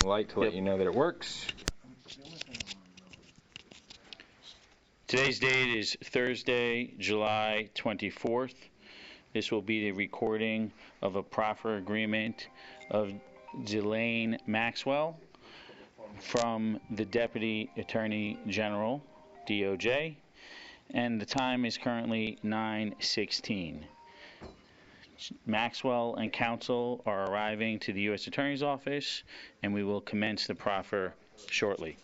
Light to let you know that it works. Today's date is Thursday, July 24th. This will be the recording of a proffer agreement of Ghislaine Maxwell from the Deputy Attorney General, DOJ, and the time is currently 9:16. Maxwell and counsel are arriving to the U.S. Attorney's Office, and we will commence the proffer shortly.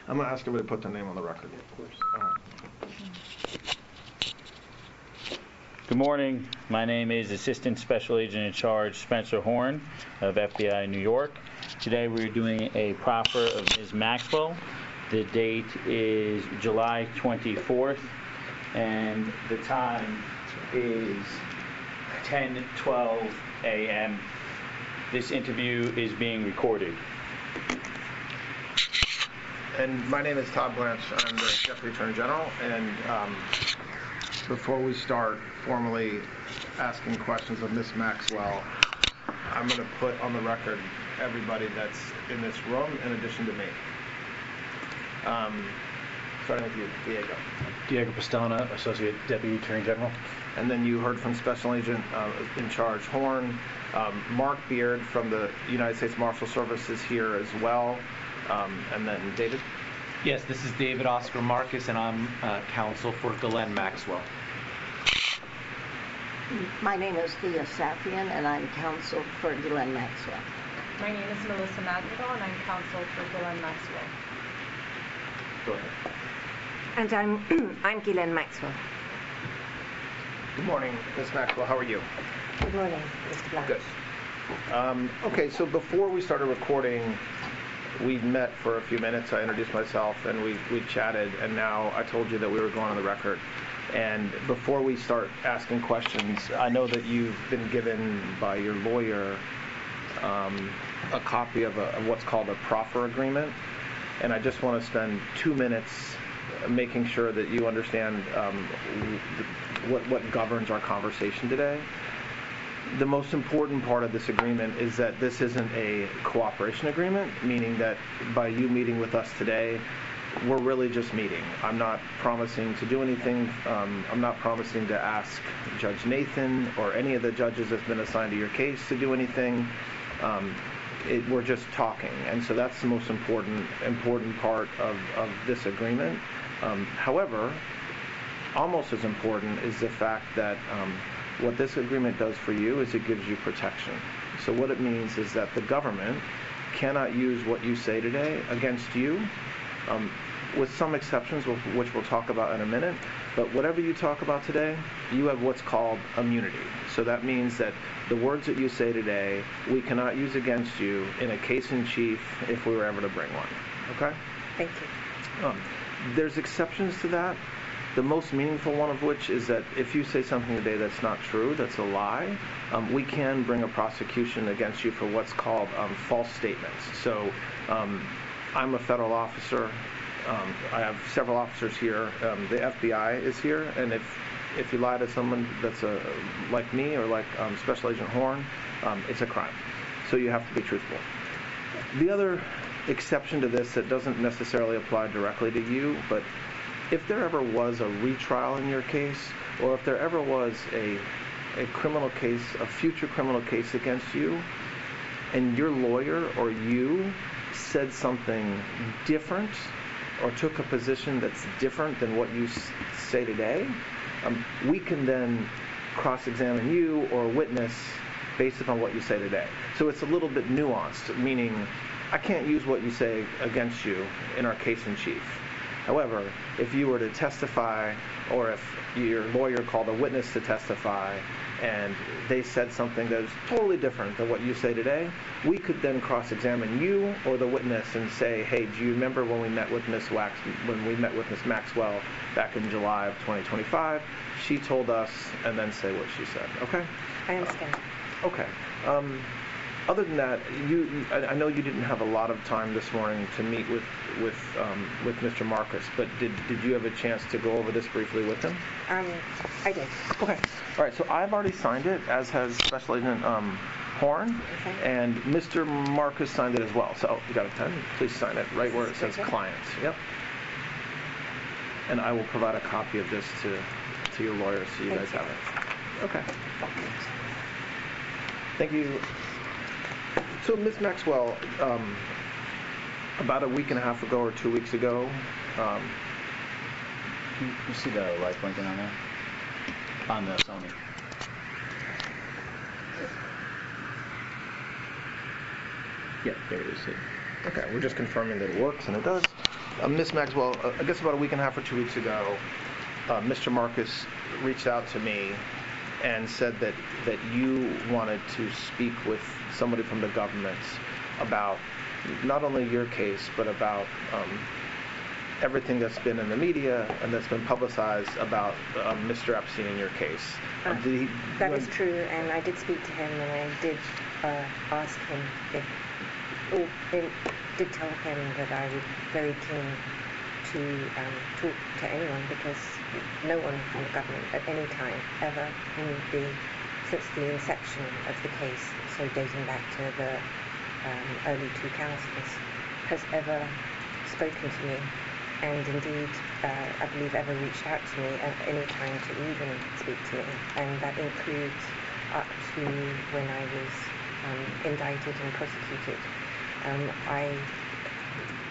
I'm going to ask everybody to put their name on the record. Of course. Good morning. My name is Assistant Special Agent in Charge Spencer Horn of FBI New York. Today we're doing a proffer of Ms. Maxwell. The date is July 24th, and the time is 10:12 a.m. This interview is being recorded. And my name is Todd Blanche. I'm the Deputy Attorney General. And before we start formally asking questions of Ms. Maxwell, I'm going to put on the record everybody that's in this room in addition to me. Starting with you, Diego Pistona, Associate Deputy Attorney General. And then you heard from Special Agent in Charge Horn. Mark Beard from the United States Marshal Service is here as well. And then David? Yes, this is David Oscar Marcus, and I'm counsel for Ghislaine Maxwell. My name is Thea Safian, and I'm counsel for Ghislaine Maxwell. My name is Melissa Madrigal, and I'm counsel for Ghislaine Maxwell. Go ahead. And I'm Ghislaine Maxwell. Good morning, Ms. Maxwell. How are you? Good morning, Mr. Blanche. Good. Okay, so before we started recording, we met for a few minutes. I introduced myself, and we chatted, and now I told you that we were going on the record. And before we start asking questions, I know that you've been given by your lawyer a copy of what's called a proffer agreement, and I just want to spend 2 minutes making sure that you understand what governs our conversation today. The most important part of this agreement is that this isn't a cooperation agreement, meaning that by you meeting with us today, we're really just meeting. I'm not promising to do anything. I'm not promising to ask Judge Nathan or any of the judges that's been assigned to your case to do anything. We're just talking, and so that's the most important part of this agreement. However, almost as important is the fact that what this agreement does for you is it gives you protection. So what it means is that the government cannot use what you say today against you, with some exceptions, which we'll talk about in a minute. But whatever you talk about today, you have what's called immunity. So that means that the words that you say today, we cannot use against you in a case in chief if we were ever to bring one. Okay? Thank you. There's exceptions to that. The most meaningful one of which is that if you say something today that's not true, that's a lie, we can bring a prosecution against you for what's called false statements. So I'm a federal officer. I have several officers here. The FBI is here, and if you lie to someone that's like me or like Special Agent Horn, it's a crime. So you have to be truthful. The other exception to this that doesn't necessarily apply directly to you, but if there ever was a retrial in your case, or if there ever was a criminal case, a future criminal case against you, and your lawyer or you said something different or took a position that's different than what you say today, we can then cross-examine you or a witness based upon what you say today. So it's a little bit nuanced, meaning I can't use what you say against you in our case in chief. However, if you were to testify, or if your lawyer called a witness to testify, and they said something that is totally different than what you say today, we could then cross-examine you or the witness and say, hey, do you remember when we met with Ms. Maxwell back in July of 2025? She told us, and then say what she said. Okay? I understand. Okay. Other than that, I know you didn't have a lot of time this morning to meet with Mr. Marcus, but did you have a chance to go over this briefly with him? I did. Okay. All right. So I've already signed it, as has Special Agent Horn, Okay. and Mr. Marcus signed it as well. So you got a pen? Please sign it right where it says Okay. clients. Yep. And I will provide a copy of this to your lawyers so you Thank guys you. have it. Okay. Thank you. So, Ms. Maxwell, about a week and a half ago or 2 weeks ago, You see the light blinking on there? On the Sony. Yeah, there it is. okay, we're just confirming that it works, and it does. Ms. Maxwell, I guess about a week and a half or 2 weeks ago, Mr. Marcus reached out to me and said that you wanted to speak with somebody from the government about not only your case, but about everything that's been in the media and that's been publicized about Mr. Epstein in your case. That is true, and I did speak to him, and I did ask him did tell him that I was very keen to talk to anyone, because no one from the government at any time ever since the inception of the case, so dating back to the early 2000s, has ever spoken to me, and indeed I believe ever reached out to me at any time to even speak to me, and that includes up to when I was indicted and prosecuted. I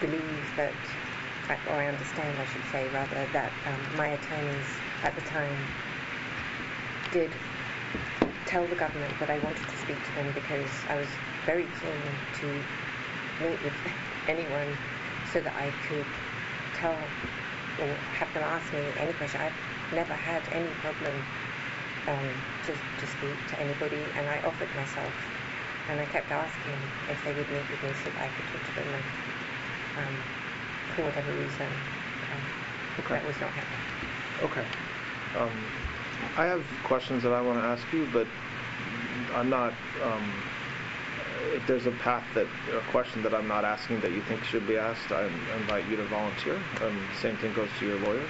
believe that, or I understand, I should say rather, that my attorneys at the time did tell the government that I wanted to speak to them, because I was very keen to meet with anyone so that I could tell or have them ask me any question. I've never had any problem to speak to anybody, and I offered myself, and I kept asking if they would meet with me so that I could talk to them, and for whatever reason, that was not happening. Okay. I have questions that I want to ask you, but I'm not, if there's a question that I'm not asking that you think should be asked, I invite you to volunteer. Same thing goes to your lawyers.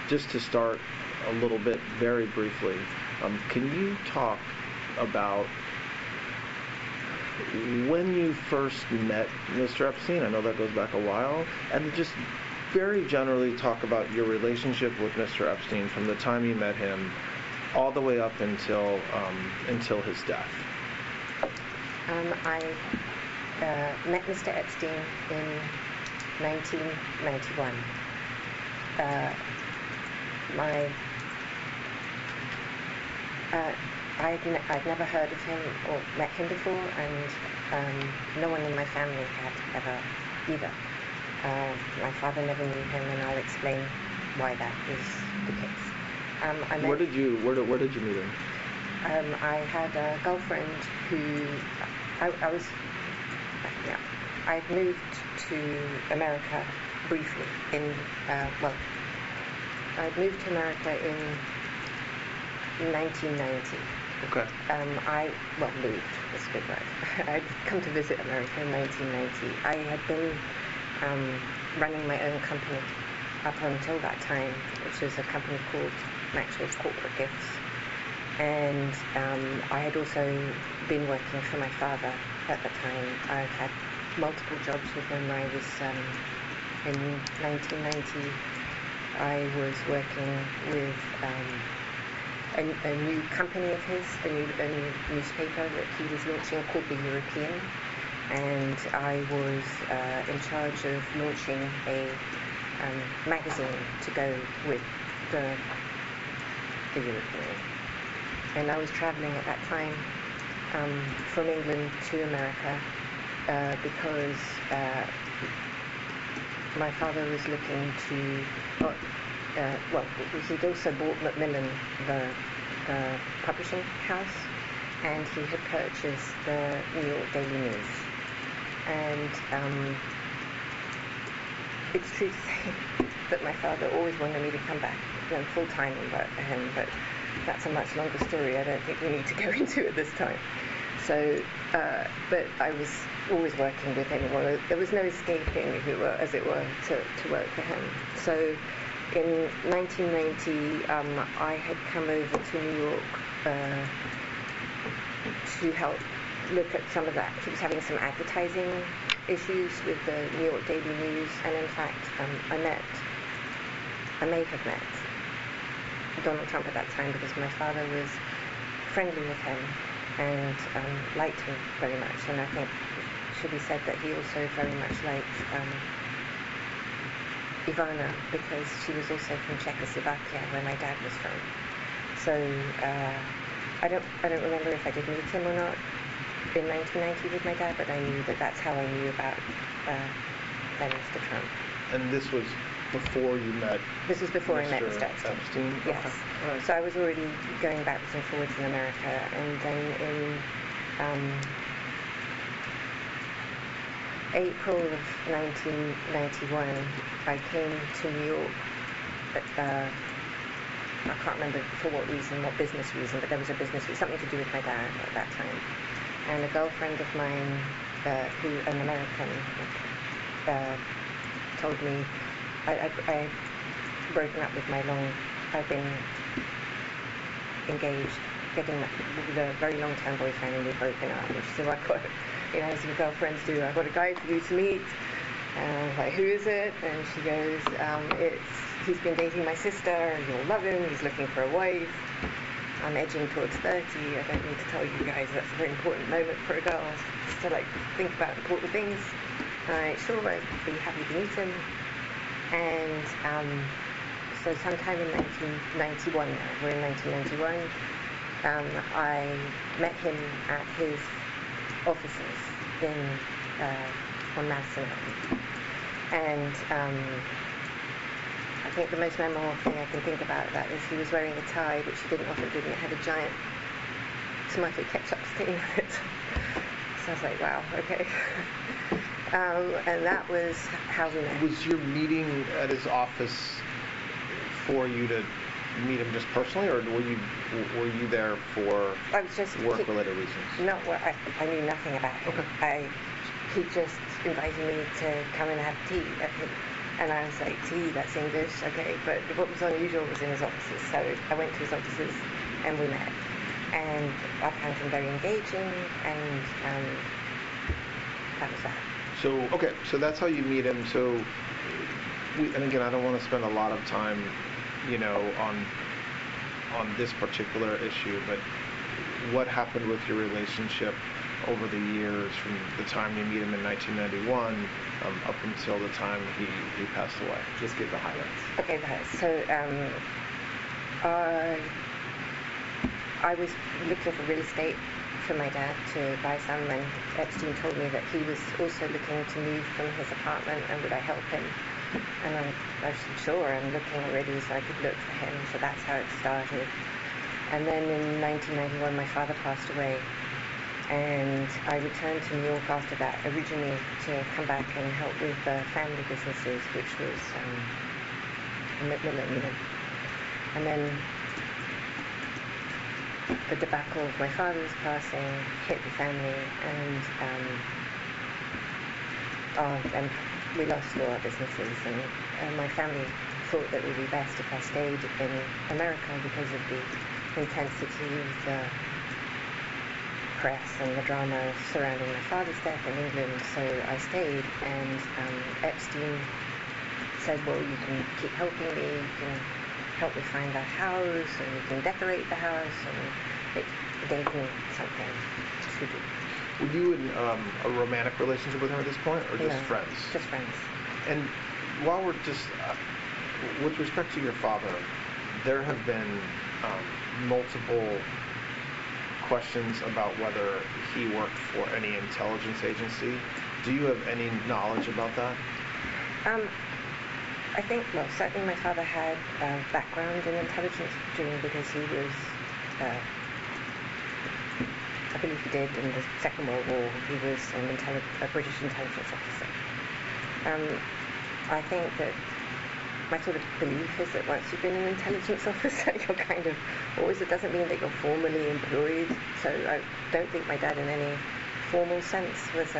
Just to start a little bit, very briefly, can you talk about when you first met Mr. Epstein? I know that goes back a while. And just very generally talk about your relationship with Mr. Epstein from the time you met him all the way up until his death. I met Mr. Epstein in 1991. I'd never heard of him or met him before, and no one in my family had ever either. My father never knew him, and I'll explain why that is the case. Where did you meet him? I had a girlfriend who I'd moved to America briefly I'd moved to America in 1990. Okay. Moved, that's a good word. I'd come to visit America in 1990. I had been running my own company up until that time, which was a company called Maxwell's Corporate Gifts. And I had also been working for my father at the time. I'd had multiple jobs with him. I was, in 1990, I was working with a new company of his, a new newspaper that he was launching called The European. And I was in charge of launching a magazine to go with the European. And I was traveling at that time from England to America because my father was looking to, he'd also bought Macmillan, the publishing house, and he had purchased the New York Daily News. And it's true to say that my father always wanted me to come back full-time and work for him, but that's a much longer story I don't think we need to go into at this time. So, but I was always working with him. Well, there was no escaping, as it were, to work for him. So, in 1990, I had come over to New York to help look at some of that. He was having some advertising issues with the New York Daily News, and in fact, I may have met Donald Trump at that time because my father was friendly with him and liked him very much. And I think it should be said that he also very much liked Ivana because she was also from Czechoslovakia, where my dad was from. So I don't remember if I did meet him or not in 1990 with my dad, but I knew that that's how I knew about then Mr. Trump. And this was before you met? This was before I met Mr. Epstein? Yes. Okay. All right. So I was already going backwards and forwards in America, and then in April of 1991, I came to New York. I can't remember for what reason, what business reason, but there was a business reason, something to do with my dad at that time. And a girlfriend of mine, an American, told me I'd broken up with I'd been engaged, with a very long-term boyfriend, and we'd broken up. And she said, well, as your girlfriends do, I've got a guy for you to meet. And I was like, who is it? And she goes, he's been dating my sister, you'll love him, he's looking for a wife. I'm edging towards 30. I don't need to tell you guys that's a very important moment for a girl, just to think about important things. Sure, I'd be happy to meet him. And so sometime in 1991, we're in 1991, I met him at his offices on Madison Avenue. And I think the most memorable thing I can think about that is he was wearing a tie, which he didn't often do, and it had a giant tomato ketchup stain on it. So I was like, wow, okay. And that was how we met. Was your meeting at his office for you to meet him just personally, or were you there for work-related reasons? No, I knew nothing about him. Okay. He just invited me to come and have tea at him. And I was like, tea, that's English, okay. But what was unusual was in his offices. So I went to his offices and we met. And I found him very engaging, and that was that. So that's how you meet him. So, and again, I don't want to spend a lot of time, on this particular issue, but what happened with your relationship over the years from the time you meet him in 1991 up until the time he passed away? Just give the highlights. Okay, so I was looking for real estate for my dad to buy some, and Epstein told me that he was also looking to move from his apartment, and would I help him? And I said, sure, I'm looking already, so I could look for him. So that's how it started. And then in 1991, my father passed away, and I returned to New York after that, originally to come back and help with family businesses, which was Millennium. And then the debacle of my father's passing hit the family, and we lost all our businesses, and my family thought that it would be best if I stayed in America because of the intensity of the press and the drama surrounding my father's death in England. So I stayed, and Epstein said, well, you can keep helping me, you can help me find that house, and you can decorate the house, and it gave me something to do. Were you in a romantic relationship with him at this point, or just friends? Just friends. And while we're just, with respect to your father, there have been multiple questions about whether he worked for any intelligence agency. Do you have any knowledge about that? I think, well, certainly my father had a background in intelligence because he was, I believe he did in the Second World War. He was a British intelligence officer. I think that my sort of belief is that once you've been an intelligence officer, you're kind of always, it doesn't mean that you're formally employed. So I don't think my dad in any formal sense was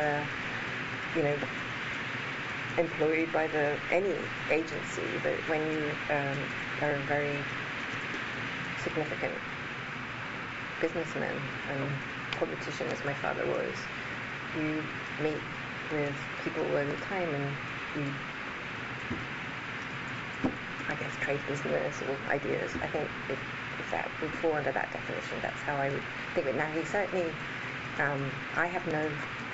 employed by any agency, but when you are a very significant businessman and politician, as my father was, you meet with people all the time and you, I guess, trade business or ideas. I think if that would fall under that definition, that's how I would think of it. Now, he certainly, I have no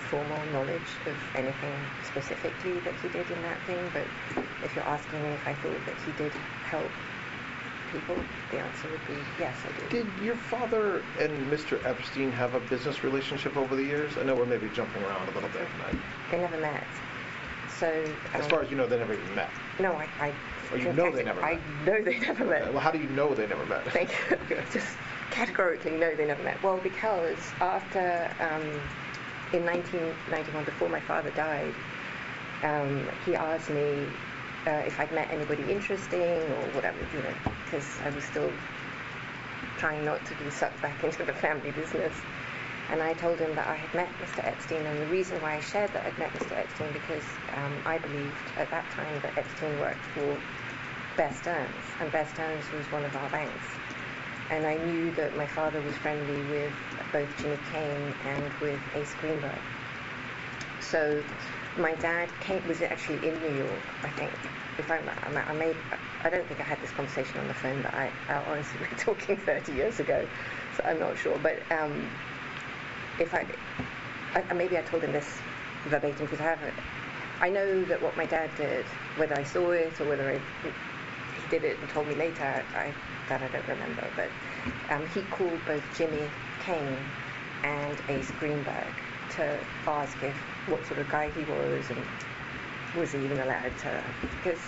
formal knowledge of anything specifically that he did in that thing, but if you're asking me if I thought that he did help people, the answer would be yes, I do. Did your father and Mr. Epstein have a business relationship over the years? I know we're maybe jumping around a little bit. They never met. So, as far as you know, they never even met? No, I or you know they never met? I know they never met. Okay. Well, how do you know they never met? Thank you. Just categorically know they never met. Well, because after, in 1991, before my father died, he asked me if I'd met anybody interesting or whatever, because I was still trying not to be sucked back into the family business. And I told him that I had met Mr. Epstein, and the reason why I shared that I'd met Mr. Epstein because I believed at that time that Epstein worked for Bear Stearns, and Bear Stearns was one of our banks. And I knew that my father was friendly with both Jimmy Kane and with Ace Greenberg. So my dad was actually in New York, I think. I don't think I had this conversation on the phone, but I honestly, we're talking 30 years ago, so I'm not sure. But maybe I told him this verbatim because I know that what my dad did, whether I saw it or whether he did it and told me later, I don't remember. But he called both Jimmy Kane and Ace Greenberg to ask what sort of guy he was and was he even allowed to, because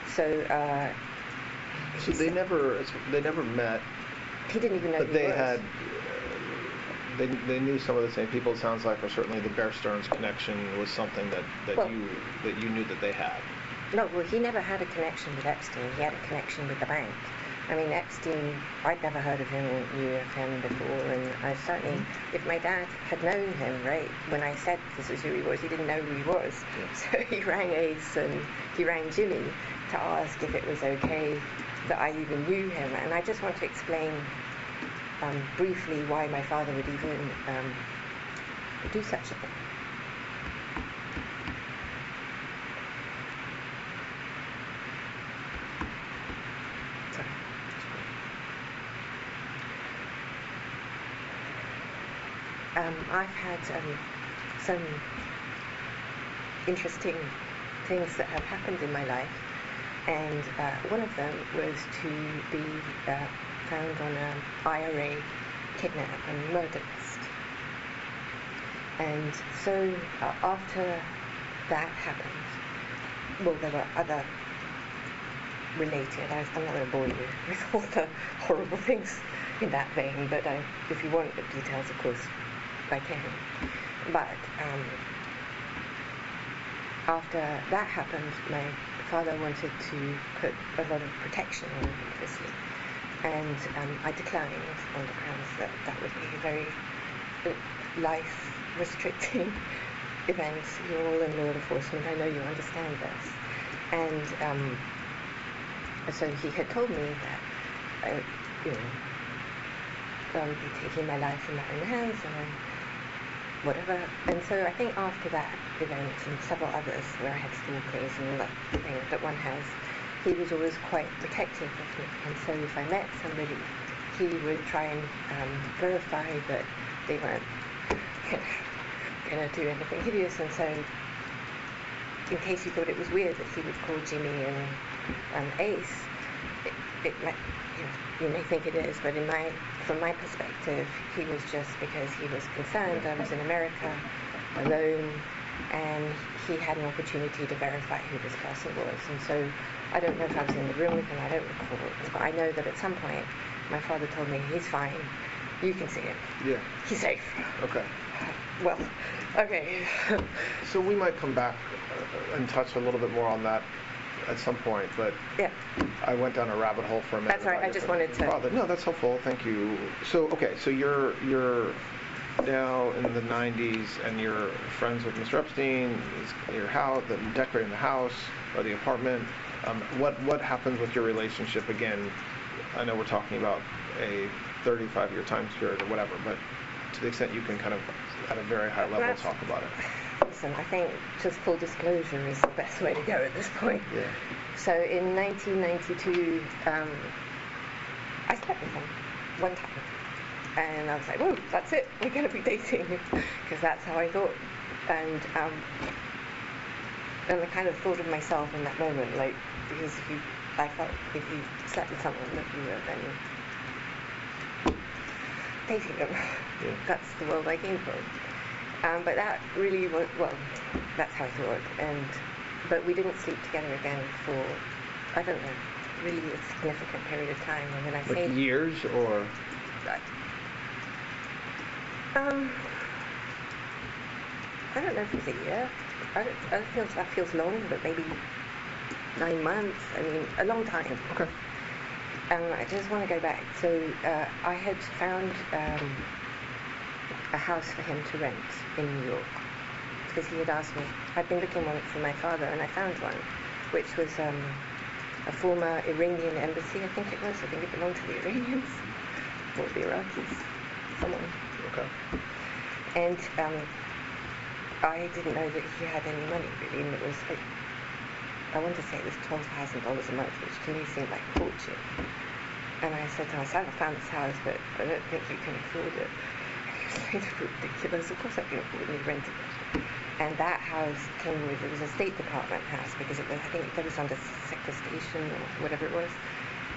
so they never met. He didn't even know but who they he was. had they knew some of the same people, it sounds like, or certainly the Bear Stearns connection was something that you knew that they had. No, well, he never had a connection with Epstein. He had a connection with the bank. I mean, Epstein, I'd never heard of him or knew of him before, and I certainly, if my dad had known him, right, when I said this is who he was, he didn't know who he was. So he rang Ace and he rang Jimmy to ask if it was okay that I even knew him. And I just want to explain briefly why my father would even do such a thing. I've had some interesting things that have happened in my life, and one of them was to be found on an IRA kidnap and murder list. And so after that happened, well, there were other related, I'm not going to bore you with all the horrible things in that vein, but if you want the details, of course, I can. But after that happened, my father wanted to put a lot of protection on me, obviously, and I declined on the grounds that that would be a very life-restricting event. You're all in law enforcement, I know you understand this. And so he had told me that, be taking my life in my own hands and whatever. And so I think after that event and several others where I had stalkers and all that thing that one has, he was always quite protective of me. And so if I met somebody, he would try and verify that they weren't going to do anything hideous. And so in case you thought it was weird that he would call Jimmy and Ace, it might, you may think it is, but from my perspective, he was just because he was concerned I was in America alone, and he had an opportunity to verify who this person was. And so I don't know if I was in the room with him, I don't recall, but I know that at some point my father told me he's fine, You can see him. Yeah. He's safe. Okay. Well, okay. So we might come back and touch a little bit more on that at some point, but Yeah. I went down a rabbit hole for a minute. That's all right. I just wanted to. Father. No, that's helpful. Thank you. So, okay, so you're now in the 90s, and you're friends with Mr. Epstein. Your house, decorating the house or the apartment. What happens with your relationship again? I know we're talking about a 35-year time period or whatever, but to the extent you can kind of, at a very high level, talk about it. Listen, I think just full disclosure is the best way to go at this point. Yeah. So in 1992, I slept with him one time. And I was like, whoa, that's it, we're going to be dating. Because that's how I thought. And I kind of thought of myself in that moment, like, because I felt if you slept with someone that you were then dating them. Yeah. That's the world I came from. But that really was, well, that's how I thought. But we didn't sleep together again for, I don't know, really a significant period of time. And when I say years or? I don't know if it was a year. I don't feel that feels long, but maybe 9 months. I mean, a long time. Okay. I just want to go back. So I had found a house for him to rent in New York because he had asked me. I'd been looking one for my father, and I found one, which was a former Iranian embassy. I think it was. I think it belonged to the Iranians or the Iraqis, someone. Okay. And I didn't know that he had any money really, and it was like, I want to say it was $12,000 a month, which to me seemed like a fortune. And I said to myself, I found this house, but I don't think you can afford it. And he was like, it's ridiculous. Of course I can afford it. And he rented it. And that house came with, it was a State Department house because it was, I think it was under Sector Station or whatever it was.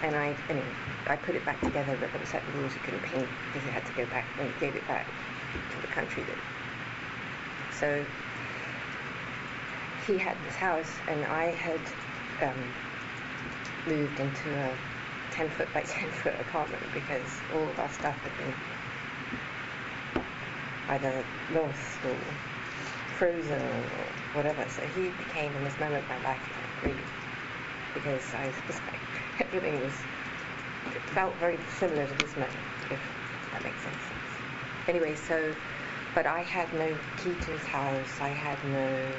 And anyway, I put it back together, but there were certain rules you couldn't paint because it had to go back, and he gave it back to the country that. So he had this house, and I had moved into a 10-foot by 10-foot apartment because all of our stuff had been either lost or frozen or whatever. So he became, in this moment, my lifeline, really, because I was like, everything was, it felt very similar to this moment, if that makes any sense. Anyway, so, but I had no key to his house. I had no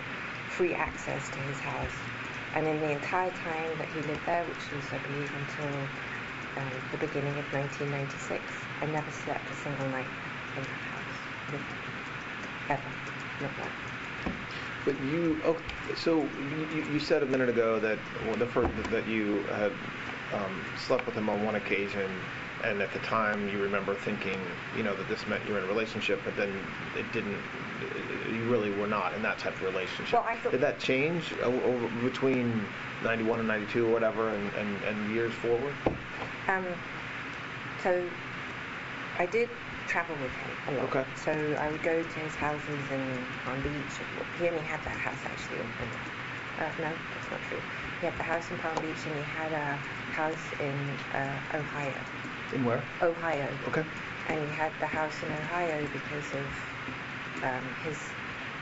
free access to his house. And in the entire time that he lived there, which was, I believe, until the beginning of 1996, I never slept a single night in that house. Ever. Not one. But so you said a minute ago that that you had slept with him on one occasion, and at the time you remember thinking, that this meant you were in a relationship, but then it didn't. You really were not in that type of relationship. Well, did that change over between 91 and 92 or whatever, and years forward? So I did travel with him a lot. Okay. So I would go to his houses in Palm Beach. He only had that house actually. No, that's not true. He had the house in Palm Beach, and he had a house in Ohio. In where? Ohio. Okay. And he had the house in Ohio because of his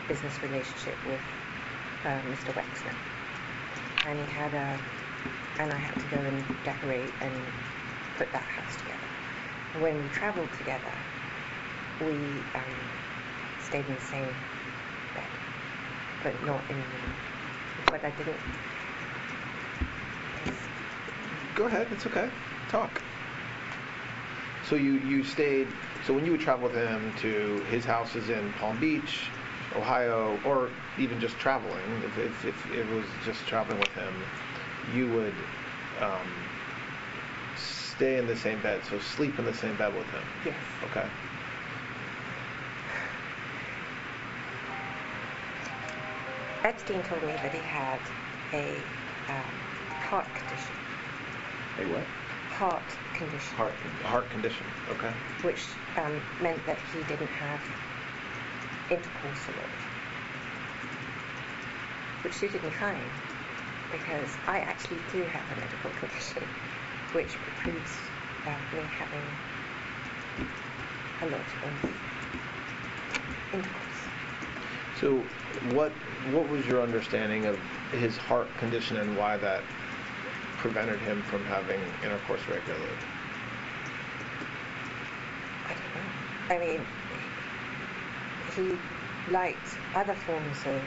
business relationship with Mr. Wexner. And he had and I had to go and decorate and put that house together. When we traveled together, we stayed in the same bed, but not in. But I didn't. Go ahead. It's okay. Talk. So you stayed. So when you would travel with him to his houses in Palm Beach, Ohio, or even just traveling, if it was just traveling with him, you would stay in the same bed. So sleep in the same bed with him. Yes. Okay. Epstein told me that he had a heart condition. A what? Heart condition. Heart condition. Okay. Which meant that he didn't have intercourse a lot, which suited me fine because I actually do have a medical condition which precludes me having a lot of intercourse. So what was your understanding of his heart condition and why that prevented him from having intercourse regularly? I don't know. I mean, he liked other forms of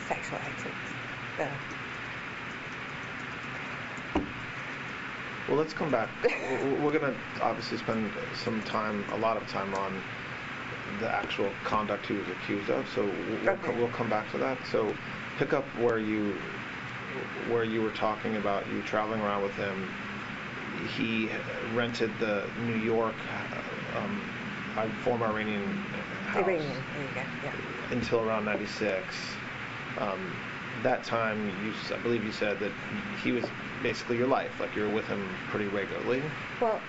sexual activity. Well, let's come back. We're going to obviously spend a lot of time on the actual conduct he was accused of, so we'll come back to that. So pick up where you were talking about you traveling around with him. He rented the New York former Iranian house Iranian, there you go, yeah. until around 96. That time, I believe you said that he was basically your life, like you were with him pretty regularly. Well,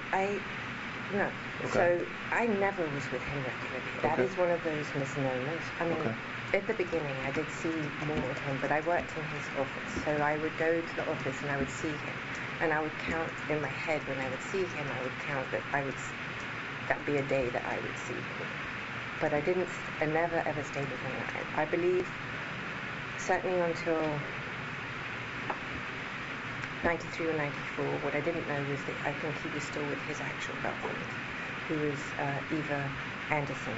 no. Okay. So I never was with him regularly. That Okay. is one of those misnomers. I mean, Okay. at the beginning I did see more of him, but I worked in his office. So I would go to the office and I would see him. And I would count in my head when I would see him, I would count that that'd be a day that I would see him. But I never ever stayed with him. I believe, certainly until 93 or 94, what I didn't know was that I think he was still with his actual girlfriend, who was Eva Anderson,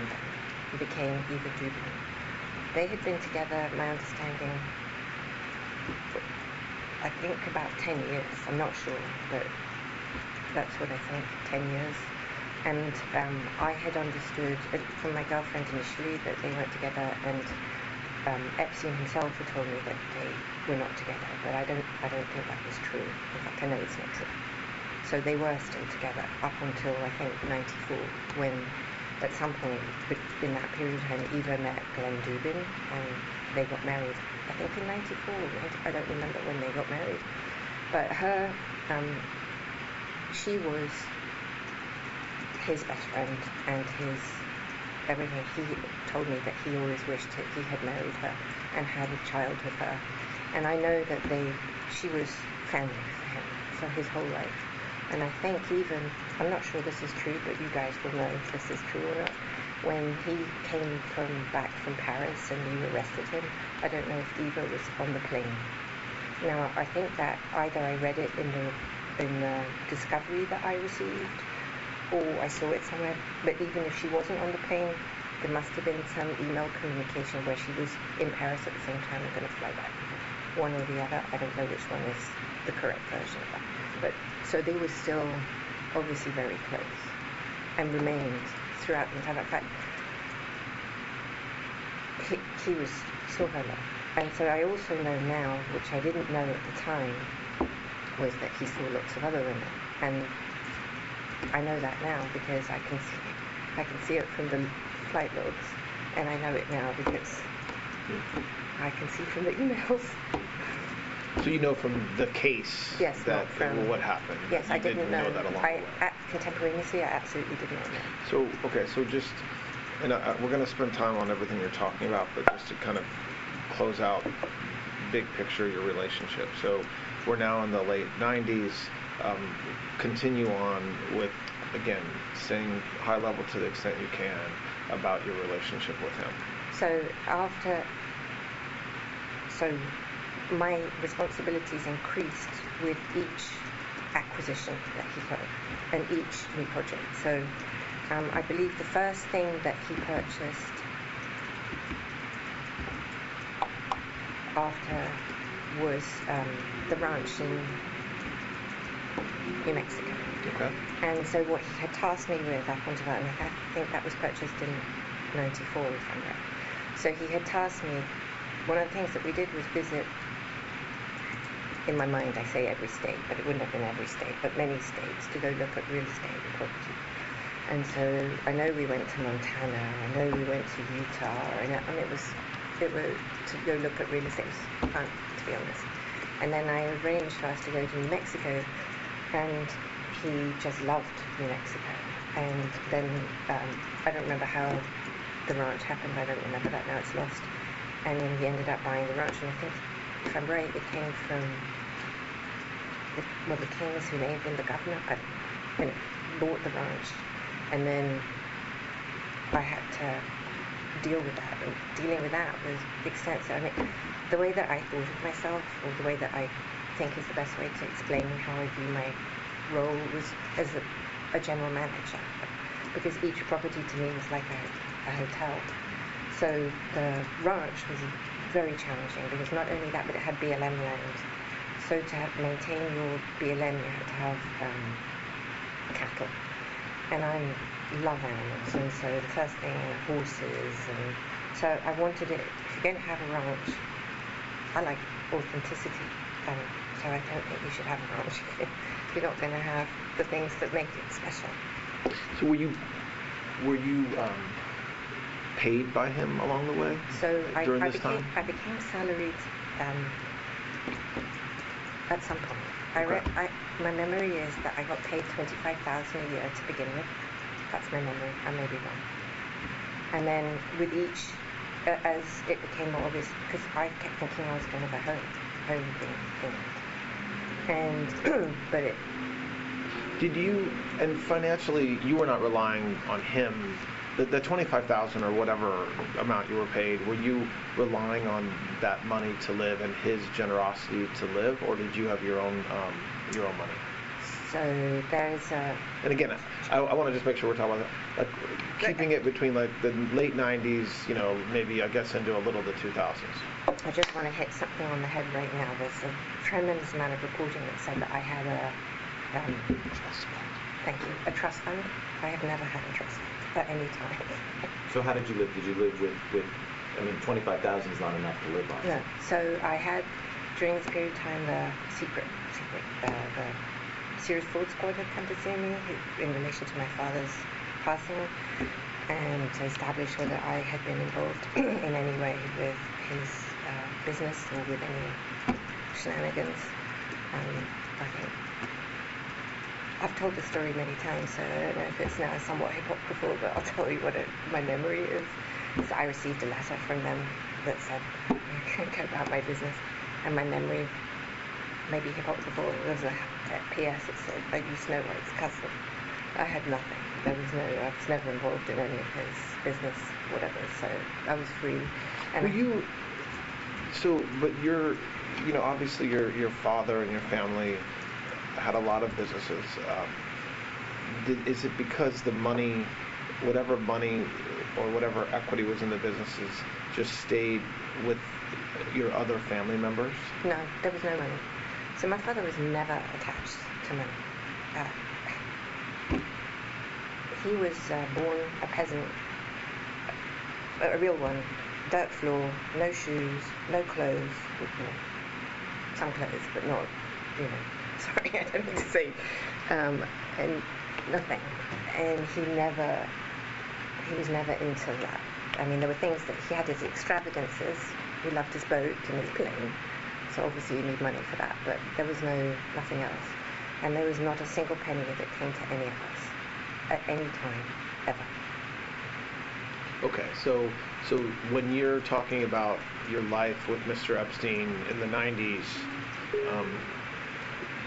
who became Eva Dubin. They had been together, my understanding, I think about 10 years. I'm not sure, but that's what I think, 10 years. And I had understood from my girlfriend initially that they weren't together, and Epstein himself had told me that they were not together, but I don't think that was true. In fact, I know it's not true. So they were still together up until I think 94, when at some point in that period of time Eva met Glenn Dubin and they got married. I think in 94, I don't remember when they got married. But her, she was his best friend and his everything. He told me that he always wished that he had married her and had a child with her. And I know that she was family for him for his whole life. And I think even, I'm not sure this is true, but you guys will know if this is true or not, when he came back from Paris and you arrested him, I don't know if Eva was on the plane. Now, I think that either I read it in the discovery that I received, or I saw it somewhere, but even if she wasn't on the plane, there must have been some email communication where she was in Paris at the same time and going to fly back. One or the other, I don't know which one is the correct version of that. But so they were still obviously very close and remained throughout the entire. In fact, he was still her love. And so I also know now, which I didn't know at the time, was that he saw lots of other women. And I know that now because I can see it from the flight logs, and I know it now because I can see from the emails. So you know from the case what happened? Yes, I didn't know that along the way. Contemporaneously, I absolutely did not know. So, okay, so just, and we're going to spend time on everything you're talking about, but just to kind of close out big picture your relationship. So we're now in the late 90s. Continue on with, again, saying high level to the extent you can about your relationship with him. So my responsibilities increased with each acquisition that he got and each new project. So I believe the first thing that he purchased after was the ranch in New Mexico. Okay. And so what he had tasked me with up until that, and I think that was purchased in 94, if I'm right. So he had tasked me, one of the things that we did was visit, in my mind I say every state, but it wouldn't have been every state, but many states, to go look at real estate and property. And so I know we went to Montana, I know we went to Utah, and it was to go look at real estate. It was fun, to be honest. And then I arranged for us to go to New Mexico, and he just loved New Mexico. And then I don't remember how the ranch happened. I don't remember that now. It's lost. And then he ended up buying the ranch. And I think, if I'm right, it came from the Kings, who may have been the governor. I don't know. Anyway, bought the ranch, and then I had to deal with that. And dealing with that was extensive. I mean, the way that I thought of myself, or the way that I think is the best way to explain how I view my role, was as a general manager, because each property to me was like a hotel. So the ranch was very challenging, because not only that, but it had BLM land. So to maintain your BLM, you had to have cattle. And I love animals, and so the first thing, horses, and so I wanted it, if you're going to have a ranch, I like authenticity, so I don't think you should have a ranch if you're not going to have the things that make it special. So were you paid by him along the way? So I became salaried at some point. Okay. My memory is that I got paid $25,000 a year to begin with. That's my memory. I may be wrong. And then with each, as it became more obvious, because I kept thinking I was going to go home in and but it. Did you, and financially, you were not relying on him, the $25,000 or whatever amount you were paid, were you relying on that money to live and his generosity to live, or did you have your own money? So there's a... And again, I want to just make sure we're talking about that, like, keeping it between like the late 90s, maybe I guess into a little of the 2000s. I just want to hit something on the head right now. There's a tremendous amount of reporting that said that I had a trust fund. Thank you. A trust fund. I have never had a trust fund at any time. So how did you live? Did you live with I mean, 25,000 is not enough to live on. No. So I had, during this period of time, the Serious Fraud Squad had come to see me in relation to my father's passing, and to establish whether I had been involved in any way with his business or with any shenanigans. I think I've told the story many times, so I don't know if it's now somewhat hypocritical, but I'll tell you what my memory is. So I received a letter from them that said, go about my business, and my memory may be hypocritical. There was a PS that said, like, you Snow White's cousin. I had nothing. I was never involved in any of his business, whatever, so I was free. And but you're, obviously your father and your family had a lot of businesses. Is it because the money, whatever money or whatever equity was in the businesses, just stayed with your other family members? No, there was no money. So my father was never attached to money. He was born a peasant, a real one, dirt floor, no shoes, no clothes, some clothes, but not, sorry, I don't mean to say, and nothing. And he was never into that. I mean, there were things that he had, his extravagances. He loved his boat and his plane, so obviously you need money for that, but there was nothing else. And there was not a single penny that came to any of us at any time, ever. Okay, so when you're talking about your life with Mr. Epstein in the 90s,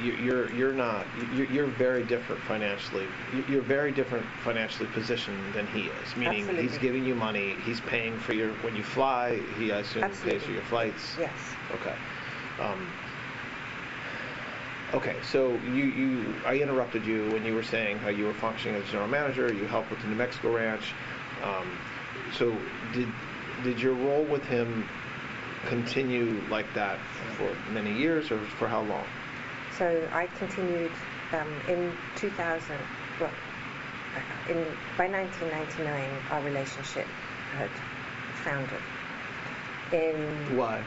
you're very different financially. You're very different financially positioned than he is. Meaning, Absolutely. He's giving you money. He's paying for when you fly. He, I assume, Absolutely. pays for your flights. Yes. Okay. Okay. So I interrupted you when you were saying how you were functioning as general manager. You helped with the New Mexico ranch. So did your role with him continue like that for many years, or for how long? So I continued in 2000. Well, by 1999, our relationship had foundered. Why?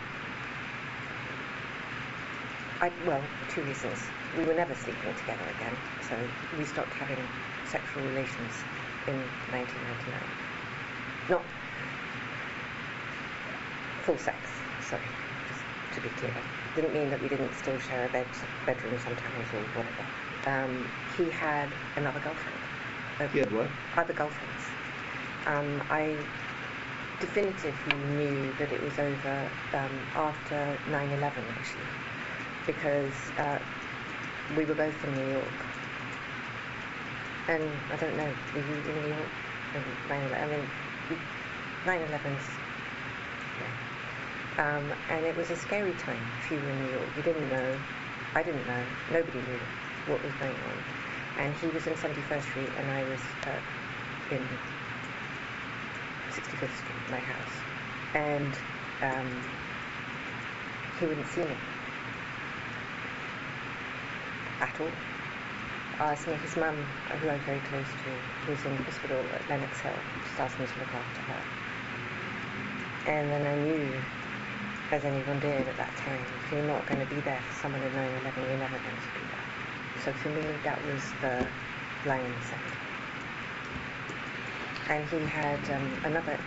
Well, two reasons. We were never sleeping together again, so we stopped having sexual relations in 1999. Not full sex, sorry, just to be clear. Didn't mean that we didn't still share a bedroom sometimes or whatever. He had another girlfriend. He had what? Other girlfriends. I definitively knew that it was over after 9/11, actually, because we were both in New York. And I don't know, were you in New York? 9/11, I mean, 9/11's, yeah. And it was a scary time if you were in New York. You didn't know, I didn't know, nobody knew what was going on. And he was in 71st Street and I was in 65th Street, my house. And he wouldn't see me at all. His mum, who I'm very close to, was in hospital at Lenox Hill, just asked me to look after her. And then I knew, as anyone did at that time, if you're not going to be there for someone in 9/11, you're never going to be there. So for me, that was the line in the sand. And he had another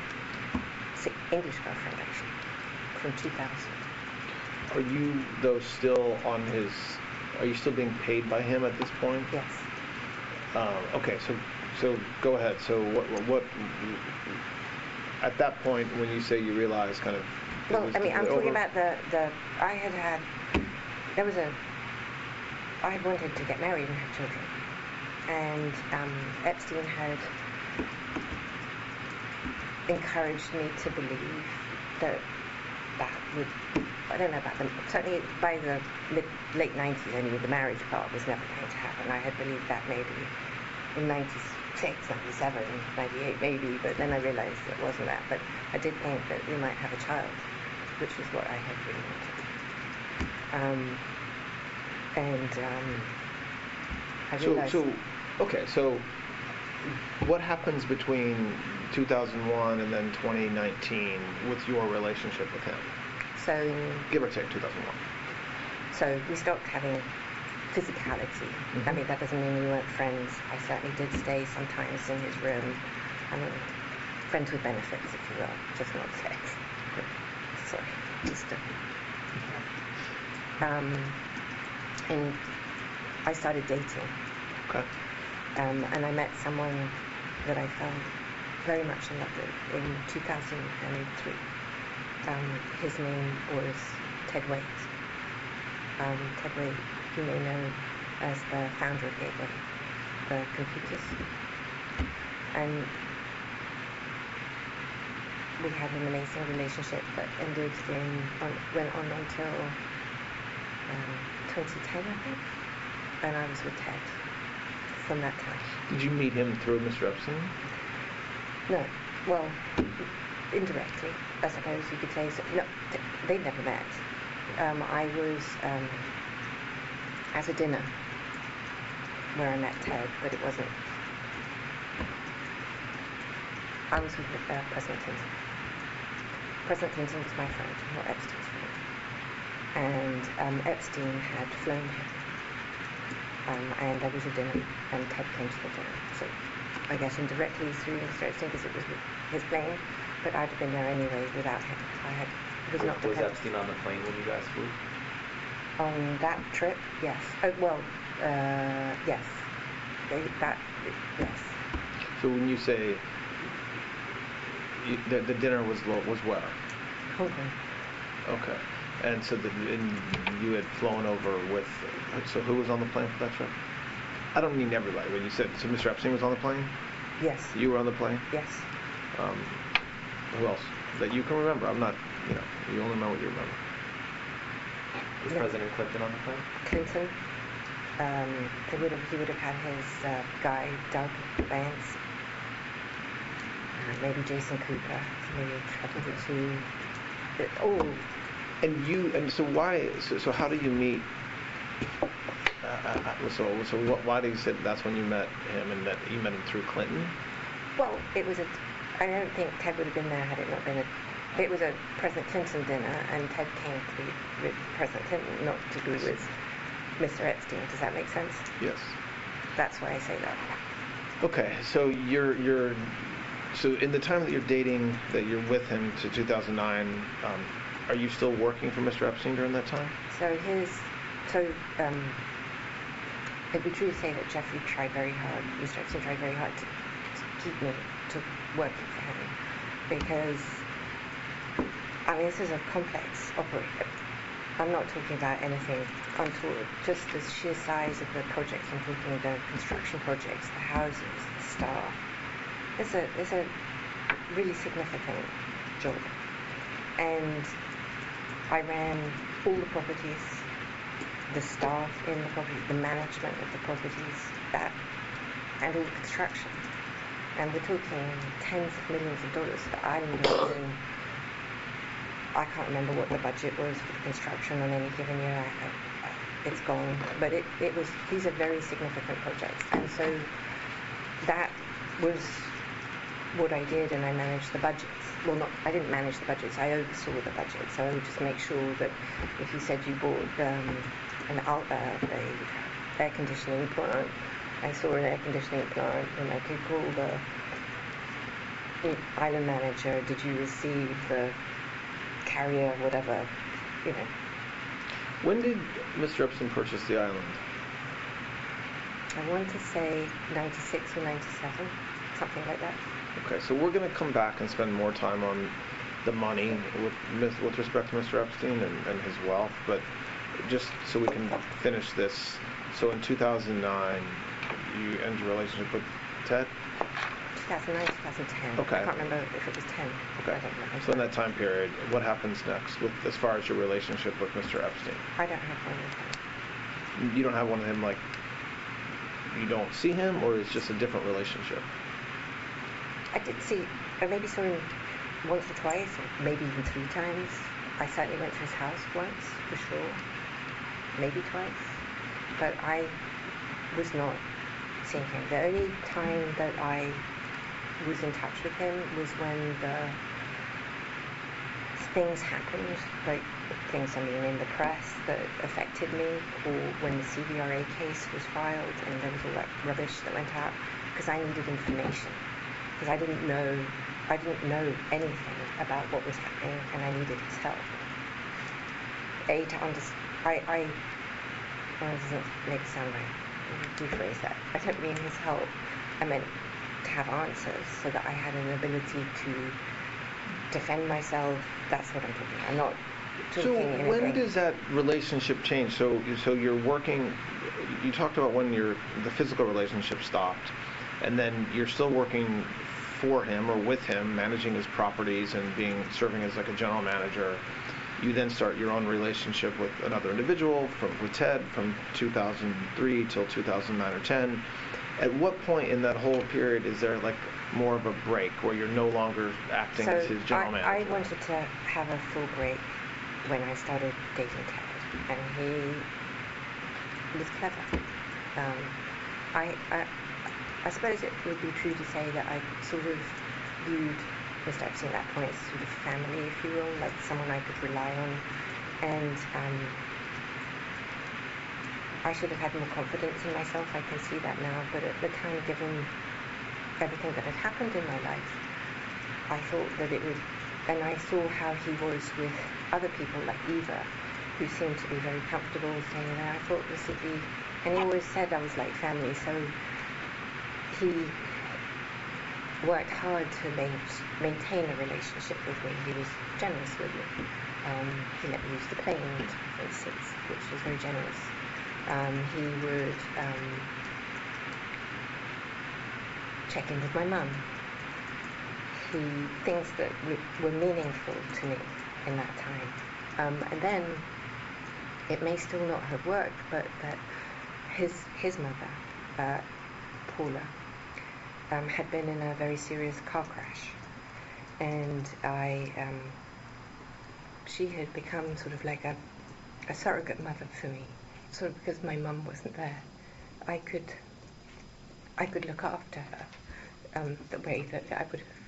English girlfriend, actually, from 2000. Are you, though, still on his... Are you still being paid by him at this point? Yes. Okay, so go ahead. So what at that point when you say you realize kind of... Well, I mean, I'm talking about I had wanted to get married and have children. And Epstein had encouraged me to believe that would, I don't know about them, certainly by the late 90s, I knew the marriage part was never going to happen. I had believed that maybe in 96, 97, 98 maybe, but then I realized it wasn't that. But I did think that we might have a child, which was what I had really wanted. I realized... So what happens between 2001 and then 2019 with your relationship with him? So, give or take 2001. So we stopped having physicality. Mm-hmm. I mean, that doesn't mean we weren't friends. I certainly did stay sometimes in his room. I mean, friends with benefits, if you will, just not sex. Sorry, just and I started dating. Okay. And I met someone that I fell very much in love with in 2003. His name was Ted Waite. Ted Waite, you may know as the founder of Gateway, the computers. And we had an amazing relationship that went on until 2010, I think. And I was with Ted from that time. Did you meet him through Mr. Epstein? No. Well, indirectly, I suppose you could say. So, no, they never met. I was at a dinner where I met Ted, but it wasn't. I was with President Clinton. President Clinton was my friend, not Epstein's friend. And Epstein had flown him. And there was a dinner, and Ted came to the dinner. So I guess indirectly through Mr. Epstein, because it was his plane, but I'd have been there anyway without him. Was Epstein on the plane when you guys flew? On that trip, yes. Yes. Yes. So when you say the dinner was where? Hong Kong. Okay. And so you had flown over with... So who was on the plane for that trip? I don't mean everybody. When you said... So Mr. Epstein was on the plane? Yes. You were on the plane? Yes. Who else? That you can remember. I'm not... you only know what you remember. Was President Clinton on the plane? Clinton. He would have had his guy, Doug Vance. Maybe Jason Cooper. Maybe probably two. And so why? So how do you meet? Why do you say that's when you met him, and that you met him through Clinton? Well, it was I don't think Ted would have been there had it not been it was a President Clinton dinner, and Ted came to be with President Clinton, not to be with Mr. Epstein. Does that make sense? Yes. That's why I say that. Okay, so so in the time that you're dating, that you're with him to 2009, are you still working for Mr. Epstein during that time? It'd be true to say that Jeffrey tried very hard, Mr. Epstein tried very hard to keep me to working for him, because, I mean, this is a complex operation. I'm not talking about anything untoward, just the sheer size of the projects. I'm talking the construction projects, the houses, the staff. It's a really significant job. And I ran all the properties, the staff in the properties, the management of the properties, and all the construction. And we're talking tens of millions of dollars that I ended up doing. I can't remember what the budget was for the construction on any given year. It's gone. But these are very significant projects. And so that was what I did, and I managed the budgets. Well, I didn't manage the budgets, I oversaw the budget. So I would just make sure that if you said you bought an air conditioning plant, I saw an air conditioning plant, and I could call the island manager, did you receive the carrier, whatever, you know. When did Mr. Epstein purchase the island? I want to say 96 or 97, something like that. Okay, so we're going to come back and spend more time on the money with respect to Mr. Epstein and his wealth, but just so we can finish this. So in 2009, you end your relationship with Ted? 2009, 2010. Okay. I can't remember if it was 10. Okay. I don't know. So in that time period, what happens next as far as your relationship with Mr. Epstein? I don't have one with him. You don't have one with him, like, you don't see him, or it's just a different relationship? I did see, I maybe saw him once or twice, or maybe even 3 times. I certainly went to his house once, for sure. Maybe twice. But I was not seeing him. The only time that I was in touch with him was when the things happened, like things, in the press that affected me, or when the CVRA case was filed and there was all that rubbish that went out, because I needed information. Because I didn't know anything about what was happening, and I needed his help. To understand, well, it doesn't make it sound right. Rephrase that. I don't mean his help. I meant to have answers so that I had an ability to defend myself. That's what I'm talking about. I'm not talking anything. So when does that relationship change? So you're working, you talked about when the physical relationship stopped, and then you're still working for him or with him, managing his properties and serving as like a general manager. You then start your own relationship with another individual, with Ted, from 2003 till 2009 or 10. At what point in that whole period is there like more of a break where you're no longer acting as his general manager? I wanted to have a full break when I started dating Ted, and he was clever. I suppose it would be true to say that I sort of viewed Mr. Epstein at that point as sort of family, if you will, like someone I could rely on. And I should have had more confidence in myself, I can see that now, but at the time, given everything that had happened in my life, I thought that it would, and I saw how he was with other people like Eva, who seemed to be very comfortable staying there. I thought this would be, and he always said I was like family, so he worked hard to maintain a relationship with me. He was generous with me. He let me use the plane, for instance, which was very generous. He would check in with my mum. Things that were meaningful to me in that time. And then, it may still not have worked, but that his mother, Paula, had been in a very serious car crash, and she had become sort of like a surrogate mother for me, sort of because my mum wasn't there. I could look after her the way that I would have.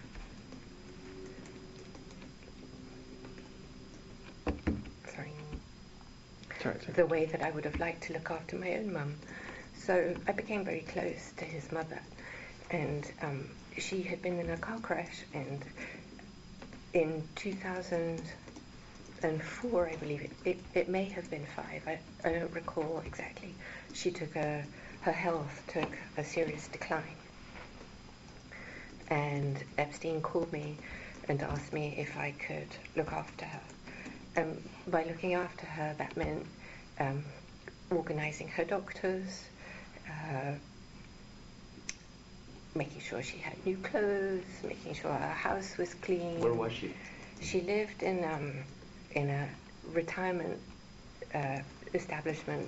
The way that I would have liked to look after my own mum. So I became very close to his mother. And she had been in a car crash, and in 2004, I believe, it may have been 5, I don't recall exactly, her health took a serious decline. And Epstein called me and asked me if I could look after her. by looking after her, that meant organising her doctors, making sure she had new clothes, making sure her house was clean. Where was she? She lived in a retirement establishment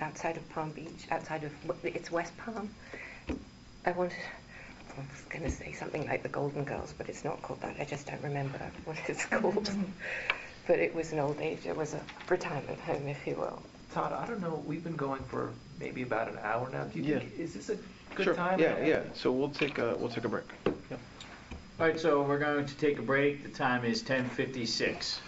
outside of Palm Beach, it's West Palm. I was going to say something like the Golden Girls, but it's not called that. I just don't remember what it's called. But it was an old age. It was a retirement home, if you will. Todd, I don't know, we've been going for maybe about an hour now. Do you think, is this a good Sure. time? Yeah. So we'll take a break. Yeah. All right, so we're going to take a break. The time is 10:56.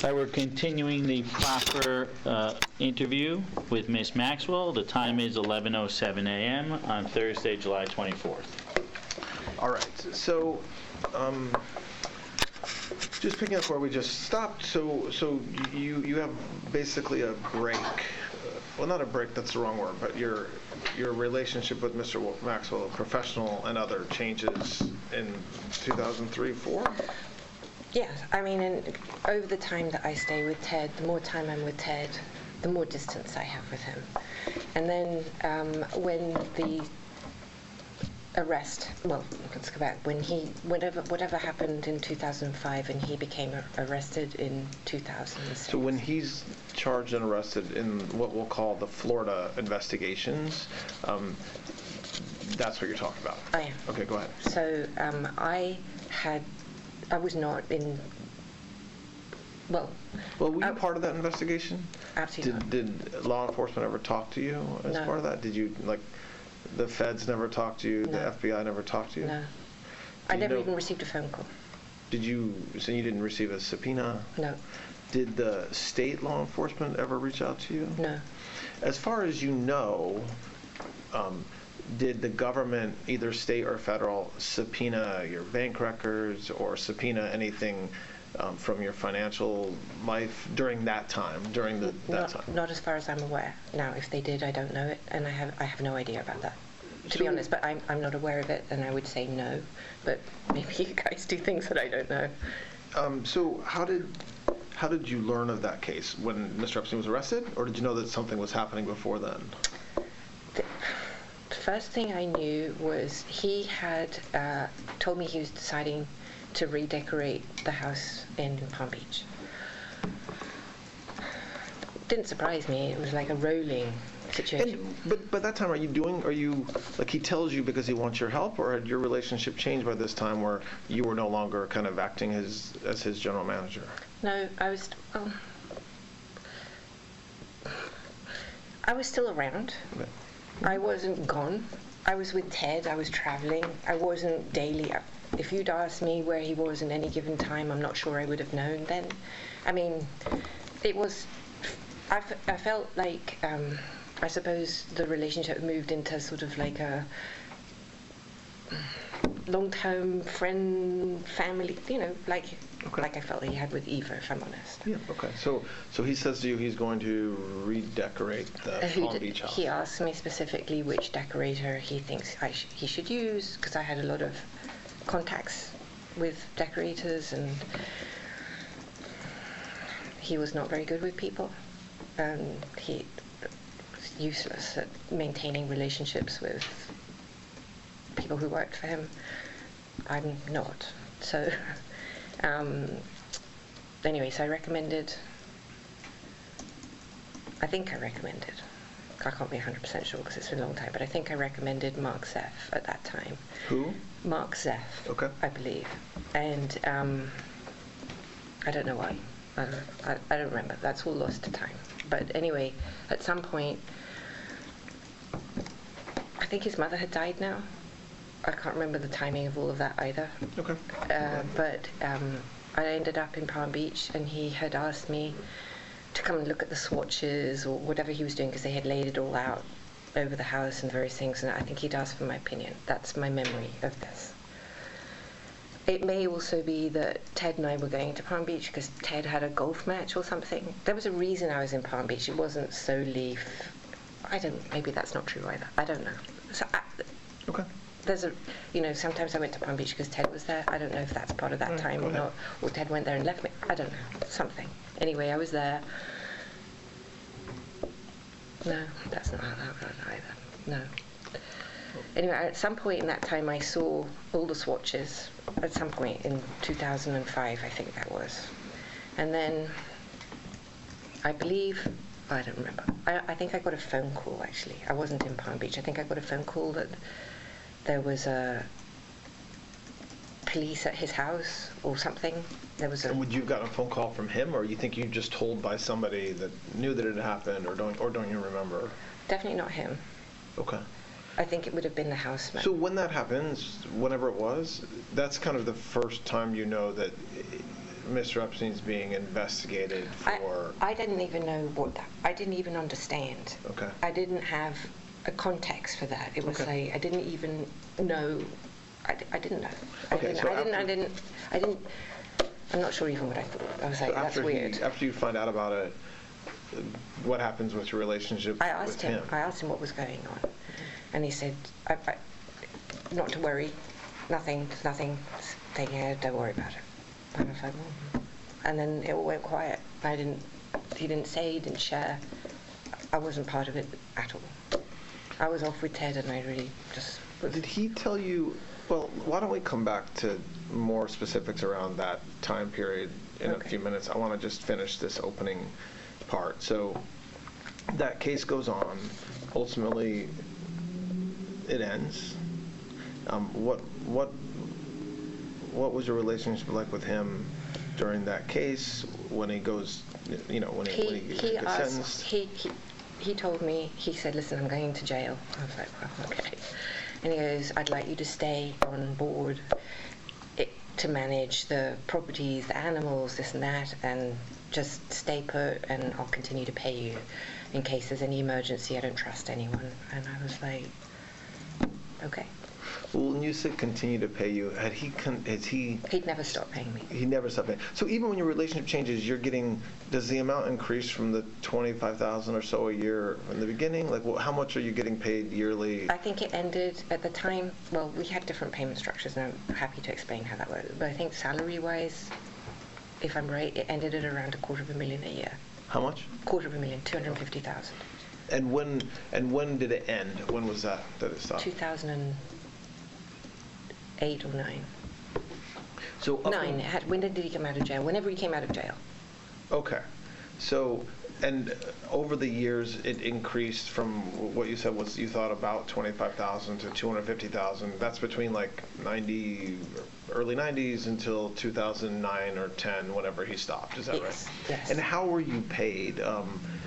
All right, we're continuing the proper interview with Ms. Maxwell. The time is 11:07 a.m. on Thursday, July 24th. All right. So, just picking up where we just stopped. So you have basically a break. Well, not a break. That's the wrong word. But your relationship with Mr. Maxwell, professional and other, changes in 2003-04. Yes, I mean, over the time that I stay with Ted, the more time I'm with Ted, the more distance I have with him. And then when the arrest, well, let's go back, whatever happened in 2005 and he became arrested in 2006. So when he's charged and arrested in what we'll call the Florida investigations, that's what you're talking about? I am. Okay, go ahead. So I was not in, well, were you part of that investigation? Absolutely not. Did law enforcement ever talk to you as No. part of that? Did you, like, the feds never talked to you? No. The FBI never talked to you? No. I never even received a phone call. So you didn't receive a subpoena? No. Did the state law enforcement ever reach out to you? No. As far as you know, did the government, either state or federal, subpoena your bank records or subpoena anything from your financial life during that time, that time? Not as far as I'm aware. Now, if they did, I don't know it, and I have no idea about that, to be honest. But I'm not aware of it, and I would say no. But maybe you guys do things that I don't know. So how did you learn of that case? When Mr. Epstein was arrested, or did you know that something was happening before then? The first thing I knew was he had told me he was deciding to redecorate the house in Palm Beach. Didn't surprise me. It was like a rolling situation. But that time, are you like, he tells you because he wants your help, or had your relationship changed by this time where you were no longer kind of acting as his general manager? No, I was still around. Okay. I wasn't gone. I was with Ted. I was traveling. I wasn't daily. If you'd asked me where he was at any given time, I'm not sure I would have known then. I mean, it was, I felt like, I suppose the relationship moved into sort of like a long-term friend, family, like I felt he had with Eva, if I'm honest. Yeah, okay. So he says to you he's going to redecorate the Palm Beach house. He asked me specifically which decorator he thinks he should use, because I had a lot of contacts with decorators, and he was not very good with people. He was useless at maintaining relationships with people who worked for him. I'm not. So anyway, so I can't be 100% sure because it's been a long time, but I think I recommended Mark Zeff at that time. Who? Mark Zeff, Okay. I believe. And I don't know why. I don't remember. That's all lost to time. But anyway, at some point, I think his mother had died now. I can't remember the timing of all of that either. Okay. But I ended up in Palm Beach, and he had asked me to come and look at the swatches or whatever he was doing, because they had laid it all out over the house and various things, and I think he'd asked for my opinion. That's my memory of this. It may also be that Ted and I were going to Palm Beach because Ted had a golf match or something. There was a reason I was in Palm Beach. It wasn't solely, maybe that's not true either. I don't know. So Okay. sometimes I went to Palm Beach because Ted was there. I don't know if that's part of that time or not. Or Ted went there and left me. I don't know. Something. Anyway, I was there. No, that's not how that went either. No. Anyway, at some point in that time, I saw all the swatches. At some point in 2005, I think that was. And then, I don't remember. I think I got a phone call, actually. I wasn't in Palm Beach. I think I got a phone call that there was a police at his house or something. And would you have gotten a phone call from him, or you think you just told by somebody that knew that it had happened, or don't you remember? Definitely not him. Okay. I think it would have been the houseman. So when that happens, whenever it was, that's kind of the first time you know that Mr. Epstein's being investigated for... I didn't even know I didn't even understand. Okay. I didn't have a context for that. It was okay. like, I didn't even know. I didn't know. I'm not sure even what I thought. I was like, that's weird. After you find out about it, what happens with your relationship with him? I asked him what was going on. And he said, not to worry, nothing, stay here, don't worry about it. And I was like, and then it all went quiet. He didn't say, he didn't share. I wasn't part of it at all. I was off with Ted and I really just... Did he tell you, well, why don't we come back to more specifics around that time period in a few minutes. I want to just finish this opening part. So that case goes on. Ultimately, it ends. What was your relationship like with him during that case when he goes, when he gets sentenced? He told me, he said, listen, I'm going to jail. I was like, well, okay. And he goes, I'd like you to stay on board to manage the properties, the animals, this and that, and just stay put and I'll continue to pay you in case there's any emergency. I don't trust anyone. And I was like, okay. Well, when you said continue to pay you, he'd never stopped paying me. He never stopped paying. So even when your relationship changes, does the amount increase from the $25,000 or so a year in the beginning? Like, how much are you getting paid yearly? I think it ended at the time, well, we had different payment structures, and I'm happy to explain how that works. But I think salary-wise, if I'm right, it ended at around $250,000 a year. How much? $250,000, $250,000. And when did it end? When was that it stopped? 2008 or 9. So 9. When did he come out of jail? Whenever he came out of jail. Okay. So, and over the years, it increased from what you said was you thought about $25,000 to $250,000. That's between like early 90s until 2009 or 10, whenever he stopped. Is that right? Yes. And how were you paid?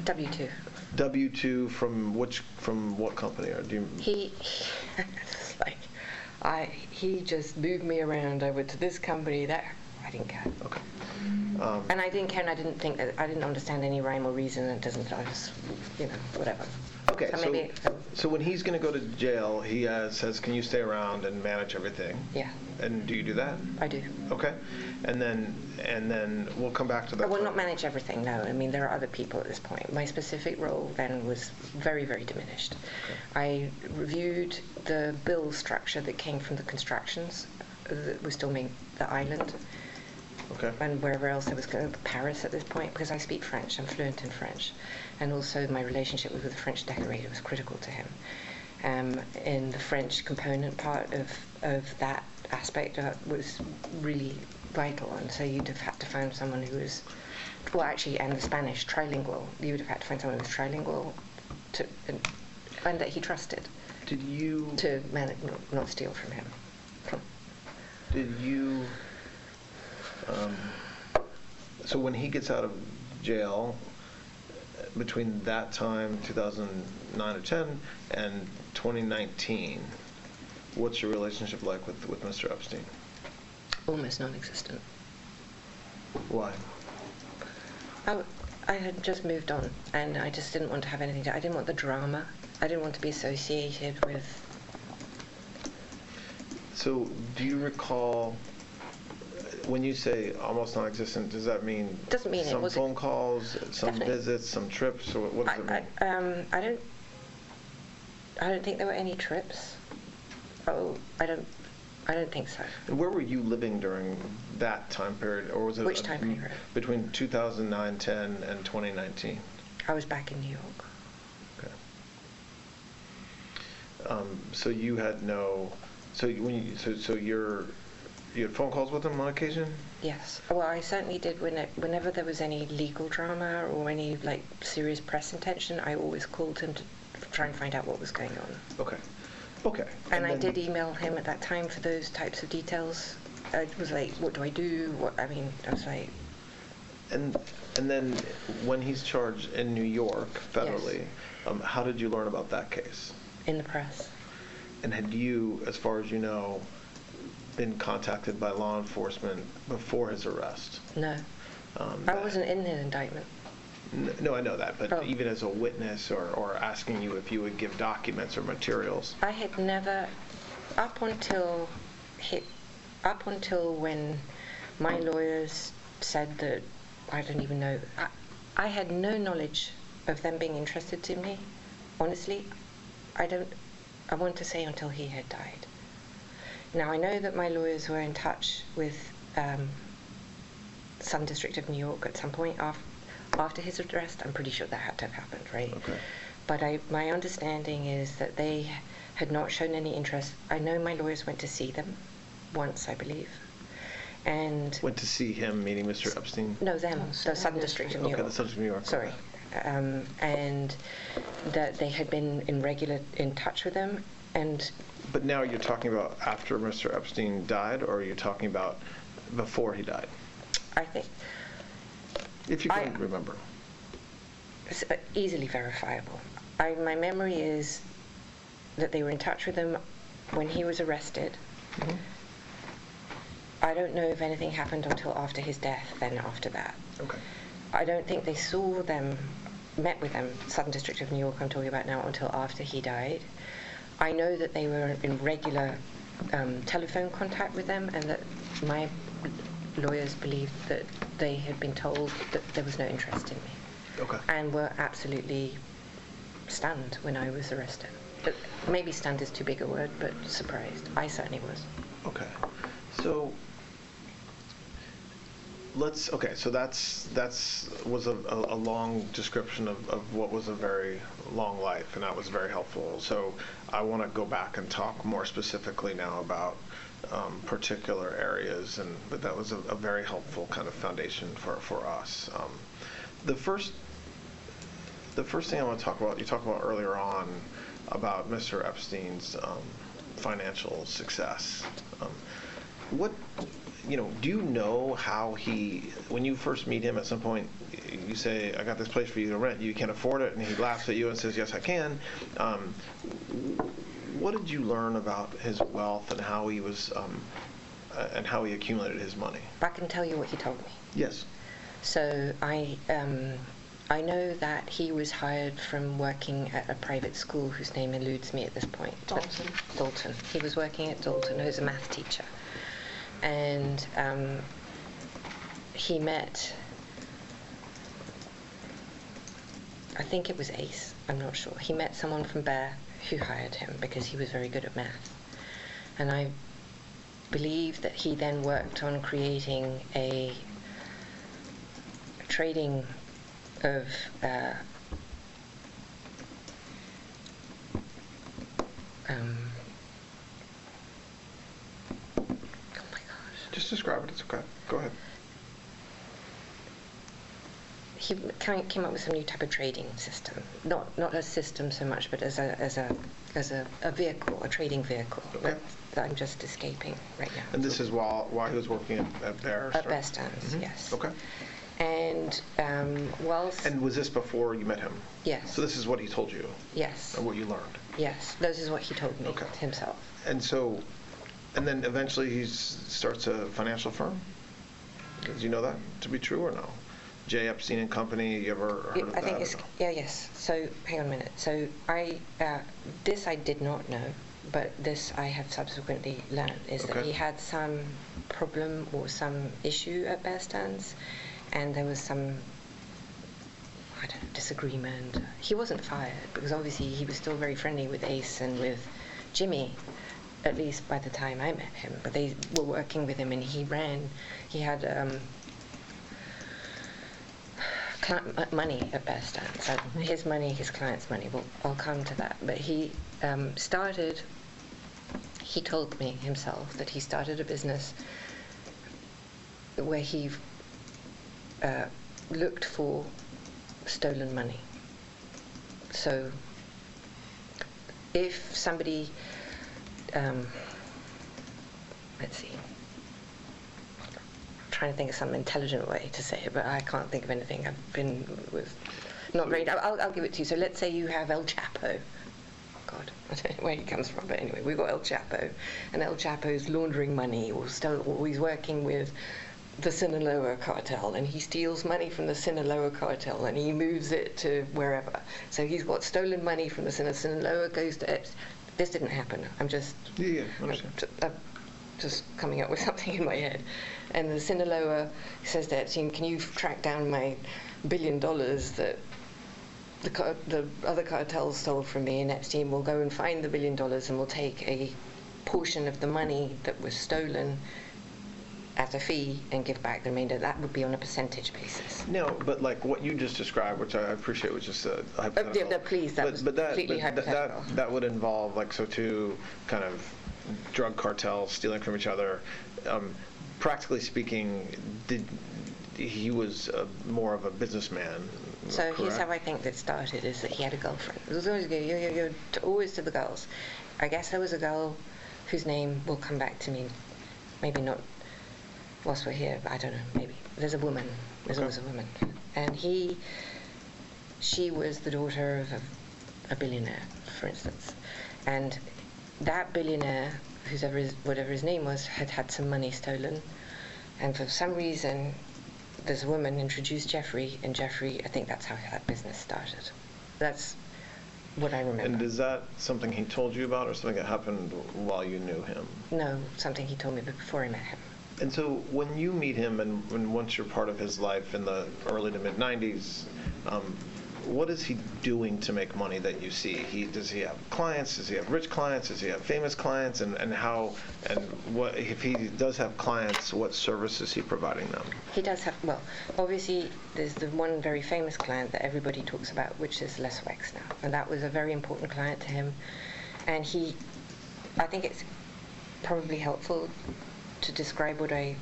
W-2. W-2 from what company? Or do you? He just moved me around. I went to this company, that. I didn't care. Okay. And I didn't care, and I didn't think that I didn't understand any rhyme or reason. I was, whatever. Okay. So when he's going to go to jail, he says, "Can you stay around and manage everything?" Yeah. And do you do that? I do. Okay. And then we'll come back to that. I will not manage everything. No. I mean, there are other people at this point. My specific role then was very, very diminished. Okay. I reviewed the bill structure that came from the constructions that was storming the island. Okay. And wherever else I was going, Paris at this point, because I speak French. I'm fluent in French. And also my relationship with the French decorator was critical to him. In the French component part of that aspect was really vital, and so you'd have had to find someone who was, and the Spanish, trilingual. You would have had to find someone who was trilingual and that he trusted. Did you... To not steal from him. Did you... so when he gets out of jail, between that time, 2009 or 10, and 2019, what's your relationship like with Mr. Epstein? Almost non-existent. Why? I had just moved on, and I just didn't want to have anything I didn't want the drama. I didn't want to be associated with... So, do you recall... When you say almost non-existent, does that mean doesn't mean some phone calls, some Definitely. visits, some trips, or what does it mean? I don't think there were any trips. Oh, I don't think so. And where were you living during that time period, or was it Which time period? between 2009, 10, and 2019? I was back in New York. Okay. So you had no. So you had phone calls with him on occasion? Yes. Well, I certainly did whenever there was any legal drama or any like serious press attention. I always called him to try and find out what was going on. Okay. Okay. And I did email him at that time for those types of details. I was like, what do I do? I was like... And then when he's charged in New York federally, yes. How did you learn about that case? In the press. And had you, as far as you know, been contacted by law enforcement before his arrest? No. I wasn't in the indictment. No, I know that, but even as a witness or asking you if you would give documents or materials. I had never, up until when my lawyers said that, I don't even know, I had no knowledge of them being interested in me. Honestly, I want to say until he had died. Now, I know that my lawyers were in touch with some district of New York at some point after his arrest. I'm pretty sure that had to have happened, right? Okay. But my understanding is that they had not shown any interest. I know my lawyers went to see them once, I believe. And went to see him, meaning Mr. Epstein? No, them, the Southern District of New York. Okay, the Southern District of New York. Sorry. And that they had been in touch with them. But now you're talking about after Mr. Epstein died, or are you talking about before he died? I think... If you can remember. It's easily verifiable. My memory is that they were in touch with him when he was arrested. Mm-hmm. I don't know if anything happened until after his death, then after that. Okay. I don't think they saw them, met with them, Southern District of New York I'm talking about now, until after he died. I know that they were in regular telephone contact with them, and that my lawyers believed that they had been told that there was no interest in me. Okay. And were absolutely stunned when I was arrested. But maybe stunned is too big a word, but surprised. I certainly was. Okay. So so that's was a long description of what was a very long life, and that was very helpful. So I want to go back and talk more specifically now about particular areas, but that was a very helpful kind of foundation for us. The first thing I want to talk about, you talked about earlier on about Mr. Epstein's financial success. Do you know how when you first meet him at some point, you say, I got this place for you to rent, you can't afford it, and he laughs at you and says, yes, I can. What did you learn about his wealth and how he was, and how he accumulated his money? I can tell you what he told me. Yes. So I know that he was hired from working at a private school whose name eludes me at this point. Dalton. He was working at Dalton as a math teacher. And he met, I think it was Ace, I'm not sure. He met someone from Bear who hired him because he was very good at math. And I believe that he then worked on creating a trading of just describe it. It's okay. Go ahead. He came up with some new type of trading system. Not a system so much, but as a vehicle, a trading vehicle. Okay. That I'm just escaping right now. And this is while he was working at Bear? At Bear Stearns, mm-hmm. Yes. Okay. And And was this before you met him? Yes. So this is what he told you? Yes. And what you learned? Yes. This is what he told me himself. And then eventually he starts a financial firm? Did you know that to be true or no? J. Epstein and Company, you ever heard of that? I think it's, yes. So, hang on a minute. So, this I did not know, but this I have subsequently learned, is that he had some problem or some issue at Bear Stearns, and there was some, disagreement. He wasn't fired, because obviously he was still very friendly with Ace and with Jimmy, at least by the time I met him. But they were working with him, and he had money at Bear Stearns. So his money, his client's money. Well, I'll come to that. But he told me himself that he started a business where he looked for stolen money. So if somebody, let's see, I'm trying to think of some intelligent way to say it, but I can't think of anything. I've been with, not very, I'll give it to you. So let's say you have El Chapo. God, I don't know where he comes from, but anyway, we've got El Chapo, and El Chapo's laundering money, or he's working with the Sinaloa cartel, and he steals money from the Sinaloa cartel, and he moves it to wherever. So he's got stolen money from the Sinaloa, goes to this didn't happen. I'm just I'm just coming up with something in my head. And the Sinaloa says to Epstein, can you track down my $1 billion that the other cartels stole from me? And Epstein will go and find the $1 billion and will take a portion of the money that was stolen as a fee and give back the remainder. That would be on a percentage basis. No, but like what you just described, which I appreciate, was just a hypothetical. Please, that was completely hypothetical. That would involve, like, so two kind of drug cartels stealing from each other. Practically speaking, he was more of a businessman. So correct? Here's how I think that started, is that he had a girlfriend. It was always good. You're always to the girls. I guess there was a girl whose name will come back to me, maybe not whilst we're here, but I don't know, maybe. There's a woman. There's always a woman. And she was the daughter of a billionaire, for instance. And that billionaire, whatever his name was, had some money stolen. And for some reason, this woman introduced Jeffrey, and Jeffrey, I think that's how that business started. That's what I remember. And is that something he told you about, or something that happened while you knew him? No, something he told me before I met him. And so when you meet him, and once you're part of his life in the early to mid-'90s, what is he doing to make money that you see? Does he have clients? Does he have rich clients? Does he have famous clients? And what if he does have clients, what service is he providing them? He does have, well, obviously there's the one very famous client that everybody talks about, which is Les Wexner. And that was a very important client to him. And I think it's probably helpful to describe what I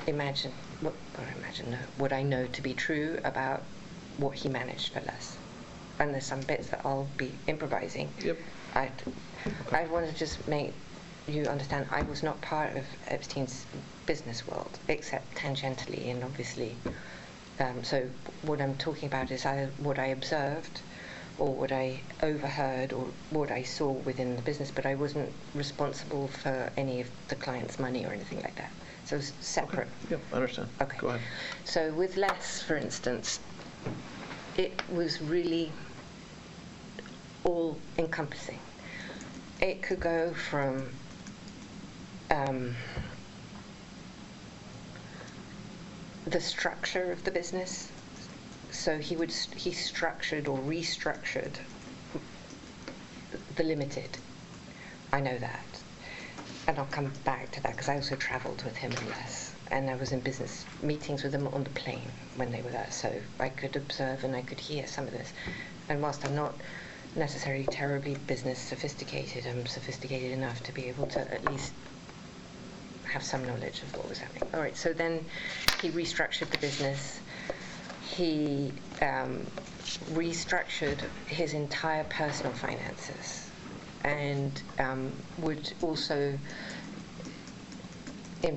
know to be true about what he managed for Les. And there's some bits that I'll be improvising. Yep. I want to just make you understand I was not part of Epstein's business world, except tangentially and obviously. So what I'm talking about is what I observed, or what I overheard, or what I saw within the business, but I wasn't responsible for any of the client's money or anything like that. So it's separate. Okay. Yep, I understand. Okay. Go ahead. So with Les, for instance, it was really all-encompassing. It could go from the structure of the business. So he structured or restructured the limited. I know that. And I'll come back to that because I also travelled with him and Les. And I was in business meetings with them on the plane when they were there. So I could observe and I could hear some of this. And whilst I'm not necessarily terribly business sophisticated, I'm sophisticated enough to be able to at least have some knowledge of what was happening. All right, so then he restructured the business. He restructured his entire personal finances, and would also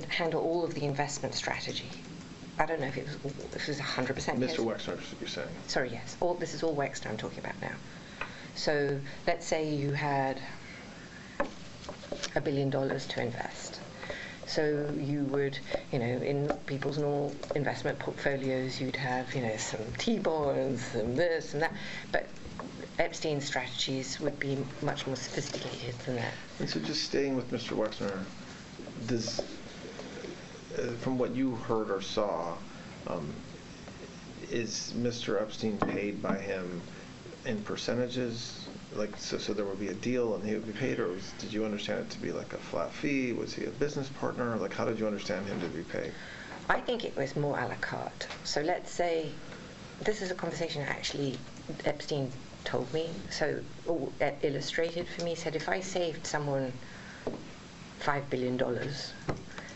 handle all of the investment strategy. I don't know if it was 100% Mr. Wexner, you're saying? Sorry, yes. This is all Wexner I'm talking about now. So let's say you had $1 billion to invest. So you would, in people's normal investment portfolios, you'd have, some T-bonds, some this and that. But Epstein's strategies would be much more sophisticated than that. And so just staying with Mr. Wexner, does, from what you heard or saw, is Mr. Epstein paid by him in percentages like, so there would be a deal and he would be paid, or did you understand it to be like a flat fee? Was he a business partner? Like, how did you understand him to be paid? I think it was more a la carte. So let's say, this is a conversation actually Epstein told me, so illustrated for me, said if I saved someone $5 billion,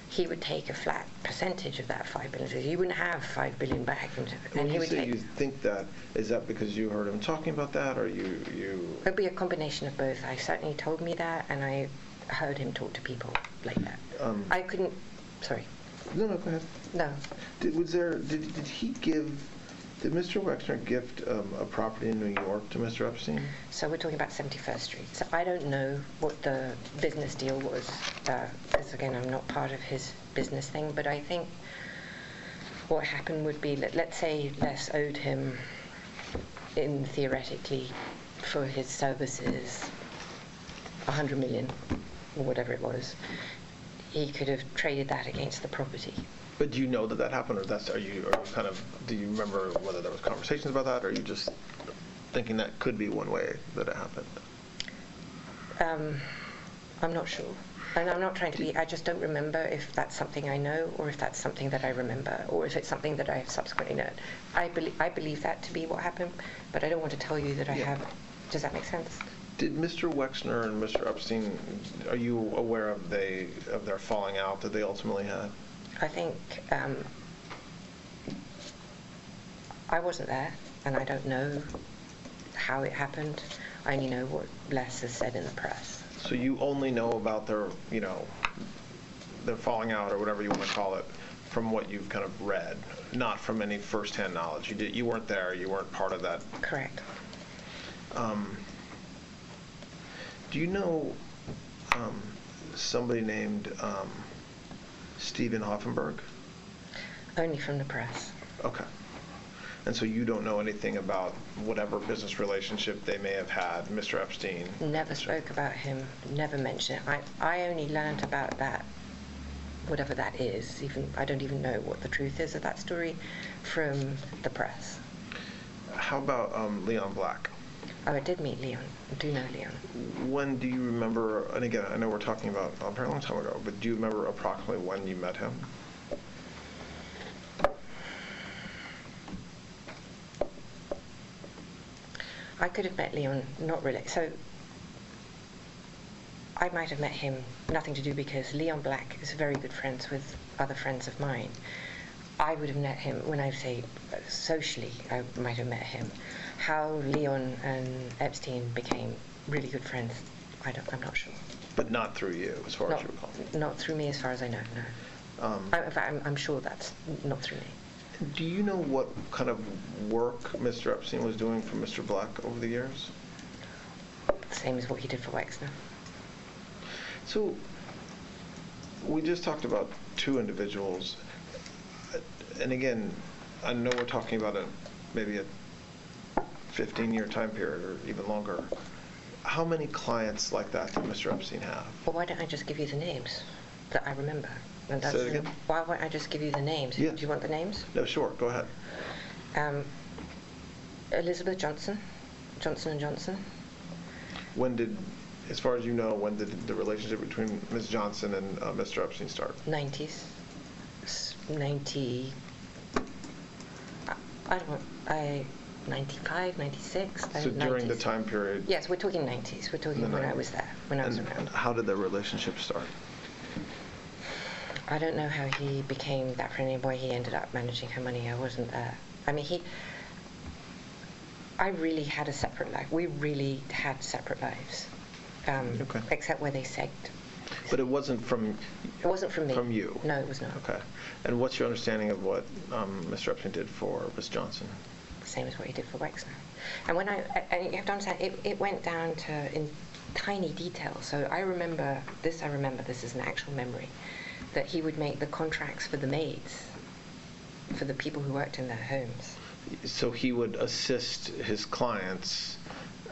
he would take a flat percentage of that $5 billion. So you wouldn't have $5 billion back. When you say you think that, is that because you heard him talking about that, or you? It would be a combination of both. I certainly told me that, and I heard him talk to people like that. I couldn't, sorry. No, go ahead. No. Did Mr. Wexner gift a property in New York to Mr. Epstein? So we're talking about 71st Street. So I don't know what the business deal was, because again, I'm not part of his business thing, but I think what happened would be, let's say Les owed him, theoretically, for his services, $100 million, or whatever it was. He could have traded that against the property. But do you know that happened, or are you kind of, do you remember whether there was conversations about that, or are you just thinking that could be one way that it happened? I'm not sure. And I'm not trying to be, I just don't remember if that's something I know, or if that's something that I remember, or if it's something that I have subsequently known. I believe that to be what happened, but I don't want to tell you that I have. Does that make sense? Did Mr. Wexner and Mr. Epstein, are you aware of their falling out that they ultimately had? I think I wasn't there, and I don't know how it happened. I only know what Les has said in the press. So you only know about their falling out, or whatever you want to call it, from what you've kind of read, not from any first-hand knowledge. You weren't there. You weren't part of that. Correct. Do you know somebody named Stephen Hoffenberg? Only from the press. Okay. And so you don't know anything about whatever business relationship they may have had, Mr. Epstein? Never spoke about him, never mentioned it. I only learned about that, whatever that is, I don't even know what the truth is of that story, from the press. How about Leon Black? Oh, I did meet Leon. I do know Leon. When do you remember, and again, I know we're talking about a very long time ago, but do you remember approximately when you met him? I could have met Leon, not really. So I might have met him, nothing to do, because Leon Black is very good friends with other friends of mine. I would have met him, when I say socially, I might have met him. How Leon and Epstein became really good friends, I'm not sure. But not through you, as far as you recall? Not through me, as far as I know, no. In fact, I'm sure that's not through me. Do you know what kind of work Mr. Epstein was doing for Mr. Black over the years? The same as what he did for Wexner. So, we just talked about two individuals, and again, I know we're talking about maybe a 15-year time period, or even longer. How many clients like that did Mr. Epstein have? Well, why don't I just give you the names that I remember? Say it again? Why won't I just give you the names? Yeah. Do you want the names? No, sure. Go ahead. Elizabeth Johnson, Johnson & Johnson. When did, as far as you know, when did the relationship between Ms. Johnson and Mr. Epstein start? 90s. 95, 96. So 90s. during the time period? Yes, we're talking 90s. We're talking when I was there, when I was around. How did the relationship start? I don't know how he became that friendly boy. He ended up managing her money. I wasn't there. I mean, I really had a separate life. We really had separate lives, okay. Except where they segged. But it wasn't from... It wasn't from me. From you? No, it was not. Okay. And what's your understanding of what Mr. Epstein did for Ms. Johnson? Same as what he did for Wexner. And when and you have to understand, it went down to in tiny detail. So I remember, this is an actual memory, that he would make the contracts for the maids, for the people who worked in their homes. So he would assist his clients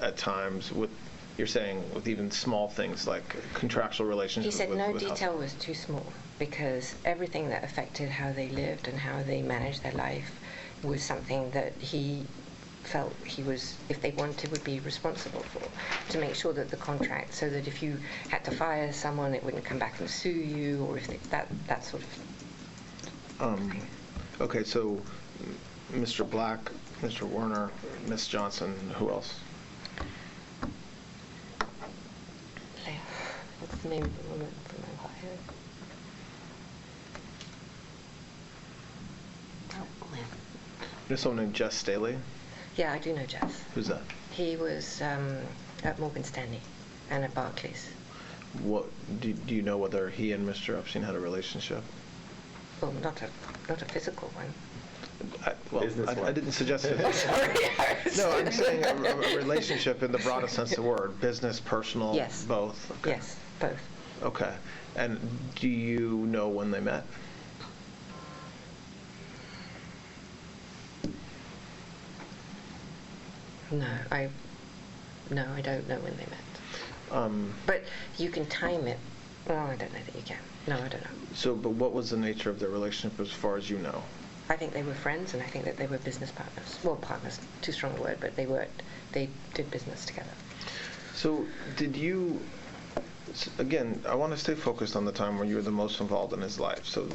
at times with, you're saying, with even small things like contractual relationships. He said with no detail was too small, because everything that affected how they lived and how they managed their life was something that he felt he was, if they wanted, would be responsible for, to make sure that the contract, so that if you had to fire someone, it wouldn't come back and sue you, or if that sort of thing. Okay, so Mr. Black, Mr. Warner, Miss Johnson, who else? What's the name of the woman from Ohio? There's someone named Jess Staley. Yeah, I do know Jess. Who's that? He was at Morgan Stanley and at Barclays. What do you know whether he and Mr. Epstein had a relationship? Well, not a physical one. I didn't suggest it. Sorry. No, I'm saying a relationship in the broadest sense of the word. Business, personal, yes. Both? Okay. Yes, both. Okay. And do you know when they met? No, I don't know when they met. But you can time it. Well, I don't know that you can. No, I don't know. So, but what was the nature of their relationship as far as you know? I think they were friends, and I think that they were business partners. Well, partners, too strong a word, but they did business together. So, did you, again, I want to stay focused on the time when you were the most involved in his life. So,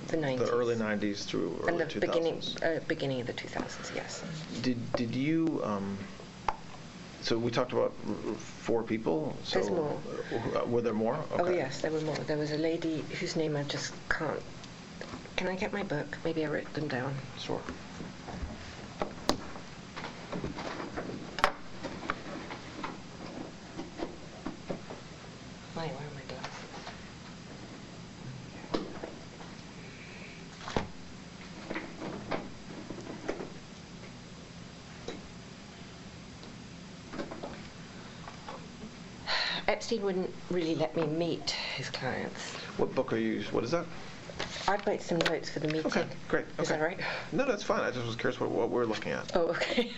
the 90s. The early 90s through early 2000s. And the beginning of the 2000s, yes. Did you, so we talked about 4 people. So there's more. Were there more? Okay. Oh, yes, there were more. There was a lady whose name I just can't. Can I get my book? Maybe I wrote them down. Sure. Where are my glasses? Epstein wouldn't really let me meet his clients. What book are you? What is that? I wrote some notes for the meeting. Okay, great. Okay. Is that right? No, that's fine. I just was curious what we're looking at. Oh, okay.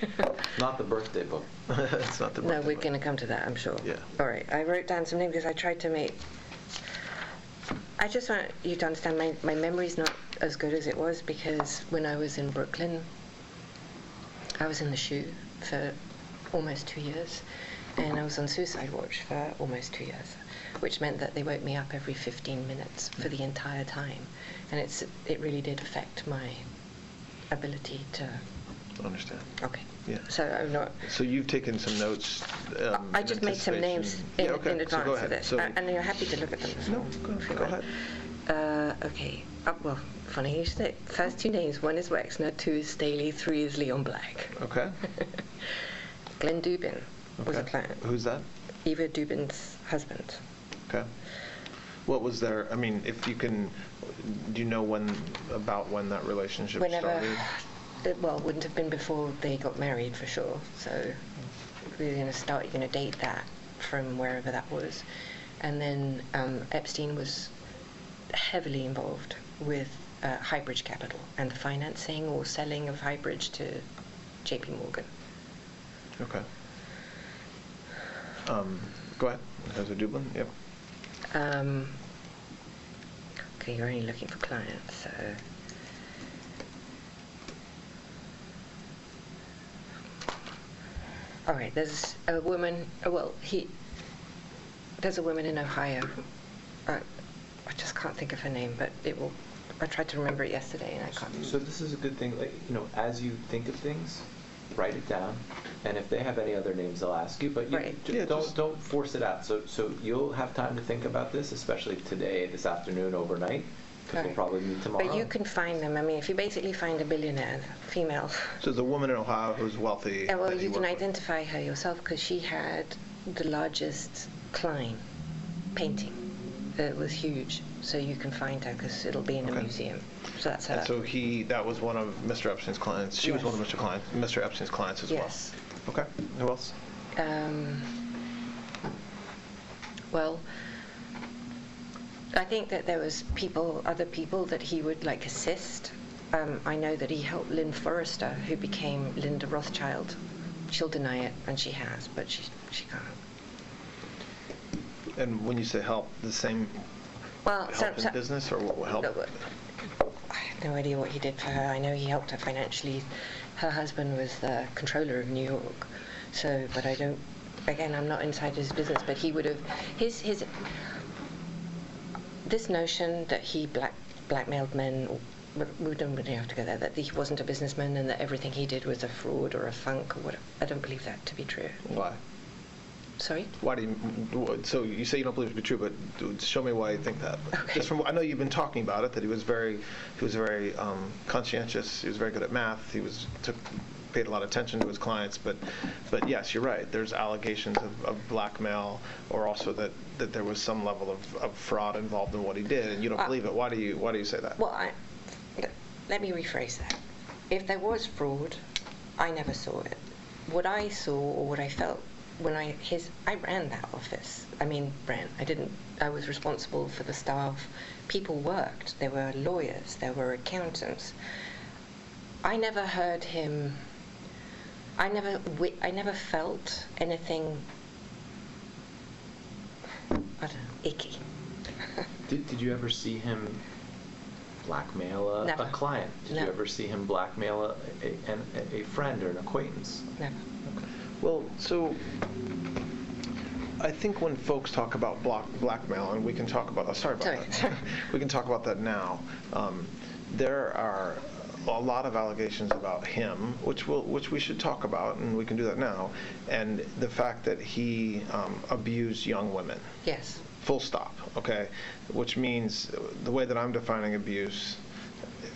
Not the birthday book. It's not the No, birthday we're book. going to come to that, I'm sure. Yeah. All right. I wrote down some names because I tried to make... I just want you to understand my memory's not as good as it was, because when I was in Brooklyn, I was in the SHU for almost 2 years, and I was on suicide watch for almost 2 years, which meant that they woke me up every 15 minutes for the entire time. And it really did affect my ability to Understand. Okay. Yeah. So I'm not. So you've taken some notes. I just made some names in advance of this, and you're happy to look at them. No, go ahead. Okay. Well, funny you say. First 2 names. 1 is Wexner, 2 is Staley, 3 is Leon Black. Okay. Glenn Dubin was a client. Who's that? Eva Dubin's husband. Okay. What was their? I mean, if you can, do you know when that relationship started? Well, it wouldn't have been before they got married for sure. So we're going to date that from wherever that was. And then Epstein was heavily involved with Highbridge Capital and the financing or selling of Highbridge to JP Morgan. Okay. Go ahead. Heather Dublin, yep. Okay, you're only looking for clients, so... All right, there's a woman, there's a woman in Ohio. I just can't think of her name, but I tried to remember it yesterday and I can't. So this is a good thing, as you think of things, write it down, and if they have any other names, they'll ask you, but don't force it out. So you'll have time to think about this, especially today, this afternoon, overnight, because we'll probably meet tomorrow. But you can find them. I mean, if you basically find a billionaire, female. So there's a woman in Ohio who's wealthy. Well, you can identify her yourself because she had the largest Klein painting. It was huge, so you can find her because it'll be in a museum. So that's her. And so that was one of Mr. Epstein's clients. She was one of Mr. Epstein's clients as well. Yes. Okay. Who else? Well, I think that there was other people that he would assist. I know that he helped Lynn Forrester, who became Linda Rothschild. She'll deny it, and she has, but she can't. And when you say help, the same help in business or what help? I have no idea what he did for her. I know he helped her financially. her husband was the controller of New York. So, but I don't, again, I'm not inside his business, but he would have, this notion that he blackmailed men, we don't really have to go there, that he wasn't a businessman and that everything he did was a fraud or a funk or whatever, I don't believe that to be true. Why? Sorry? Why do you, so you say you don't believe it to be true, but show me why you think that. Okay. Just from, I know you've been talking about it, that he was very conscientious, he was very good at math, he paid a lot of attention to his clients, but yes, you're right, there's allegations of blackmail, or also that there was some level of fraud involved in what he did, and you don't believe it. Why do you say that? Well, let me rephrase that. If there was fraud, I never saw it. What I saw, or what I felt, when I ran that office. I was responsible for the staff. People worked. There were lawyers. There were accountants. I never heard him. I never felt anything. I don't know, icky. Did you ever see him blackmail a client? Did you ever see him blackmail a friend or an acquaintance? Never. Okay. Well, so I think when folks talk about blackmail, and we can talk about, that. We can talk about that now. There are a lot of allegations about him, which we should talk about, and we can do that now, and the fact that he abused young women. Yes. Full stop, okay? Which means the way that I'm defining abuse,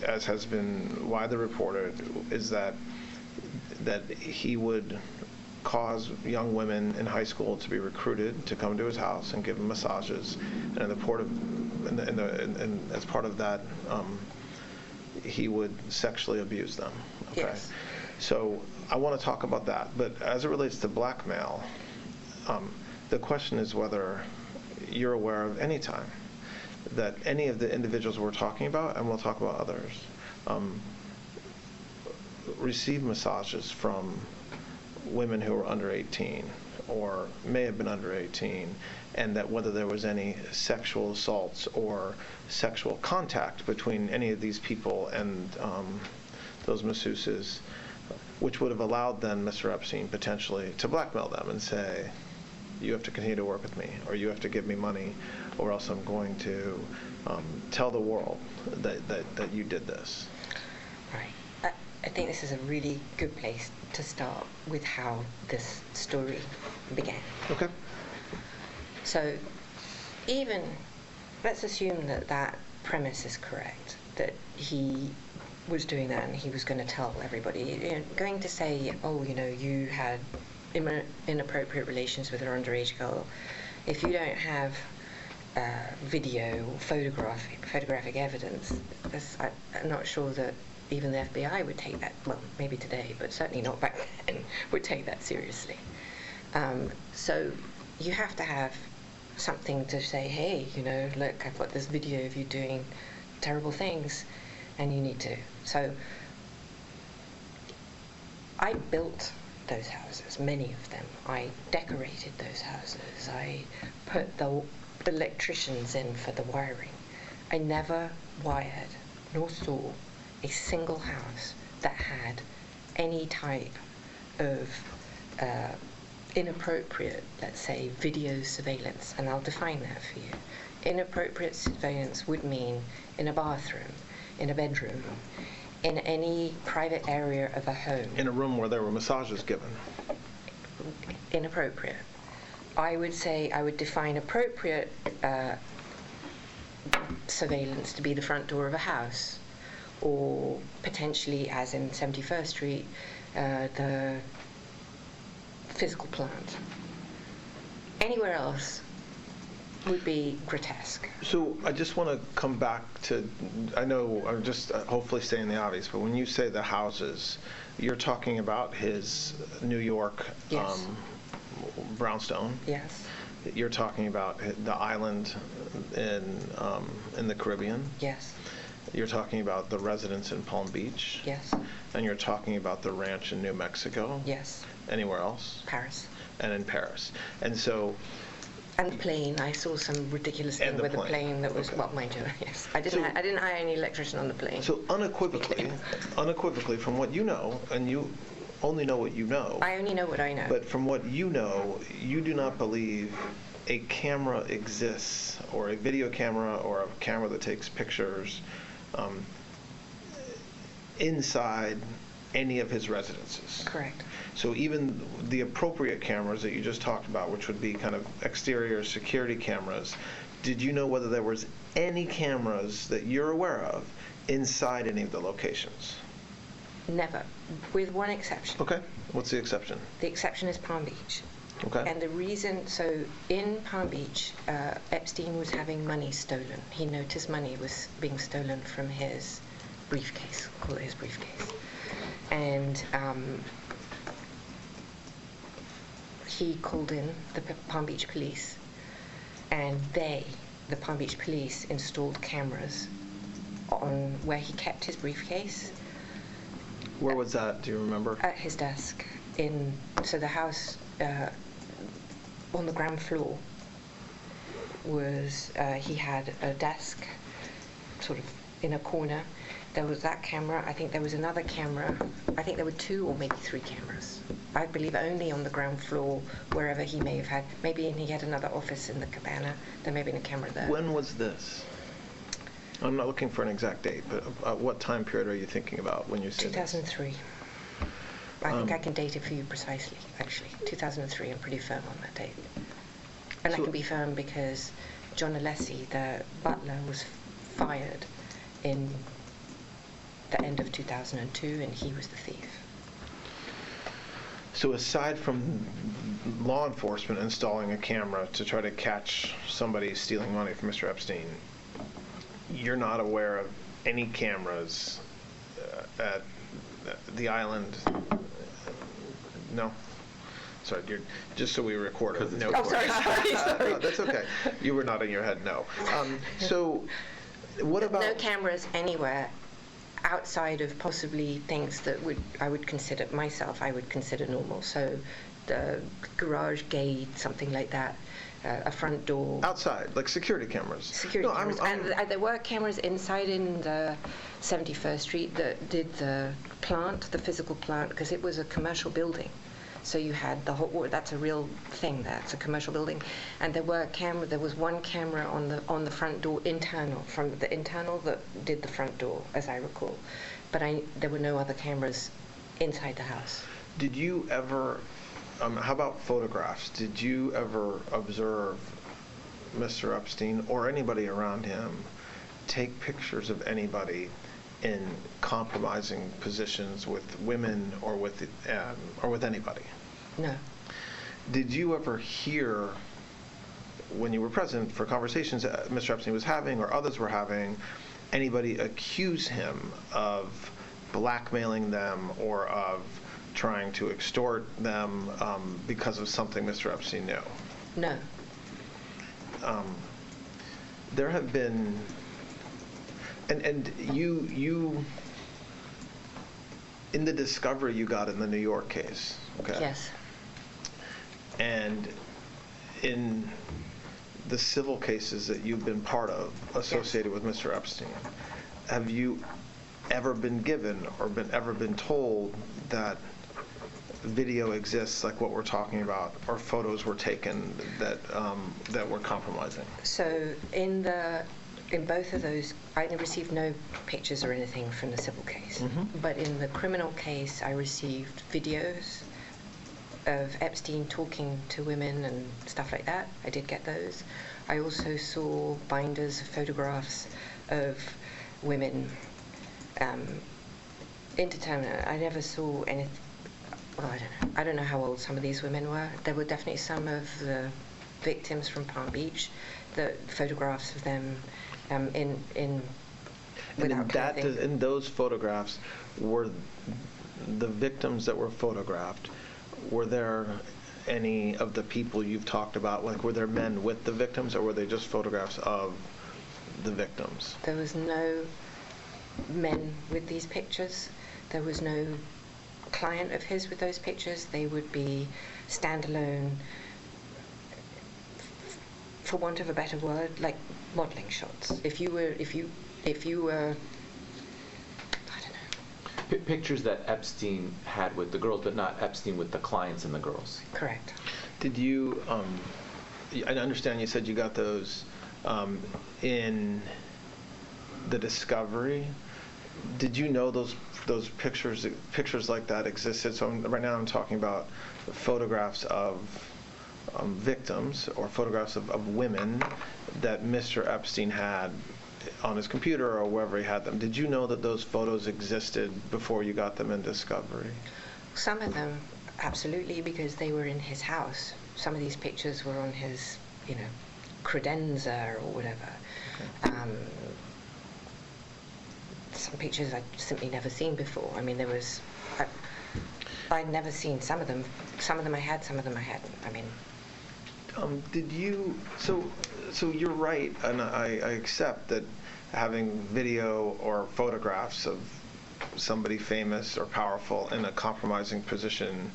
as has been widely reported, is that he would cause young women in high school to be recruited to come to his house and give them massages, and as part of that, he would sexually abuse them. Okay. Yes. So I want to talk about that, but as it relates to blackmail, the question is whether you're aware of any time that any of the individuals we're talking about, and we'll talk about others, receive massages from women who are under 18 or may have been under 18, and that whether there was any sexual assaults or sexual contact between any of these people and those masseuses, which would have allowed then Mr. Epstein potentially to blackmail them and say, you have to continue to work with me, or you have to give me money, or else I'm going to tell the world that you did this. Right. I think this is a really good place to start with how this story began. Okay. So let's assume that premise is correct, that he was doing that and he was going to tell everybody, going to say, you had inappropriate relations with an underage girl. If you don't have video or photographic evidence, I'm not sure that even the FBI would take that, well, maybe today, but certainly not back then, would take that seriously. So you have to have something to say, hey, look, I've got this video of you doing terrible things, and you need to. So I built those houses, many of them. I decorated those houses. I put the electricians in for the wiring. I never wired nor saw a single house that had any type of inappropriate, let's say, video surveillance, and I'll define that for you. Inappropriate surveillance would mean in a bathroom, in a bedroom, in any private area of a home. In a room where there were massages given. Inappropriate. I would define appropriate surveillance to be the front door of a house, or potentially, as in 71st Street, the physical plant. Anywhere else would be grotesque. So I just want to come back to, I know I'm just hopefully saying the obvious, but when you say the houses, you're talking about his New York brownstone. Yes. You're talking about the island in the Caribbean. Yes. You're talking about the residence in Palm Beach. Yes. And you're talking about the ranch in New Mexico. Yes. Anywhere else? Paris. And in Paris. And so And the plane, I saw some ridiculous thing with the plane that was, well, mind you, yes. I didn't hire any electrician on the plane. So unequivocally, from what you know, and you only know what you know. I only know what I know. But from what you know, you do not believe a camera exists, or a video camera, or a camera that takes pictures inside any of his residences. Correct. So even the appropriate cameras that you just talked about, which would be kind of exterior security cameras, did you know whether there was any cameras that you're aware of inside any of the locations? Never, with one exception. Okay. What's the exception? The exception is Palm Beach. Okay. And the reason, so in Palm Beach, Epstein was having money stolen. He noticed money was being stolen from his briefcase, call it his briefcase. And he called in the Palm Beach police, and the Palm Beach police, installed cameras on where he kept his briefcase. Where was that? Do you remember? At his desk. So the house on the ground floor was, he had a desk sort of in a corner. There was that camera. I think there was another camera. I think there were 2 or maybe 3 cameras. I believe only on the ground floor, wherever he may have had, maybe he had another office in the cabana. There may have been a camera there. When was this? I'm not looking for an exact date, but what time period are you thinking about when you say 2003. I think I can date it for you precisely, actually. 2003, I'm pretty firm on that date. And I can be firm because John Alessi, the butler, was fired in the end of 2002, and he was the thief. So aside from law enforcement installing a camera to try to catch somebody stealing money from Mr. Epstein, you're not aware of any cameras at the island? No? Sorry, just so we record it. No. Oh, sorry. No, that's okay. You were nodding your head no. So what about... No cameras anywhere outside of possibly things that I would consider normal. So the garage gate, something like that, a front door. Outside, like security cameras. Security cameras. And there were cameras inside in the 71st Street that did the plant, the physical plant, because it was a commercial building. So you had the whole, that's a real thing there. It's a commercial building. And there was one camera on the front door, from the internal that did the front door, as I recall. But there were no other cameras inside the house. Did you ever, how about photographs? Did you ever observe Mr. Epstein or anybody around him take pictures of anybody in compromising positions with women or with anybody? No. Did you ever hear, when you were present for conversations that Mr. Epstein was having or others were having, anybody accuse him of blackmailing them or of trying to extort them because of something Mr. Epstein knew? No. There have been, and you in the discovery you got in the New York case, okay? Yes. And in the civil cases that you've been part of associated with Mr. Epstein, have you ever been given or ever been told that video exists like what we're talking about, or photos were taken that were compromising? So in both of those, I received no pictures or anything from the civil case. Mm-hmm. But in the criminal case, I received videos of Epstein talking to women and stuff like that. I did get those. I also saw binders of photographs of women, indeterminate. I never saw anything. Well, I don't know. I don't know how old some of these women were. There were definitely some of the victims from Palm Beach, the photographs of them in those photographs, were the victims that were photographed, were there any of the people you've talked about, like were there men with the victims, or were they just photographs of the victims? There was no men with these pictures. There was no client of his with those pictures. They would be standalone for want of a better word, like modeling shots. If you were, I don't know. Pictures that Epstein had with the girls, but not Epstein with the clients and the girls. Correct. Did you, I understand you said you got those in the discovery. Did you know those pictures like that existed? So right now I'm talking about photographs of victims or photographs of women that Mr. Epstein had on his computer or wherever he had them. Did you know that those photos existed before you got them in discovery? Some of them, absolutely, because they were in his house. Some of these pictures were on his, credenza or whatever. Okay. Some pictures I'd simply never seen before. I mean, I'd never seen some of them. Some of them I had, some of them I hadn't. I mean, did you? So you're right, and I accept that having video or photographs of somebody famous or powerful in a compromising position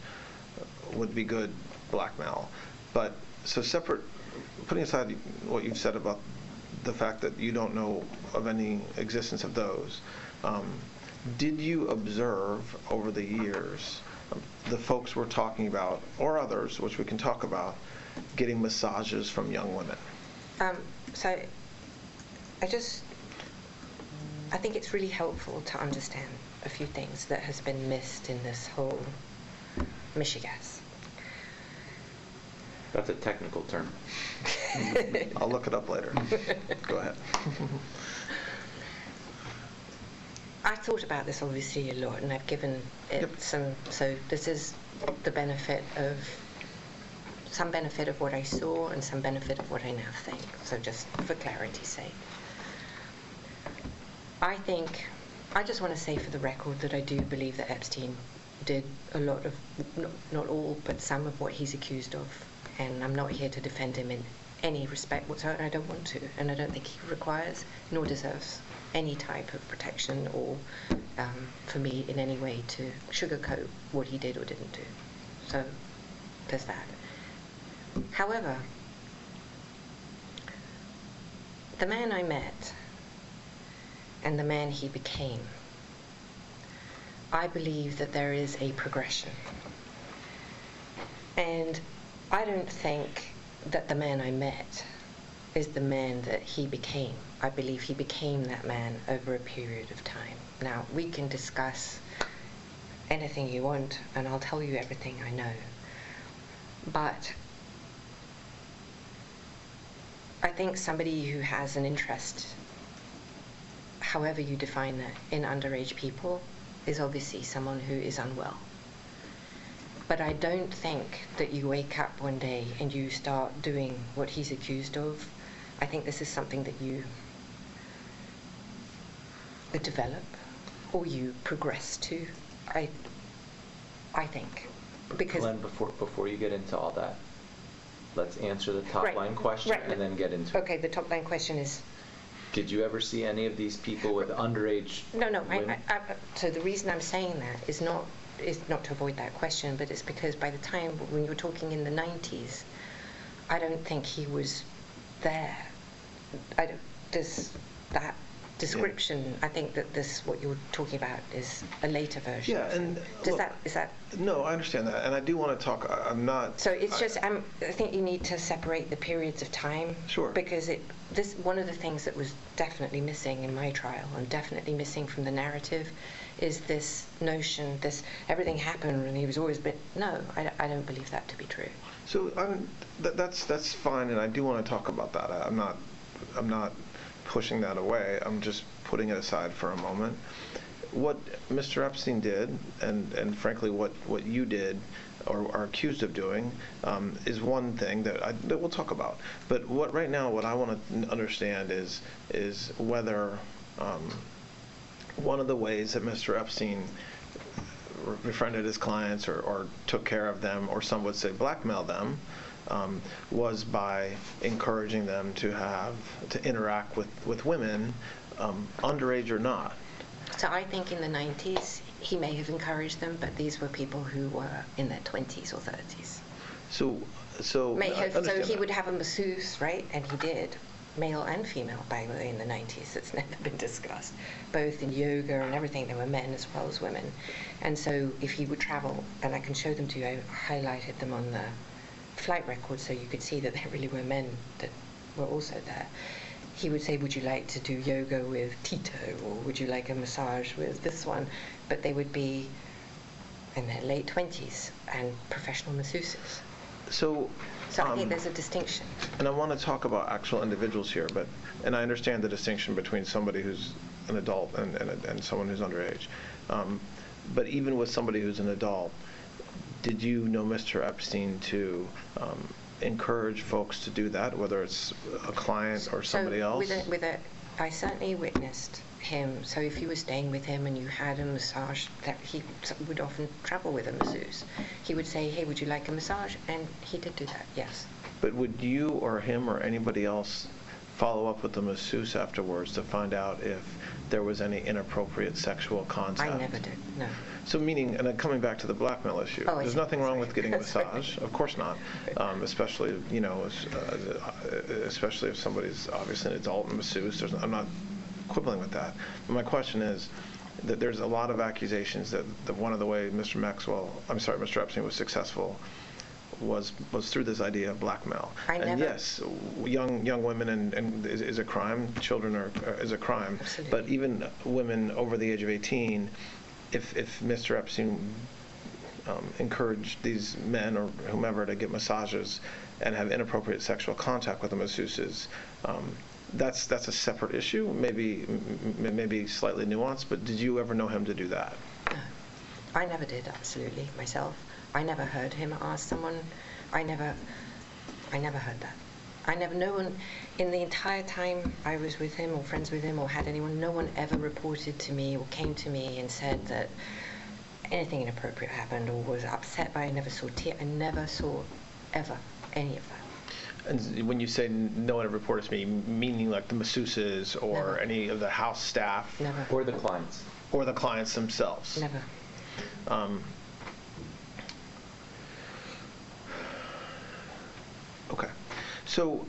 would be good blackmail. But so separate, putting aside what you've said about the fact that you don't know of any existence of those, did you observe over the years the folks we're talking about, or others, which we can talk about, getting massages from young women? So I think it's really helpful to understand a few things that has been missed in this whole mishigas. That's a technical term. I'll look it up later. Go ahead. I thought about this obviously a lot, and I've given it some. So this is the benefit of what I saw and some benefit of what I now think. So just for clarity's sake, I just want to say for the record that I do believe that Epstein did a lot of, not all, but some of what he's accused of. And I'm not here to defend him in any respect whatsoever. I don't want to, and I don't think he requires nor deserves any type of protection or for me in any way to sugarcoat what he did or didn't do. So there's that. However, the man I met and the man he became, I believe that there is a progression. And I don't think that the man I met is the man that he became. I believe he became that man over a period of time. Now, we can discuss anything you want, and I'll tell you everything I know. But I think somebody who has an interest, however you define that, in underage people is obviously someone who is unwell. But I don't think that you wake up one day and you start doing what he's accused of. I think this is something that you develop or you progress to. I think. Because Glenn, before you get into all that, let's answer the top line question and then get into it. Okay, the top line question is, did you ever see any of these people with underage No. women? So the reason I'm saying that is not to avoid that question, but it's because by the time when you were talking in the 90s, I don't think he was there. That description, I think that what you're talking about is a later version. Yeah, and is that? No, I understand that, and I do want to talk. I'm not. So it's I think you need to separate the periods of time. Sure. Because one of the things that was definitely missing in my trial and definitely missing from the narrative is this notion, everything happened and he was always no, I don't believe that to be true. So that's fine, and I do want to talk about that. I'm not pushing that away. I'm just putting it aside for a moment. What Mr. Epstein did, and frankly what you did or are accused of doing, is one thing that we'll talk about. But right now what I want to understand is whether one of the ways that Mr. Epstein befriended his clients or took care of them, or some would say blackmailed them, was by encouraging them to interact with women, underage or not. So I think in the 90s he may have encouraged them, but these were people who were in their 20s or 30s. So So, So he would have a masseuse, right? And he did. Male and female, by the way, in the 90s. It's never been discussed. Both in yoga and everything, there were men as well as women. And so if he would travel, and I can show them to you, I highlighted them on the flight record so you could see that there really were men that were also there. He would say, would you like to do yoga with Tito, or would you like a massage with this one? But they would be in their late 20s and professional masseuses. So I think there's a distinction. And I want to talk about actual individuals here, and I understand the distinction between somebody who's an adult and someone who's underage. But even with somebody who's an adult, did you know Mr. Epstein to encourage folks to do that, whether it's a client or somebody else? I certainly witnessed him. So if you were staying with him and you had a massage, that he would often travel with a masseuse. He would say, hey, would you like a massage? And he did do that, yes. But would you or him or anybody else follow up with the masseuse afterwards to find out if there was any inappropriate sexual contact? I never did, no. So meaning, and then coming back to the blackmail issue, there's nothing wrong with getting a massage, of course not, especially, especially if somebody's obviously an adult and masseuse. I'm not quibbling with that. But my question is that there's a lot of accusations that one of the way Mr. Epstein was successful was through this idea of blackmail. Yes, young women and is a crime. Children is a crime. Absolutely. But even women over the age of 18, if Mr. Epstein encouraged these men or whomever to get massages and have inappropriate sexual contact with the masseuses, that's a separate issue, maybe slightly nuanced. But did you ever know him to do that? No, I never did. Absolutely, myself. I never heard him ask someone. I never heard that. No one, in the entire time I was with him or friends with him or had anyone, no one ever reported to me or came to me and said that anything inappropriate happened or was upset by it. I never saw ever any of that. And when you say no one ever reported to me, meaning like the masseuses or Never. any of the house staff? Never. Or the clients? Or the clients themselves? Never. Okay. So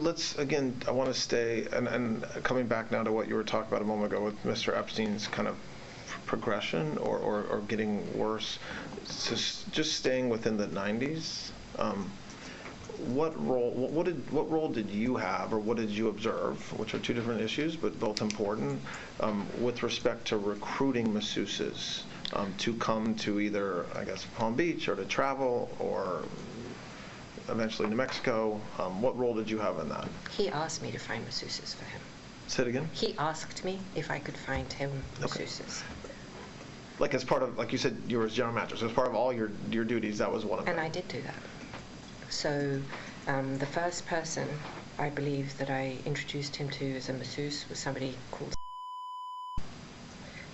let's, again, I want to stay, and coming back now to what you were talking about a moment ago with Mr. Epstein's kind of progression or getting worse, so just staying within the 90s, what role did you have, or what did you observe, which are two different issues but both important, with respect to recruiting masseuses to come to either, I guess, Palm Beach or to travel or eventually New Mexico? What role did you have in that? He asked me to find masseuses for him. Say it again? He asked me if I could find him masseuses. Like as part of, like you said, you were his general manager, so as part of all your duties, that was one of them. And I did do that. So the first person I believe that I introduced him to as a masseuse was somebody called.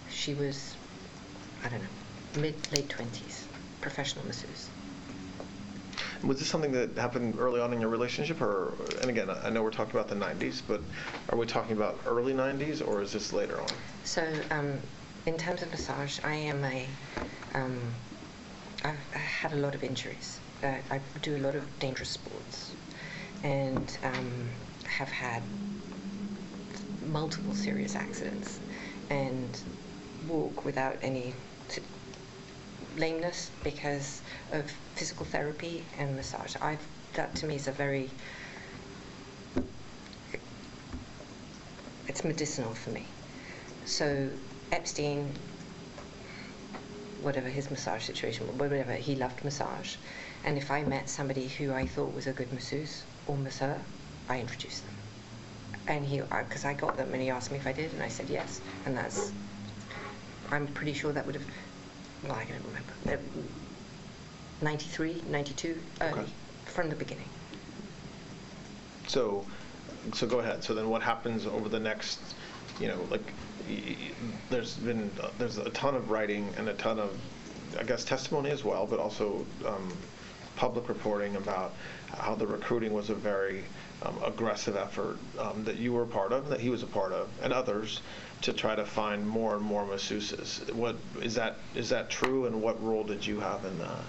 She was, I don't know, late 20s, professional masseuse. Was this something that happened early on in your relationship, or, and again, I know we're talking about the 90s, but are we talking about early 90s, or is this later on? So in terms of massage, I've had a lot of injuries. I do a lot of dangerous sports and have had multiple serious accidents and walk without any lameness because of physical therapy and massage. That to me is it's medicinal for me. So Epstein, whatever his massage situation, whatever, he loved massage. And if I met somebody who I thought was a good masseuse or masseur, I introduced them. And because I got them and he asked me if I did, and I said yes. And I'm pretty sure that would have, well, I don't remember, 93, 92, early, from the beginning. So go ahead. So then what happens over the next, there's a ton of writing and a ton of, I guess, testimony as well, but also public reporting about how the recruiting was a very aggressive effort that you were a part of, that he was a part of, and others, to try to find more and more masseuses. What is that true, and what role did you have in that?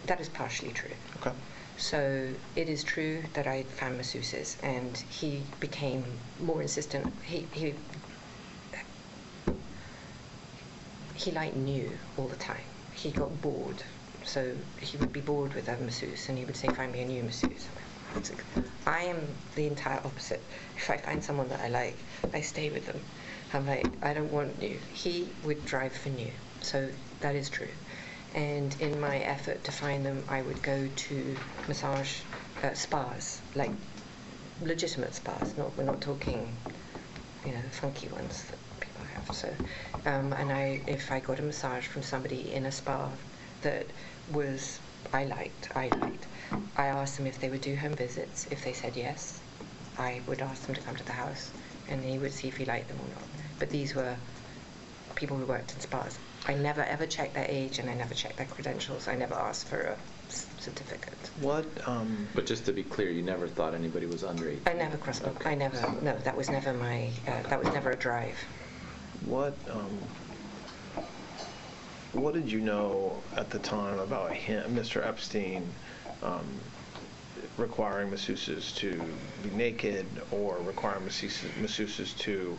That is partially true. Okay. So it is true that I found masseuses, and he became more insistent. He like knew all the time. He got bored, so he would be bored with a masseuse, and he would say, "Find me a new masseuse." I am the entire opposite. If I find someone that I like, I stay with them. I'm like, I don't want new. He would drive for new, so that is true. And in my effort to find them, I would go to massage spas, like legitimate spas. We're not talking, funky ones that people have. So, and if I got a massage from somebody in a spa that I liked, I asked them if they would do home visits. If they said yes, I would ask them to come to the house, and he would see if he liked them or not. But these were people who worked in spas. I never ever checked their age, and I never checked their credentials. I never asked for a certificate. What? But just to be clear, you never thought anybody was under 18? I never crossed. Okay. No, that was never my. That was never a drive. What did you know at the time about him, Mr. Epstein, requiring masseuses to be naked, or requiring masseuses to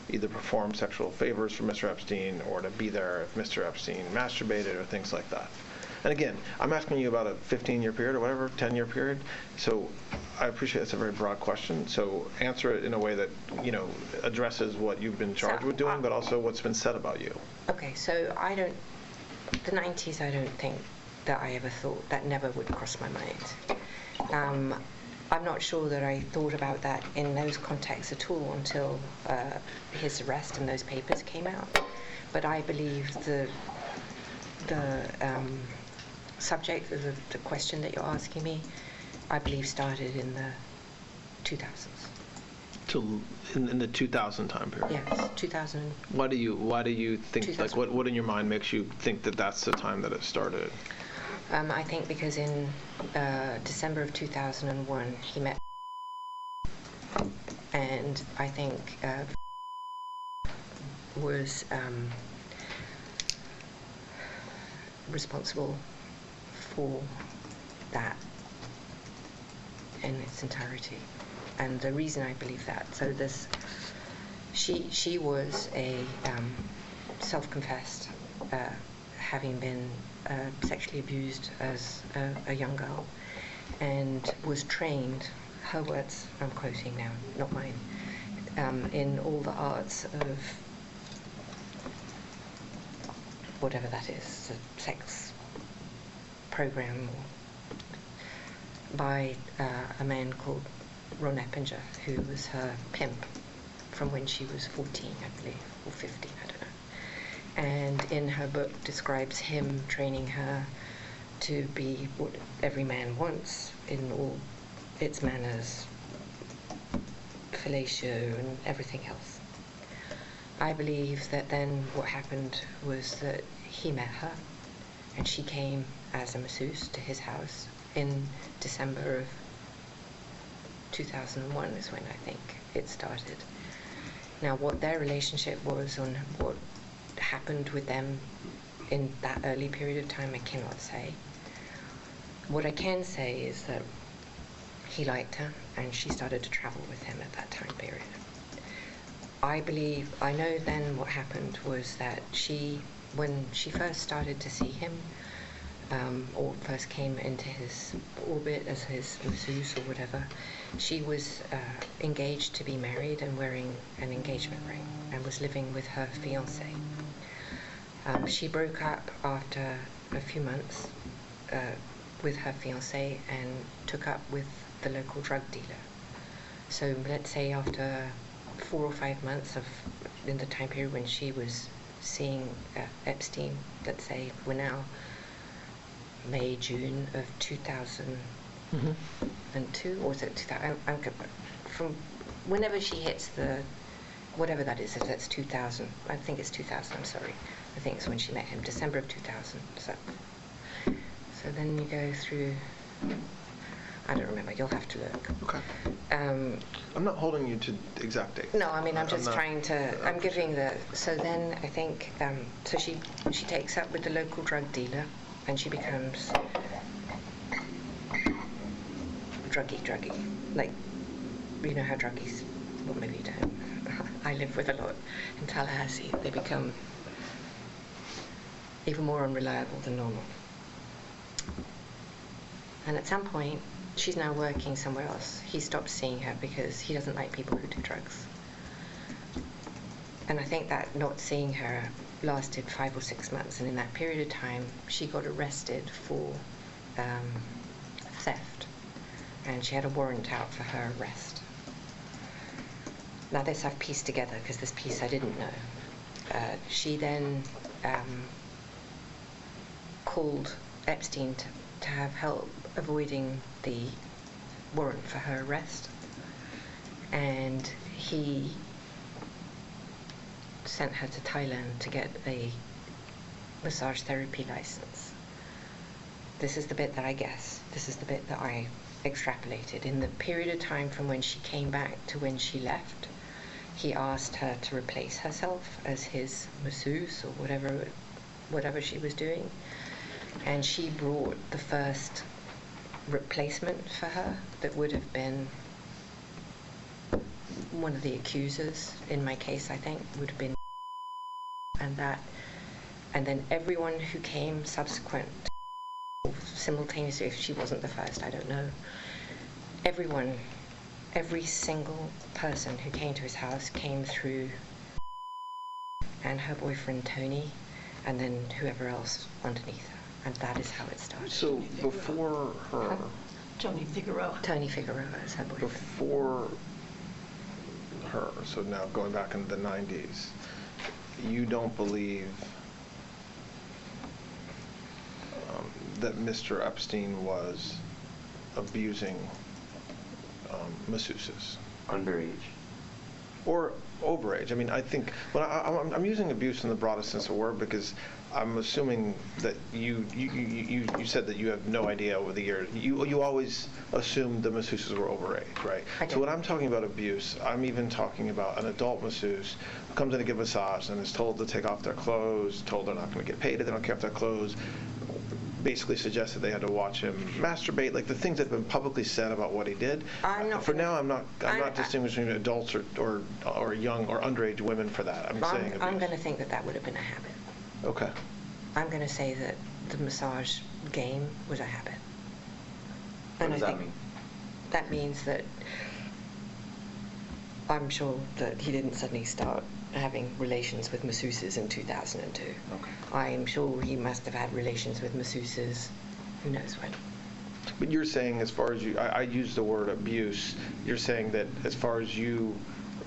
either perform sexual favors for Mr. Epstein, or to be there if Mr. Epstein masturbated, or things like that? And again, I'm asking you about a 15-year period or whatever, 10-year period. So I appreciate it's a very broad question. So answer it in a way that, addresses what you've been charged with doing, but also what's been said about you. Okay, so the 90s, I don't think that I ever thought, that never would cross my mind. I'm not sure that I thought about that in those contexts at all until his arrest and those papers came out. But I believe the subject of the question that you're asking me, I believe started in the 2000s. In the 2000 time period? Yes, 2000. Why do you think, like, what in your mind makes you think that that's the time that it started? I think because in December of 2001, he met, and I think was responsible for that in its entirety. And the reason I believe that, so she was a self-confessed, having been sexually abused as a young girl, and was trained, her words I'm quoting now, not mine, in all the arts of whatever that is, a sex program, by a man called Ron Eppinger, who was her pimp from when she was 14, I believe, or 15, I don't know. And in her book describes him training her to be what every man wants in all its manners, fellatio and everything else. I believe that then what happened was that he met her, and she came as a masseuse to his house in December of 2001 is when I think it started. Now, what their relationship was and what happened with them in that early period of time, I cannot say. What I can say is that he liked her, and she started to travel with him at that time period. I know then what happened was that when she first started to see him, or first came into his orbit as his masseuse or whatever, she was engaged to be married and wearing an engagement ring, and was living with her fiancé. She broke up after a few months with her fiancé and took up with the local drug dealer. So let's say after 4 or 5 months in the time period when she was seeing Epstein, let's say we're now May, June of 2002, or is it 2000? From whenever she hits the, whatever that is, if that's 2000, I think it's 2000, I'm sorry. I think it's when she met him, December of 2000. So then you go through, I don't remember, you'll have to look. Okay. I'm not holding you to exact dates. No, I mean, I'm just trying to, I'm giving the, so then I think, so she takes up with the local drug dealer and she becomes druggy. Like, you know how druggies, well, maybe you don't. I live with a lot in Tallahassee. They become even more unreliable than normal. And at some point, she's now working somewhere else. He stopped seeing her because he doesn't like people who do drugs. And I think that not seeing her lasted 5 or 6 months, and in that period of time, she got arrested for theft, and she had a warrant out for her arrest. Now this I've pieced together because this piece I didn't know. She then called Epstein to have help avoiding the warrant for her arrest, and he sent her to Thailand to get a massage therapy license. This is the bit that I guess. This is the bit that I extrapolated. In the period of time from when she came back to when she left, he asked her to replace herself as his masseuse or whatever she was doing, and she brought the first replacement for her that would have been one of the accusers in my case, I think, would have been, and then everyone who came subsequent, simultaneously, if she wasn't the first, I don't know, every single person who came to his house came through, and her boyfriend Tony, and then whoever else underneath her, and that is how it started. So before her... Tony Figueroa is her boyfriend. Before her, so now going back into the 90s, you don't believe that Mr. Epstein was abusing masseuses? Underage. Or overage. I mean, I think, I'm using abuse in the broadest sense of the word because I'm assuming that you said that you have no idea over the years. You always assumed the masseuses were overage, right? So when I'm talking about abuse, I'm even talking about an adult masseuse who comes in to give a massage and is told to take off their clothes, told they're not going to get paid if they don't care if their clothes, basically suggested they had to watch him masturbate, like the things that have been publicly said about what he did. I'm not distinguishing between adults or young or underage women for that. I'm saying abuse. I'm going to think that would have been a habit. Okay. I'm going to say that the massage game was a habit. What does that mean? That means that I'm sure that he didn't suddenly start having relations with masseuses in 2002. Okay. I am sure he must have had relations with masseuses who knows when. But you're saying, as far as you, I used the word abuse, you're saying that as far as you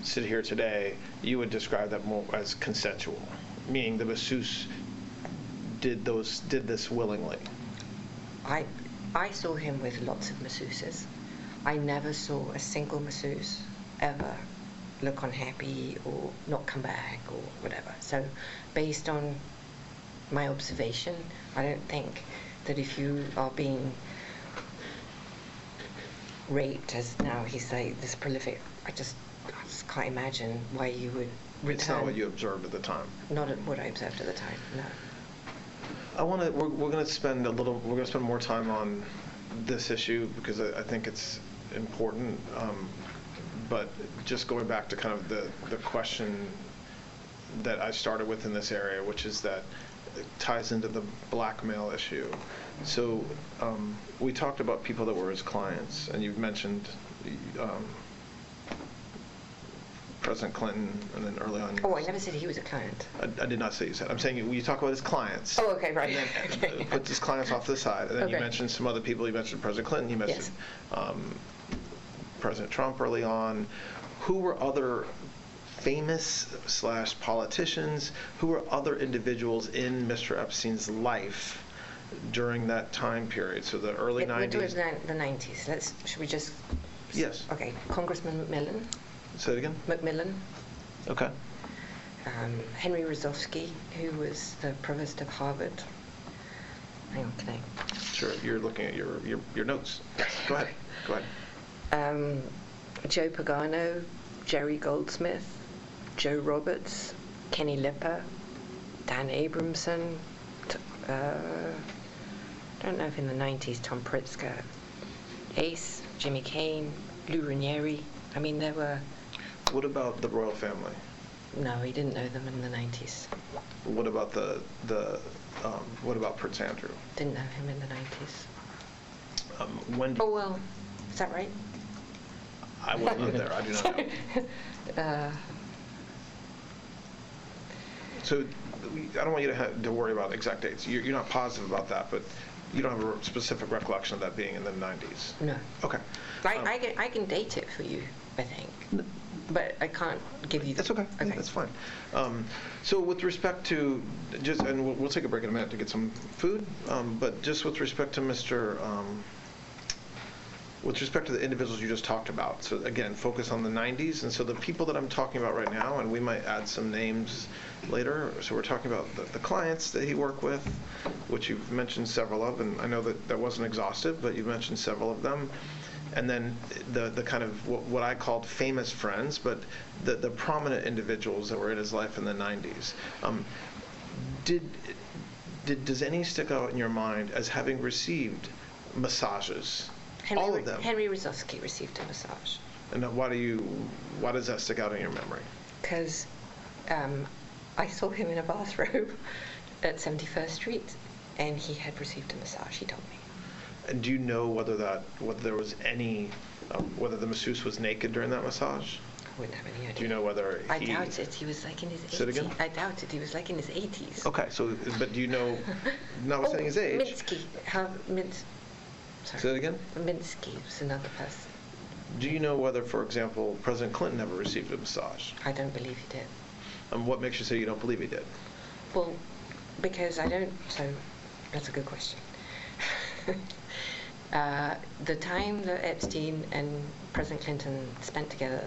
sit here today, you would describe that more as consensual, meaning the masseuse did this willingly. I saw him with lots of masseuses. I never saw a single masseuse ever look unhappy or not come back or whatever. So based on my observation, I don't think that if you are being raped, as now he's like this prolific, I just can't imagine why you would return. It's not what you observed at the time. Not what I observed at the time, no. We're going to spend more time on this issue because I think it's important. But just going back to kind of the question that I started with in this area, which is that it ties into the blackmail issue. So we talked about people that were his clients, and you've mentioned President Clinton, and then early on. Oh, I never said he was a client. I did not say you said. I'm saying you talk about his clients. Oh, okay, right. And then put his clients off to the side, and then you mentioned some other people. You mentioned President Clinton. You mentioned President Trump early on. Who were other famous / politicians? Who were other individuals in Mr. Epstein's life during that time period? So the early 90s. We'll do it the 90s. Should we just? Yes. Okay. Congressman McMillan. Say it again. McMillan. Okay. Henry Rozovsky, who was the provost of Harvard. Hang on, can I? Sure. You're looking at your notes. Go ahead. Go ahead. Joe Pagano, Jerry Goldsmith, Joe Roberts, Kenny Lipper, Dan Abramson, I don't know if in the 90s Tom Pritzker, Ace, Jimmy Kane, Lou Ranieri. I mean, there were... What about the royal family? No, he didn't know them in the 90s. What about what about Prince Andrew? Didn't know him in the 90s. When? Oh, well, is that right? I wasn't there. I do not know. So I don't want you to worry about exact dates. You're not positive about that, but you don't have a specific recollection of that being in the 90s? No. Okay. I can date it for you, I think. But I can't give you... That's okay. Okay. That's fine. So with respect to, and we'll take a break in a minute to get some food, but just with respect to with respect to the individuals you just talked about, so again, focus on the 90s, and so the people that I'm talking about right now, and we might add some names later, so we're talking about the clients that he worked with, which you've mentioned several of, and I know that wasn't exhaustive, but you've mentioned several of them, and then the kind of what I called famous friends, but the prominent individuals that were in his life in the 90s. Does any stick out in your mind as having received massages? All of them. Henry Rizowski received a massage. And why does that stick out in your memory? Because I saw him in a bathrobe at 71st Street, and he had received a massage, he told me. And do you know whether there was any, whether the masseuse was naked during that massage? I wouldn't have any idea. Do you know whether I doubt it. He was like in his 80s. Say it again? I doubt it. He was like in his 80s. Okay, so, but do you know, notwithstanding his age? Minsky. Sorry. Say it again? Minsky was another person. Do you know whether, for example, President Clinton ever received a massage? I don't believe he did. And what makes you say you don't believe he did? Well, because I don't, so that's a good question. The time that Epstein and President Clinton spent together,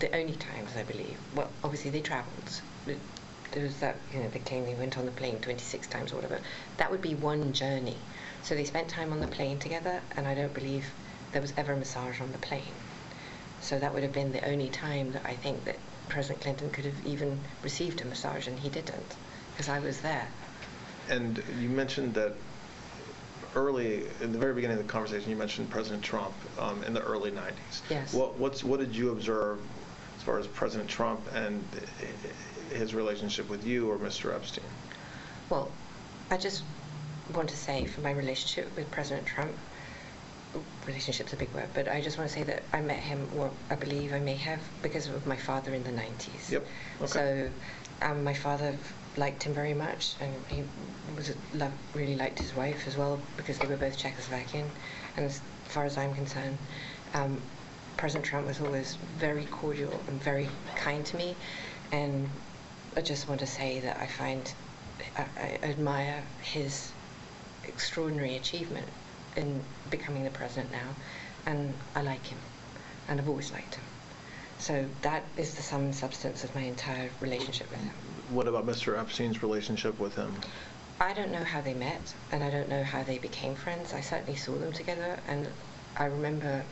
the only times, I believe, well, obviously they traveled. There was that, they claim they went on the plane 26 times or whatever. That would be one journey. So they spent time on the plane together, and I don't believe there was ever a massage on the plane. So that would have been the only time that I think that President Clinton could have even received a massage, and he didn't, because I was there. And you mentioned that early, in the very beginning of the conversation, you mentioned President Trump in the early 90s. Yes. What did you observe as far as President Trump and his relationship with you or Mr. Epstein? Well, I just want to say, for my relationship with President Trump, relationship's a big word, but I just want to say that I met him, or I believe I may have, because of my father in the 90s. Yep. Okay. So my father liked him very much, and he really liked his wife as well, because they were both Czechoslovakian. And as far as I'm concerned, President Trump was always very cordial and very kind to me, and I just want to say that I admire his extraordinary achievement in becoming the president now, and I like him, and I've always liked him. So that is the sum and substance of my entire relationship with him. What about Mr. Epstein's relationship with him? I don't know how they met, and I don't know how they became friends. I certainly saw them together, and I remember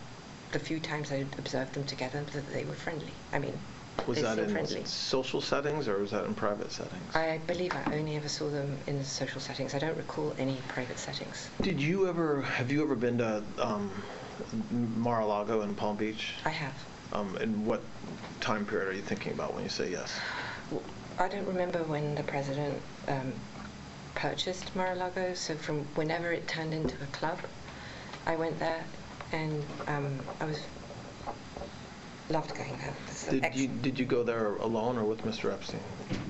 the few times I observed them together that they were friendly. I mean, was that in friendly. Social settings, or was that in private settings? I believe I only ever saw them in social settings. I don't recall any private settings. Have you ever been to Mar-a-Lago in Palm Beach? I have. And what time period are you thinking about when you say yes? Well, I don't remember when the president purchased Mar-a-Lago, so from whenever it turned into a club, I went there, and I loved going there. Did you go there alone or with Mr. Epstein?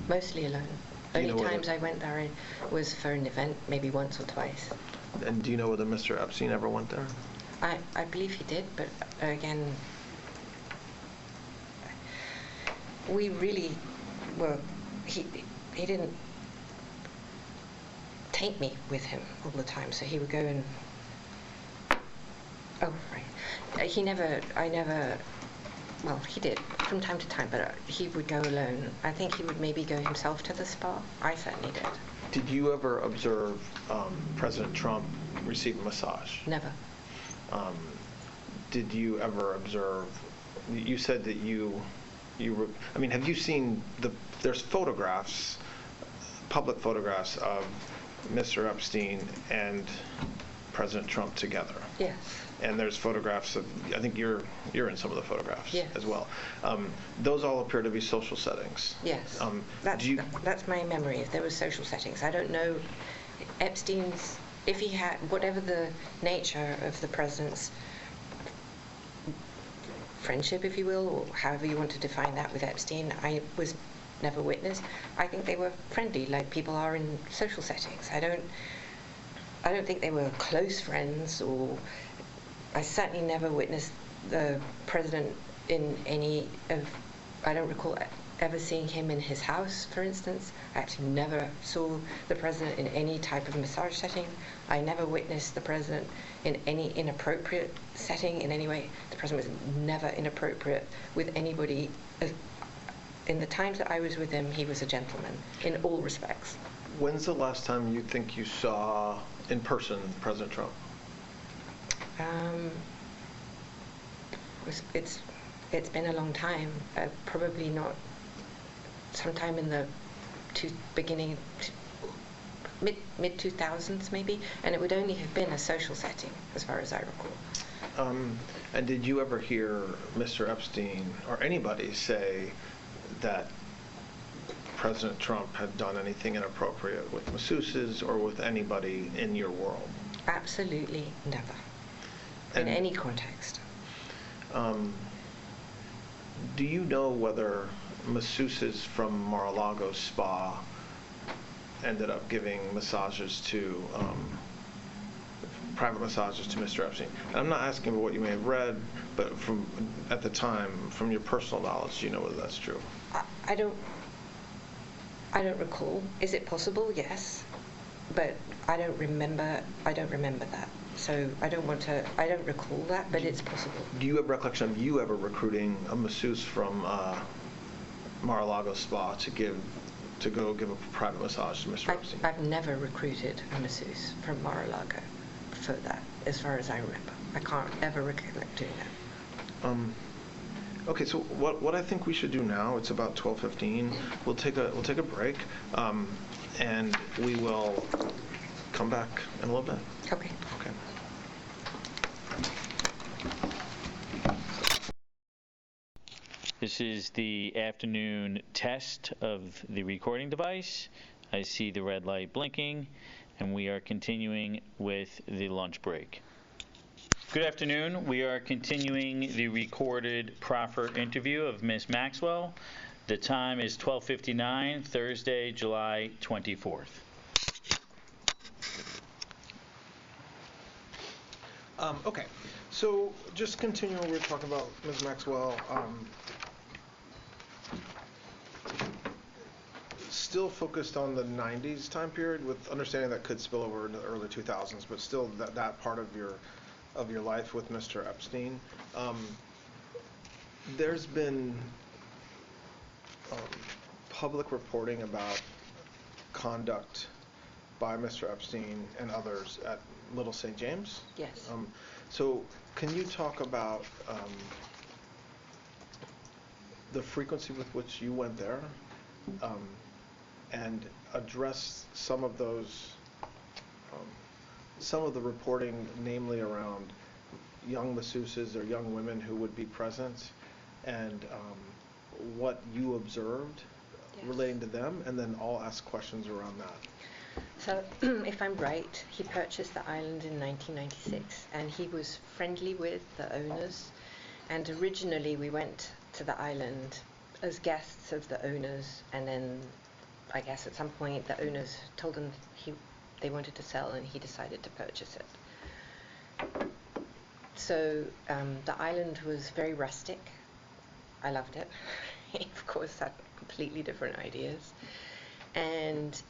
Mostly alone. Only times I went there was for an event, maybe once or twice. And do you know whether Mr. Epstein ever went there? I believe he did, but again, we really were, he didn't take me with him all the time, so he would go and, oh, right. Well, he did from time to time, but he would go alone. I think he would maybe go himself to the spa. I certainly did. Did you ever observe President Trump receive a massage? Never. Did you ever observe, you said that have you seen there's photographs, public photographs of Mr. Epstein and President Trump together. Yes. And there's photographs of, I think you're in some of the photographs yes. as well. Those all appear to be social settings. Yes. That's my memory. If there were social settings, I don't know. Epstein's, if he had, whatever the nature of the president's friendship, if you will, or however you want to define that with Epstein, I was never witness. I think they were friendly, like people are in social settings. I don't think they were close friends, or I certainly never witnessed the president in any of, I don't recall ever seeing him in his house, for instance. I actually never saw the president in any type of massage setting. I never witnessed the president in any inappropriate setting in any way. The president was never inappropriate with anybody. In the times that I was with him, he was a gentleman in all respects. When's the last time you think you saw in person President Trump? It's been a long time. Probably not. Sometime in the beginning, mid 2000s maybe, and it would only have been a social setting, as far as I recall. And did you ever hear Mr. Epstein or anybody say that President Trump had done anything inappropriate with masseuses or with anybody in your world? Absolutely never. In any context. Do you know whether masseuses from Mar-a-Lago Spa ended up giving massages to private massages to Mr. Epstein? And I'm not asking for what you may have read, but from at the time, from your personal knowledge, do you know whether that's true? I don't recall. Is it possible? Yes, but I don't remember that. So I don't recall that, but it's possible. Do you have recollection of you ever recruiting a masseuse from Mar-a-Lago Spa to go give a private massage to Mr. Epstein? I've never recruited a masseuse from Mar-a-Lago for that, as far as I remember. I can't ever recollect doing that. Okay, so what I think we should do now, it's about 12:15. We'll take a break, and we will come back in a little bit. Okay. Okay. This is the afternoon test of the recording device. I see the red light blinking, and we are continuing with the lunch break. Good afternoon. We are continuing the recorded proffer interview of Ms. Maxwell. The time is 12:59, Thursday, July 24th. Okay, so just continuing, we were talking about Ms. Maxwell. Still focused on the 90s time period, with understanding that could spill over into the early 2000s, but still that part of your life with Mr. Epstein. There's been public reporting about conduct by Mr. Epstein and others at Little St. James. Yes. So can you talk about the frequency with which you went there, and address some of those, some of the reporting, namely around young masseuses or young women who would be present, and what you observed relating to them, and then I'll ask questions around that. So, if I'm right, he purchased the island in 1996, and he was friendly with the owners, and originally we went to the island as guests of the owners, and then I guess at some point the owners told him they wanted to sell, and he decided to purchase it. So the island was very rustic. I loved it. He, of course, had completely different ideas. And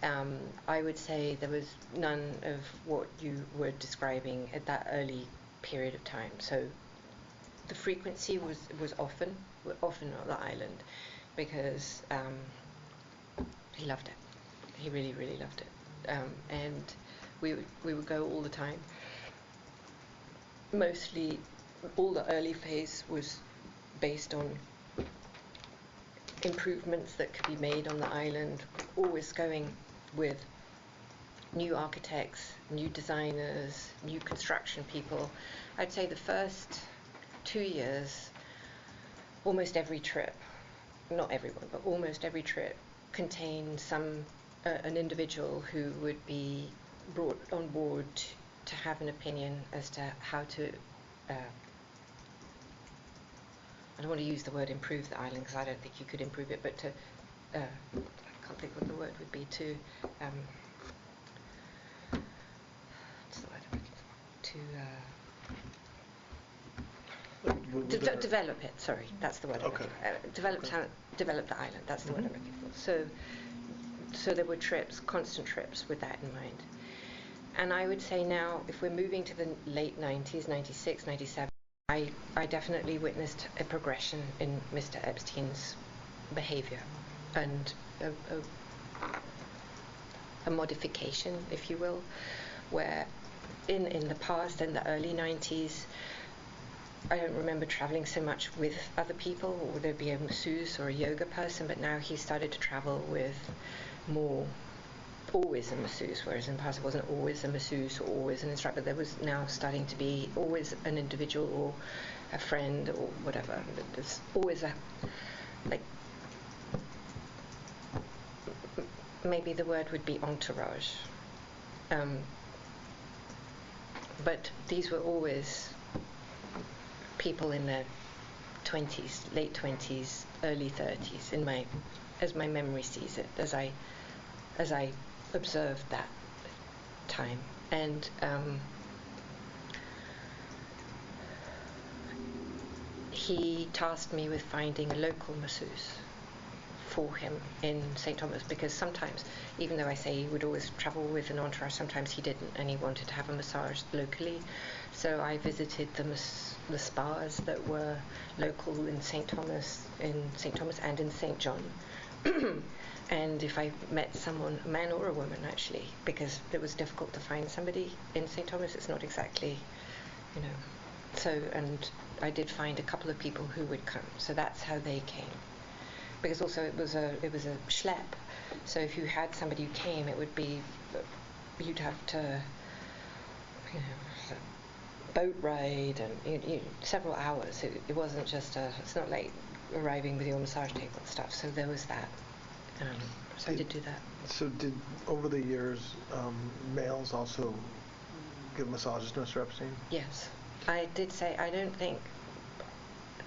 I would say there was none of what you were describing at that early period of time. So the frequency was often on the island, because he loved it. He really, really loved it. And we would go all the time. Mostly, all the early phase was based on improvements that could be made on the island, always going with new architects, new designers, new construction people. I'd say the first 2 years, almost every trip, not everyone, but almost every trip contained an individual who would be brought on board to have an opinion as to how to, I don't want to use the word improve the island because I don't think you could improve it, but to, I can't think what the word would be, to, what's the word I'm looking for? To develop it, sorry, that's the word I'm looking for. Develop the island, that's the word I'm looking for. So there were trips, constant trips with that in mind. And I would say now, if we're moving to the late 90s, 96, 97, I definitely witnessed a progression in Mr. Epstein's behavior and a modification, if you will, where in the past, in the early 90s, I don't remember traveling so much with other people, or there'd be a masseuse or a yoga person, but now he started to travel with always a masseuse, whereas in the past it wasn't always a masseuse or always an instructor. There was now starting to be always an individual or a friend or whatever. There's always maybe the word would be entourage. But these were always people in their 20s, late 20s, early 30s, as my memory sees it, as I observed that time. And he tasked me with finding a local masseuse for him in St. Thomas, because sometimes, even though I say he would always travel with an entourage, sometimes he didn't, and he wanted to have a massage locally. So I visited the spas that were local in St. Thomas and in St. John. And if I met someone, a man or a woman actually, because it was difficult to find somebody in St. Thomas, it's not exactly, so, and I did find a couple of people who would come, so that's how they came. Because also it was a schlep, so if you had somebody who came, it would be, you'd have to, boat ride and several hours. It wasn't just it's not like arriving with your massage table and stuff, so there was that. So I did do that. So did, over the years, males also give massages to Mr. Epstein? Yes. I did say, I don't think,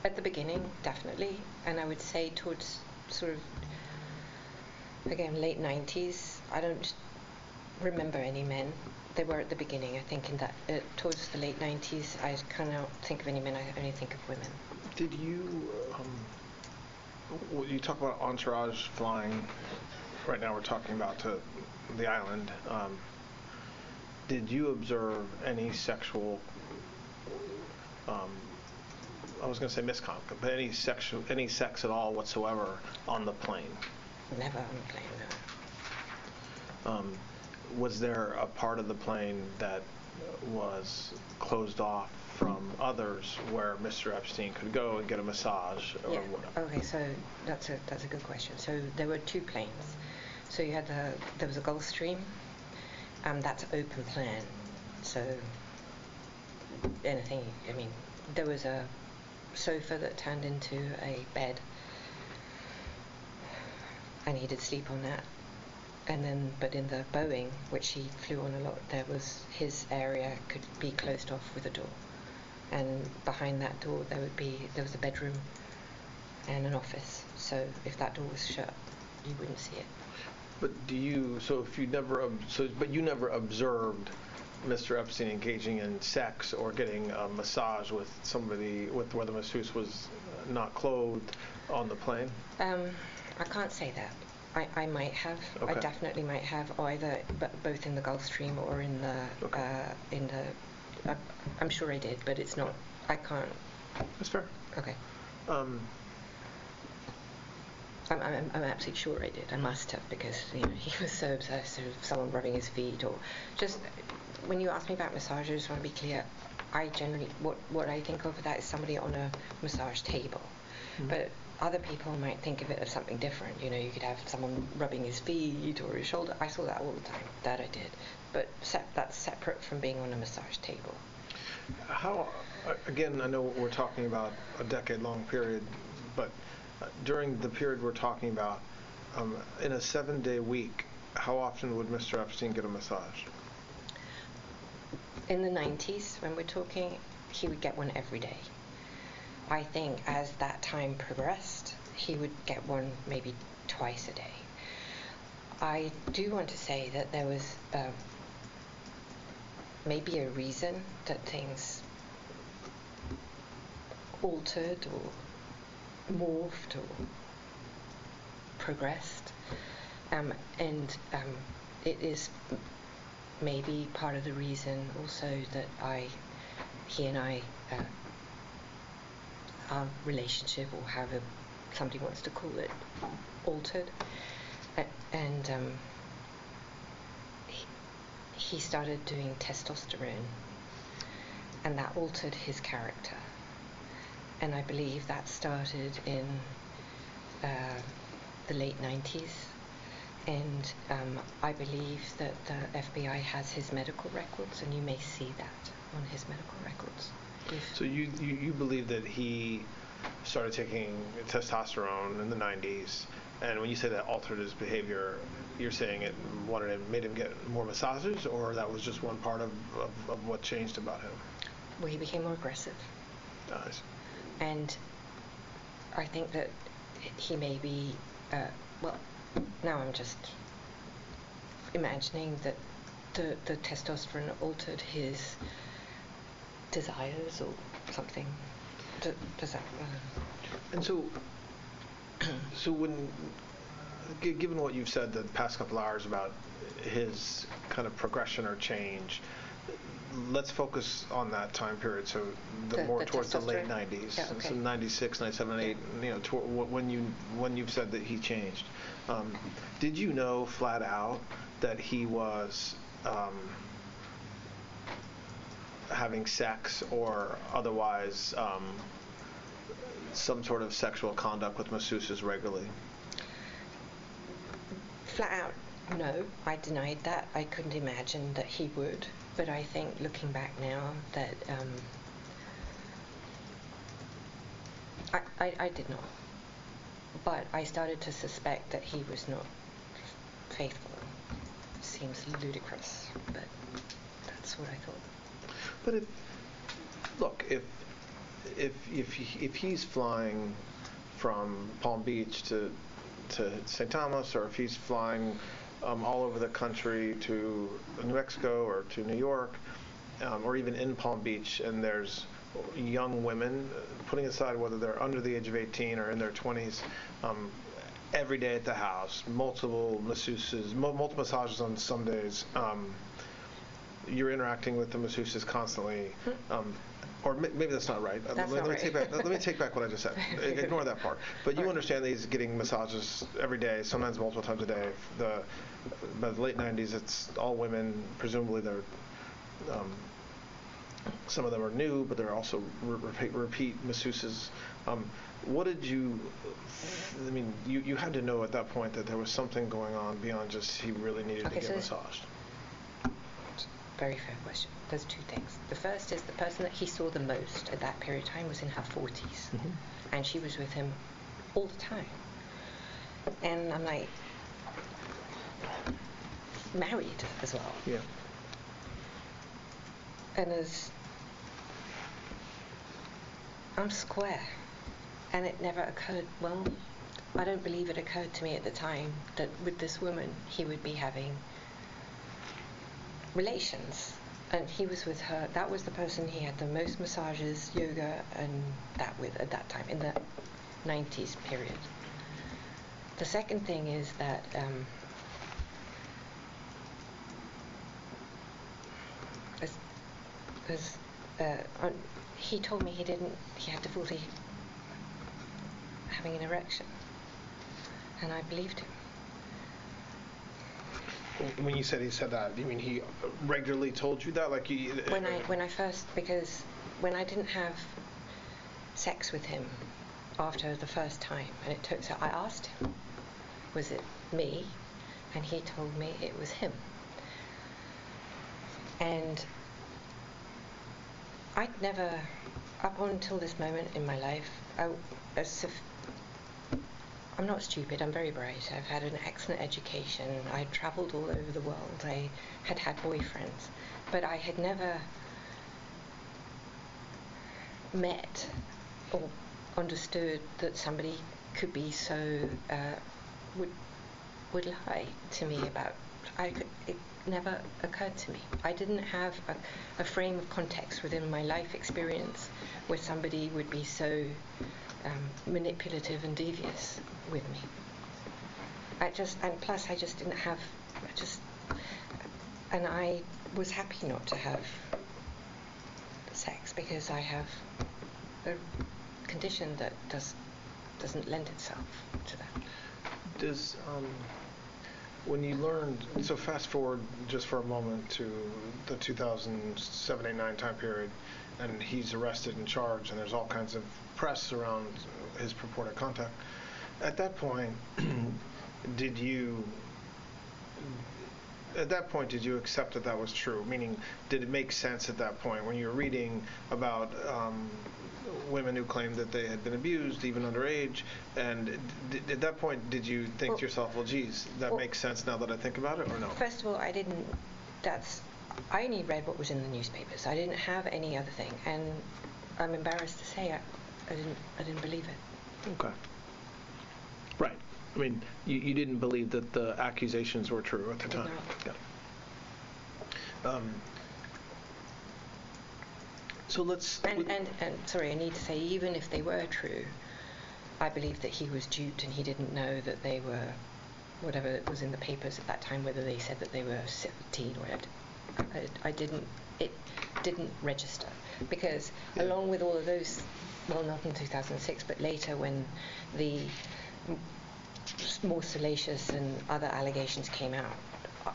at the beginning, definitely, and I would say towards sort of, again, late 90s, I don't remember any men. They were at the beginning, I think, in that, towards the late 90s, I cannot think of any men, I only think of women. Did you, you talk about entourage flying, right now we're talking about to the island, did you observe any sexual, I was going to say misconduct, but any sex at all whatsoever on the plane? Never on the plane, no. Was there a part of the plane that was closed off from others where Mr. Epstein could go and get a massage or whatever? Okay, so that's a good question. So there were two planes. So you had there was a Gulfstream, that's open plan. So anything, there was a sofa that turned into a bed, and he did sleep on that. And then, but in the Boeing, which he flew on a lot, there was his area could be closed off with a door, and behind that door there was a bedroom and an office. So if that door was shut, you wouldn't see it. But but you never observed Mr. Epstein engaging in sex or getting a massage with somebody where the masseuse was not clothed on the plane? I can't say that. I might have. Okay. I definitely might have, either, but both in the Gulfstream or in the. I'm sure I did, but it's not. I can't. That's fair. Okay. I'm absolutely sure I did. I must have, because he was so obsessed with someone rubbing his feet, or just when you ask me about massage, I just want to be clear. I generally what I think of that is somebody on a massage table, but other people might think of it as something different. You know, you could have someone rubbing his feet or his shoulder. I saw that all the time. That I did. But that's separate from being on a massage table. How, again, I know we're talking about a decade-long period, but during the period we're talking about, in a 7-day week, how often would Mr. Epstein get a massage? In the 90s, when we're talking, he would get one every day. I think as that time progressed, he would get one maybe twice a day. I do want to say that there was maybe a reason that things altered or morphed or progressed, and it is maybe part of the reason also that he and I our relationship, or however somebody wants to call it, altered, and he started doing testosterone, and that altered his character. And I believe that started in the late 90s, and I believe that the FBI has his medical records, and you may see that on his medical records. So you believe that he started taking testosterone in the 90s, and when you say that altered his behavior, you're saying it made him get more massages, or that was just one part of what changed about him? Well, he became more aggressive. Nice. And I think that he may be, well, now I'm just imagining that the testosterone altered his desires or something. Does that? And so when, given what you've said the past couple hours about his kind of progression or change, let's focus on that time period. So more towards the late 90s, yeah, okay. So 96, 97, 98. You know, when you've said that he changed, did you know flat out that he was having sex or otherwise some sort of sexual conduct with masseuses regularly? Flat out, no. I denied that. I couldn't imagine that he would. But I think, looking back now, that I did not. But I started to suspect that he was not faithful. Seems ludicrous, but that's what I thought. But if he's flying from Palm Beach to St. Thomas, or if he's flying all over the country to New Mexico or to New York, or even in Palm Beach, and there's young women, putting aside whether they're under the age of 18 or in their 20s, every day at the house, multiple masseuses, multiple massages on some days, you're interacting with the masseuses constantly, or maybe that's not right. Let me take back what I just said. Ignore that part. But you understand that he's getting massages every day, sometimes multiple times a day. By the late 90s, it's all women. Presumably, they're some of them are new, but they're also repeat masseuses. What did you? I mean, you had to know at that point that there was something going on beyond just he really needed to get massaged. Very fair question. There's two things. The first is the person that he saw the most at that period of time was in her 40s. Mm-hmm. And she was with him all the time. And I'm like, married as well. Yeah. And I'm square. And it never occurred, well, I don't believe it occurred to me at the time that with this woman he would be having relations, and he was with her. That was the person he had the most massages, yoga, and that with at that time in the 90s period. The second thing is that he told me he had difficulty having an erection, and I believed him. When you said he said that, do you mean he regularly told you that? Like when I first, because when I didn't have sex with him after the first time, and it took, so I asked him, was it me? And he told me it was him. And I'd never, up until this moment in my life, I'm not stupid, I'm very bright. I've had an excellent education. I travelled all over the world. I had had boyfriends. But I had never met or understood that somebody could be so, would lie to me about, it never occurred to me. I didn't have a frame of context within my life experience where somebody would be so manipulative and devious with me. And plus I just didn't have, and I was happy not to have sex because I have a condition that doesn't lend itself to that. Does, when you learned, so fast forward just for a moment to the 2007-8-9 time period, and he's arrested and charged, and there's all kinds of press around his purported contact. At that point, did you accept that that was true? Meaning, did it make sense at that point when you were reading about women who claimed that they had been abused, even underage? And at that point, did you think to yourself, well, geez, that makes sense now that I think about it, or no? First of all, I only read what was in the newspapers. I didn't have any other thing, and I'm embarrassed to say I didn't believe it. Okay. Right. I mean, you didn't believe that the accusations were true at the time. No. Yeah. So let's... And sorry, I need to say, even if they were true, I believe that he was duped and he didn't know that they were, whatever was in the papers at that time, whether they said that they were 17 or it didn't register. Because along with all of those, well, not in 2006, but later when the more salacious and other allegations came out,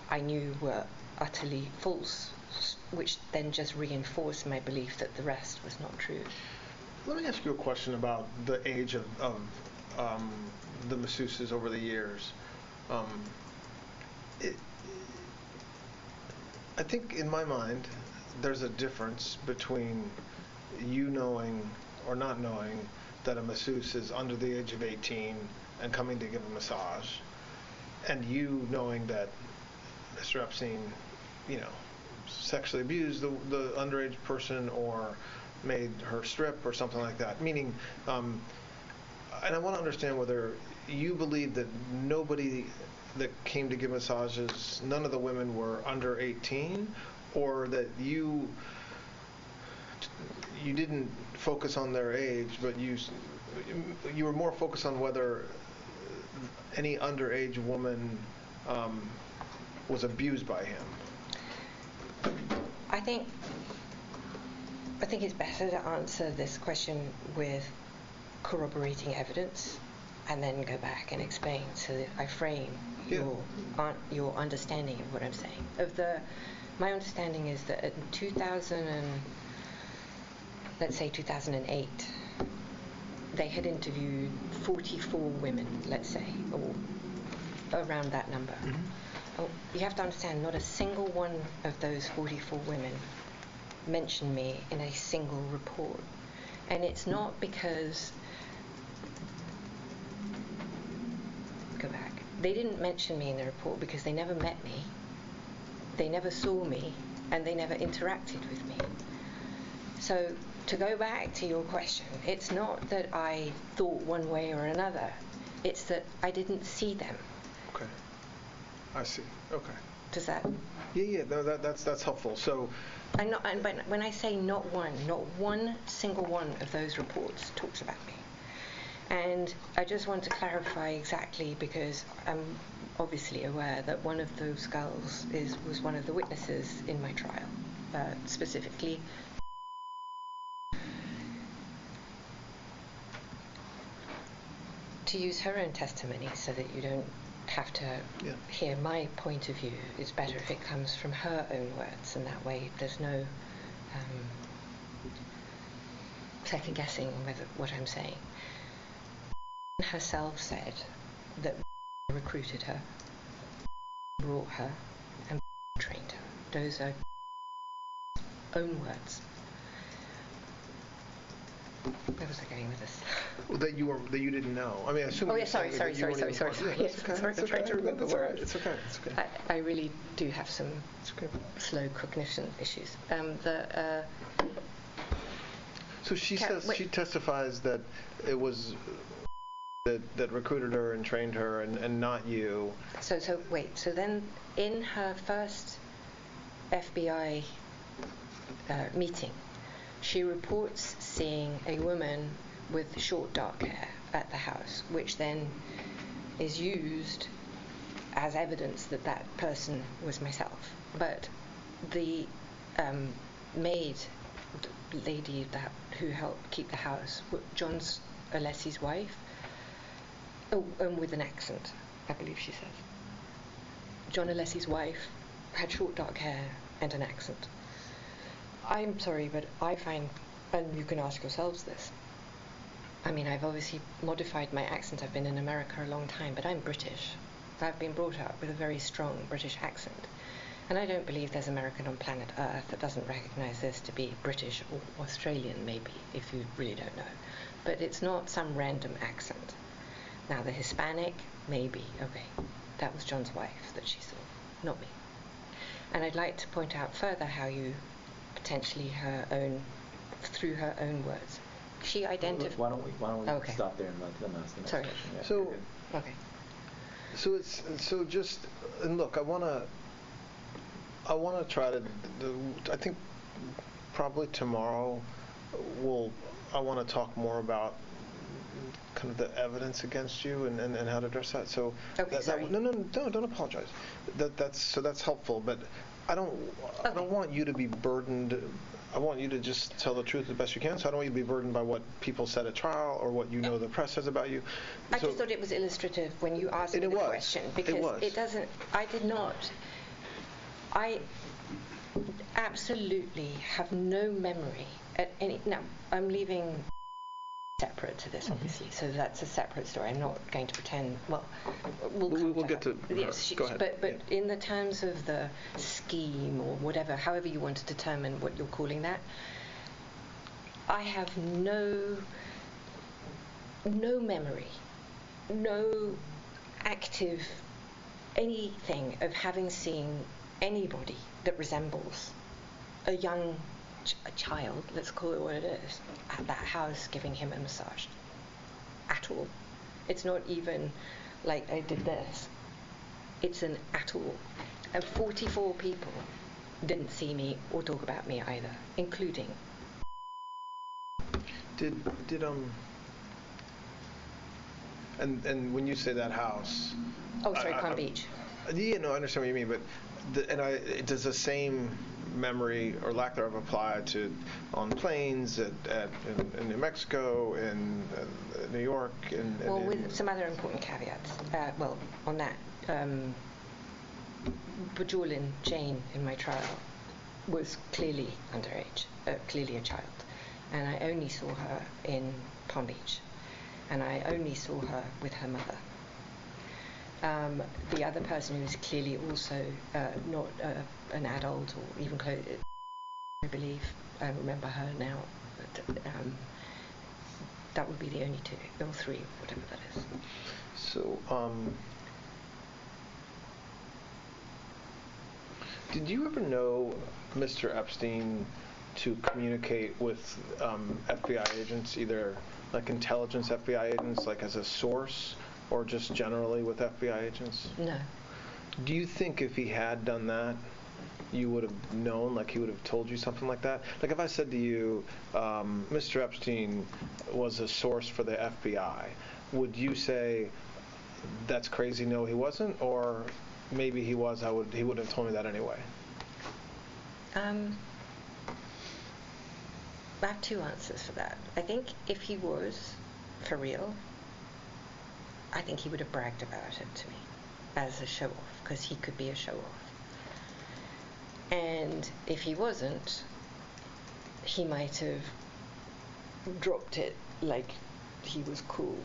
I knew were utterly false, which then just reinforced my belief that the rest was not true. Let me ask you a question about the age of the masseuses over the years. I think in my mind, there's a difference between you knowing or not knowing that a masseuse is under the age of 18 and coming to give a massage, and you knowing that Mr. Epstein, sexually abused the underage person or made her strip or something like that. Meaning, and I want to understand whether you believe that nobody that came to give massages, none of the women were under 18, or that you didn't focus on their age, but you were more focused on whether any underage woman was abused by him. I think it's better to answer this question with corroborating evidence and then go back and explain so that I frame your understanding of what I'm saying. My understanding is that in 2008, they had interviewed 44 women, let's say, or around that number. Mm-hmm. Oh, you have to understand, not a single one of those 44 women mentioned me in a single report. And it's not because... Go back. They didn't mention me in the report because they never met me, they never saw me, and they never interacted with me. So, to go back to your question, it's not that I thought one way or another, it's that I didn't see them. Okay. I see. Okay. Does that? Yeah. No, that's helpful. So. But when I say not one single one of those reports talks about me. And I just want to clarify exactly, because I'm obviously aware that one of those girls was one of the witnesses in my trial, specifically. To use her own testimony so that you don't have to hear my point of view, it's better if it comes from her own words, and that way there's no second guessing whether what I'm saying. herself said that recruited her, brought her, and trained her. Those are own words. Where was I going with this? That you didn't know. I mean, I assume. Oh yeah, sorry. Yes, sorry, I'm trying to remember the words. It's okay. I really do have some slow cognition issues. So she she testifies that it was that recruited her and trained her and not you. So then in her first FBI meeting, she reports seeing a woman with short dark hair at the house, which then is used as evidence that that person was myself. But the maid, lady who helped keep the house, John Alessi's wife, with an accent, I believe she says. John Alessi's wife had short dark hair and an accent. I'm sorry, but I find, and you can ask yourselves this, I mean, I've obviously modified my accent. I've been in America a long time, but I'm British. I've been brought up with a very strong British accent. And I don't believe there's American on planet Earth that doesn't recognize this to be British or Australian, maybe, if you really don't know. But it's not some random accent. Now, the Hispanic, maybe, okay. That was John's wife that she saw, not me. And I'd like to point out further how you potentially through her own words, she identified. Why don't we stop there and let them ask the next question? Yeah, So just, and look, I want to try to. I think probably tomorrow I want to talk more about kind of the evidence against you and how to address that. So no, don't apologize. That's helpful, but I don't want you to be burdened. I want you to just tell the truth the best you can. So I don't want you to be burdened by what people said at trial or what the press says about you. I just thought it was illustrative when you asked me the question, because it doesn't. I did not. I absolutely have no memory at any. Now I'm leaving separate to this, obviously, so that's a separate story. I'm not going to pretend. Well, we'll get to. Yes, go ahead. But in the terms of the scheme or whatever, however you want to determine what you're calling that, I have no memory, no active anything of having seen anybody that resembles a child, let's call it what it is, at that house giving him a massage. At all. It's not even like I did this. It's an at all. And 44 people didn't see me or talk about me either, including. And when you say that house. Oh, sorry, Palm Beach. Yeah, no, I understand what you mean, but does the same memory or lack thereof apply to on planes in New Mexico, in New York, with some other important caveats. On that, Bajorlin Jane in my trial was clearly underage, clearly a child, and I only saw her in Palm Beach, and I only saw her with her mother. The other person who was clearly also not an adult or even close, I believe, I remember her now, but that would be the only two, or three, whatever that is. So, did you ever know Mr. Epstein to communicate with FBI agents, either like intelligence FBI agents, like as a source, or just generally with FBI agents? No. Do you think if he had done that, you would have known, like he would have told you something like that? Like if I said to you, Mr. Epstein was a source for the FBI, would you say, that's crazy, no he wasn't? Or maybe he was, he would have told me that anyway? I have two answers for that. I think if he was, for real, I think he would have bragged about it to me as a show-off, because he could be a show-off. And if he wasn't, he might have dropped it like he was cool.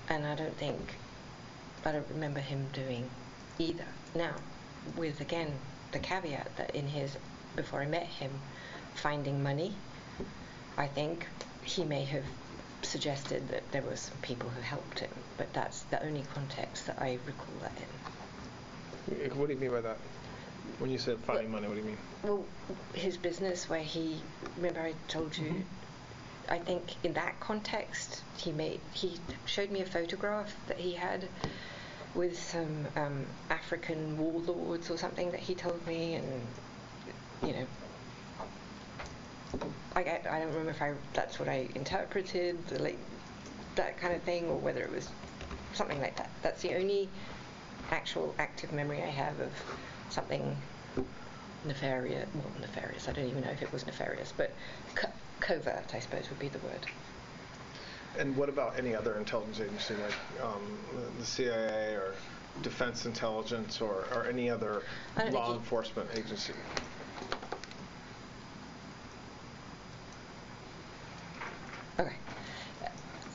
and I don't remember him doing either. Now, with again the caveat that before I met him, finding money, I think he may have suggested that there were some people who helped him, but that's the only context that I recall that in. What do you mean by that? When you said finding money, what do you mean? Well, his business where remember I told you, I think in that context, he showed me a photograph that he had with some African warlords or something that he told me, and, you know, I don't remember if that's what I interpreted, like that kind of thing, or whether it was something like that. That's the only actual active memory I have of something nefarious. Well, nefarious. I don't even know if it was nefarious, but covert, I suppose, would be the word. And what about any other intelligence agency, like the CIA or Defense Intelligence or any other law enforcement agency? Okay.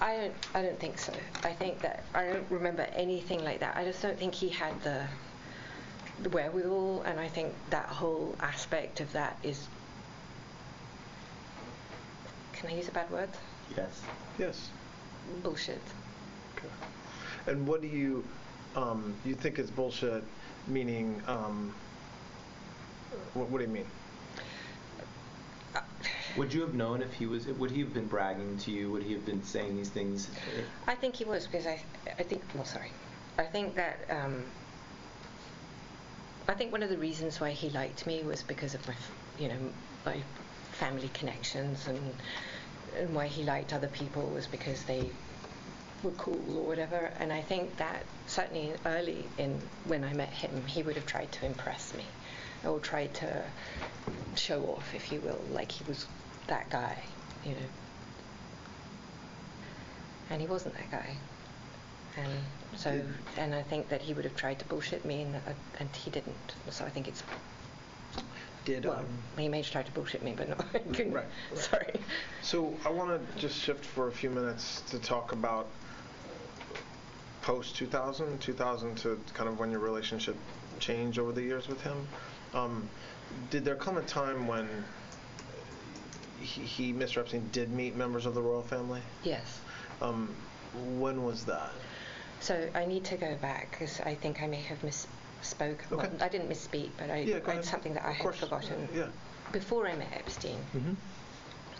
I don't think so. I think that I don't remember anything like that. I just don't think he had the wherewithal, and I think that whole aspect of that is, can I use a bad word? Yes. Bullshit. Okay. And what do you think is bullshit, meaning, what do you mean? Would you have known if would he have been bragging to you? Would he have been saying these things? I think he was, because I think that, I think one of the reasons why he liked me was because of my family connections, and why he liked other people was because they were cool or whatever. And I think that certainly early when I met him, he would have tried to impress me, or tried to show off, if you will, like he was that guy, you know. And he wasn't that guy. And so, and I think that he would have tried to bullshit me, and he didn't. So I think it's. He may have tried to bullshit me, but no, I couldn't. Right. Sorry. So I want to just shift for a few minutes to talk about post 2000 to kind of when your relationship changed over the years with him. Did there come a time when Mr. Epstein, did meet members of the royal family? Yes. When was that? So I need to go back, because I think I may have misspoke. Okay. Well, I didn't misspeak, but it's something that I had forgotten. Yeah. Before I met Epstein,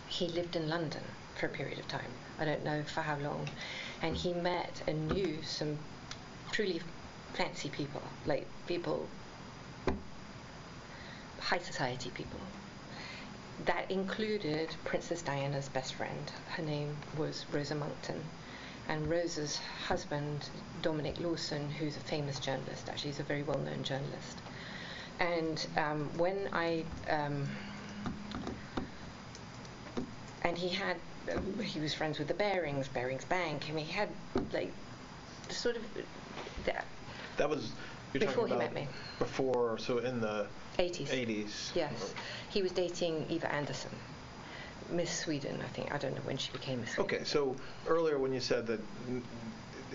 he lived in London for a period of time. I don't know for how long. And he met and knew some truly fancy people, like people, high society people. That included Princess Diana's best friend. Her name was Rosa Monckton. And Rosa's husband, Dominic Lawson, who's a famous journalist, actually he's a very well-known journalist. And when and he was friends with the Barings Bank. I mean, he had like sort of that was before he met me. Before, so in the 80s. Yes, he was dating Eva Anderson, Miss Sweden, I think. I don't know when she became Miss Sweden. Okay, so earlier when you said that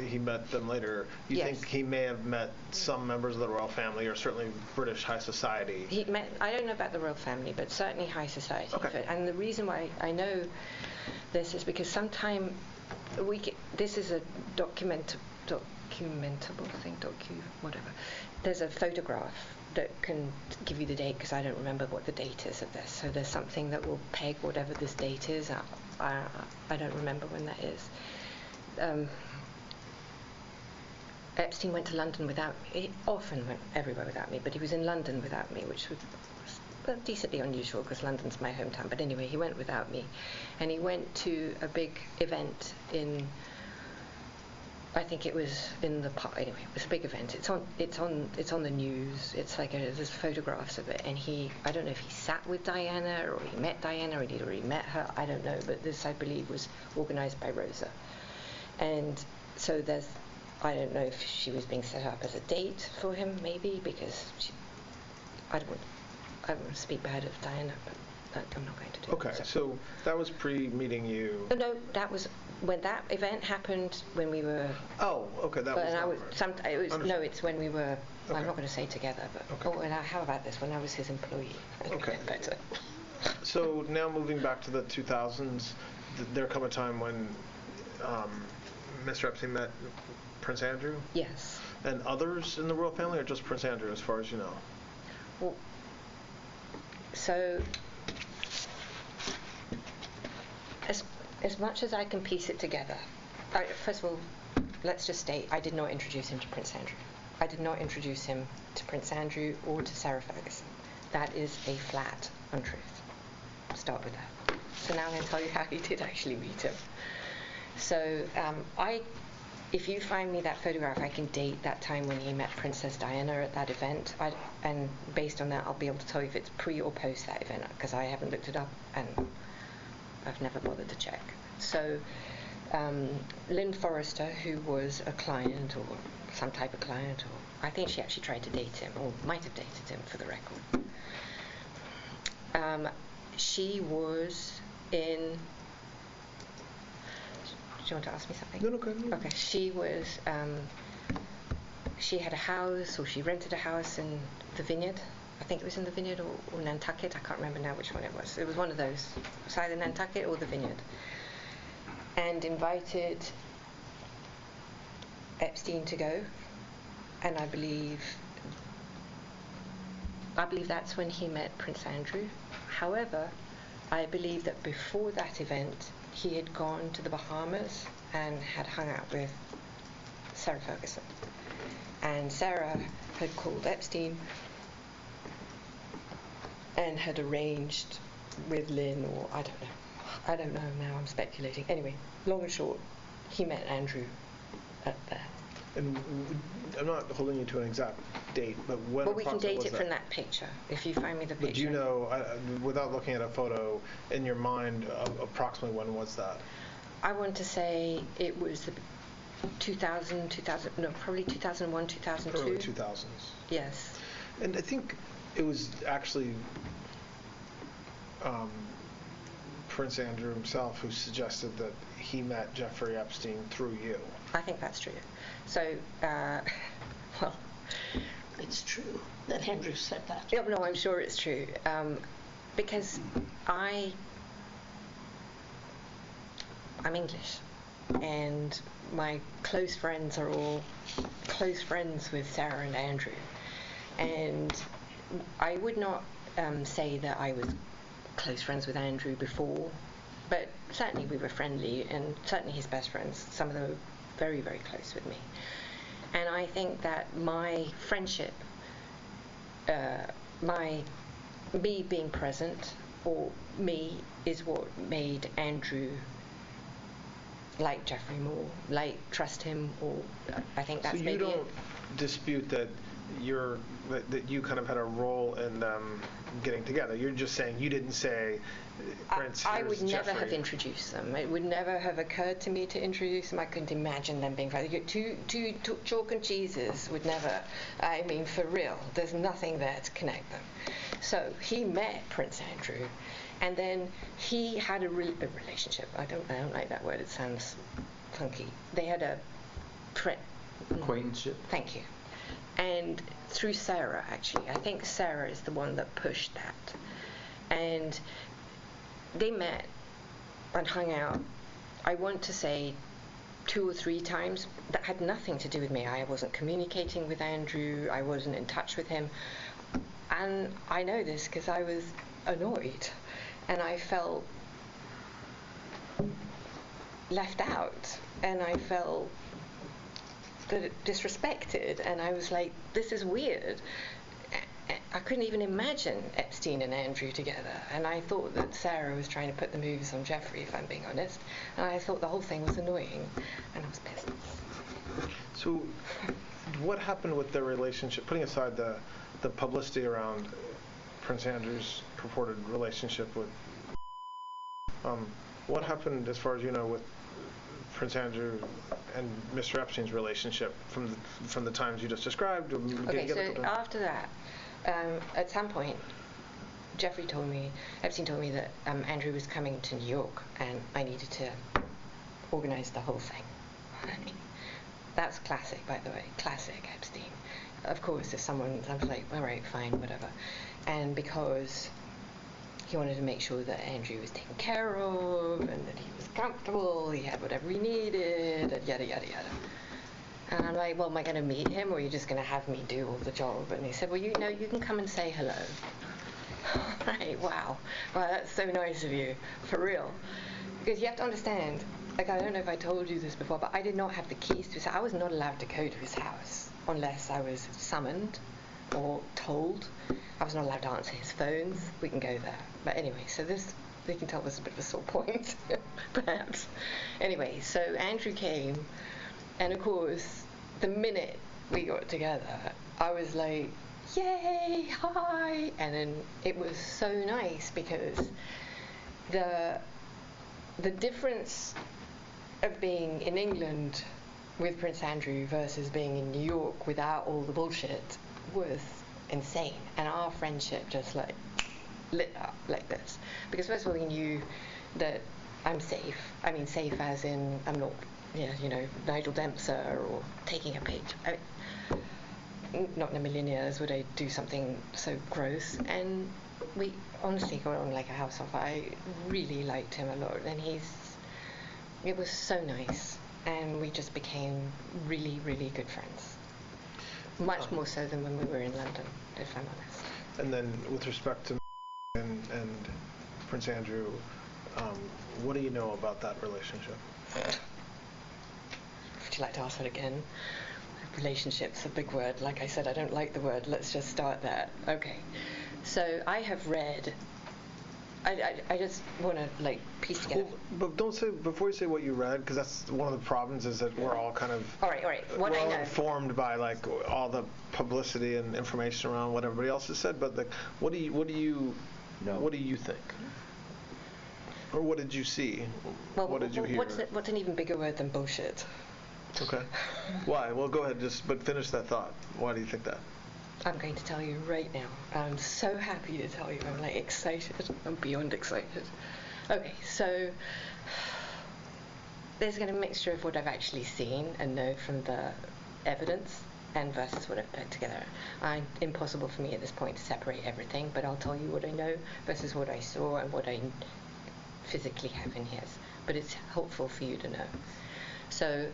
he met them later, you think he may have met some members of the royal family, or certainly British high society? He met, I don't know about the royal family, but certainly high society. Okay. And the reason why I know this is because sometime this is a documentable thing, whatever. There's a photograph that can give you the date, because I don't remember what the date is of this. So there's something that will peg whatever this date is. I don't remember when that is. Epstein went to London without me. He often went everywhere without me, but he was in London without me, which was decently unusual because London's my hometown. But anyway, he went without me, and he went to a big event in. I think it was in the park. Anyway, it was a big event. It's on the news. It's like there's photographs of it, and I don't know if he sat with Diana or he met Diana or he'd already met her. I don't know, but this I believe was organised by Rosa, and so I don't know if she was being set up as a date for him, maybe, because I don't want to speak bad of Diana, but I'm not going to do it. Okay, so that was pre-meeting you. No, that was when that event happened, when we were. Oh, okay, that was. And I was. No, it's when we were. Okay. I'm not going to say together, but. Okay. Oh, and how about this? When I was his employee. Okay. Better. So now moving back to the 2000s, there come a time when Mr. Epstein met Prince Andrew? Yes. And others in the royal family, or just Prince Andrew, as far as you know? Well, so as much as I can piece it together, first of all, let's just state I did not introduce him to Prince Andrew. I did not introduce him to Prince Andrew or to Sarah Ferguson. That is a flat untruth. Start with that. So now I'm going to tell you how he did actually meet him. So if you find me that photograph, I can date that time when he met Princess Diana at that event. And based on that, I'll be able to tell you if it's pre or post that event, because I haven't looked it up and I've never bothered to check. So Lynn Forrester, who was a client or some type of client, or I think she actually tried to date him, or might have dated him for the record. She was in. Do you want to ask me something? No, go ahead. Okay. She was. She had a house, or she rented a house in the Vineyard. I think it was in the Vineyard or Nantucket. I can't remember now which one it was. It was one of those. It was either Nantucket or the Vineyard. And invited Epstein to go. And I believe that's when he met Prince Andrew. However, I believe that before that event, he had gone to the Bahamas and had hung out with Sarah Ferguson. And Sarah had called Epstein and had arranged with Lynn, or I don't know now, I'm speculating. Anyway, long and short, he met Andrew up there. And I'm not holding you to an exact date, but when Well, we can date it that? from that picture, if you find me the picture. But do you know, without looking at a photo, in your mind, approximately when was that? I want to say it was the 2000, no, probably 2001, 2002. Early 2000s. Yes. And I think it was actually Prince Andrew himself who suggested that he met Jeffrey Epstein through you. I think that's true. So, well, It's true that Andrew said that. yeah, no, I'm sure it's true. Because I'm English, and my close friends are all close friends with Sarah and Andrew. And I would not say that I was close friends with Andrew before, but certainly we were friendly, and certainly his best friends, some of them were very, very close with me. And I think that my friendship, me being present, or me, is what made Andrew like Jeffrey more, like trust him, or I think that's maybe it. So you don't dispute that that you kind of had a role in them getting together. You're just saying you didn't say, Prince, I would never Jeffrey. have introduced them. It would never have occurred to me to introduce them. I couldn't imagine them being friends. Two chalk and cheeses would never. I mean, for real, there's nothing there to connect them. So he met Prince Andrew, and then he had a relationship. I don't like that word. It sounds funky. They had a acquaintanceship. Thank you. And through Sarah, actually. I think Sarah is the one that pushed that. And they met and hung out, I want to say 2 or 3 times. That had nothing to do with me. I wasn't communicating with Andrew. I wasn't in touch with him. And I know this because I was annoyed. And I felt left out. And I felt disrespected, and I was like, this is weird. I couldn't even imagine Epstein and Andrew together, and I thought that Sarah was trying to put the moves on Jeffrey, if I'm being honest, and I thought the whole thing was annoying, and I was pissed. So what happened with their relationship, putting aside the publicity around Prince Andrew's purported relationship with what happened, as far as you know, with Prince Andrew and Mr. Epstein's relationship from the times you just described? Okay, so after that, at some point, Epstein told me that Andrew was coming to New York, and I needed to organised the whole thing. Right? That's classic, by the way, classic Epstein. Of course, if someone, I was like, all right, fine, whatever. And because he wanted to make sure that Andrew was taken care of and that he was comfortable, he had whatever he needed, and yada, yada, yada. And I'm like, well, am I going to meet him, or are you just going to have me do all the job? And he said, well, you can come and say hello. Right, wow, that's so nice of you, for real. Because you have to understand, like, I don't know if I told you this before, but I did not have the keys to his house. I was not allowed to go to his house unless I was summoned or told. I was not allowed to answer his phones. We can go there. But anyway, so this, we can tell, was a bit of a sore point, perhaps. Anyway, so Andrew came, and of course, the minute we got together, I was like, yay, hi! And then it was so nice because the difference of being in England with Prince Andrew versus being in New York without all the bullshit was insane. And our friendship just like lit up like this. Because first of all, he knew that I'm safe. I mean, safe as in I'm not, Nigel Dempster or taking a page. Not in a million years would I do something so gross. And we honestly got on like a house on fire. I really liked him a lot, and it was so nice, and we just became really, really good friends. Much more so than when we were in London, if I'm honest. And then with respect to and Prince Andrew, what do you know about that relationship? Would you like to ask that again? Relationship's a big word. Like I said, I don't like the word. Let's just start there. Okay. So I have read. I just want to piece together. Well, but don't say before you say what you read, because that's one of the problems is that we're all kind of all right. What we're I all know. informed by all the publicity and information around what everybody else has said. But what do you know? What do you think? Or what did you see? Well, what did you hear? What's an even bigger word than bullshit? Okay. Why? Well, go ahead. But finish that thought. Why do you think that? I'm going to tell you right now. I'm so happy to tell you. I'm excited. I'm beyond excited. Okay, so there's a mixture of what I've actually seen and know from the evidence and versus what I've put together. Impossible for me at this point to separate everything, but I'll tell you what I know versus what I saw and what I physically have in here. But it's helpful for you to know. So,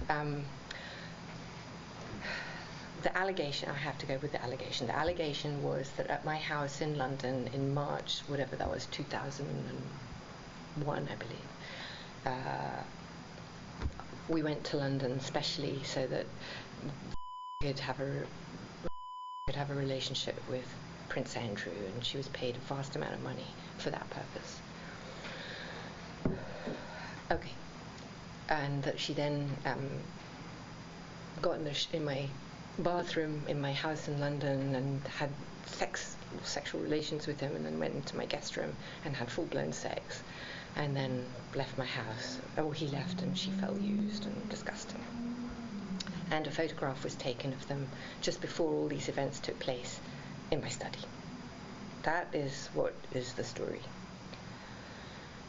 the allegation, I have to go with the allegation. The allegation was that at my house in London in March, whatever that was, 2001, I believe, we went to London specially so that could have a relationship with Prince Andrew, and she was paid a vast amount of money for that purpose. Okay. And that she then got in my bathroom in my house in London and had sexual relations with him, and then went into my guest room and had full-blown sex, and then left my house. Oh, he left, and she felt used and disgusting. And a photograph was taken of them just before all these events took place in my study. That is what is the story.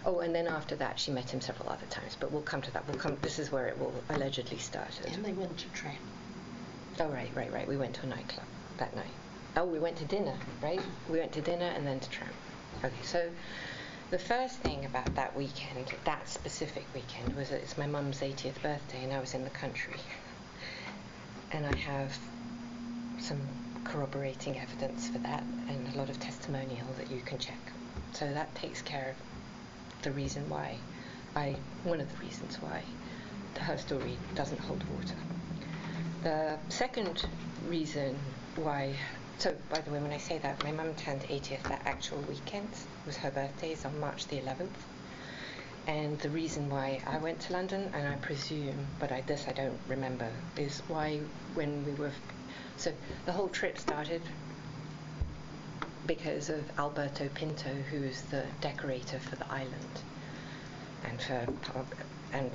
Oh, and then after that, she met him several other times, but we'll come to that. This is where it will allegedly started. And they went to Tramp. Oh, right. We went to a nightclub that night. Oh, we went to dinner, right? We went to dinner and then to Tramp. Okay, so the first thing about that weekend, that specific weekend, was that it's my mum's 80th birthday and I was in the country. And I have some corroborating evidence for that and a lot of testimonial that you can check. So that takes care of one of the reasons why her story doesn't hold water. The second reason why, so by the way, when I say that, my mum turned 80th that actual weekend. It was her birthday, it's on March the 11th. And the reason why I went to London, and I presume, but I don't remember, is why when we were, so the whole trip started because of Alberto Pinto, who's the decorator for the island and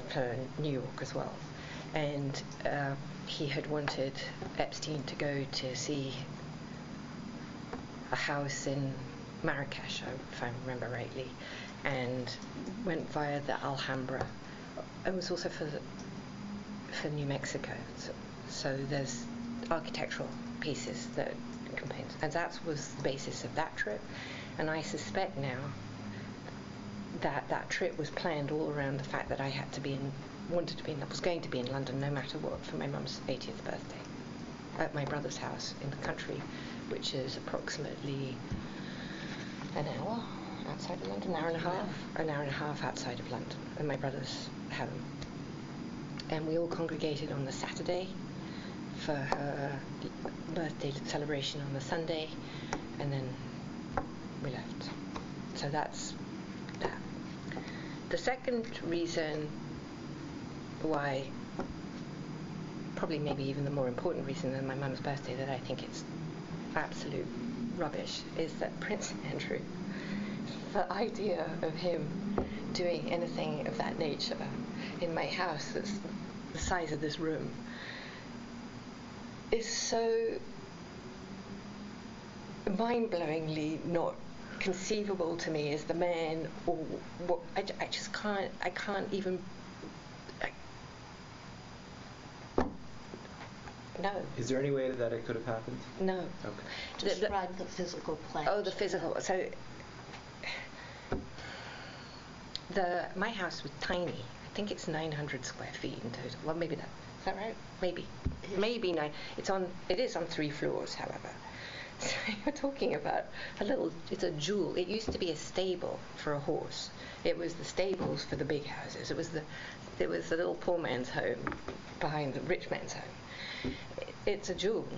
for New York as well. And he had wanted Epstein to go to see a house in Marrakesh, if I remember rightly, and went via the Alhambra it was also for New Mexico. So there's architectural pieces that contained, and that was the basis of that trip. And I suspect now that that trip was planned all around the fact that I was going to be in London no matter what for my mum's 80th birthday at my brother's house in the country, which is approximately an hour outside of London, an hour and a half outside of London, at my brother's home. And we all congregated on the Saturday for her birthday celebration on the Sunday, and then we left. So that's that. The second reason why, probably maybe even the more important reason than my mum's birthday, that I think it's absolute rubbish, is that Prince Andrew, the idea of him doing anything of that nature in my house that's the size of this room is so mind-blowingly not conceivable to me as the man, or what I just can't even. No. Is there any way that it could have happened? No. Okay. Describe the physical plan. Oh, the physical. So my house was tiny. I think it's 900 square feet in total. Well, maybe that. Is that right? Maybe 9. It is on 3 floors, however. So you're talking about it's a jewel. It used to be a stable for a horse. It was the stables for the big houses. It was the little poor man's home behind the rich man's home. It's a jewel.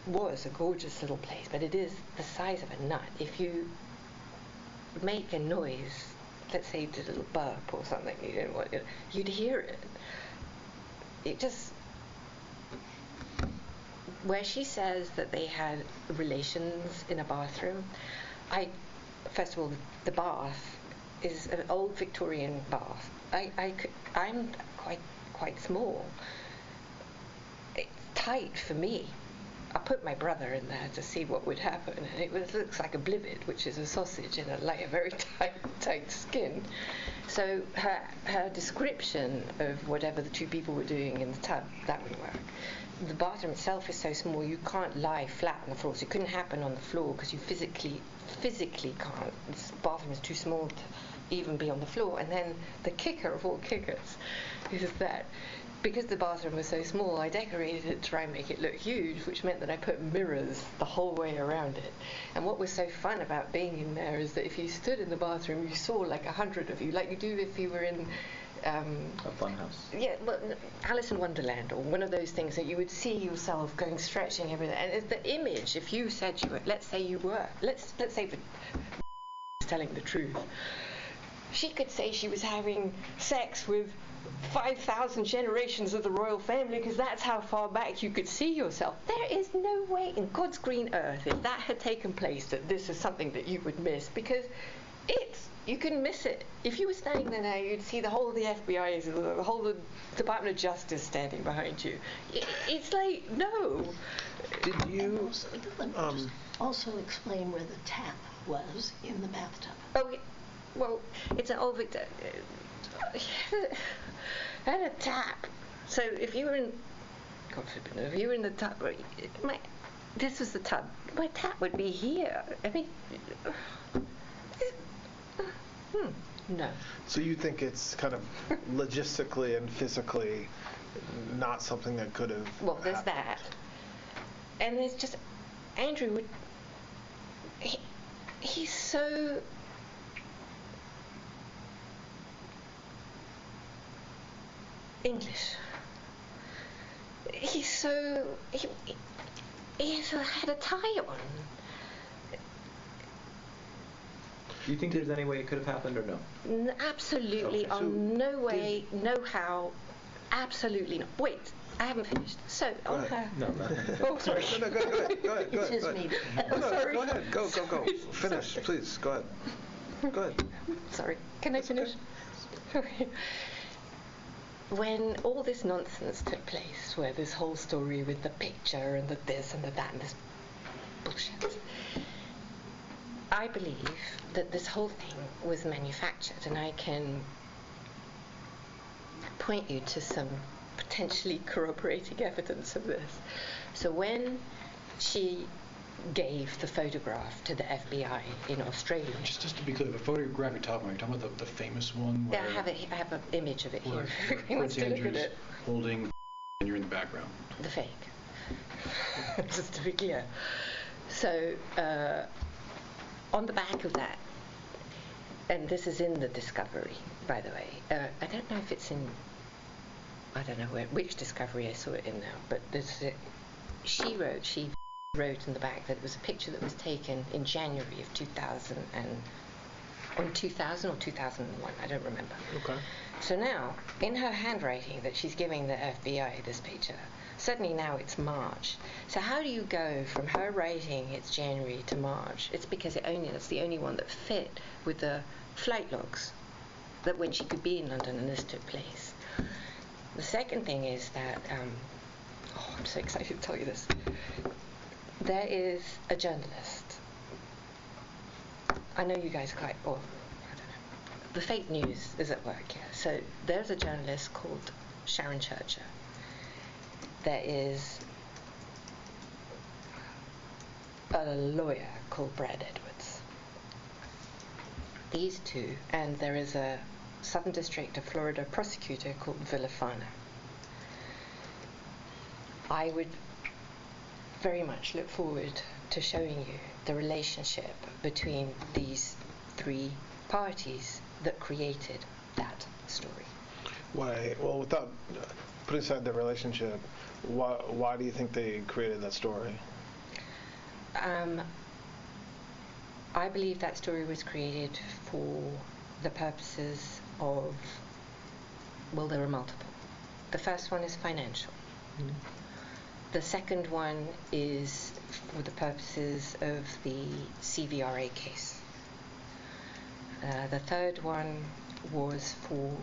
Was a gorgeous little place, but it is the size of a nut. If you make a noise, let's say you did a little burp or something, you'd hear it. It just, where she says that they had relations in a bathroom, first of all, the bath is an old Victorian bath. I'm quite small. It's tight for me. I put my brother in there to see what would happen, and it looks like a blivet, which is a sausage in a very tight skin. So her description of whatever the 2 people were doing in the tub, that wouldn't work. The bathroom itself is so small you can't lie flat on the floor, so it couldn't happen on the floor because you physically can't. This bathroom is too small to even be on the floor. And then the kicker of all kickers is that because the bathroom was so small, I decorated it to try and make it look huge, which meant that I put mirrors the whole way around it. And what was so fun about being in there is that if you stood in the bathroom, you saw like 100 of you, like you do if you were in a fun house. Yeah, well, Alice in Wonderland, or one of those things that you would see yourself going stretching everything. And it's the image, if you said you were, let's say telling the truth, she could say she was having sex with 5,000 generations of the royal family because that's how far back you could see yourself. There is no way in God's green earth, if that had taken place, that this is something that you would miss, because you couldn't miss it. If you were standing there now, you'd see the whole of the FBI, the whole of the Department of Justice standing behind you. It's like, no. Did you also explain where the tap was in the bathtub? Oh, well, it's an old Victor. And a tap. So if you were in, God forbid, if you were in the tub, this was the tub. My tap would be here. I mean, no. So you think it's kind of logistically and physically not something that could have Well, there's happened. that. And there's just, Andrew would, he's so, English. He's so, he had a tie on. Do you think there's any way it could have happened or no? Absolutely, Okay. no way, no how, absolutely not. Wait, I haven't finished. So, on her... No. Oh, sorry. No, go ahead. It's his meeting. No, Sorry. go ahead. Go. Finish, please. Go ahead. Sorry, can I finish? Okay. When all this nonsense took place, where this whole story with the picture and the this and the that and this bullshit, I believe that this whole thing was manufactured, and I can point you to some potentially corroborating evidence of this. So when she gave the photograph to the FBI in Australia. Just to be clear, the photograph you're talking about the famous one where... Yeah, I have an image of it where, here. where Prince Andrew's holding and you're in the background. The fake. Just to be clear. So, on the back of that, and this is in the discovery, by the way. I don't know if it's in... I don't know which discovery I saw it in now, but she wrote in the back that it was a picture that was taken in January of 2000 or 2001, I don't remember. Okay. So now, in her handwriting that she's giving the FBI this picture, suddenly now it's March. So how do you go from her writing it's January to March? It's because that's the only one that fit with the flight logs, that when she could be in London and this took place. The second thing is that, I'm so excited to tell you this. There is a journalist. I know you guys I don't know. The fake news is at work here. So there's a journalist called Sharon Churcher. There is a lawyer called Brad Edwards. These two, and there is a Southern District of Florida prosecutor called Villafana. I would very much look forward to showing you the relationship between these three parties that created that story. Why? Well, without putting aside the relationship, why do you think they created that story? I believe that story was created for the purposes of, well, there are multiple. The first one is financial. Mm-hmm. The second one is for the purposes of the CVRA case. The third one was for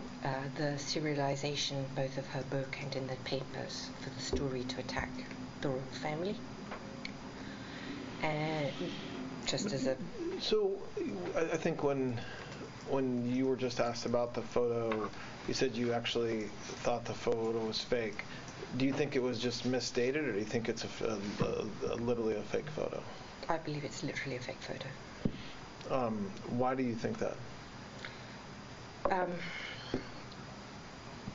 the serialization both of her book and in the papers for the story to attack the royal family. And just as a... So I think when you were just asked about the photo, you said you actually thought the photo was fake. Do you think it was just misstated, or do you think it's literally a fake photo? I believe it's literally a fake photo. Why do you think that?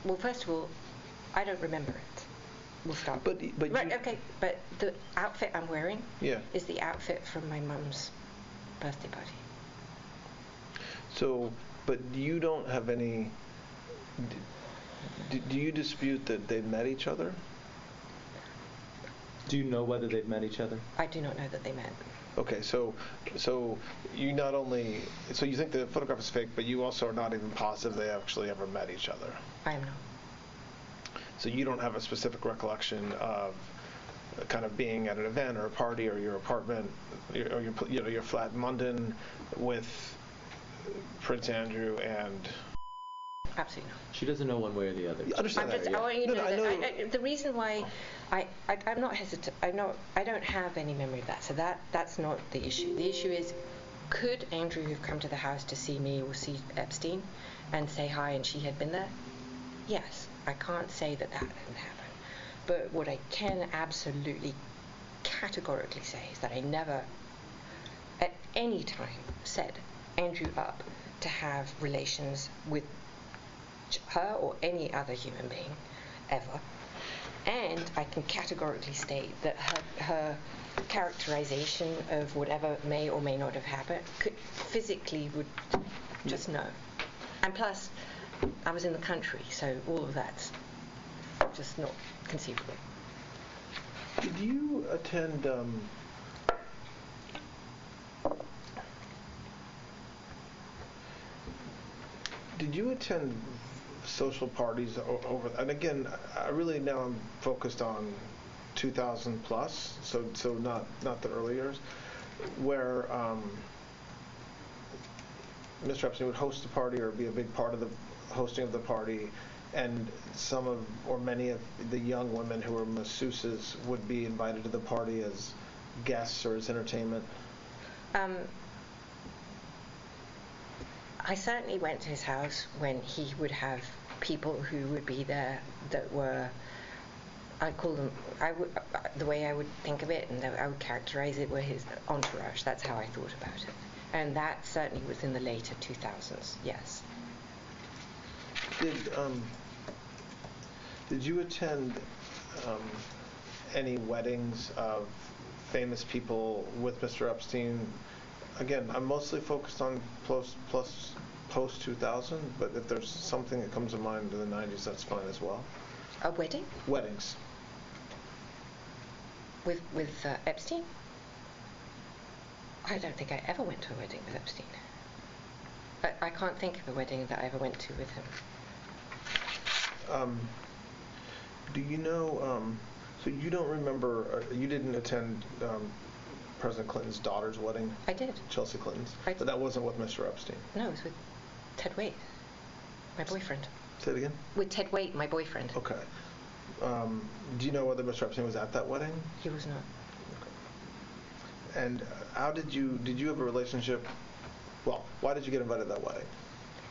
Well, first of all, I don't remember it. We'll start. But right, okay. But the outfit I'm wearing is the outfit from my mum's birthday party. So, but you don't have any... Do you dispute that they met each other? Do you know whether they've met each other? I do not know that they met. Okay, so you not only... So you think the photograph is fake, but you also are not even positive they actually ever met each other. I am not. So you don't have a specific recollection of kind of being at an event or a party or your apartment or your flat in London with Prince Andrew and... Absolutely not. She doesn't know one way or the other. I understand that. I want you to know that the reason why I'm not hesitant. I don't have any memory of that. So that's not the issue. The issue is, could Andrew have come to the house to see me or see Epstein and say hi and she had been there? Yes. I can't say that didn't happen. But what I can absolutely categorically say is that I never at any time set Andrew up to have relations with her or any other human being ever, and I can categorically state that her characterization of whatever may or may not have happened would just know. And plus, I was in the country, so all of that's just not conceivable. Did you attend social parties over, and again, I really now am focused on 2000 plus, so not the early years, where Mr. Epstein would host a party or be a big part of the hosting of the party, and some of or many of the young women who were masseuses would be invited to the party as guests or as entertainment. I certainly went to his house when he would have people who would be there that were, I call them, the way I would think of it and I would characterize it were his entourage. That's how I thought about it. And that certainly was in the later 2000s, yes. Did you attend any weddings of famous people with Mr. Epstein? Again, I'm mostly focused on post 2000, but if there's something that comes to mind in the 90s, that's fine as well. A wedding? Weddings. With Epstein? I don't think I ever went to a wedding with Epstein. I can't think of a wedding that I ever went to with him. Do you know, so you don't remember, you didn't attend President Clinton's daughter's wedding? I did. Chelsea Clinton's? But that wasn't with Mr. Epstein? No, it was with Ted Waite, my boyfriend. Say it again? With Ted Waite, my boyfriend. Okay. Do you know whether Mr. Epstein was at that wedding? He was not. Okay. And how did you have a relationship, well, why did you get invited to that wedding?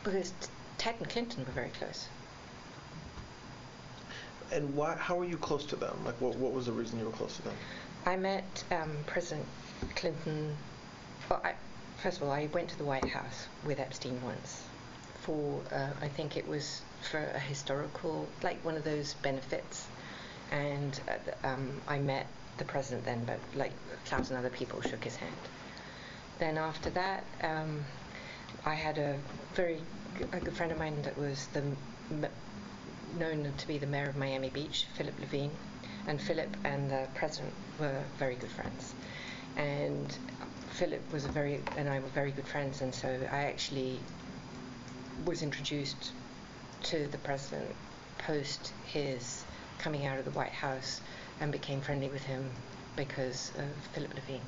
Because Ted and Clinton were very close. And how were you close to them? Like, what was the reason you were close to them? I met President Clinton. Well, first of all, I went to the White House with Epstein once for, I think it was for a historical, like one of those benefits. And I met the president then, but like 1,000 other people shook his hand. Then after that, I had a good friend of mine that was known to be the mayor of Miami Beach, Philip Levine, and Philip and the president were very good friends. And Philip and I were very good friends, and so I actually was introduced to the president post his coming out of the White House and became friendly with him because of Philip Levine.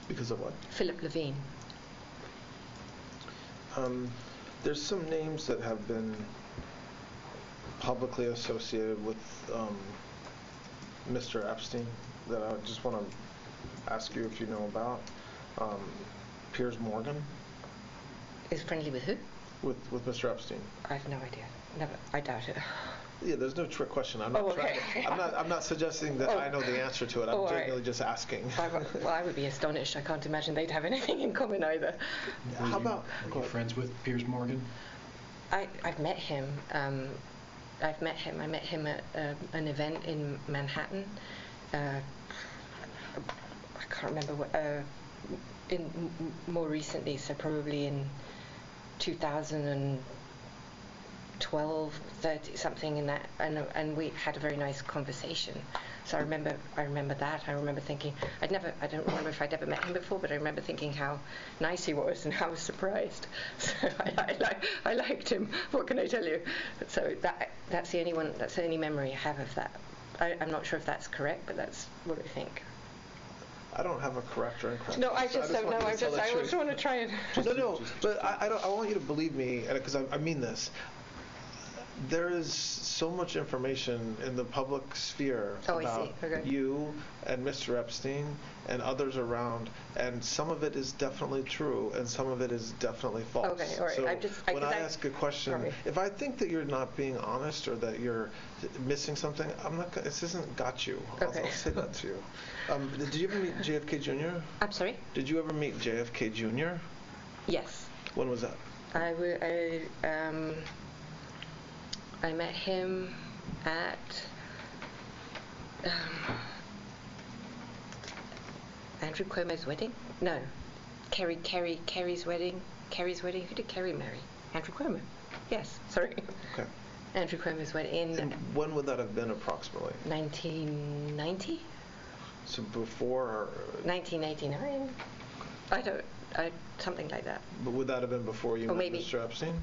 Because of what? Philip Levine. There's some names that have been publicly associated with Mr. Epstein that I just want to ask you if you know about. Piers Morgan. Is friendly with who? With Mr. Epstein. I have no idea. Never. I doubt it. Yeah, there's no trick question. I'm not suggesting that I know the answer to it. I'm genuinely just asking. Well, I would be astonished. I can't imagine they'd have anything in common either. Were you friends with Piers Morgan? I've met him. I met him at an event in Manhattan. I can't remember what. More recently, so probably in 2012, 30, something in that, and we had a very nice conversation. So I remember that. I remember thinking, I don't remember if I'd ever met him before, but I remember thinking how nice he was and how I was surprised. So I liked him. What can I tell you? So that's the only memory I have of that. I'm not sure if that's correct, but that's what I think. I don't have a correct or incorrect. No, I just don't know. I just want to try and. No, but I want you to believe me, because I mean this. There is so much information in the public sphere about you and Mr. Epstein and others around, and some of it is definitely true, and some of it is definitely false. Okay, all right. So when I ask a question, if I think that you're not being honest or that you're missing something, I'm not. This isn't got you. Okay. I'll say that to you. Did you ever meet JFK Jr.? I'm sorry? Did you ever meet JFK Jr.? Yes. When was that? I met him at Andrew Cuomo's wedding. No, Kerry's wedding. Kerry's wedding. Who did Kerry marry? Andrew Cuomo. Yes. Sorry. Okay. Andrew Cuomo's wedding. And when would that have been approximately? 1990. So before or 1989. Something like that. But would that have been before you met Mr. Epstein?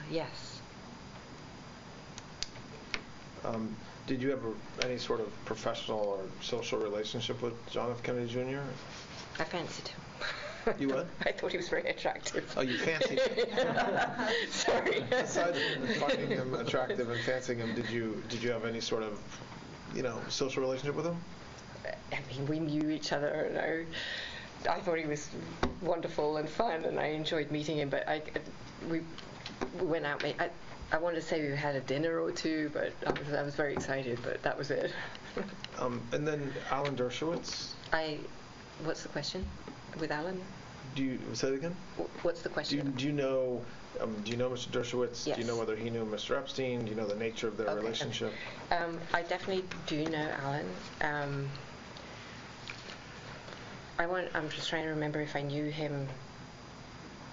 Yes. Did you have any sort of professional or social relationship with John F. Kennedy Jr.? I fancied him. You what? I thought he was very attractive. Oh, you fancied him? Sorry. Besides finding him attractive and fancying him, did you have any sort of, social relationship with him? I mean, we knew each other, and I thought he was wonderful and fun, and I enjoyed meeting him. But we went out. I wanted to say we had a dinner or two, but I was very excited, but that was it. And then Alan Dershowitz? What's the question with Alan? Do you say it again? What's the question? Do you know Mr. Dershowitz? Yes. Do you know whether he knew Mr. Epstein? Do you know the nature of their relationship? I definitely do know Alan. I'm just trying to remember if I knew him.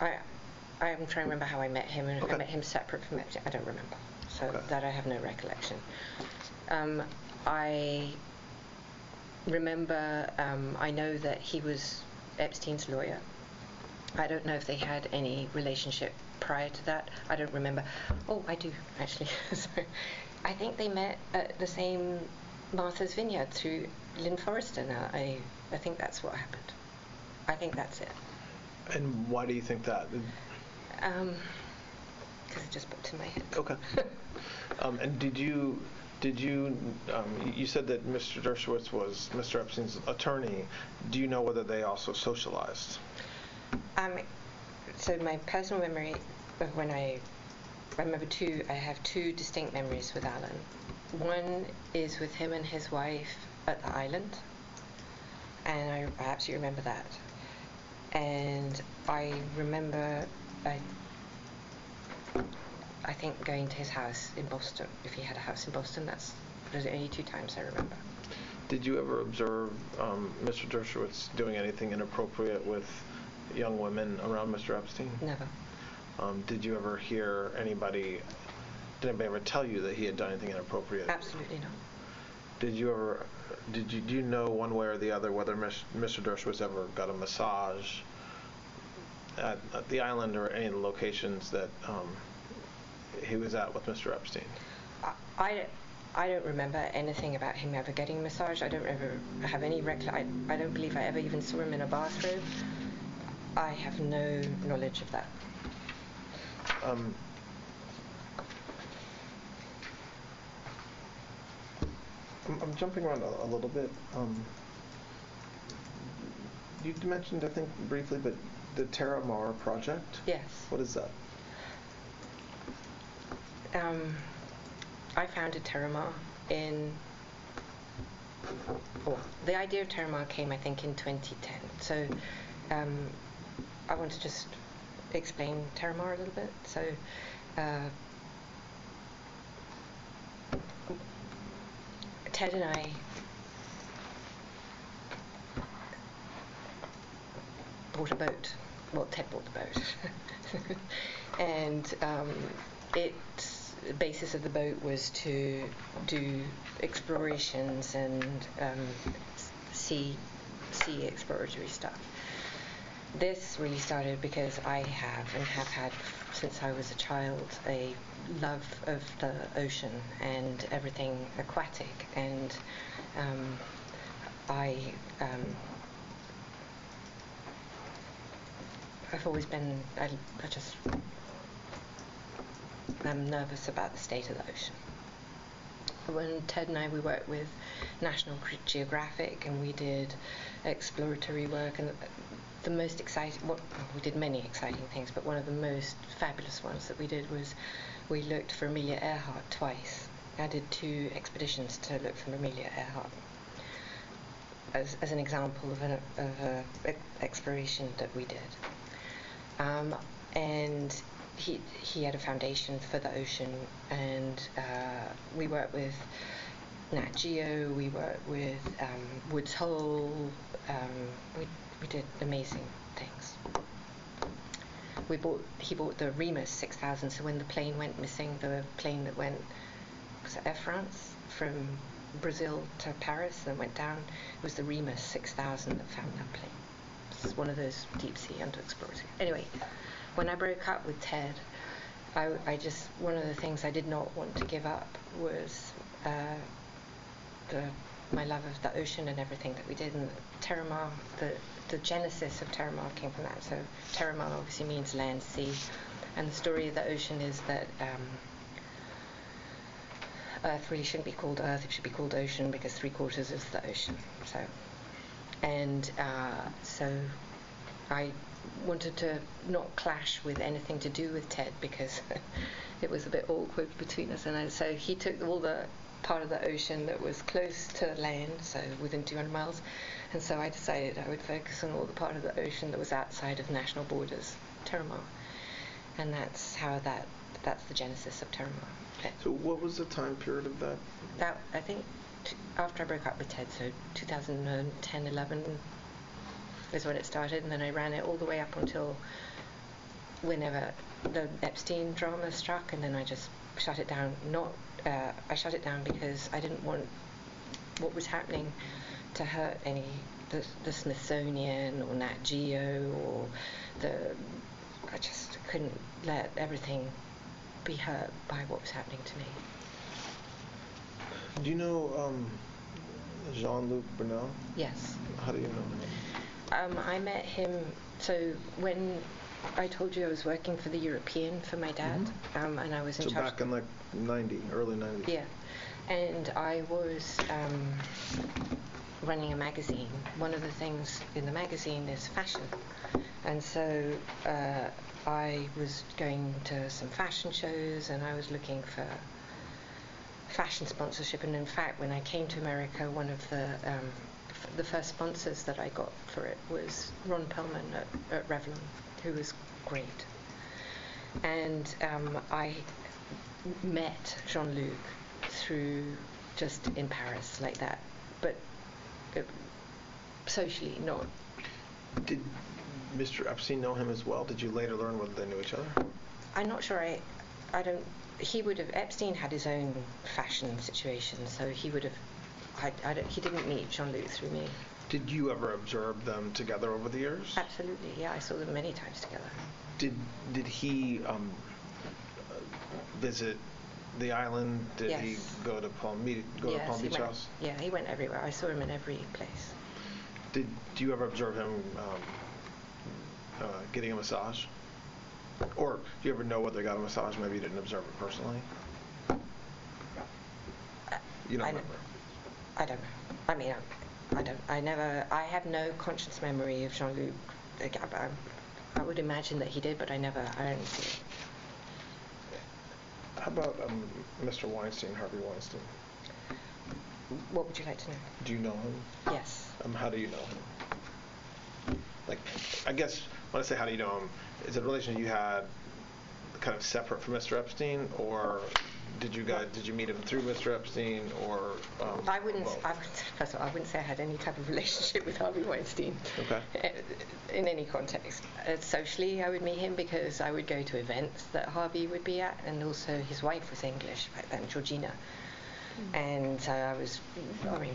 I'm trying to remember how I met him, and if I met him separate from Epstein, I don't remember. So that I have no recollection. I remember, I know that he was Epstein's lawyer. I don't know if they had any relationship prior to that. I don't remember. Oh, I do, actually. Sorry. I think they met at the same Martha's Vineyard through Lynn Forrester now. I think that's what happened. I think that's it. And why do you think that? Because it just popped in my head. Okay. And did you said that Mr. Dershowitz was Mr. Epstein's attorney. Do you know whether they also socialized? So my personal memory of when I remember I have two distinct memories with Alan. One is with him and his wife at the island, and I absolutely remember that. And I remember, I think going to his house in Boston. If he had a house in Boston, those are the only two times I remember. Did you ever observe Mr. Dershowitz doing anything inappropriate with young women around Mr. Epstein? Never. Did you ever hear did anybody ever tell you that he had done anything inappropriate? Absolutely not. Do you know one way or the other whether Mr. Dershowitz ever got a massage at the island or any of the locations that he was at with Mr. Epstein? I don't remember anything about him ever getting a massage. I don't ever have any recollection. I don't believe I ever even saw him in a bathrobe. I have no knowledge of that. I'm jumping around a little bit. You mentioned, I think, briefly, but the Terra Mar project? Yes. What is that? I founded Terra Mar the idea of Terra Mar came, I think, in 2010. So I want to just explain Terra Mar a little bit. So Ted and I bought a boat. Well, Ted bought the boat. And the basis of the boat was to do explorations and sea exploratory stuff. This really started because I have had since I was a child a love of the ocean and everything aquatic, and I've always been I'm nervous about the state of the ocean. When Ted and we worked with National Geographic, and we did exploratory work, and the most exciting, we did many exciting things, but one of the most fabulous ones that we did was we looked for Amelia Earhart twice. I did 2 expeditions to look for Amelia Earhart as an example of an exploration that we did. And he had a foundation for the ocean, and we worked with Nat Geo, we worked with Woods Hole, we did amazing things. He bought the Remus 6000, so when the plane went missing, the plane that went, was it Air France, from Brazil to Paris and went down, it was the Remus 6000 that found that plane. It's one of those deep sea underexplorers. Anyway, when I broke up with Ted, one of the things I did not want to give up was my love of the ocean and everything that we did. And Terra Mar, the genesis of Terra Mar came from that. So Terra Mar obviously means land, sea, and the story of the ocean is that Earth really shouldn't be called Earth; it should be called ocean, because 3/4 is the ocean. So I wanted to not clash with anything to do with Ted because it was a bit awkward between us. And so he took all the part of the ocean that was close to land, so within 200 miles. And so I decided I would focus on all the part of the ocean that was outside of national borders, Terramar. And that's the genesis of Terramar. So what was the time period of that? That, I think, after I broke up with Ted, so 2010, 11 is when it started, and then I ran it all the way up until whenever the Epstein drama struck, and then I just shut it down. I shut it down because I didn't want what was happening to hurt the Smithsonian or Nat Geo or I just couldn't let everything be hurt by what was happening to me. Do you know Jean-Luc Brunel? Yes. How do you know him? I met him, so when I told you I was working for the European for my dad, and I was in charge. So back in like early 90s. Yeah, and I was running a magazine. One of the things in the magazine is fashion, and so I was going to some fashion shows, and I was looking for fashion sponsorship. And in fact, when I came to America, one of the first sponsors that I got for it was Ron Perlman at Revlon, who was great. And I met Jean-Luc through just in Paris like that, but socially not. Did Mr. Epstein know him as well? Did you later learn whether they knew each other? I'm not sure. Epstein had his own fashion situation, so he would have, he didn't meet Jean-Luc through me. Did you ever observe them together over the years? Absolutely, yeah. I saw them many times together. Did he visit the island? Did Yes. he go to Palm Beach House? Yeah, he went everywhere. I saw him in every place. Do you ever observe him getting a massage? Or do you ever know whether he got a massage? Maybe you didn't observe it personally. You don't remember? I don't know. I mean, I have no conscious memory of Jean-Luc. I would imagine that he did, but I didn't see it. How about Mr. Weinstein, Harvey Weinstein? What would you like to know? Do you know him? Yes. How do you know him? Like, I guess when I say how do you know him, is it a relation you had kind of separate from Mr. Epstein, or did you meet him through Mr. Epstein, or? First of all, I wouldn't say I had any type of relationship with Harvey Weinstein. Okay. In any context. Socially, I would meet him because I would go to events that Harvey would be at, and also his wife was English back then, Georgina. And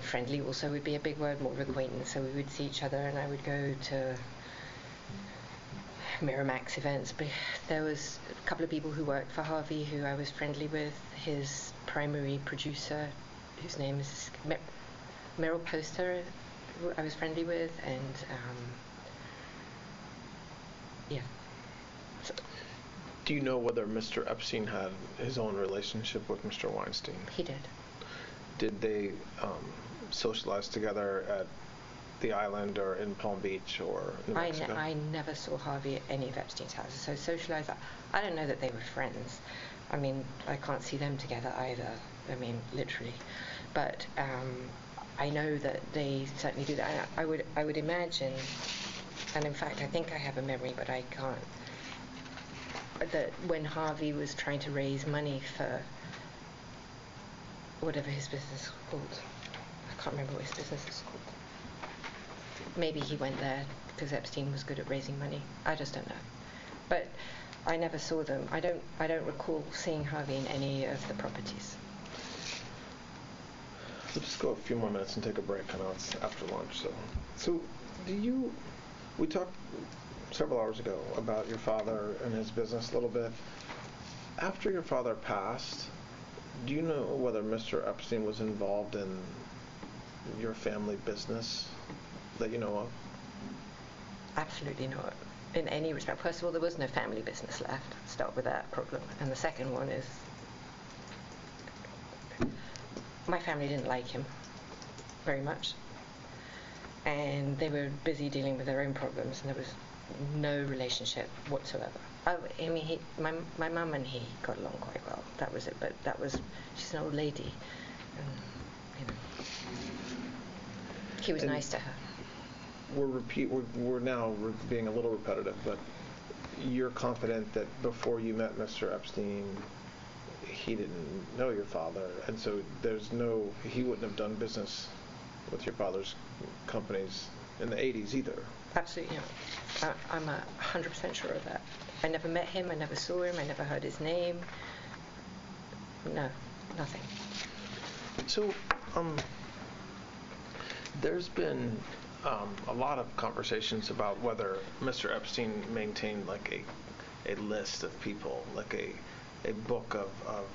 friendly also would be a big word, more of acquaintance, so we would see each other, and I would go to Miramax events. But there was a couple of people who worked for Harvey who I was friendly with. His primary producer, whose name is Meryl Poster, who I was friendly with, and yeah. So, do you know whether Mr. Epstein had his own relationship with Mr. Weinstein? He did. Did they socialize together at the island or in Palm Beach or New Mexico? I never saw Harvey at any of Epstein's houses, so socialize. I don't know that they were friends. I mean, I can't see them together either. I mean, literally. But I know that they certainly do that. I would imagine, and in fact, I think I have a memory, but I can't, that when Harvey was trying to raise money for whatever his business was called, I can't remember what his business is called. Maybe he went there because Epstein was good at raising money. I just don't know. But I never saw them. I don't recall seeing Harvey in any of the properties. Let's just go a few more minutes and take a break. I know it's after lunch. So we talked several hours ago about your father and his business a little bit. After your father passed, do you know whether Mr. Epstein was involved in your family business that you know of? Absolutely not. In any respect. First of all, there was no family business left. Start with that problem. And the second one is, my family didn't like him very much. And they were busy dealing with their own problems, and there was no relationship whatsoever. I mean, my mum and he got along quite well. That was it. But she's an old lady, and he was nice to her. We're now being a little repetitive, but you're confident that before you met Mr. Epstein, he didn't know your father, and so he wouldn't have done business with your father's companies in the 80s either. Absolutely not. I'm 100% sure of that. I never met him, I never saw him, I never heard his name. No, nothing. So, there's been a lot of conversations about whether Mr. Epstein maintained like a list of people, like a book of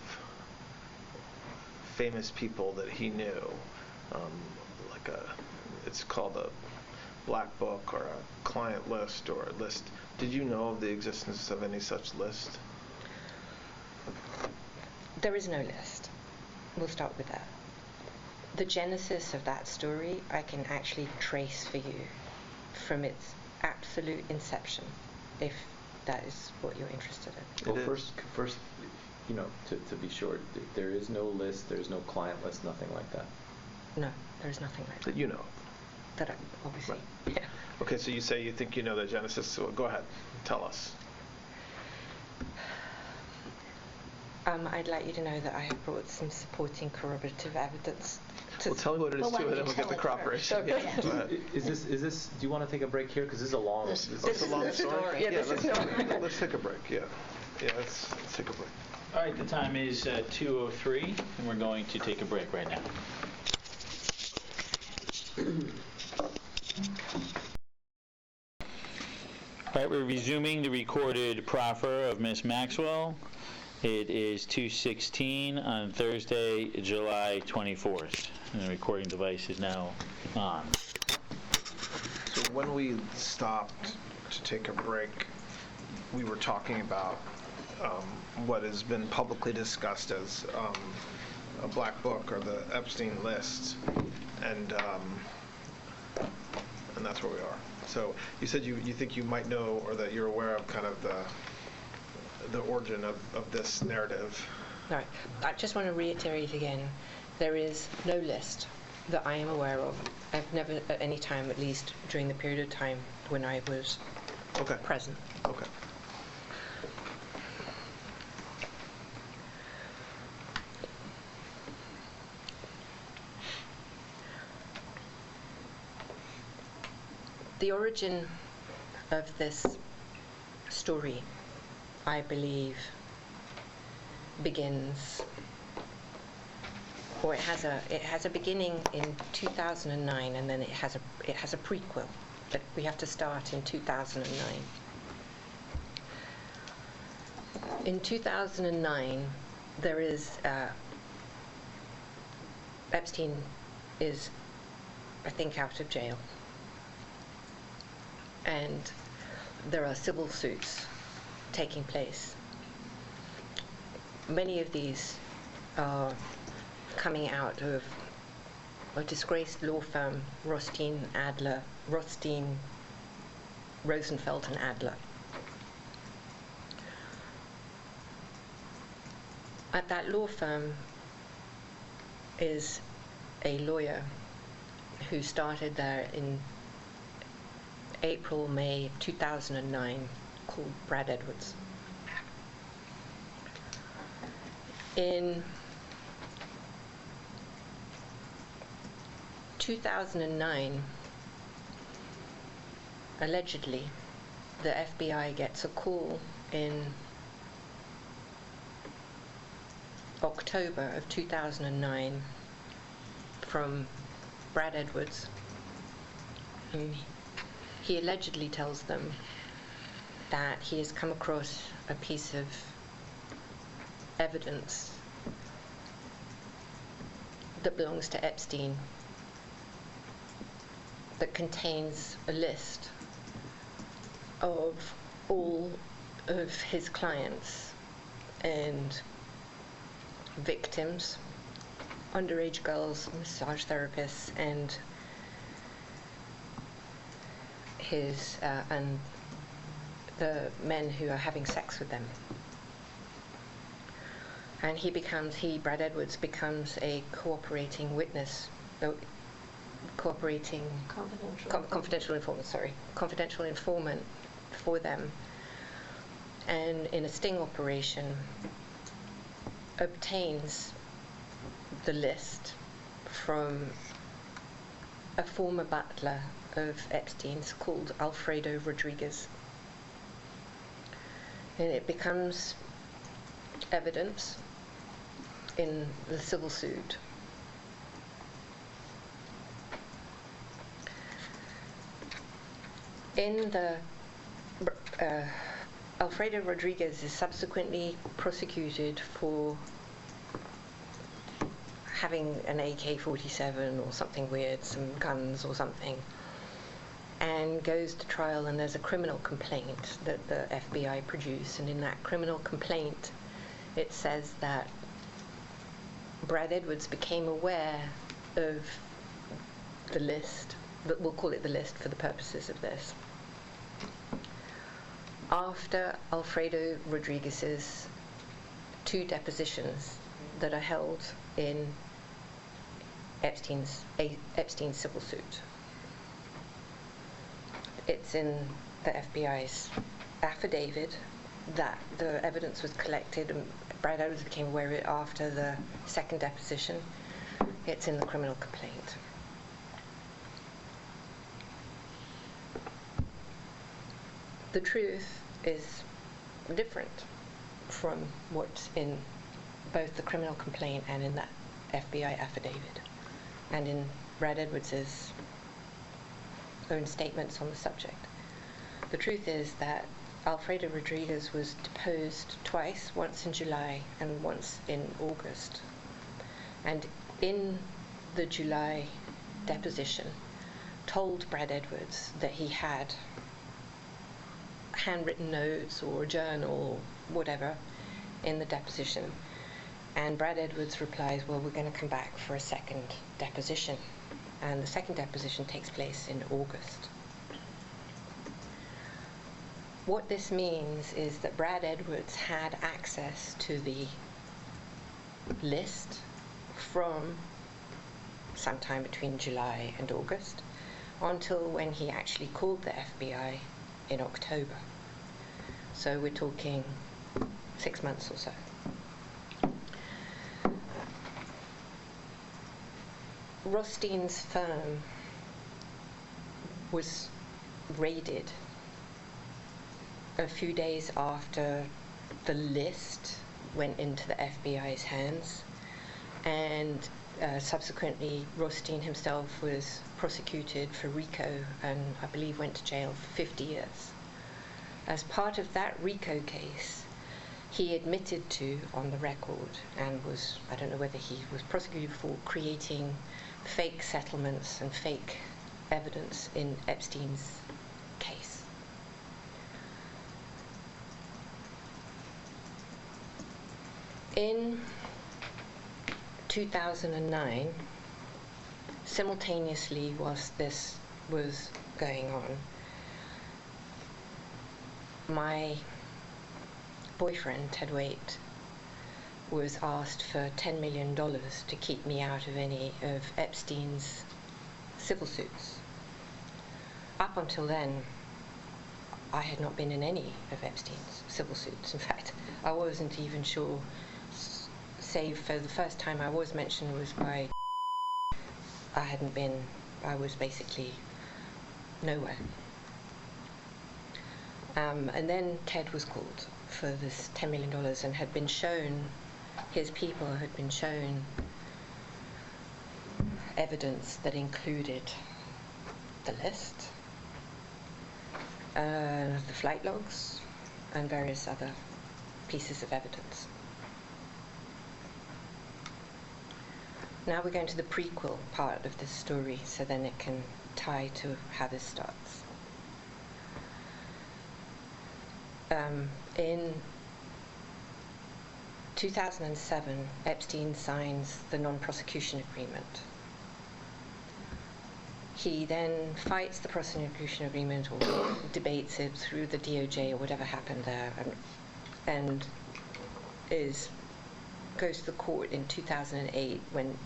famous people that he knew, it's called a black book or a client list or a list. Did you know of the existence of any such list? There is no list. We'll start with that. The genesis of that story I can actually trace for you from its absolute inception, if that is what you're interested in. Well, first, to be sure, there is no list, there is no client list, nothing like that. No, there is nothing like that. That you know. That I obviously. Right. Yeah. Okay, so you say you think you know the genesis. So go ahead, tell us. I'd like you to know that I have brought some supporting corroborative evidence. Well, tell me what it is too, and then we'll get the corroboration. Okay. Yeah. Go ahead. Is this? Do you want to take a break here? Because this is a long. This is a long story. Yeah, let's take a break. Yeah, let's take a break. All right, the time is 2:03, and we're going to take a break right now. All right, we're resuming the recorded proffer of Ms. Maxwell. It is 2:16 on Thursday, July 24th, and the recording device is now on. So when we stopped to take a break, we were talking about what has been publicly discussed as a black book or the Epstein list, and that's where we are. So you said you think you might know, or that you're aware of kind of the origin of this narrative. All right. I just want to reiterate again, there is no list that I am aware of. I've never, at any time, at least during the period of time when I was present. Okay. The origin of this story, I believe, begins, or it has a beginning in 2009, and then it has a prequel, but we have to start in 2009. In 2009, there is Epstein is, I think, out of jail. And there are civil suits taking place. Many of these are coming out of a disgraced law firm, Rothstein, Rosenfeld and Adler. At that law firm is a lawyer who started there in April, May 2009, called Brad Edwards. In 2009, allegedly, the FBI gets a call in October of 2009 from Brad Edwards. He allegedly tells them that he has come across a piece of evidence that belongs to Epstein that contains a list of all of his clients and victims, underage girls, massage therapists, and his and the men who are having sex with them. And Brad Edwards becomes a cooperating witness, confidential informant for them, and in a sting operation obtains the list from a former butler of Epstein's called Alfredo Rodriguez. And it becomes evidence in the civil suit. Alfredo Rodriguez is subsequently prosecuted for having an AK-47 or something weird, some guns or something, and goes to trial, and there's a criminal complaint that the FBI produce, and in that criminal complaint it says that Brad Edwards became aware of the list, but we'll call it the list for the purposes of this, after Alfredo Rodriguez's 2 depositions that are held in Epstein's civil suit. It's in the FBI's affidavit that the evidence was collected, and Brad Edwards became aware of it after the 2nd deposition. It's in the criminal complaint. The truth is different from what's in both the criminal complaint and in that FBI affidavit, and in Brad Edwards' own statements on the subject. The truth is that Alfredo Rodriguez was deposed twice, once in July and once in August. And in the July deposition, told Brad Edwards that he had handwritten notes or a journal or whatever in the deposition. And Brad Edwards replies, well, we're going to come back for a 2nd deposition. And the 2nd deposition takes place in August. What this means is that Brad Edwards had access to the list from sometime between July and August until when he actually called the FBI in October. So we're talking 6 months or so. Rothstein's firm was raided a few days after the list went into the FBI's hands, and subsequently Rothstein himself was prosecuted for RICO and I believe went to jail for 50 years. As part of that RICO case, he admitted to, on the record, and was, I don't know whether he was prosecuted for creating fake settlements and fake evidence in Epstein's case. In 2009, simultaneously whilst this was going on, my boyfriend, Ted Waite, was asked for $10 million to keep me out of any of Epstein's civil suits. Up until then, I had not been in any of Epstein's civil suits. In fact, I wasn't even sure, save for the first time I was mentioned was by I was basically nowhere. And then Ted was called for this $10 million and had been shown, his people had been shown evidence that included the list, the flight logs, and various other pieces of evidence. Now we're going to the prequel part of this story, so then it can tie to how this starts. In 2007, Epstein signs the non-prosecution agreement. He then fights the prosecution agreement or debates it through the DOJ or whatever happened there, and goes to the court in 2008 when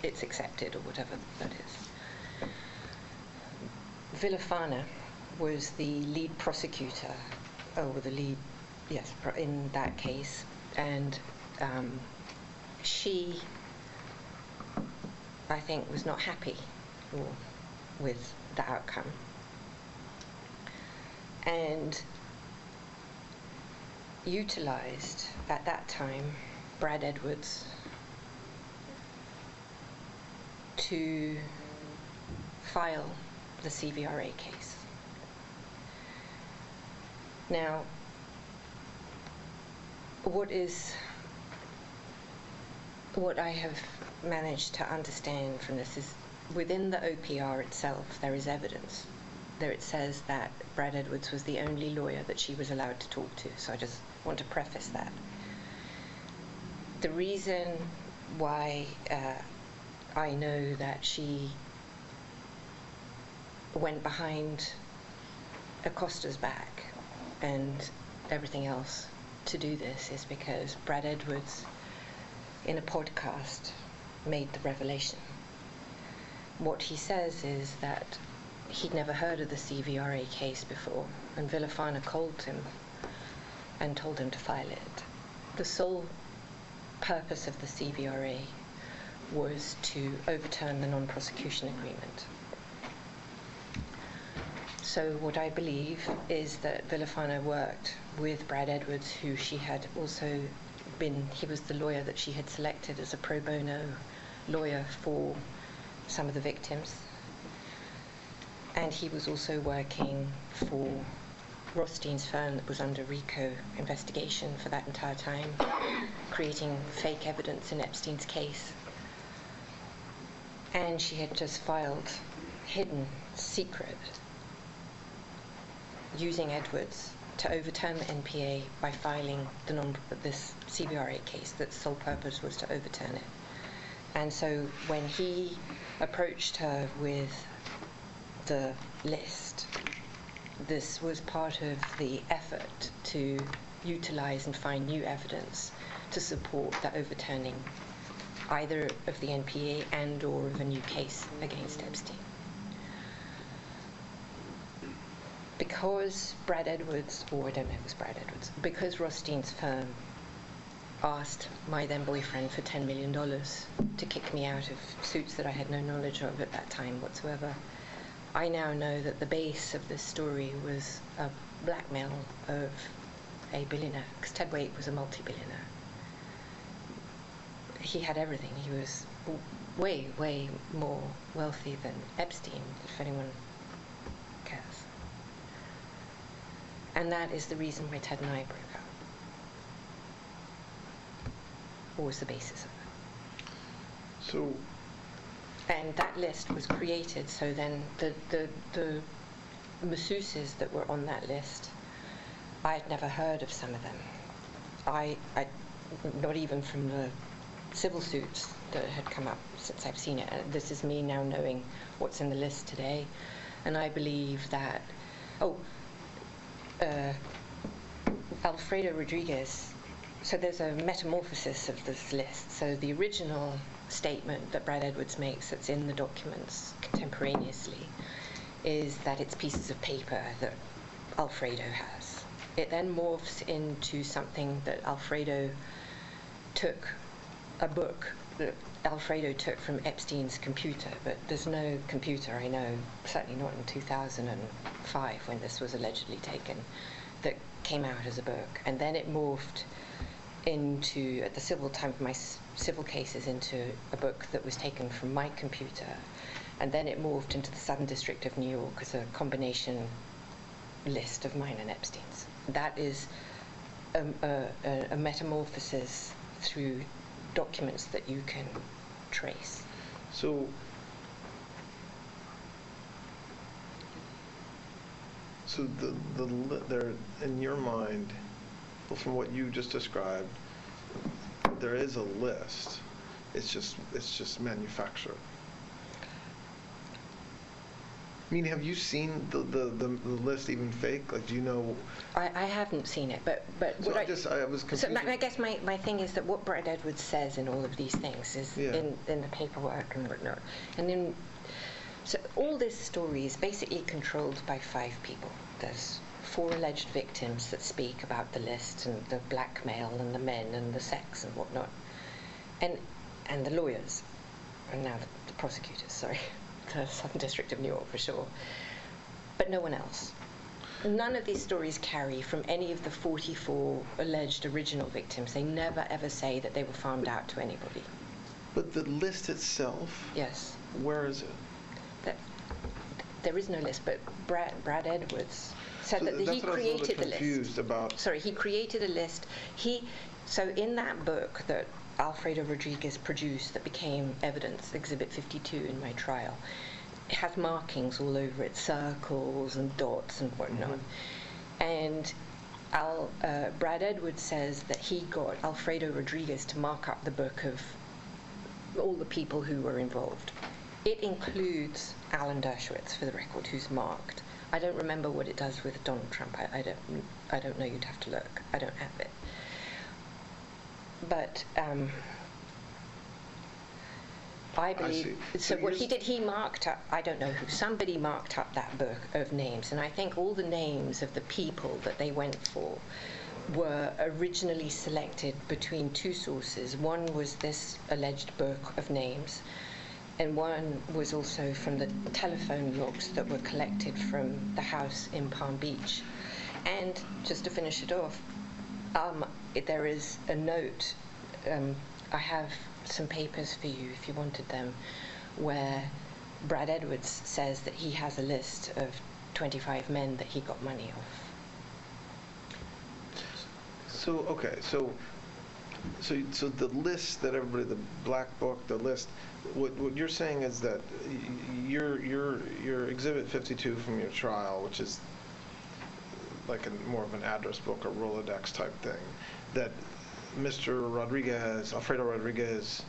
it's accepted or whatever that is. Villafana was the lead prosecutor, in that case, and she, I think, was not happy with the outcome, and utilized at that time Brad Edwards to file the CVRA case. Now, what I have managed to understand from this is within the OPR itself there is evidence. There it says that Brad Edwards was the only lawyer that she was allowed to talk to, so I just want to preface that. The reason why I know that she went behind Acosta's back and everything else to do this is because Brad Edwards, in a podcast, made the revelation. What he says is that he'd never heard of the CVRA case before, and Villafana called him and told him to file it. The sole purpose of the CVRA was to overturn the non-prosecution agreement. So what I believe is that Villafana worked with Brad Edwards, who she had also he was the lawyer that she had selected as a pro bono lawyer for some of the victims. And he was also working for Rothstein's firm that was under RICO investigation for that entire time, creating fake evidence in Epstein's case. And she had just filed hidden, secret, using Edwards to overturn the NPA by filing this CVRA case that's sole purpose was to overturn it. And so when he approached her with the list, this was part of the effort to utilize and find new evidence to support the overturning either of the NPA and or of a new case against Epstein. Because Brad Edwards, or I don't know if it was Brad Edwards, because Rothstein's firm asked my then boyfriend for $10 million to kick me out of suits that I had no knowledge of at that time whatsoever, I now know that the base of this story was a blackmail of a billionaire, because Ted Waite was a multi-billionaire. He had everything. He was way, way more wealthy than Epstein, if anyone cares. And that is the reason why Ted and I broke up. What was the basis of it? So, and that list was created, so then the masseuses that were on that list, I had never heard of some of them. I not even from the civil suits that had come up since I've seen it. And this is me now knowing what's in the list today. And I believe that, Alfredo Rodriguez, so there's a metamorphosis of this list. So the original statement that Brad Edwards makes that's in the documents contemporaneously is that it's pieces of paper that Alfredo has. It then morphs into something that Alfredo took, a book that Alfredo took from Epstein's computer, but there's no computer, I know, certainly not in 2005 when this was allegedly taken, that came out as a book. And then it morphed into, at the civil time of my civil cases, into a book that was taken from my computer. And then it morphed into the Southern District of New York as a combination list of mine and Epstein's. That is a metamorphosis through documents that you can trace. So there, in your mind, well, from what you just described, there is a list. It's just manufactured. I mean, have you seen the list even fake? Like, do you know? I haven't seen it, but So what I was confused. So I guess my thing is that what Brad Edwards says in all of these things is in the paperwork and whatnot. And then, so all this story is basically controlled by 5 people. There's 4 alleged victims that speak about the list and the blackmail and the men and the sex and whatnot. And the lawyers, and now the prosecutors, sorry, the Southern District of New York for sure. But no one else. None of these stories carry from any of the 44 alleged original victims. They never ever say that they were farmed out to anybody. But the list itself? Yes. Where is it? There is no list, but Brad Edwards said that he created the list. Confused about. Sorry, he created a list. So in that book that Alfredo Rodriguez produced that became evidence, Exhibit 52 in my trial, it has markings all over it, circles and dots and whatnot. And Brad Edwards says that he got Alfredo Rodriguez to mark up the book of all the people who were involved. It includes Alan Dershowitz, for the record, who's marked. I don't remember what it does with Donald Trump. I don't know. You'd have to look. I don't have it. But I believe. So what he did, he marked up. I don't know who. Somebody marked up that book of names, and I think all the names of the people that they went for were originally selected between 2 sources. One was this alleged book of names, and one was also from the telephone logs that were collected from the house in Palm Beach. And just to finish it off, there is a note. I have some papers for you if you wanted them, where Brad Edwards says that he has a list of 25 men that he got money off. So okay, so the list that everybody, the black book, the list. What you're saying is that your Exhibit 52 from your trial, which is like more of an address book or Rolodex type thing, that Mr. Rodriguez, Alfredo Rodriguez,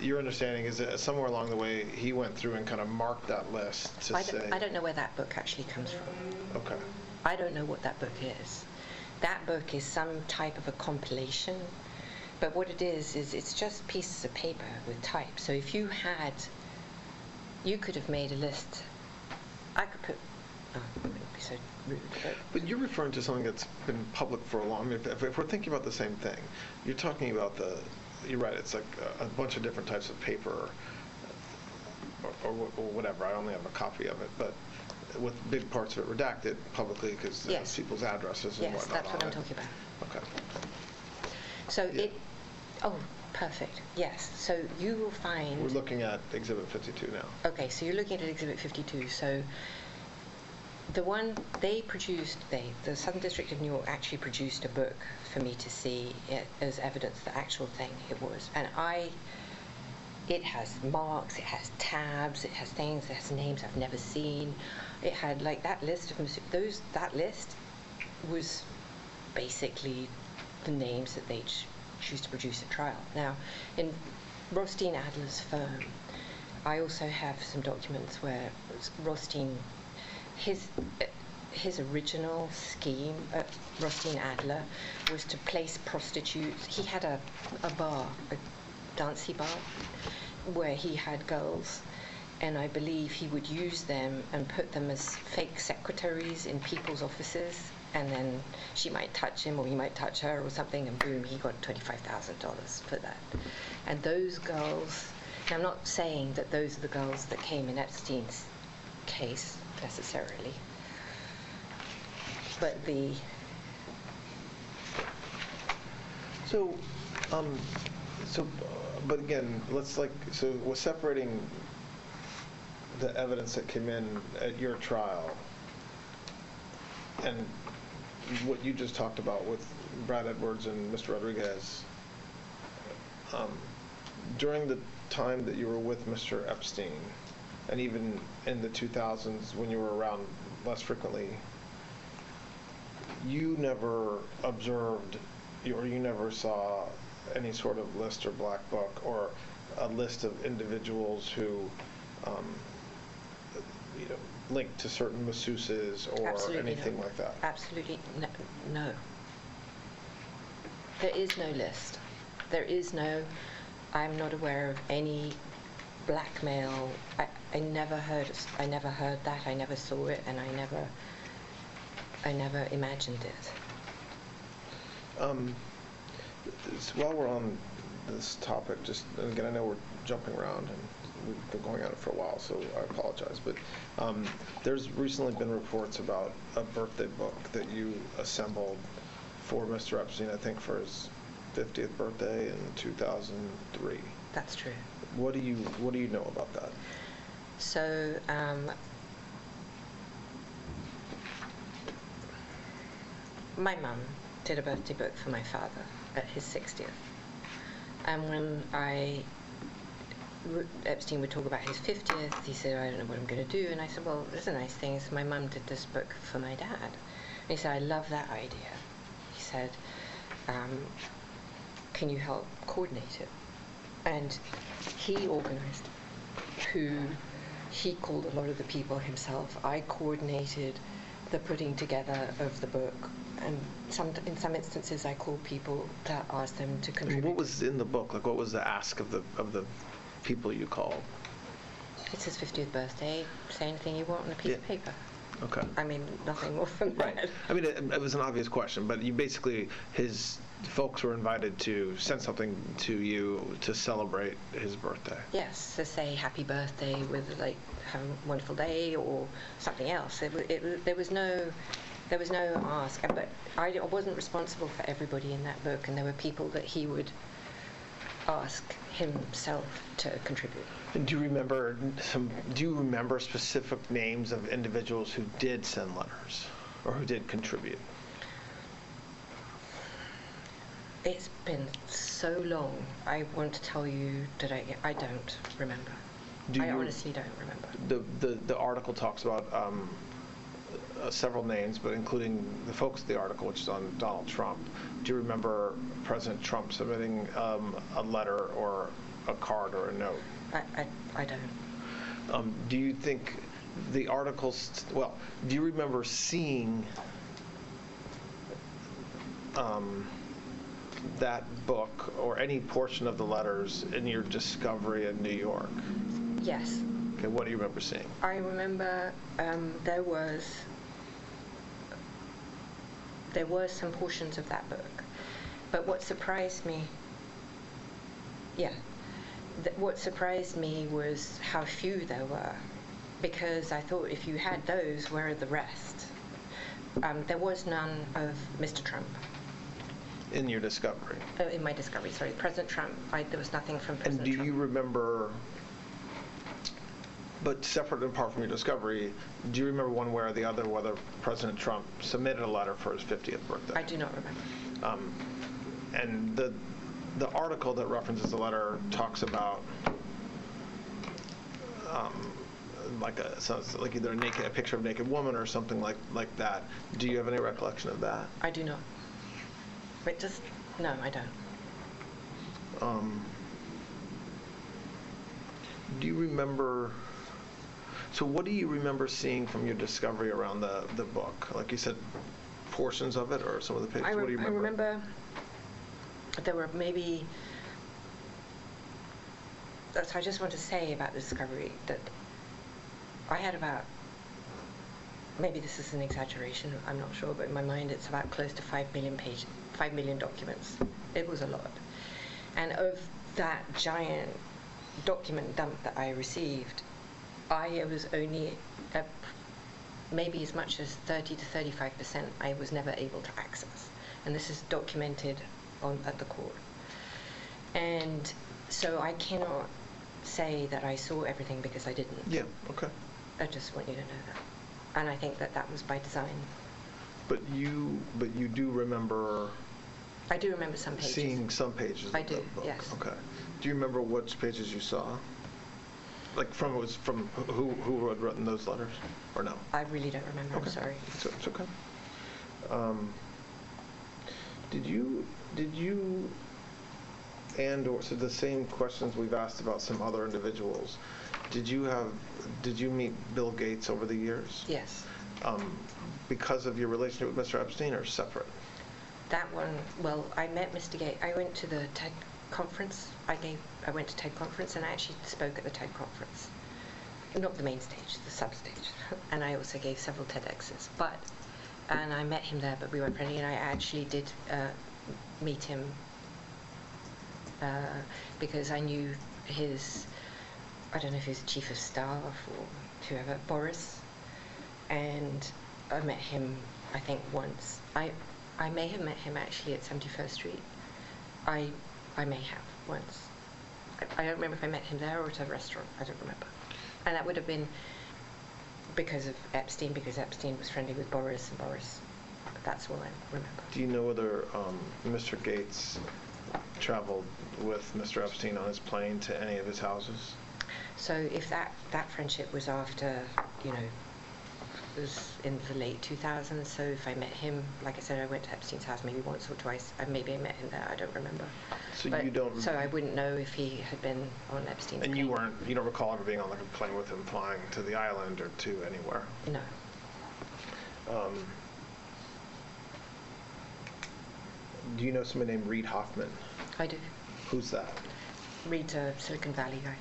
your understanding is that somewhere along the way he went through and kind of marked that list to say. I don't know where that book actually comes from. Okay. I don't know what that book is. That book is some type of a compilation. But what it is it's just pieces of paper with type. So if you could have made a list. I could put. Oh, it wouldn't be so rude. But you're referring to something that's been public for a long. I mean, if we're thinking about the same thing, you're talking about You're right. It's like a bunch of different types of paper, or whatever. I only have a copy of it, but with big parts of it redacted publicly because yes. People's addresses and whatnot. Yes, that's what I'm talking about. Okay. So Oh, perfect. Yes. So you will find. We're looking at Exhibit 52 now. Okay, so you're looking at Exhibit 52. So the one they produced, the Southern District of New York actually produced a book for me to see it as evidence, the actual thing it was. And it has marks, it has tabs, it has things, it has names I've never seen. It had like that list of that list was basically the names that they choose to produce at trial. Now, in Rothstein Adler's firm, I also have some documents where Rothstein, his original scheme at Rothstein Adler was to place prostitutes. He had a bar, a dancey bar, where he had girls, and I believe he would use them and put them as fake secretaries in people's offices, and then she might touch him or he might touch her or something, and boom, he got $25,000 for that. And those girls, and I'm not saying that those are the girls that came in Epstein's case necessarily, but but again, we're separating the evidence that came in at your trial and what you just talked about with Brad Edwards and Mr. Rodriguez. During the time that you were with Mr. Epstein, and even in the 2000s when you were around less frequently, you never observed or you never saw any sort of list or black book or a list of individuals who linked to certain masseuses or Absolutely anything not. like that? Absolutely no. There is no list. There is no, I'm not aware of any blackmail. I never heard that, I never saw it, and I never imagined it. While we're on this topic, just again, I know we're jumping around and we've been going at it for a while, so I apologize, but there's recently been reports about a birthday book that you assembled for Mr. Epstein, I think for his 50th birthday in 2003. That's true. What do you know about that? So, my mum did a birthday book for my father at his 60th. And when Epstein would talk about his 50th, he said, I don't know what I'm going to do. And I said, well, that's a nice thing. So my mum did this book for my dad. And he said, I love that idea. He said, can you help coordinate it? And he organized he called a lot of the people himself. I coordinated the putting together of the book. And in some instances, I called people to ask them to contribute. What was in the book? Like, what was the ask of the people you called? It's his 50th birthday. Say anything you want on a piece of paper. Okay. I mean, nothing more than that. Right. I mean, it was an obvious question, but you basically, his folks were invited to send something to you to celebrate his birthday. Yes, to say happy birthday with, like, have a wonderful day or something else. There was no ask, but I wasn't responsible for everybody in that book, and there were people that he would ask himself to contribute. And do you remember specific names of individuals who did send letters or who did contribute? It's been so long. I want to tell you that I don't remember. I honestly don't remember. The article talks about several names, but including the folks of the article, which is on Donald Trump. Do you remember President Trump submitting a letter or a card or a note? I don't. Do you think the articles, do you remember seeing that book or any portion of the letters in your discovery in New York? Yes. Okay, what do you remember seeing? I remember there were some portions of that book, but what surprised me was how few there were, because I thought if you had those, where are the rest? There was none of Mr. Trump. In your discovery? In my discovery, sorry. President Trump, there was nothing from President Trump. And do you remember, but separate and apart from your discovery, do you remember one way or the other whether President Trump submitted a letter for his 50th birthday? I do not remember. And the article that references the letter talks about sounds like either a picture of a naked woman or something like that. Do you have any recollection of that? I do not. But no, I don't. Do you remember? So what do you remember seeing from your discovery around the book? Like you said, portions of it or some of the pages? What do you remember? I remember there were maybe. So I just want to say about the discovery that I had about. Maybe this is an exaggeration. I'm not sure, but in my mind, it's about close to 5 million documents. It was a lot, and of that giant document dump that I received, I was only maybe as much as 30 to 35% I was never able to access, and this is documented at the court. And so I cannot say that I saw everything because I didn't. Yeah. Okay. I just want you to know that. And I think that was by design. But you do remember. I do remember some pages. Seeing some pages. I do. Of the book. Yes. Okay. Do you remember which pages you saw? Like from who had written those letters, or no? I really don't remember. Okay. I'm sorry. It's okay. Did you, and or so the same questions we've asked about some other individuals, Did you meet Bill Gates over the years? Yes. Because of your relationship with Mr. Epstein, or separate? That one, well, I met Mr. Gates. I went to the TED conference. I went to TED conference, and I actually spoke at the TED conference. Not the main stage, the sub-stage. And I also gave several TEDx's. And I met him there, but we weren't friendly, and I actually did meet him because I knew I don't know if he was chief of staff or whoever, Boris. And I met him, I think, once. I may have met him actually at 71st Street. I may have once. I don't remember if I met him there or at a restaurant. I don't remember. And that would have been because of Epstein, because Epstein was friendly with Boris, and Boris. That's all I remember. Do you know whether Mr. Gates traveled with Mr. Epstein on his plane to any of his houses? So if that friendship was after, it was in the late 2000s, so if I met him, like I said, I went to Epstein's house maybe once or twice, and maybe I met him there, I don't remember. So you don't... So I wouldn't know if he had been on Epstein's plane. And you don't recall ever being on like a plane with him flying to the island or to anywhere? No. Do you know somebody named Reid Hoffman? I do. Who's that? Reid's a Silicon Valley guy.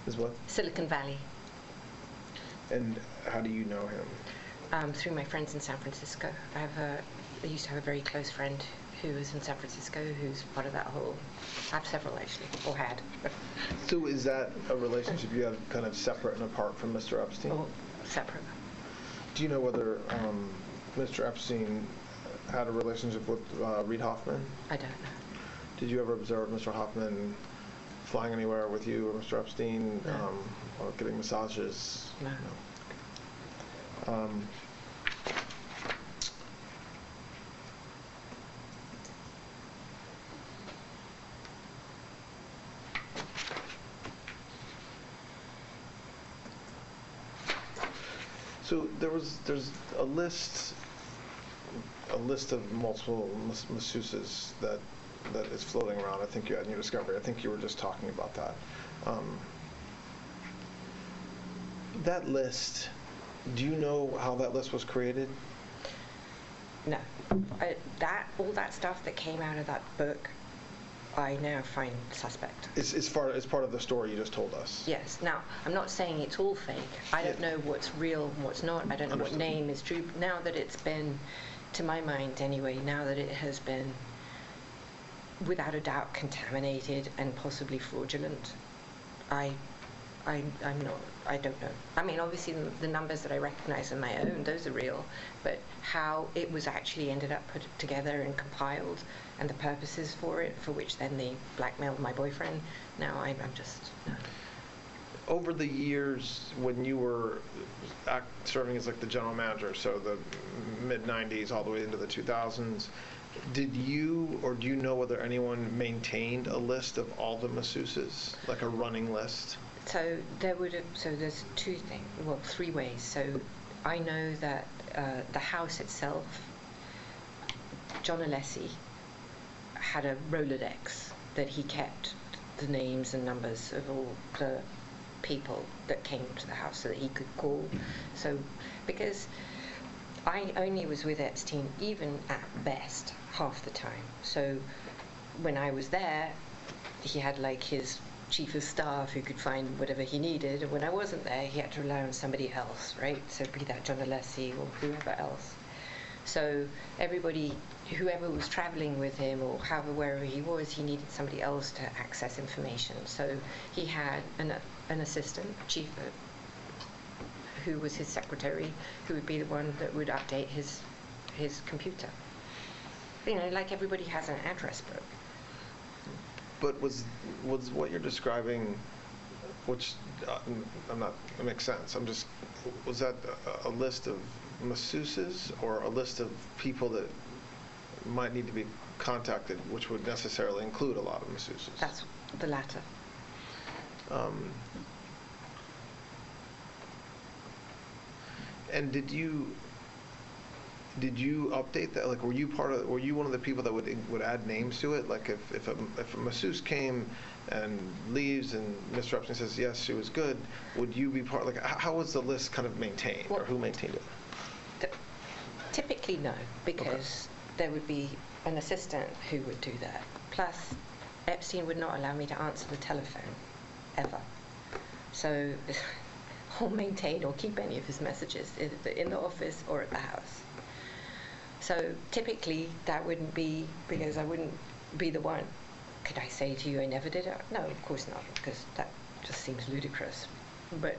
Is what? Silicon Valley. And how do you know him? Through my friends in San Francisco. I used to have a very close friend who was in San Francisco, who's part of that whole... I have several, actually, or had. So is that a relationship you have kind of separate and apart from Mr. Epstein? Oh, separate. Do you know whether Mr. Epstein had a relationship with Reid Hoffman? I don't know. Did you ever observe Mr. Hoffman flying anywhere with you or Mr. Epstein? No. Or getting massages? No. So there's a list of multiple masseuses that is floating around. I think you had in your discovery. I think you were just talking about that. That list. Do you know how that list was created? No. All that stuff that came out of that book, I now find suspect. It's part of the story you just told us. Yes. Now, I'm not saying it's all fake. I don't know what's real and what's not. I don't know what name is true. Now that it's been, to my mind anyway, now that it has been, without a doubt, contaminated and possibly fraudulent, I don't know. I mean, obviously the numbers that I recognize on my own, those are real, but how it was actually ended up put together and compiled, and the purposes for it, for which then they blackmailed my boyfriend, now I'm just, no. Over the years, when you were serving as like the general manager, so the mid-90s all the way into the 2000s, did you or do you know whether anyone maintained a list of all the masseuses, like a running list? So there's three ways. So I know that the house itself, John Alessi had a Rolodex that he kept the names and numbers of all the people that came to the house so that he could call. So because I only was with Epstein, even at best, half the time. So when I was there, he had like his chief of staff who could find whatever he needed, and when I wasn't there, he had to rely on somebody else, right? So be that John Alessi or whoever else. So whoever was traveling with him or wherever he was, he needed somebody else to access information. So he had an assistant, chief, who was his secretary, who would be the one that would update his computer. Like everybody has an address book. But was what you're describing, which it makes sense. Was that a list of masseuses or a list of people that might need to be contacted, which would necessarily include a lot of masseuses? That's the latter. And did you Did you update that? Like, were you one of the people that would add names to it? Like, if a masseuse came and leaves and Mr. Epstein says yes, she was good, would you be part? Like, how was the list kind of maintained, or who maintained it? Typically, no, because there would be an assistant who would do that. Plus, Epstein would not allow me to answer the telephone ever. So, or maintain or keep any of his messages in the office or at the house. So typically that wouldn't be, because I wouldn't be the one. Could I say to you I never did it? No, of course not, because that just seems ludicrous. But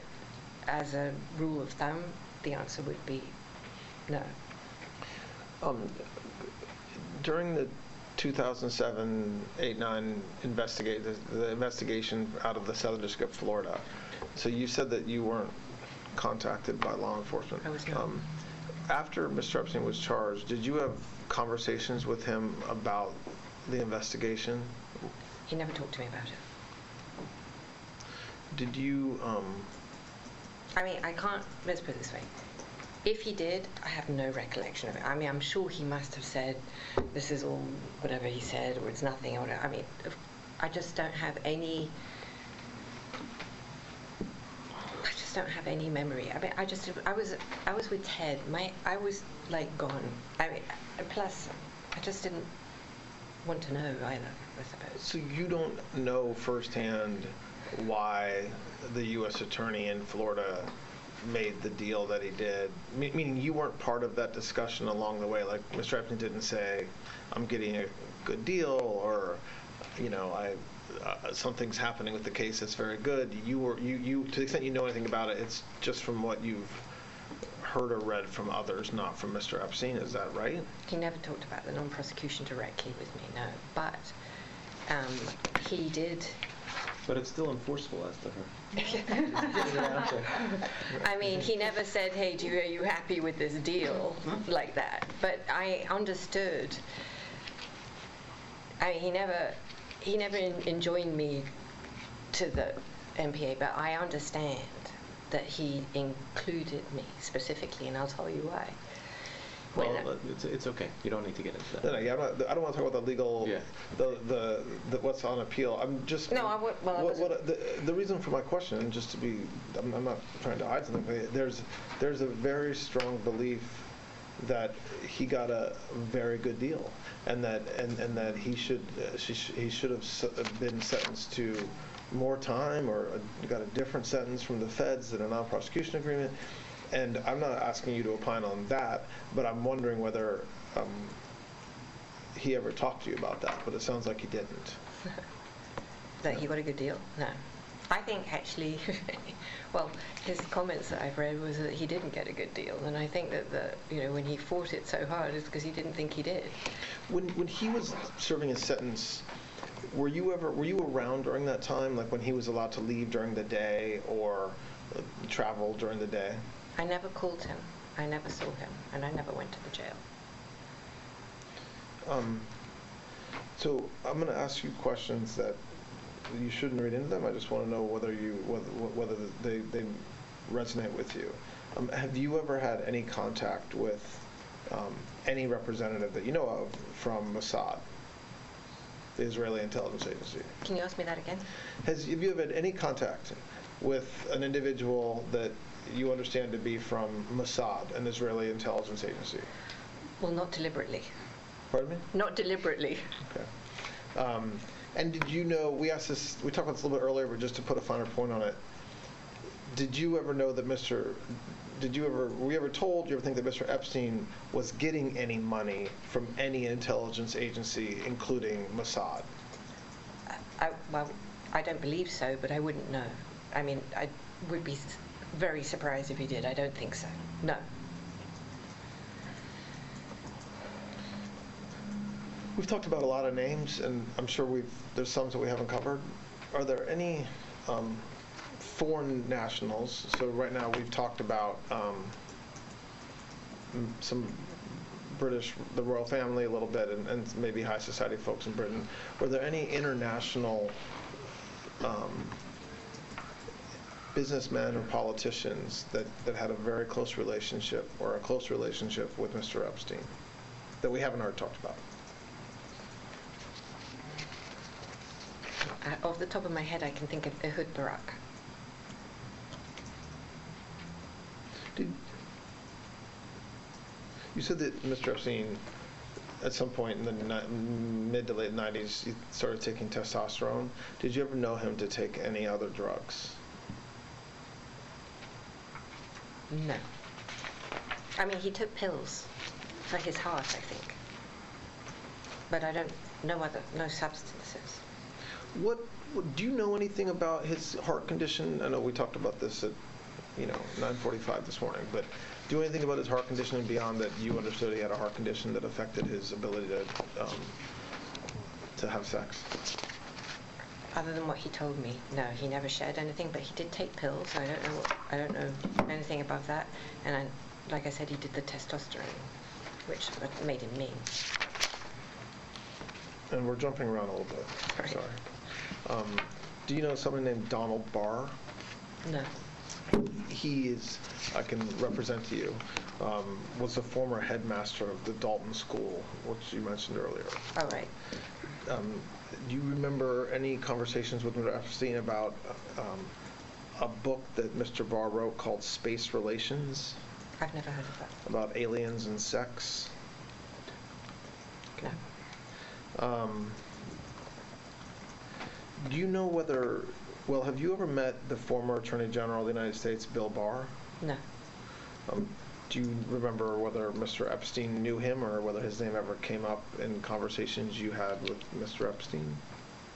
as a rule of thumb, the answer would be no. During the 2007-8-9 the investigation out of the Southern District of Florida, so you said that you weren't contacted by law enforcement. I was not. After Mr. Epstein was charged, did you have conversations with him about the investigation? He never talked to me about it. Did you... I mean, I can't... Let's put it this way. If he did, I have no recollection of it. I mean, I'm sure he must have said, this is all whatever he said, or it's nothing. Or I mean, I just don't have any... don't have any memory. I mean, I was with Ted. I was like gone. I mean, plus I just didn't want to know either, I suppose. So you don't know firsthand why the U.S. attorney in Florida made the deal that he did, meaning you weren't part of that discussion along the way. Like Mr. Epstein didn't say, "I'm getting a good deal," or, you know, something's happening with the case that's very good. You to the extent you know anything about it, it's just from what you've heard or read from others, not from Mr. Epstein. Is that right? He never talked about the non-prosecution directly with me, no. But he did. But it's still enforceable as to her. I mean, he never said, "Hey, are you happy with this deal?" like that. But I understood. I mean, he never enjoined me to the MPA, but I understand that he included me specifically, and I'll tell you why. Well, it's okay. You don't need to get into that. No, yeah, I don't want to talk about the legal, the what's on appeal. I'm just. No, I would. Well, the reason for my question, just to be, I'm not trying to hide something. But there's a very strong belief that he got a very good deal, and that he should have been sentenced to more time, or got a different sentence from the feds than a non-prosecution agreement. And I'm not asking you to opine on that, but I'm wondering whether he ever talked to you about that. But it sounds like he didn't. That he got a good deal? No. I think actually, well, his comments that I've read was that he didn't get a good deal, and I think that when he fought it so hard, it's because he didn't think he did. When he was serving his sentence, were you around during that time, like when he was allowed to leave during the day or travel during the day? I never called him. I never saw him, and I never went to the jail. So I'm going to ask you questions that you shouldn't read into them. I just want to know whether they resonate with you. Have you ever had any contact with any representative that you know of from Mossad, the Israeli intelligence agency? Can you ask me that again? Have you ever had any contact with an individual that you understand to be from Mossad, an Israeli intelligence agency? Well, not deliberately. Pardon me? Not deliberately. Okay. And did you know, we talked about this a little bit earlier, but just to put a finer point on it, did you ever know that were you ever told, you ever think that Mr. Epstein was getting any money from any intelligence agency, including Mossad? Well, I don't believe so, but I wouldn't know. I mean, I would be very surprised if he did. I don't think so. No. We've talked about a lot of names, and I'm sure there's some that we haven't covered. Are there any foreign nationals? So right now we've talked about some British, the royal family a little bit, and maybe high society folks in Britain. Were there any international businessmen or politicians that had a very close relationship or a close relationship with Mr. Epstein that we haven't already talked about? Off the top of my head, I can think of Ehud Barak. You said that Mr. Epstein, at some point in the mid to late 90s, he started taking testosterone. Did you ever know him to take any other drugs? No. I mean, he took pills for his heart, I think. But I don't know no substances. What do you know anything about his heart condition? I know we talked about this at 9:45 this morning, but do you know anything about his heart condition beyond that you understood he had a heart condition that affected his ability to have sex? Other than what he told me, no, he never shared anything, but he did take pills. I don't know anything above that. And like I said, he did the testosterone, which made him mean. And we're jumping around a little bit. Right. Sorry. Do you know somebody named Donald Barr? No. He is, I can represent to you, was the former headmaster of the Dalton School, which you mentioned earlier. Oh, right. Do you remember any conversations with Mr. Epstein about a book that Mr. Barr wrote called Space Relations? I've never heard of that. About aliens and sex? No. Do you know have you ever met the former Attorney General of the United States, Bill Barr? No. Do you remember whether Mr. Epstein knew him or whether his name ever came up in conversations you had with Mr. Epstein?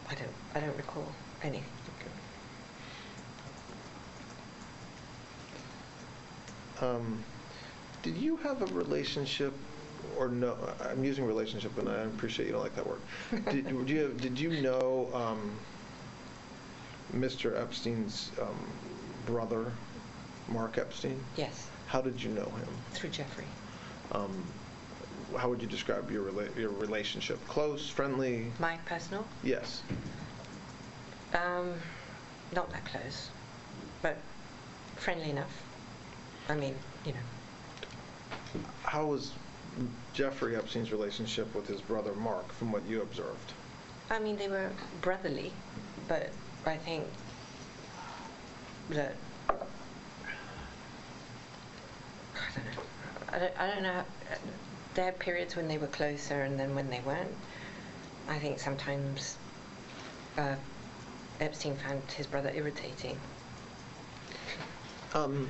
I don't recall any. Okay. Did you have a relationship, or no? I'm using relationship, and I appreciate you don't like that word. Did you know Mr. Epstein's brother, Mark Epstein? Yes. How did you know him? Through Jeffrey. How would you describe your relationship? Close, friendly? My personal? Yes. Not that close, but friendly enough. I mean, How was Jeffrey Epstein's relationship with his brother Mark, from what you observed? I mean, they were brotherly, but I think that I don't know. There had periods when they were closer, and then when they weren't. I think sometimes Epstein found his brother irritating. And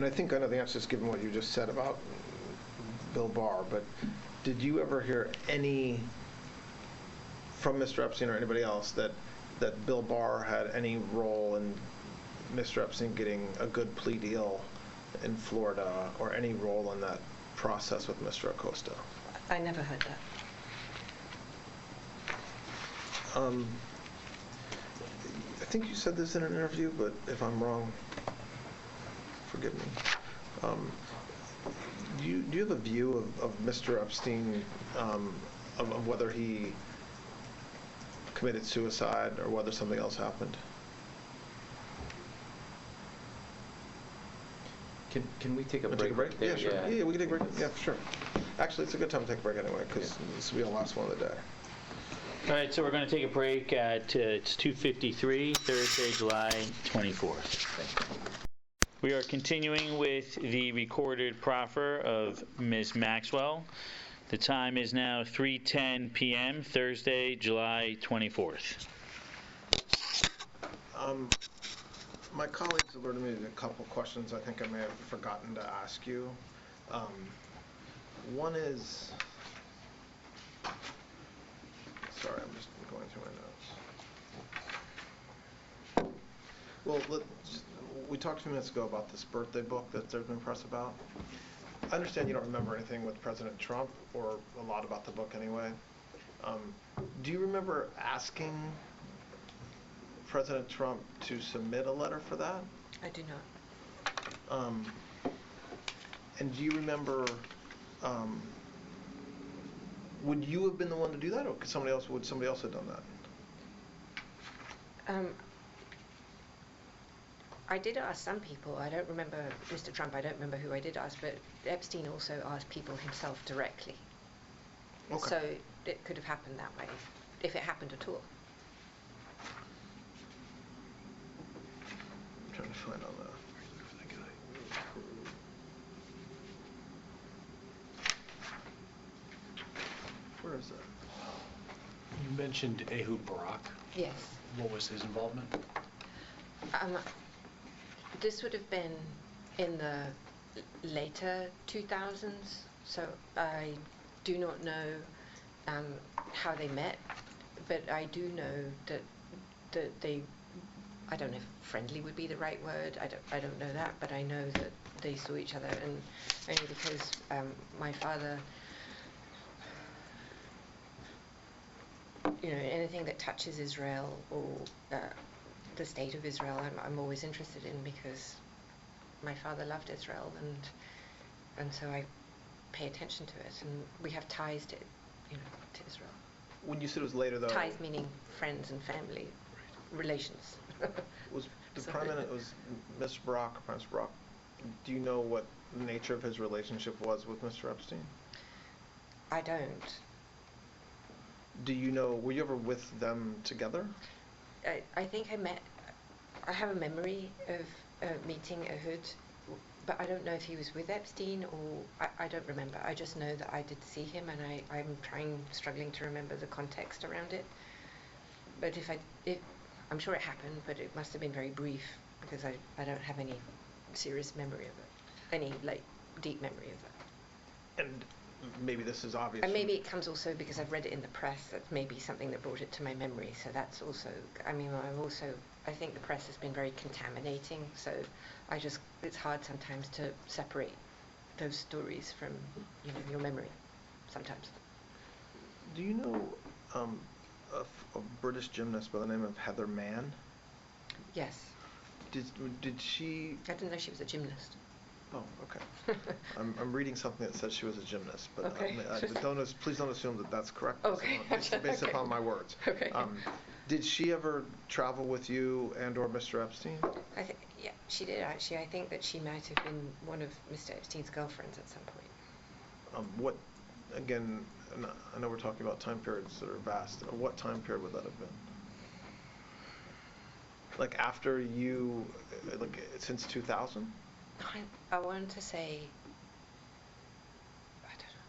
I think I know the answer is given what you just said about Bill Barr, but did you ever hear any from Mr. Epstein or anybody else that Bill Barr had any role in Mr. Epstein getting a good plea deal in Florida, or any role in that process with Mr. Acosta? I never heard that. I think you said this in an interview, but if I'm wrong, forgive me. Do you have a view of Mr. Epstein, of whether he committed suicide or whether something else happened? Can we take a break? Take a break? Yeah, sure. Yeah, we can take a break. Yeah, sure. Actually, it's a good time to take a break anyway, because this will be the last one of the day. All right, so we're going to take a break at it's 2:53, Thursday, July 24th. We are continuing with the recorded proffer of Ms. Maxwell. The time is now 3:10 p.m., Thursday, July 24th. My colleagues alerted me to a couple questions I think I may have forgotten to ask you. One is, sorry, I'm just going through my notes. Well, we talked a few minutes ago about this birthday book that there's been press about. I understand you don't remember anything with President Trump, or a lot about the book anyway. Do you remember asking President Trump to submit a letter for that? I do not. And do you remember, would you have been the one to do that, or would somebody else have done that? I did ask some people. I don't remember Mr. Trump. I don't remember who I did ask, but Epstein also asked people himself directly. Okay. So it could have happened that way, if it happened at all. I'm trying to find all the. Where is that? You mentioned Ehud Barak. Yes. What was his involvement? This would have been in the later 2000s, so I do not know how they met, but I do know that they, I don't know if friendly would be the right word, I don't know that, but I know that they saw each other, and only because my father, anything that touches Israel or the state of Israel, I'm always interested in, because my father loved Israel, and so I pay attention to it, and we have ties to Israel. When you said it was later, though. Ties meaning friends and family relations. Was the prominent was Mr. Barak, Prince Barak? Do you know what the nature of his relationship was with Mr. Epstein? I don't. Do you know? Were you ever with them together? I think I have a memory of meeting Ehud, but I don't know if he was with Epstein or, I don't remember. I just know that I did see him, and I'm struggling to remember the context around it. But I'm sure it happened, but it must have been very brief, because I don't have any serious memory of it, any deep memory of it. And maybe this is obvious. And maybe it comes also because I've read it in the press. That's maybe something that brought it to my memory. So that's also, I think the press has been very contaminating. So it's hard sometimes to separate those stories from, your memory, sometimes. Do you know a British gymnast by the name of Heather Mann? Yes. Did she? I didn't know she was a gymnast. Oh, okay. I'm reading something that says she was a gymnast, but okay. Please don't assume that that's correct. Okay. Based upon my words. Okay. Did she ever travel with you and/or Mr. Epstein? Yeah, she did actually. I think that she might have been one of Mr. Epstein's girlfriends at some point. What? Again, I know we're talking about time periods that are vast. What time period would that have been? Like after you, since 2000? I want to say, I don't know,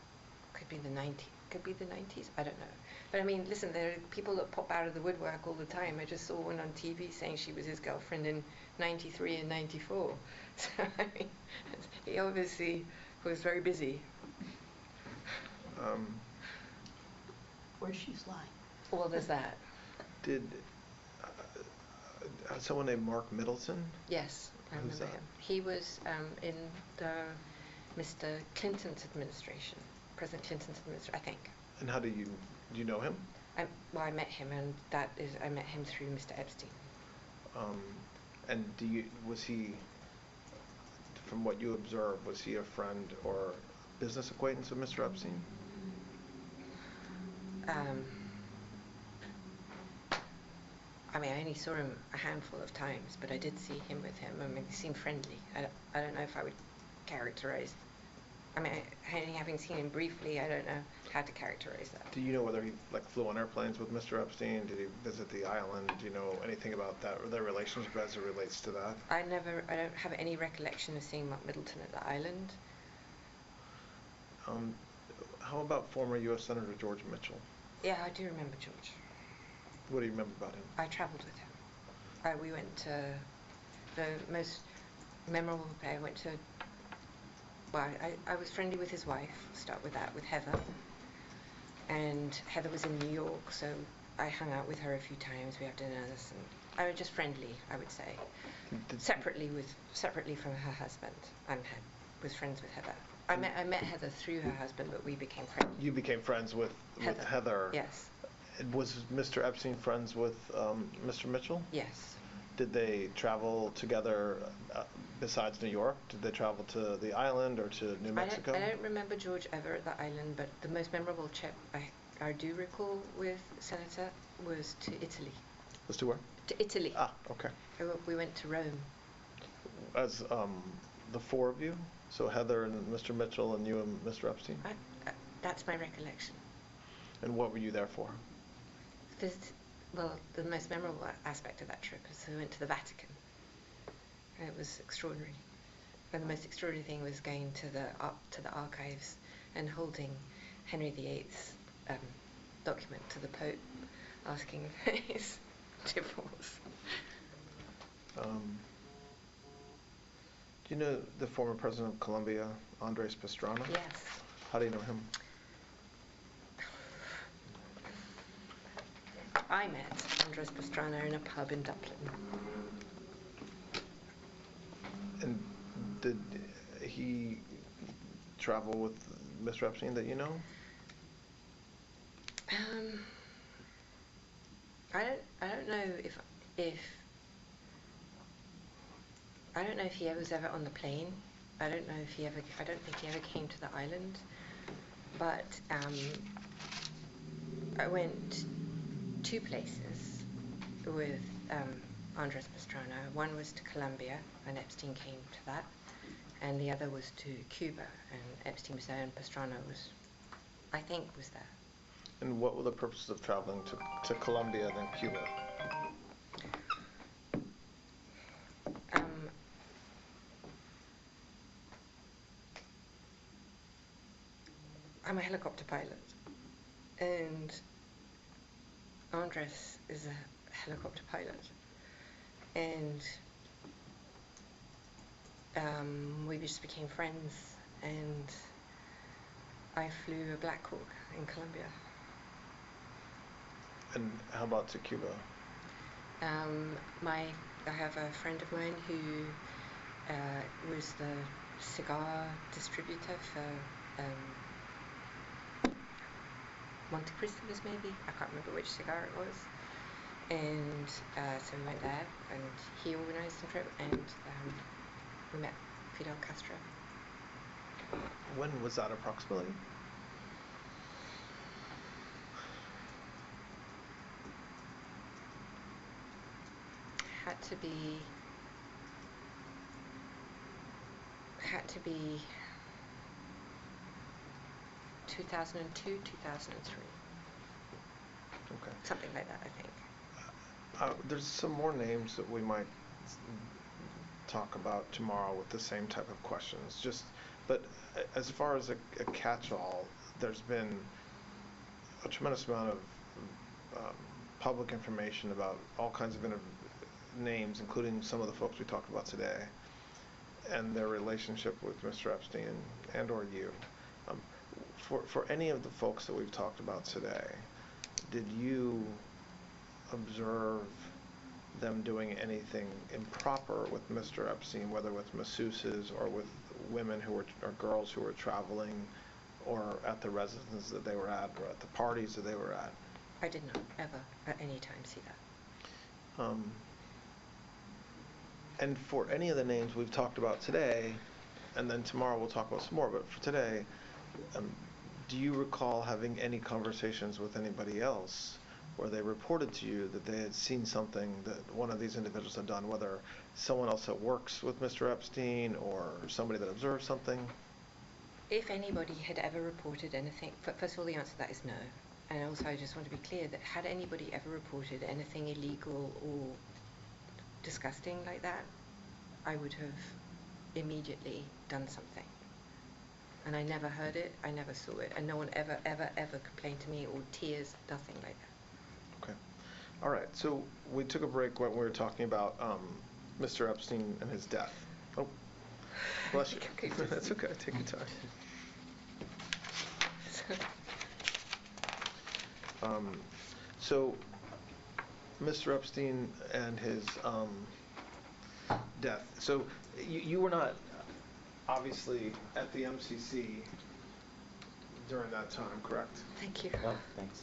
could be the 90s, I don't know. But I mean, listen, there are people that pop out of the woodwork all the time. I just saw one on TV saying she was his girlfriend in 93 and 94. So, I mean, he obviously was very busy. Where's she flying? Well, there's that. Did someone named Mark Middleton? Yes, I remember him. He was in the Mr. Clinton's administration, President Clinton's administration, I think. And how do you know him? I met him, and I met him through Mr. Epstein. And was he, from what you observed, was he a friend or business acquaintance of Mr. Epstein? I mean, I only saw him a handful of times, but I did see him with him. I mean, he seemed friendly. I don't know if I would characterize. I mean, only having seen him briefly, I don't know how to characterize that. Do you know whether he flew on airplanes with Mr. Epstein? Did he visit the island? Do you know anything about that or their relationship as it relates to that? I don't have any recollection of seeing Mark Middleton at the island. How about former U.S. Senator George Mitchell? Yeah, I do remember George. What do you remember about him? I traveled with him. We went to the most memorable day. I went to. Well, I was friendly with his wife. Start with that, with Heather. And Heather was in New York, so I hung out with her a few times. We had dinners, and I was just friendly, I would say. Separately from her husband, was friends with Heather. I met Heather through her husband, but we became friends. You became friends with Heather. Yes. Was Mr. Epstein friends with Mr. Mitchell? Yes. Did they travel together besides New York? Did they travel to the island or to New Mexico? I don't remember George ever at the island, but the most memorable trip I do recall with Senator was to Italy. Was to where? To Italy. Ah, okay. We went to Rome. as the four of you? So Heather and Mr. Mitchell and you and Mr. Epstein? That's my recollection. And what were you there for? Well, the most memorable aspect of that trip is we went to the Vatican. And it was extraordinary. And the most extraordinary thing was going to the archives and holding Henry VIII's document to the Pope, asking for his divorce. Do you know the former president of Colombia, Andres Pastrana? Yes. How do you know him? I met Andres Pastrana in a pub in Dublin. And did he travel with Mr. Epstein that you know? I don't know if I don't know if he was ever on the plane. I don't think he ever came to the island. But I went 2 places with Andres Pastrana. One was to Colombia, and Epstein came to that, and the other was to Cuba, and Epstein was there, and Pastrana was, I think, was there. And what were the purposes of traveling to Colombia and then Cuba? I'm a helicopter pilot, and Andres is a helicopter pilot, and we just became friends, and I flew a Black Hawk in Colombia. And how about to Cuba? I have a friend of mine who was the cigar distributor for Monte Cristos, maybe? I can't remember which cigar it was. And so we went there, and he organised the trip, and we met Fidel Castro. When was that approximately? Had to be 2002, 2003. Okay. Something like that, I think. There's some more names that we might talk about tomorrow with the same type of questions. But as far as a catch-all, there's been a tremendous amount of public information about all kinds of names, including some of the folks we talked about today, and their relationship with Mr. Epstein and or you. For any of the folks that we've talked about today, did you observe them doing anything improper with Mr. Epstein, whether with masseuses or with women or girls who were traveling, or at the residences that they were at, or at the parties that they were at? I did not ever at any time see that. And for any of the names we've talked about today, and then tomorrow we'll talk about some more, but for today, do you recall having any conversations with anybody else where they reported to you that they had seen something that one of these individuals had done, whether someone else that works with Mr. Epstein or somebody that observed something? If anybody had ever reported anything, first of all, the answer to that is no. And also, I just want to be clear that had anybody ever reported anything illegal or disgusting like that, I would have immediately done something. And I never heard it, I never saw it, and no one ever complained to me, or tears, nothing like that. Okay. All right, so we took a break when we were talking about Mr. Epstein and his death. Oh, bless you. That's okay, take your time. So, Mr. Epstein and his death. So, you were not obviously at the MCC during that time, correct? Thank you. Oh, thanks.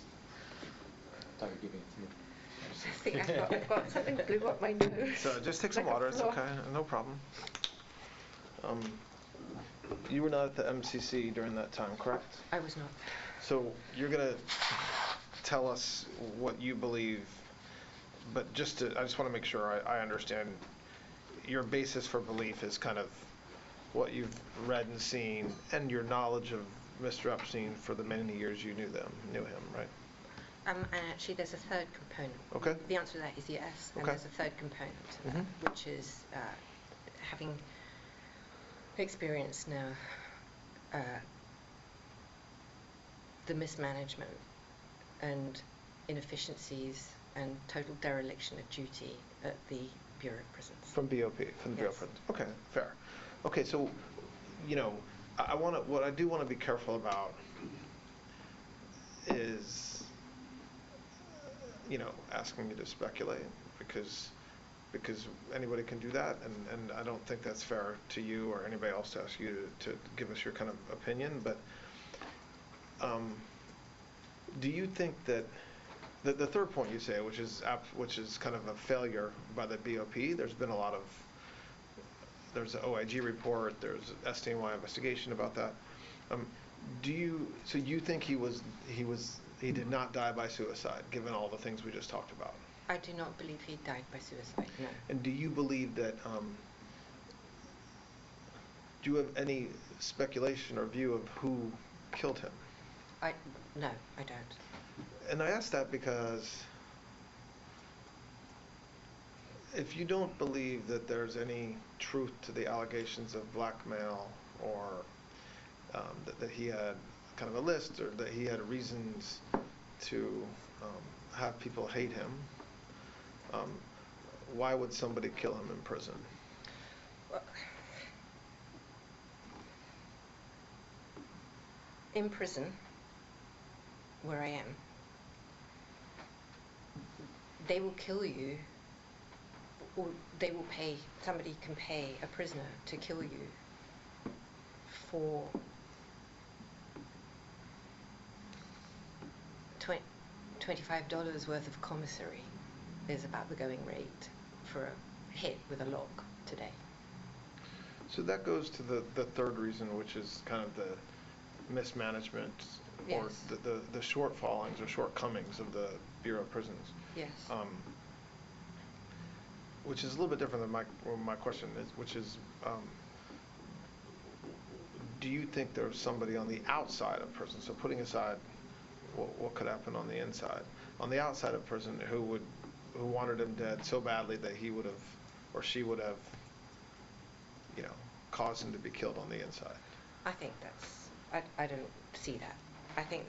I thought you were giving it to me. I think I've got something blew up my nose. So just take some water, it's okay, no problem. You were not at the MCC during that time, correct? I was not. So you're going to tell us what you believe, but I just want to make sure I understand your basis for belief is kind of what you've read and seen, and your knowledge of Mr. Epstein for the many years you knew him, right? And actually, there's a third component. Okay. The answer to that is yes, and Okay. there's a third component to that, which is having experienced now the mismanagement and inefficiencies and total dereliction of duty at the Bureau of Prisons. From BOP, from the Bureau of Prisons. Okay, fair. Okay, so, what I do want to be careful about is, asking you to speculate, because anybody can do that, and I don't think that's fair to you or anybody else to ask you to give us your kind of opinion, but do you think that the third point you say, which is kind of a failure by the BOP, there's been there's an OIG report, there's an SDNY investigation about that. You think he did not die by suicide, given all the things we just talked about? I do not believe he died by suicide, no. And do you believe that, do you have any speculation or view of who killed him? No, I don't. And I ask that because if you don't believe that there's any truth to the allegations of blackmail, or that he had kind of a list, or that he had reasons to have people hate him, why would somebody kill him in prison? Well, in prison, where I am, they will kill you, or somebody can pay a prisoner to kill you for $25 worth of commissary is about the going rate for a hit with a lock today. So that goes to the third reason, which is kind of the mismanagement, or Yes. the shortfallings or shortcomings of the Bureau of Prisons. Yes. Which is a little bit different than my question is, which is, do you think there's somebody on the outside of prison, so putting aside what could happen on the inside, on the outside of prison, who wanted him dead so badly that he would have, or she would have, caused him to be killed on the inside? I think I don't see that. I think,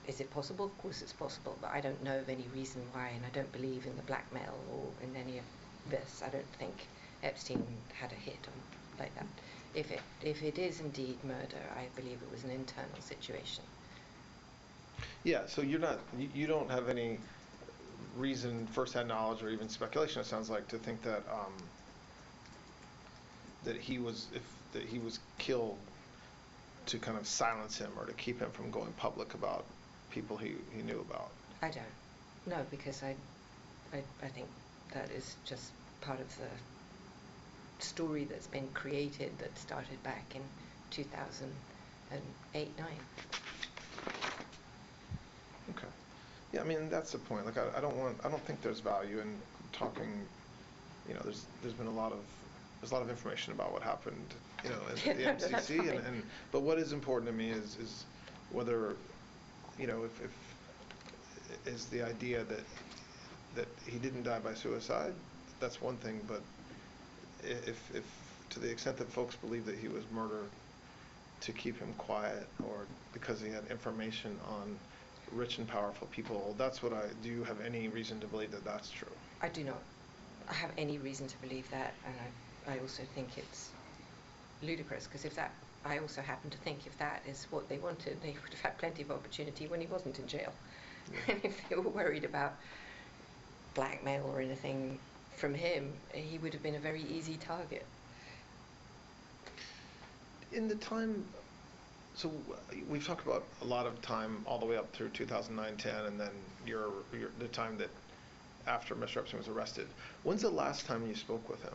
is it possible? Of course it's possible, but I don't know of any reason why, and I don't believe in the blackmail or in any of this. I don't think Epstein had a hit on like that. If it is indeed murder, I believe it was an internal situation. Yeah, so you don't have any reason, first-hand knowledge, or even speculation, it sounds like, to think that that he was killed to kind of silence him, or to keep him from going public about people he knew about. I don't. No, because I think that is just part of the story that's been created that started back in 2008-9. Okay. Yeah, I mean, that's the point. Like, I don't think there's value in talking. There's been a lot of information about what happened, in the MCC, but what is important to me is whether, if is the idea that he didn't die by suicide. That's one thing, but if to the extent that folks believe that he was murdered to keep him quiet, or because he had information on rich and powerful people, do you have any reason to believe that that's true? I do not have any reason to believe that, and I also think it's ludicrous, because I also happen to think if that is what they wanted, they would have had plenty of opportunity when he wasn't in jail. Yeah. And if they were worried about blackmail or anything from him, he would have been a very easy target. In the time, so we've talked about a lot of time all the way up through 2009-10, and then the time that after Mr. Epstein was arrested. When's the last time you spoke with him?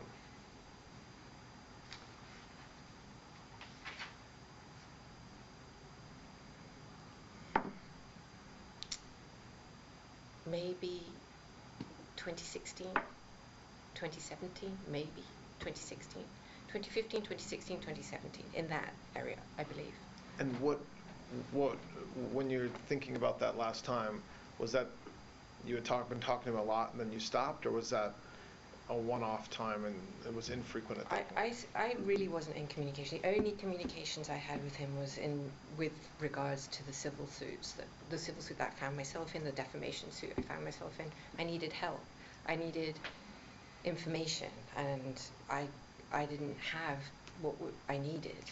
Maybe 2016, 2017, maybe 2016. 2015, 2016, 2017, in that area, I believe. And what, when you're thinking about that last time, was that you had been talking to him a lot and then you stopped, or was that a one-off time and it was infrequent at that point? I really wasn't in communication. The only communications I had with him was with regards to the civil suits, the civil suit that I found myself in, the defamation suit I found myself in. I needed help. I needed information, and I didn't have what I needed,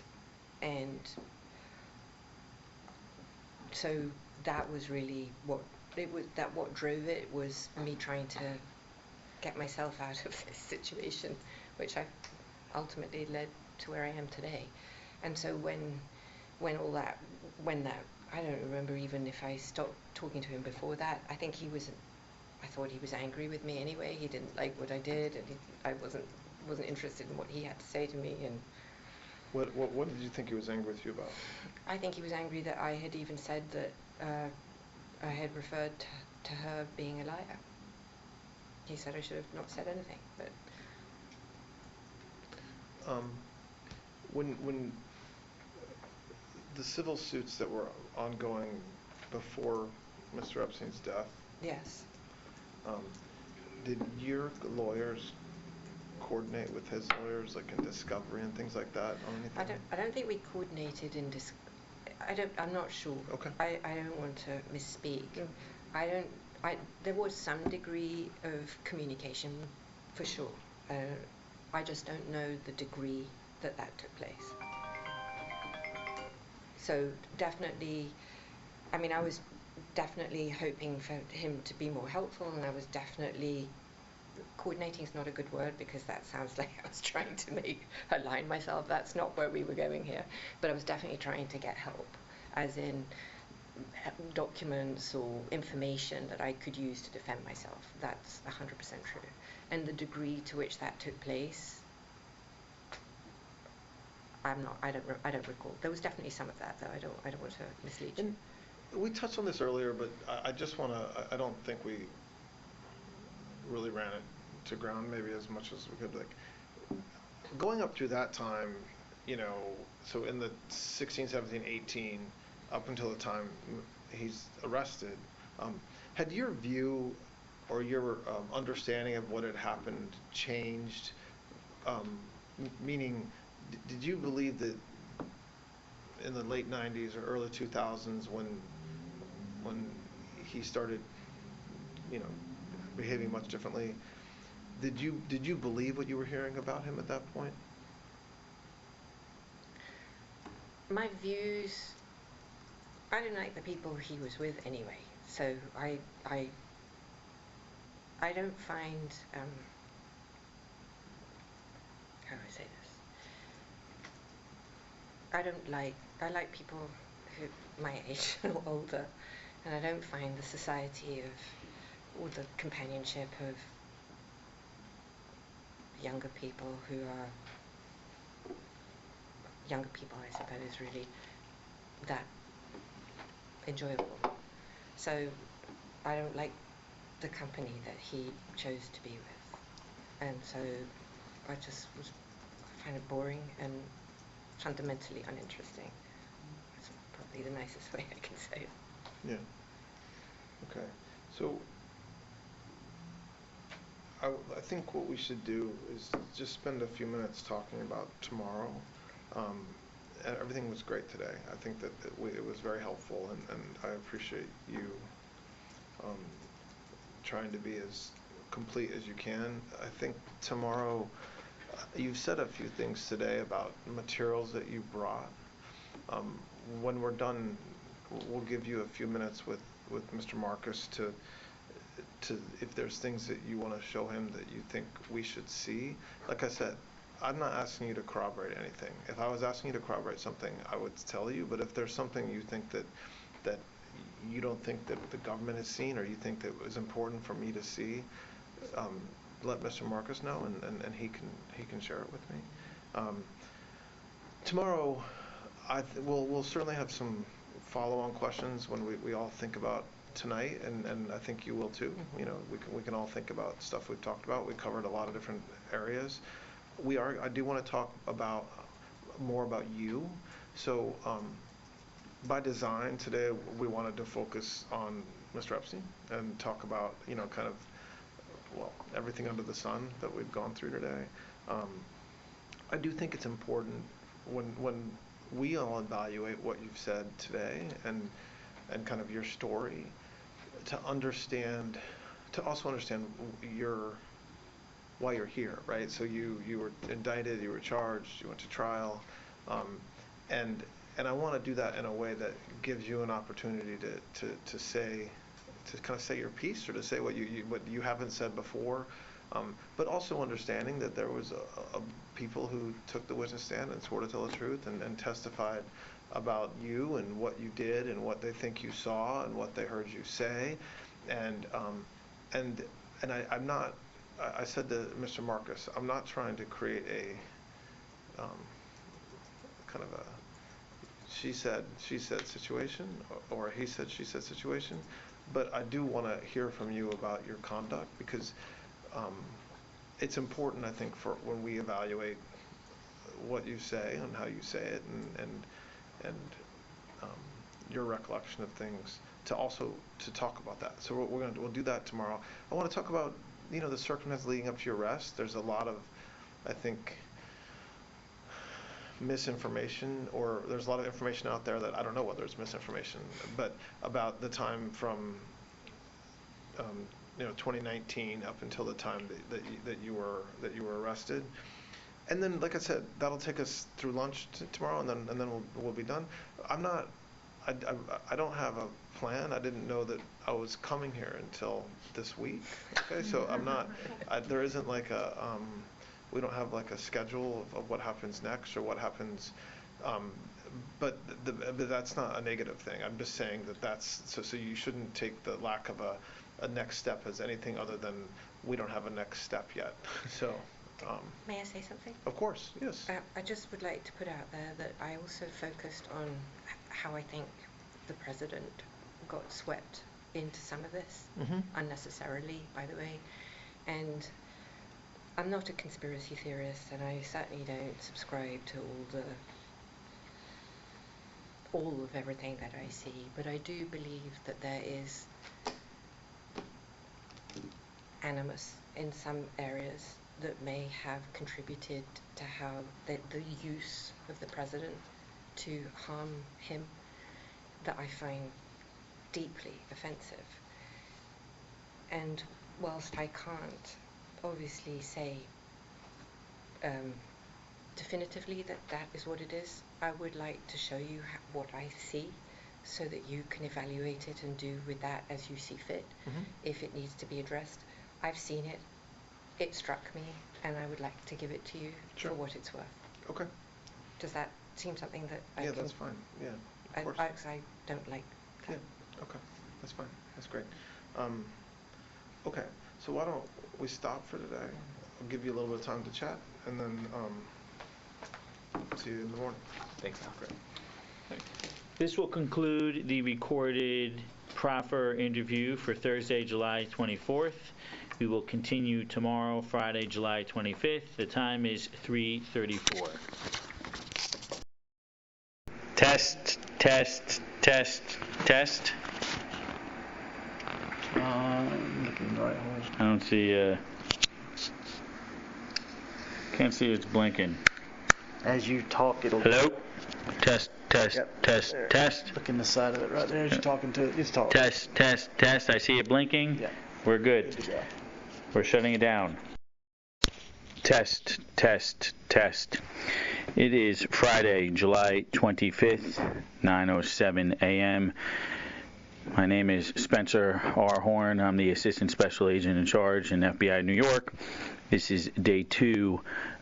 and so that was really what drove it, was me trying to get myself out of this situation, which I ultimately led to where I am today. And so when that, I don't remember even if I stopped talking to him before that. I thought he was angry with me anyway. He didn't like what I did, and I wasn't interested in what he had to say to me. And what did you think he was angry with you about? I think he was angry that I had even said that I had referred to her being a liar. He said I should have not said anything, but when the civil suits that were ongoing before Mr. Epstein's death, yes, did your lawyers coordinate with his lawyers, like in discovery and things like that on anything? I don't think we coordinated in I'm not sure. Okay. I don't want to misspeak. Yeah. There was some degree of communication, for sure. I just don't know the degree that took place. So definitely, I mean, I was definitely hoping for him to be more helpful, and I was definitely, coordinating is not a good word because that sounds like I was trying to align myself. That's not where we were going here. But I was definitely trying to get help, as in documents or information that I could use to defend myself. That's 100% true. And the degree to which that took place, I don't recall. There was definitely some of that, though. I don't want to mislead you. And we touched on this earlier, but I just want to, I don't think we really ran it to ground maybe as much as we could. Like, going up through that time, so in the 16, 17, 18, up until the time he's arrested, had your view or your understanding of what had happened changed? Meaning, did you believe that in the late 90s or early 2000s, when he started, behaving much differently, did you believe what you were hearing about him at that point? My views, I didn't like the people he was with anyway, so I don't find, how do I say this? I like people who my age or older, and I don't find the society or the companionship of younger people who are younger people, I suppose, really that enjoyable. So I don't like the company that he chose to be with, and so I find it boring and fundamentally uninteresting. That's probably the nicest way I can say it. Yeah. Okay. So I think what we should do is just spend a few minutes talking about tomorrow. Everything was great today. I think that it was very helpful, and I appreciate you trying to be as complete as you can. I think tomorrow, you've said a few things today about materials that you brought. When we're done, we'll give you a few minutes with Mr. Marcus to if there's things that you want to show him that you think we should see. Like I said, I'm not asking you to corroborate anything. If I was asking you to corroborate something, I would tell you. But if there's something you think that you don't think that the government has seen, or you think that was important for me to see, let Mr. Marcus know, and he can share it with me. Tomorrow, we'll certainly have some follow-on questions when we all think about tonight, and I think you will too. You know, we can all think about stuff we've talked about. We covered a lot of different areas. I do want to talk more about you. So by design today, we wanted to focus on Mr. Epstein and talk about, you know, kind of, well, everything under the sun that we've gone through today. I do think it's important when we all evaluate what you've said today and kind of your story, to also understand why you're here, right? So you were indicted, you were charged, you went to trial, and I want to do that in a way that gives you an opportunity to kind of say your piece, or to say what you haven't said before, but also understanding that there was people who took the witness stand and swore to tell the truth and testified about you and what you did and what they think you saw and what they heard you say, and I'm not. I said to Mr. Marcus, I'm not trying to create a kind of a she said situation or he said she said situation, but I do want to hear from you about your conduct, because it's important, I think, for when we evaluate what you say and how you say it and your recollection of things, to talk about that. So we'll do that tomorrow. I want to talk about, you know, the circumstances leading up to your arrest. There's a lot of, I think, misinformation, or there's a lot of information out there that I don't know whether it's misinformation, but about the time from 2019 up until the time that you were arrested. And then, like I said, that'll take us through lunch tomorrow, and then we'll be done. I don't have a plan. I didn't know that I was coming here until this week. Okay, so I'm not. There isn't like we don't have like a schedule of what happens next or what happens. But that's not a negative thing. I'm just saying that's so you shouldn't take the lack of a next step as anything other than we don't have a next step yet. So. May I say something? Of course, yes. I just would like to put out there that I also focused on how I think the president got swept into some of this, unnecessarily, by the way. And I'm not a conspiracy theorist, and I certainly don't subscribe to all of everything that I see, but I do believe that there is animus in some areas that may have contributed to how the use of the president to harm him, that I find deeply offensive. And whilst I can't obviously say definitively that is what it is, I would like to show you what I see, so that you can evaluate it and do with that as you see fit, if it needs to be addressed. I've seen it. It struck me, and I would like to give it to you for what it's worth. Okay. Does that seem something that I can... Yeah, that's fine. Yeah, of course. I don't like that. Yeah, okay. That's fine. That's great. Okay, so why don't we stop for today? I'll give you a little bit of time to chat, and then see you in the morning. Thanks, Al. Great. This will conclude the recorded proffer interview for Thursday, July 24th. We will continue tomorrow, Friday, July 25th. The time is 3:34. Test, test, test, test. Looking right hole. I don't see, can't see it's blinking. As you talk, it'll... Hello? Test, test, test, there. test. Look in the side of it right there as you're talking to it. It's talking. Test, test, test. I see it blinking. Yeah. We're good. Good to go. We're shutting it down. Test, test, test. It is Friday, July 25th, 9:07 a.m. My name is Spencer R. Horn. I'm the Assistant Special Agent in Charge in FBI New York. This is day 2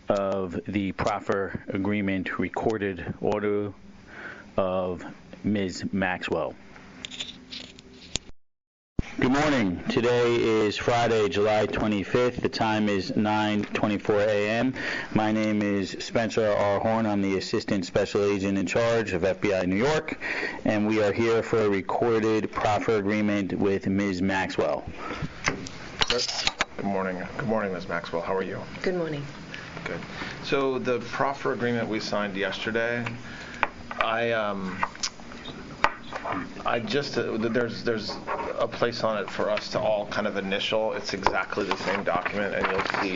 of the proffer agreement recorded audio of Ms. Maxwell. Good morning. Today is Friday, July 25th. The time is 9:24 a.m. My name is Spencer R. Horn. I'm the Assistant Special Agent in charge of FBI New York, and we are here for a recorded proffer agreement with Ms. Maxwell. Good morning. Good morning, Ms. Maxwell. How are you? Good morning. Good. So the proffer agreement we signed yesterday, there's a place on it for us to all kind of initial. It's exactly the same document, and you'll see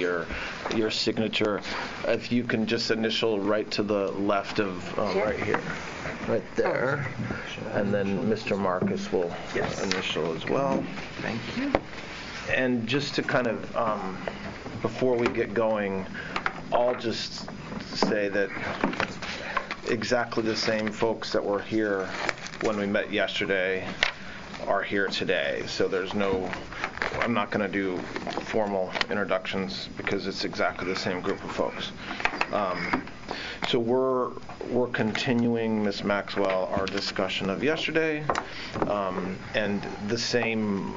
your signature. If you can just initial right to the left of right here, right there, and then Mr. Marcus will initial as well. Thank you. And just to kind of, before we get going, I'll just say that exactly the same folks that were here when we met yesterday are here today. So I'm not going to do formal introductions because it's exactly the same group of folks. So we're continuing, Ms. Maxwell, our discussion of yesterday, and the same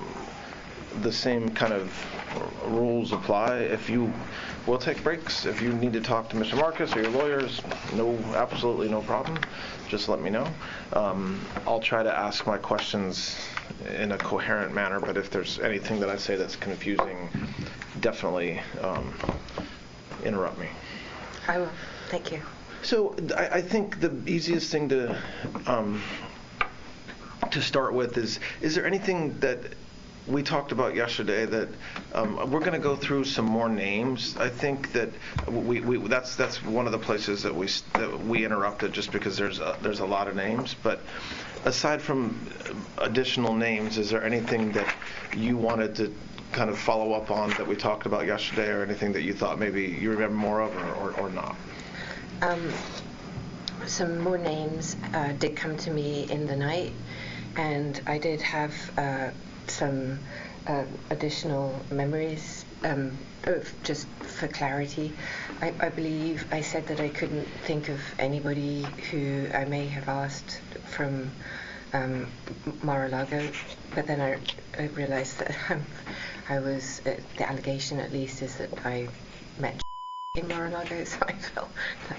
kind of rules apply. We'll take breaks. If you need to talk to Mr. Marcus or your lawyers, absolutely no problem. Just let me know. I'll try to ask my questions in a coherent manner, but if there's anything that I say that's confusing, definitely interrupt me. I will. Thank you. So I think the easiest thing to start with is there anything that we talked about yesterday that we're going to go through some more names. I think that that's one of the places that we interrupted just because there's a lot of names. But aside from additional names, is there anything that you wanted to kind of follow up on that we talked about yesterday, or anything that you thought maybe you remember more of or not? Some more names did come to me in the night, and I did have some additional memories, just for clarity. I believe I said that I couldn't think of anybody who I may have asked from Mar-a-Lago, but then I realized that the allegation at least is that I met in Mar-a-Lago, so I felt that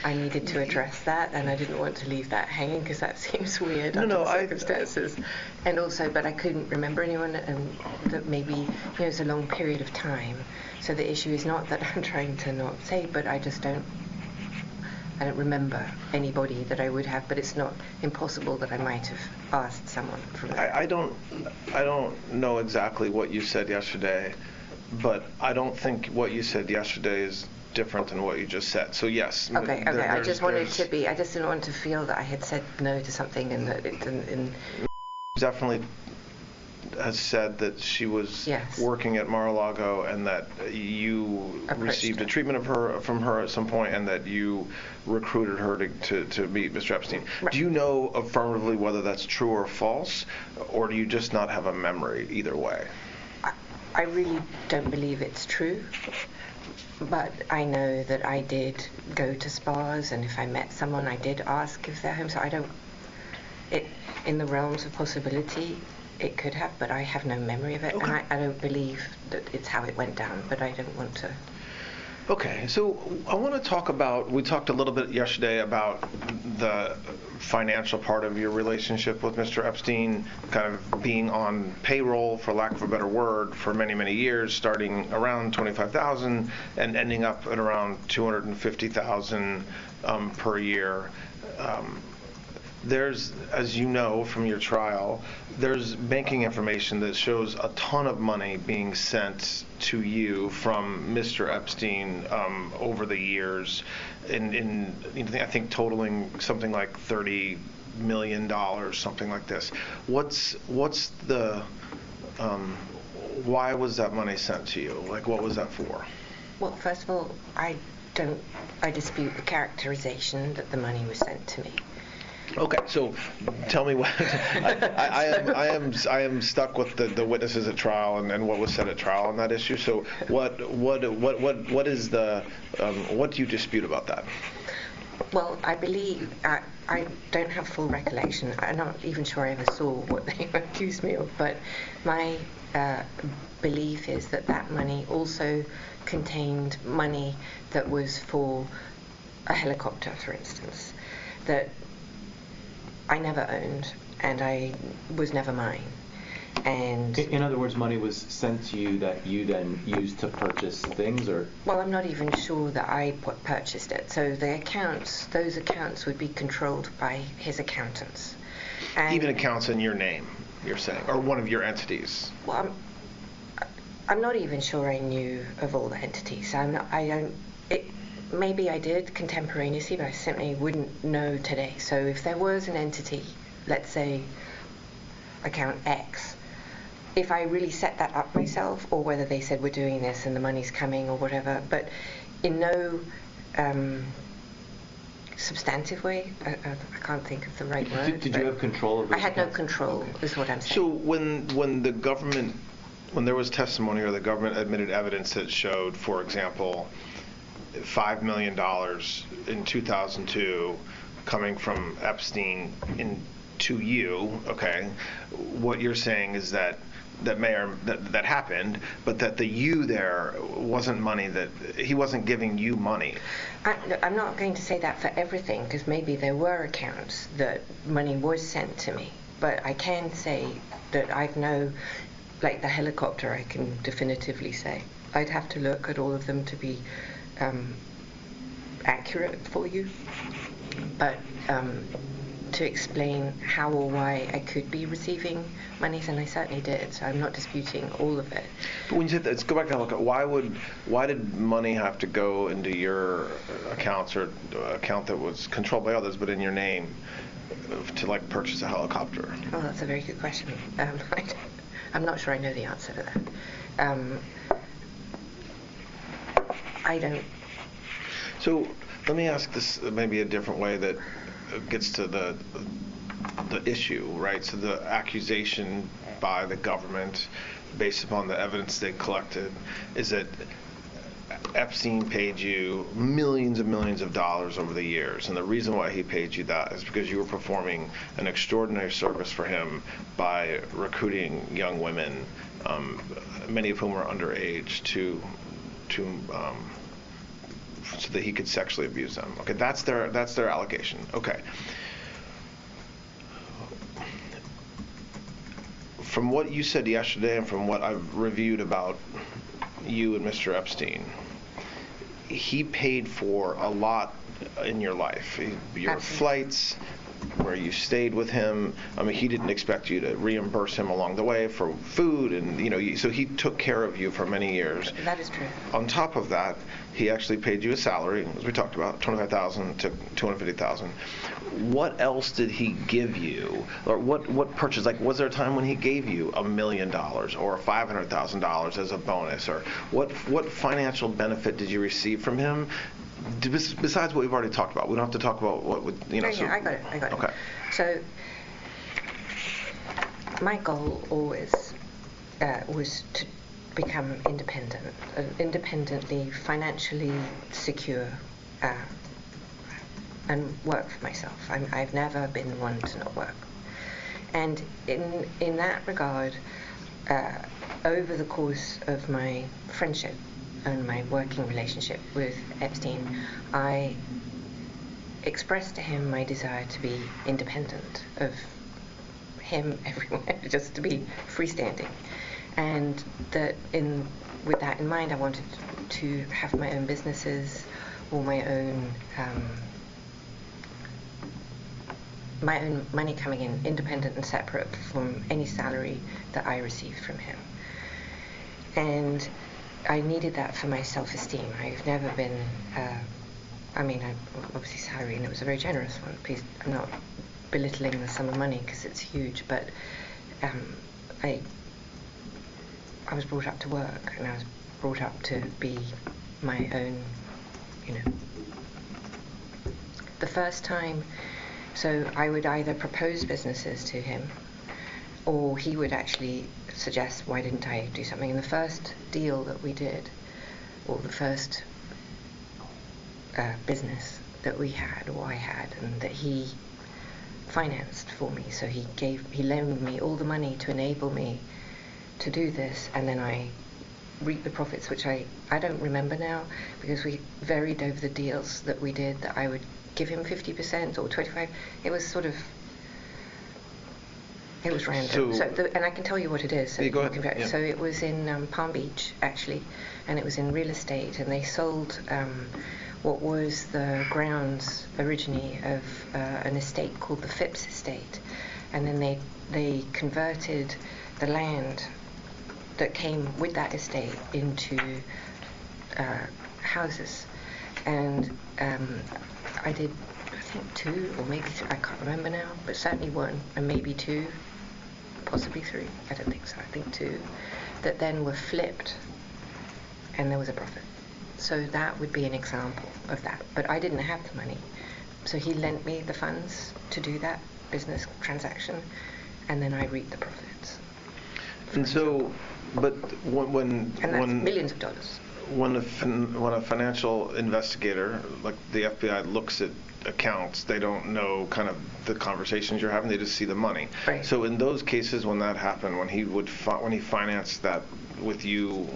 I needed to address that, and I didn't want to leave that hanging because that seems weird under the circumstances. And also, but I couldn't remember anyone, and that maybe it was a long period of time. So the issue is not that I'm trying to not say, but I just don't remember anybody that I would have. But it's not impossible that I might have asked someone from there. I don't know exactly what you said yesterday, but I don't think what you said yesterday is different than what you just said. So yes. Okay. I just wanted to be. I just didn't want to feel that I had said no to something and that it didn't. Definitely has said that she was working at Mar-a-Lago, and that you received a treatment from her at some point, and that you recruited her to meet Mr. Epstein. Right. Do you know affirmatively whether that's true or false, or do you just not have a memory either way? I really don't believe it's true. But I know that I did go to spas, and if I met someone, I did ask if they're home. So in the realms of possibility, it could have, but I have no memory of it. Okay. And I don't believe that it's how it went down, but I don't want to. Okay, so I want to talk about, we talked a little bit yesterday about the financial part of your relationship with Mr. Epstein, kind of being on payroll, for lack of a better word, for many, many years, starting around $25,000 and ending up at around $250,000 per year. There's, as you know from your trial, there's banking information that shows a ton of money being sent to you from Mr. Epstein over the years, I think totaling something like $30 million, something like this. What's the why was that money sent to you? Like, what was that for? Well, first of all, I dispute the characterization that the money was sent to me. Okay, so tell me what I am stuck with the witnesses at trial and what was said at trial on that issue. So what is the what do you dispute about that? Well, I believe, I don't have full recollection. I'm not even sure I ever saw what they accused me of, but my belief is that that money also contained money that was for a helicopter, for instance, that I never owned and I was never mine. And in other words, money was sent to you that you then used to purchase things, or? Well, I'm not even sure that I purchased it. So the accounts, those accounts would be controlled by his accountants. And even accounts in your name, you're saying, or one of your entities? Well, I'm not even sure I knew of all the entities. Maybe I did contemporaneously, but I simply wouldn't know today. So if there was an entity, let's say account X, if I really set that up myself, or whether they said we're doing this and the money's coming or whatever, but in no substantive way, I can't think of the right word. Did you have control of those I had no accounts? control, is what I'm saying. So when the government, when there was testimony or the government admitted evidence that showed, for example, $5 million in 2002 coming from Epstein to you, okay, what you're saying is that that happened, but that the you there wasn't money, that he wasn't giving you money. I'm not going to say that for everything, because maybe there were accounts that money was sent to me, but I can say that I know, like the helicopter, I can definitively say. I'd have to look at all of them to be accurate for you, but to explain how or why I could be receiving monies, and I certainly did, so I'm not disputing all of it. But when you said that, let's go back and look at why did money have to go into your accounts, or account that was controlled by others but in your name, to like purchase a helicopter? Oh, that's a very good question. I'm not sure I know the answer to that. I don't. So let me ask this maybe a different way that gets to the issue, right? So the accusation by the government, based upon the evidence they collected, is that Epstein paid you millions and millions of dollars over the years, and the reason why he paid you that is because you were performing an extraordinary service for him by recruiting young women, many of whom were underage, so that he could sexually abuse them. Okay, that's their allegation. Okay. From what you said yesterday and from what I've reviewed about you and Mr. Epstein, he paid for a lot in your life. Your flights, where you stayed with him. I mean, he didn't expect you to reimburse him along the way for food, and so he took care of you for many years. That is true. On top of that, he actually paid you a salary, as we talked about, $25,000 to $250,000. What else did he give you, or what purchase? Like, was there a time when he gave you $1 million or $500,000 as a bonus, or what financial benefit did you receive from him? Besides what we've already talked about, we don't have to talk about what would, Yeah, I got it. Okay. So my goal always was to become independently financially secure, and work for myself. I've never been one to not work. And in that regard, over the course of my friendship and my working relationship with Epstein, I expressed to him my desire to be independent of him everywhere, just to be freestanding. And that with that in mind, I wanted to have my own businesses, or my own money coming in, independent and separate from any salary that I received from him. And I needed that for my self-esteem. I've never been, obviously salary, and it was a very generous one. Please, I'm not belittling the sum of money because it's huge, but I was brought up to work, and I was brought up to be my own, The first time, so I would either propose businesses to him, or he would actually suggest, why didn't I do something? And the first deal that we did, or the first business that we had, or I had, and that he financed for me. So he loaned me all the money to enable me to do this, and then I reaped the profits, which I don't remember now, because we varied over the deals that we did, that I would give him 50% or 25%. It was sort of, it was random. And I can tell you what it is. So, go ahead. So it was in Palm Beach, actually, and it was in real estate, and they sold what was the grounds originally of an estate called the Phipps Estate, and then they converted the land that came with that estate into houses, and I did, I think 2 or maybe 3, I can't remember now, but certainly 1 and maybe 2, possibly 3, I don't think so, I think 2, that then were flipped and there was a profit. So that would be an example of that, but I didn't have the money, so he lent me the funds to do that business transaction, and then I reaped the profits. And so, but when that's millions of dollars. When a financial investigator, like the FBI, looks at accounts, they don't know kind of the conversations you're having, they just see the money. Right. So in those cases, when that happened, when he financed that with you,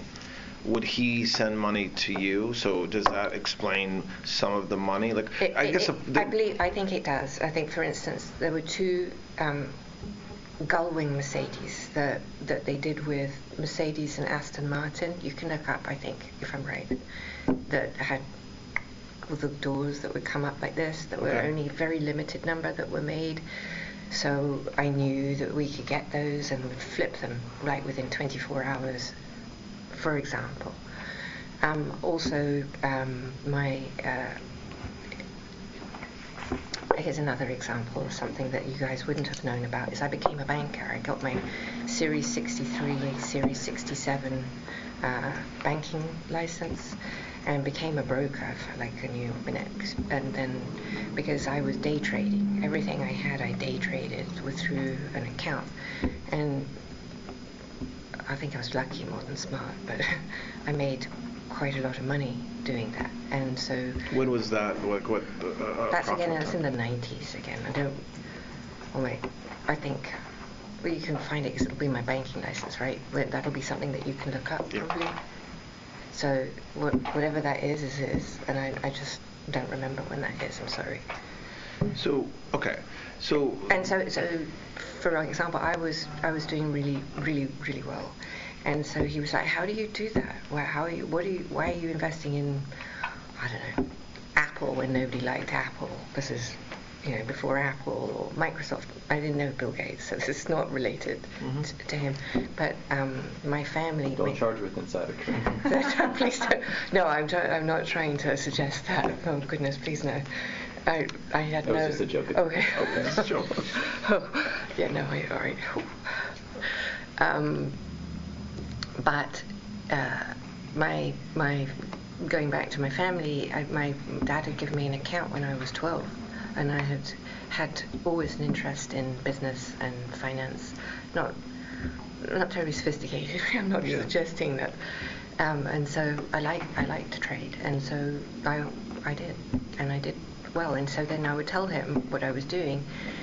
would he send money to you? So does that explain some of the money? Like, I think it does. I think, for instance, there were 2 Gullwing Mercedes that they did with Mercedes and Aston Martin. You can look up, I think, if I'm right, that had the doors that would come up like this, that were only a very limited number that were made. So I knew that we could get those and would flip them right within 24 hours, for example. Also, here's another example of something that you guys wouldn't have known about, is I became a banker. I got my Series 63, Series 67 banking license and became a broker for like a new minute. And then, because I was day trading, everything I had I day traded through an account. And I think I was lucky more than smart, but I made quite a lot of money doing that. And so when was that? That's again, that's in the 90s again. I think, well, you can find it because it'll be my banking license, right? That'll be something that you can look up, probably. So whatever that is, and I just don't remember when that is. I'm sorry. So for example, I was doing really, really, really well. And so he was like, "How do you do that? Why are you investing in, I don't know, Apple when nobody liked Apple? This is, before Apple or Microsoft. I didn't know Bill Gates, so this is not related to him. But my family. Don't charge with insider trading. Please don't. No, I'm not trying to suggest that. Oh goodness, please no. I had no. That was just a joke. Okay. It's a joke. Yeah. No. All right. But my going back to my family, my dad had given me an account when I was 12, and I had always an interest in business and finance. Not terribly sophisticated. I'm not suggesting that. And so I like to trade, and so I did, and I did well. And so then I would tell him what I was doing.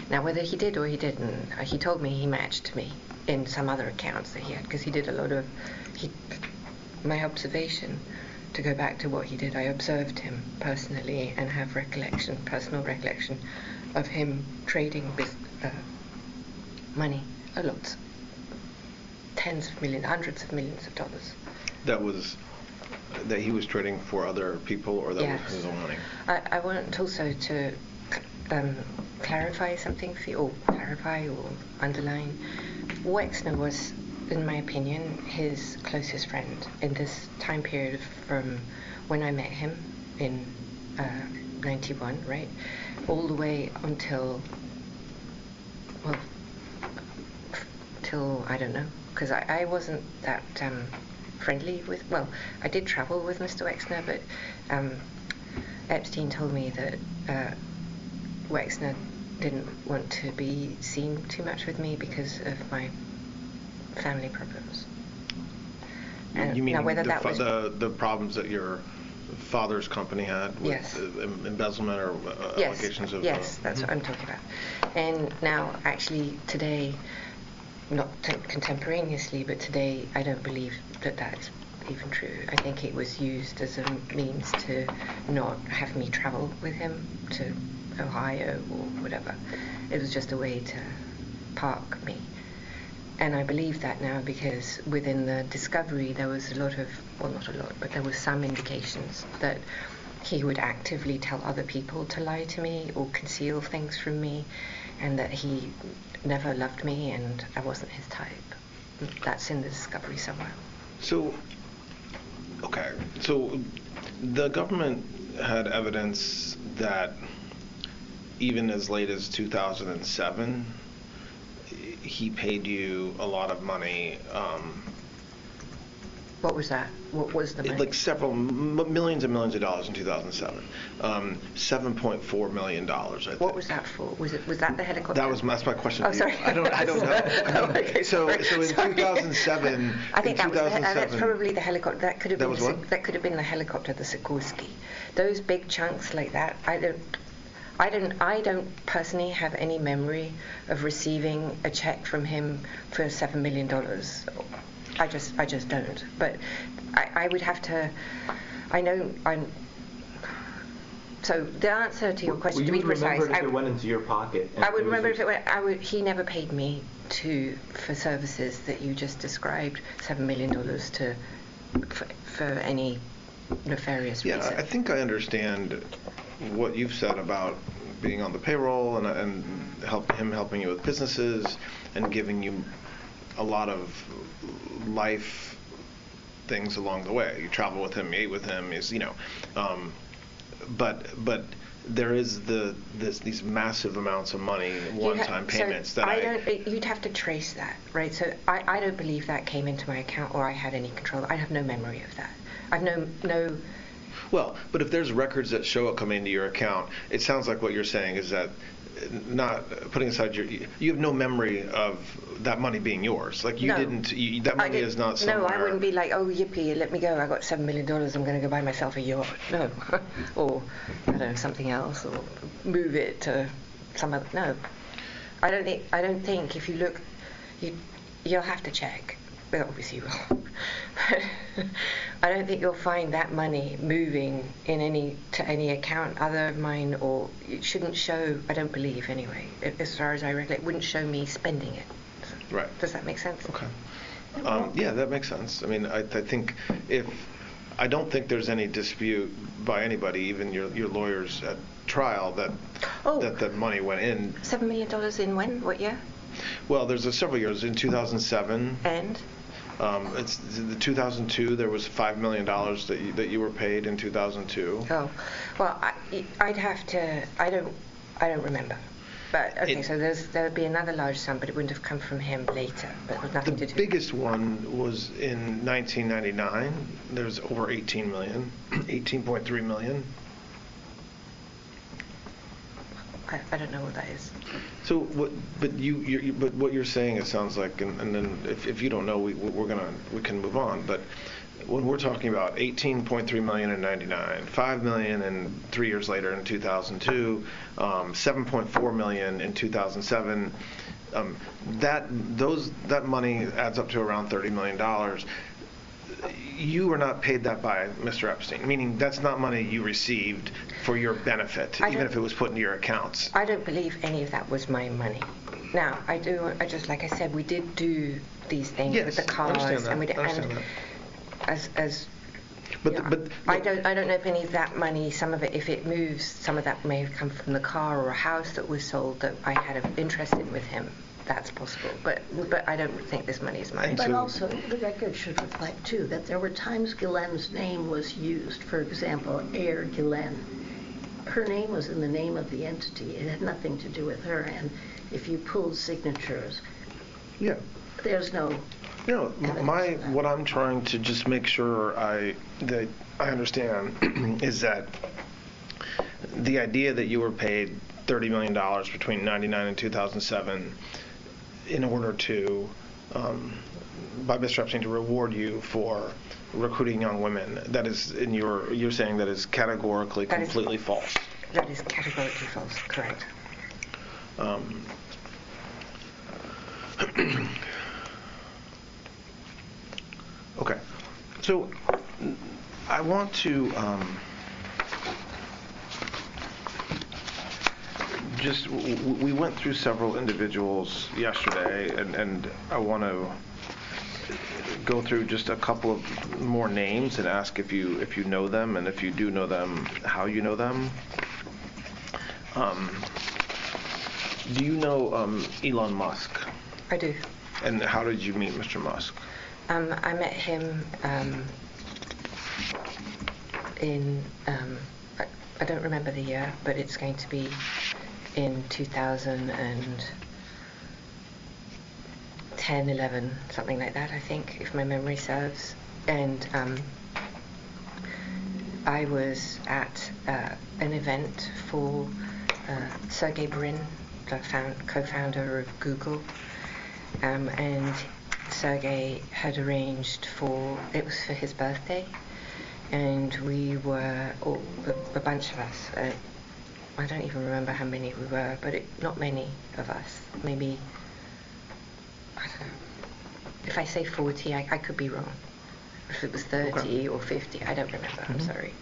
Now, whether he did or he didn't, he told me he matched me in some other accounts that he had, because he did a lot of, my observation, to go back to what he did, I observed him personally and have personal recollection of him trading money, a lot, tens of millions, hundreds of millions of dollars. That he was trading for other people, or that was his own money? I want also to clarify something for you, or underline. Wexner was, in my opinion, his closest friend in this time period from when I met him in 91, right, all the way until, I don't know, because I wasn't that friendly with, I did travel with Mr. Wexner, but Epstein told me that Wexner didn't want to be seen too much with me because of my family problems. And you mean now whether that was the problems that your father's company had with Yes. embezzlement or Yes. allegations of... Yes, that's what I'm talking about. And now, actually, today, not contemporaneously, but today, I don't believe that that's even true. I think it was used as a means to not have me travel with him to Ohio or whatever. It was just a way to park me. And I believe that now because within the discovery there was a lot of, well, not a lot, but there were some indications that he would actively tell other people to lie to me or conceal things from me, and that he never loved me and I wasn't his type. That's in the discovery somewhere. So, okay, so the government had evidence that even as late as 2007, he paid you a lot of money. What was that? What was the money? Like several millions and millions of dollars in 2007. $7.4 million, I think. What was that for? Was that the helicopter? That's my question. Oh, to you. sorry. I don't know. Okay, so in sorry. 2007, I think that's probably the helicopter. That could have been. was what? That could have been the helicopter, the Sikorsky. Those big chunks like that. I don't personally have any memory of receiving a check from him for $7 million. I just don't. But I would have to. I know I'm. So the answer to your question, well, to be precise, remember if it went into your pocket. I would remember if it went. He never paid me for services that you just described, $7 million for any nefarious reason. Yeah, I think I understand what you've said about being on the payroll and him helping you with businesses and giving you a lot of life things along the way. You travel with him, you eat with him, but there is these massive amounts of money, one-time payments that you'd have to trace that, right? So I don't believe that came into my account or I had any control. I have no memory of that. I've no. Well, but if there's records that show it coming into your account, it sounds like what you're saying is that not putting aside you have no memory of that money being yours. Like you that money is not somewhere. No, I wouldn't be like, oh yippee, let me go. I got $7 million. I'm going to go buy myself a yacht. No, or I don't know, something else, or move it to some other. No, I don't think if you look, you'll have to check. Well, obviously you will. But I don't think you'll find that money moving to any account other than mine, or it shouldn't show. I don't believe anyway. As far as I reckon, it wouldn't show me spending it. Right. Does that make sense? Okay. Yeah, that makes sense. I mean, I think I don't think there's any dispute by anybody, even your lawyers at trial, that the money went in. $7 million in when? What year? Well, there's several years. In 2007. And? It's the 2002. There was $5 million that you were paid in 2002. Oh, well, I'd have to. I don't remember. But okay, so there would be another large sum, but it wouldn't have come from him later. But with nothing to do. The biggest one was in 1999. There's over 18 million, 18.3 million. I don't know what that is. So what? But but what you're saying, it sounds like, and then if you don't know, we can move on. But when we're talking about 18.3 million in '99, 5 million and 3 years later in 2002, 7.4 million in 2007, that money adds up to around $30 million. You were not paid that by Mr. Epstein, meaning that's not money you received for your benefit, even if it was put into your accounts. I don't believe any of that was my money. Now, I just like I said, we did do these things with the cars, and we did, I don't know if any of that money, some of it, if it moves, some of that may have come from the car or a house that was sold that I had an interest in with him. That's possible, but I don't think this money is mine. But also, the record should reflect, too, that there were times Ghislaine's name was used. For example, Air Ghislaine. Her name was in the name of the entity. It had nothing to do with her. And if you pulled signatures, there's no what I'm trying to just make sure I understand is that the idea that you were paid $30 million between '99 and 2007 in order to by Mr. Epstein to reward you for recruiting young women. That is, you're saying that is categorically completely false. That is categorically false, correct. Okay, so I want to we went through several individuals yesterday, and I want to go through just a couple of more names and ask if you know them, and if you do know them, how you know them. Do you know Elon Musk? I do. And how did you meet Mr. Musk? I met him in, I don't remember the year, but it's going to be in 2010, 11, something like that, I think, if my memory serves. And I was at an event for Sergey Brin, the co-founder of Google, and Sergey had arranged it was for his birthday, and we were, a bunch of us, I don't even remember how many we were, but not many of us, maybe, I don't know, if I say 40, I could be wrong. If it was 30 or 50, I don't remember, I'm sorry.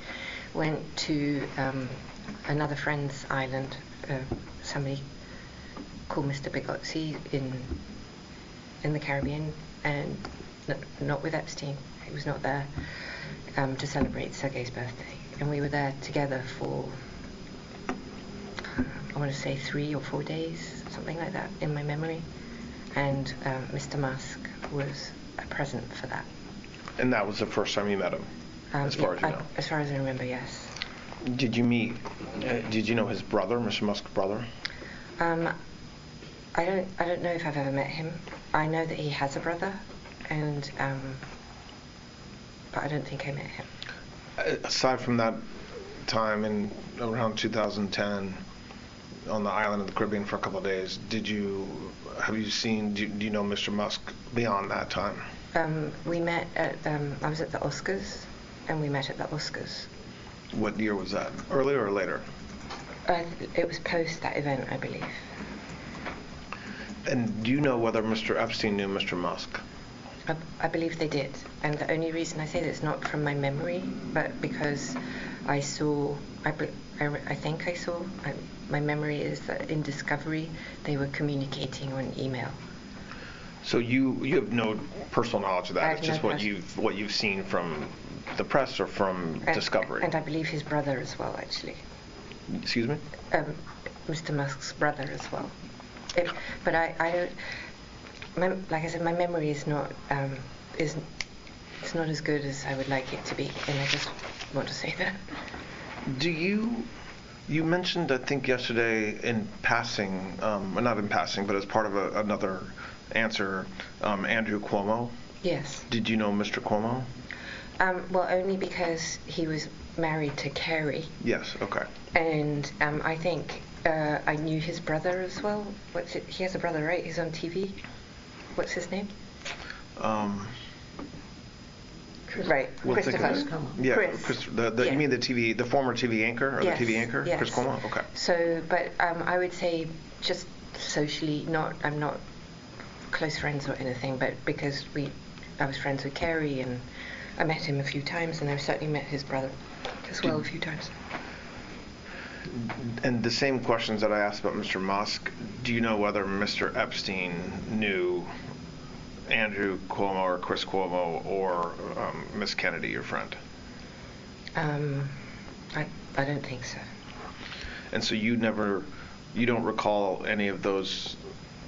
Went to another friend's island, somebody called Mr. Bigotzi in the Caribbean, and not with Epstein. He was not there to celebrate Sergey's birthday. And we were there together for, I want to say 3 or 4 days, something like that, in my memory. And Mr. Musk was present for that. And that was the first time you met him, as far as you know? As far as I remember, yes. Did you know his brother, Mr. Musk's brother? I don't know if I've ever met him. I know that he has a brother, and but I don't think I met him. Aside from that time in around 2010 on the island of the Caribbean for a couple of days, do you know Mr. Musk beyond that time? We met at, I was at the Oscars, and we met at the Oscars. What year was that? Earlier or later? It was post that event, I believe. And do you know whether Mr. Epstein knew Mr. Musk? I believe they did. And the only reason I say that is not from my memory, but because I think I saw, my memory is that in Discovery, they were communicating on email. So you have no personal knowledge of that. It's just what you've seen from the press or from Discovery. And I believe his brother as well, actually. Excuse me? Mr. Musk's brother as well. But I don't. Like I said, my memory is not it's not as good as I would like it to be, and I just want to say that. Do you mentioned, I think yesterday in passing, not in passing, but as part of another answer, Andrew Cuomo? Yes. Did you know Mr. Cuomo? Well, only because he was married to Carrie. Yes, okay. And I think I knew his brother as well. He has a brother, right? He's on TV. What's his name? Right, Christopher. Yeah, Chris. You mean the former TV anchor, or yes, the TV anchor? Yes. Chris Cuomo? Okay. So, but I would say just socially, I'm not close friends or anything, but because I was friends with Carrie, and I met him a few times, and I've certainly met his brother as well a few times. And the same questions that I asked about Mr. Musk, do you know whether Mr. Epstein knew Andrew Cuomo or Chris Cuomo or Miss Kennedy, your friend? I don't think so. And so you don't recall any of those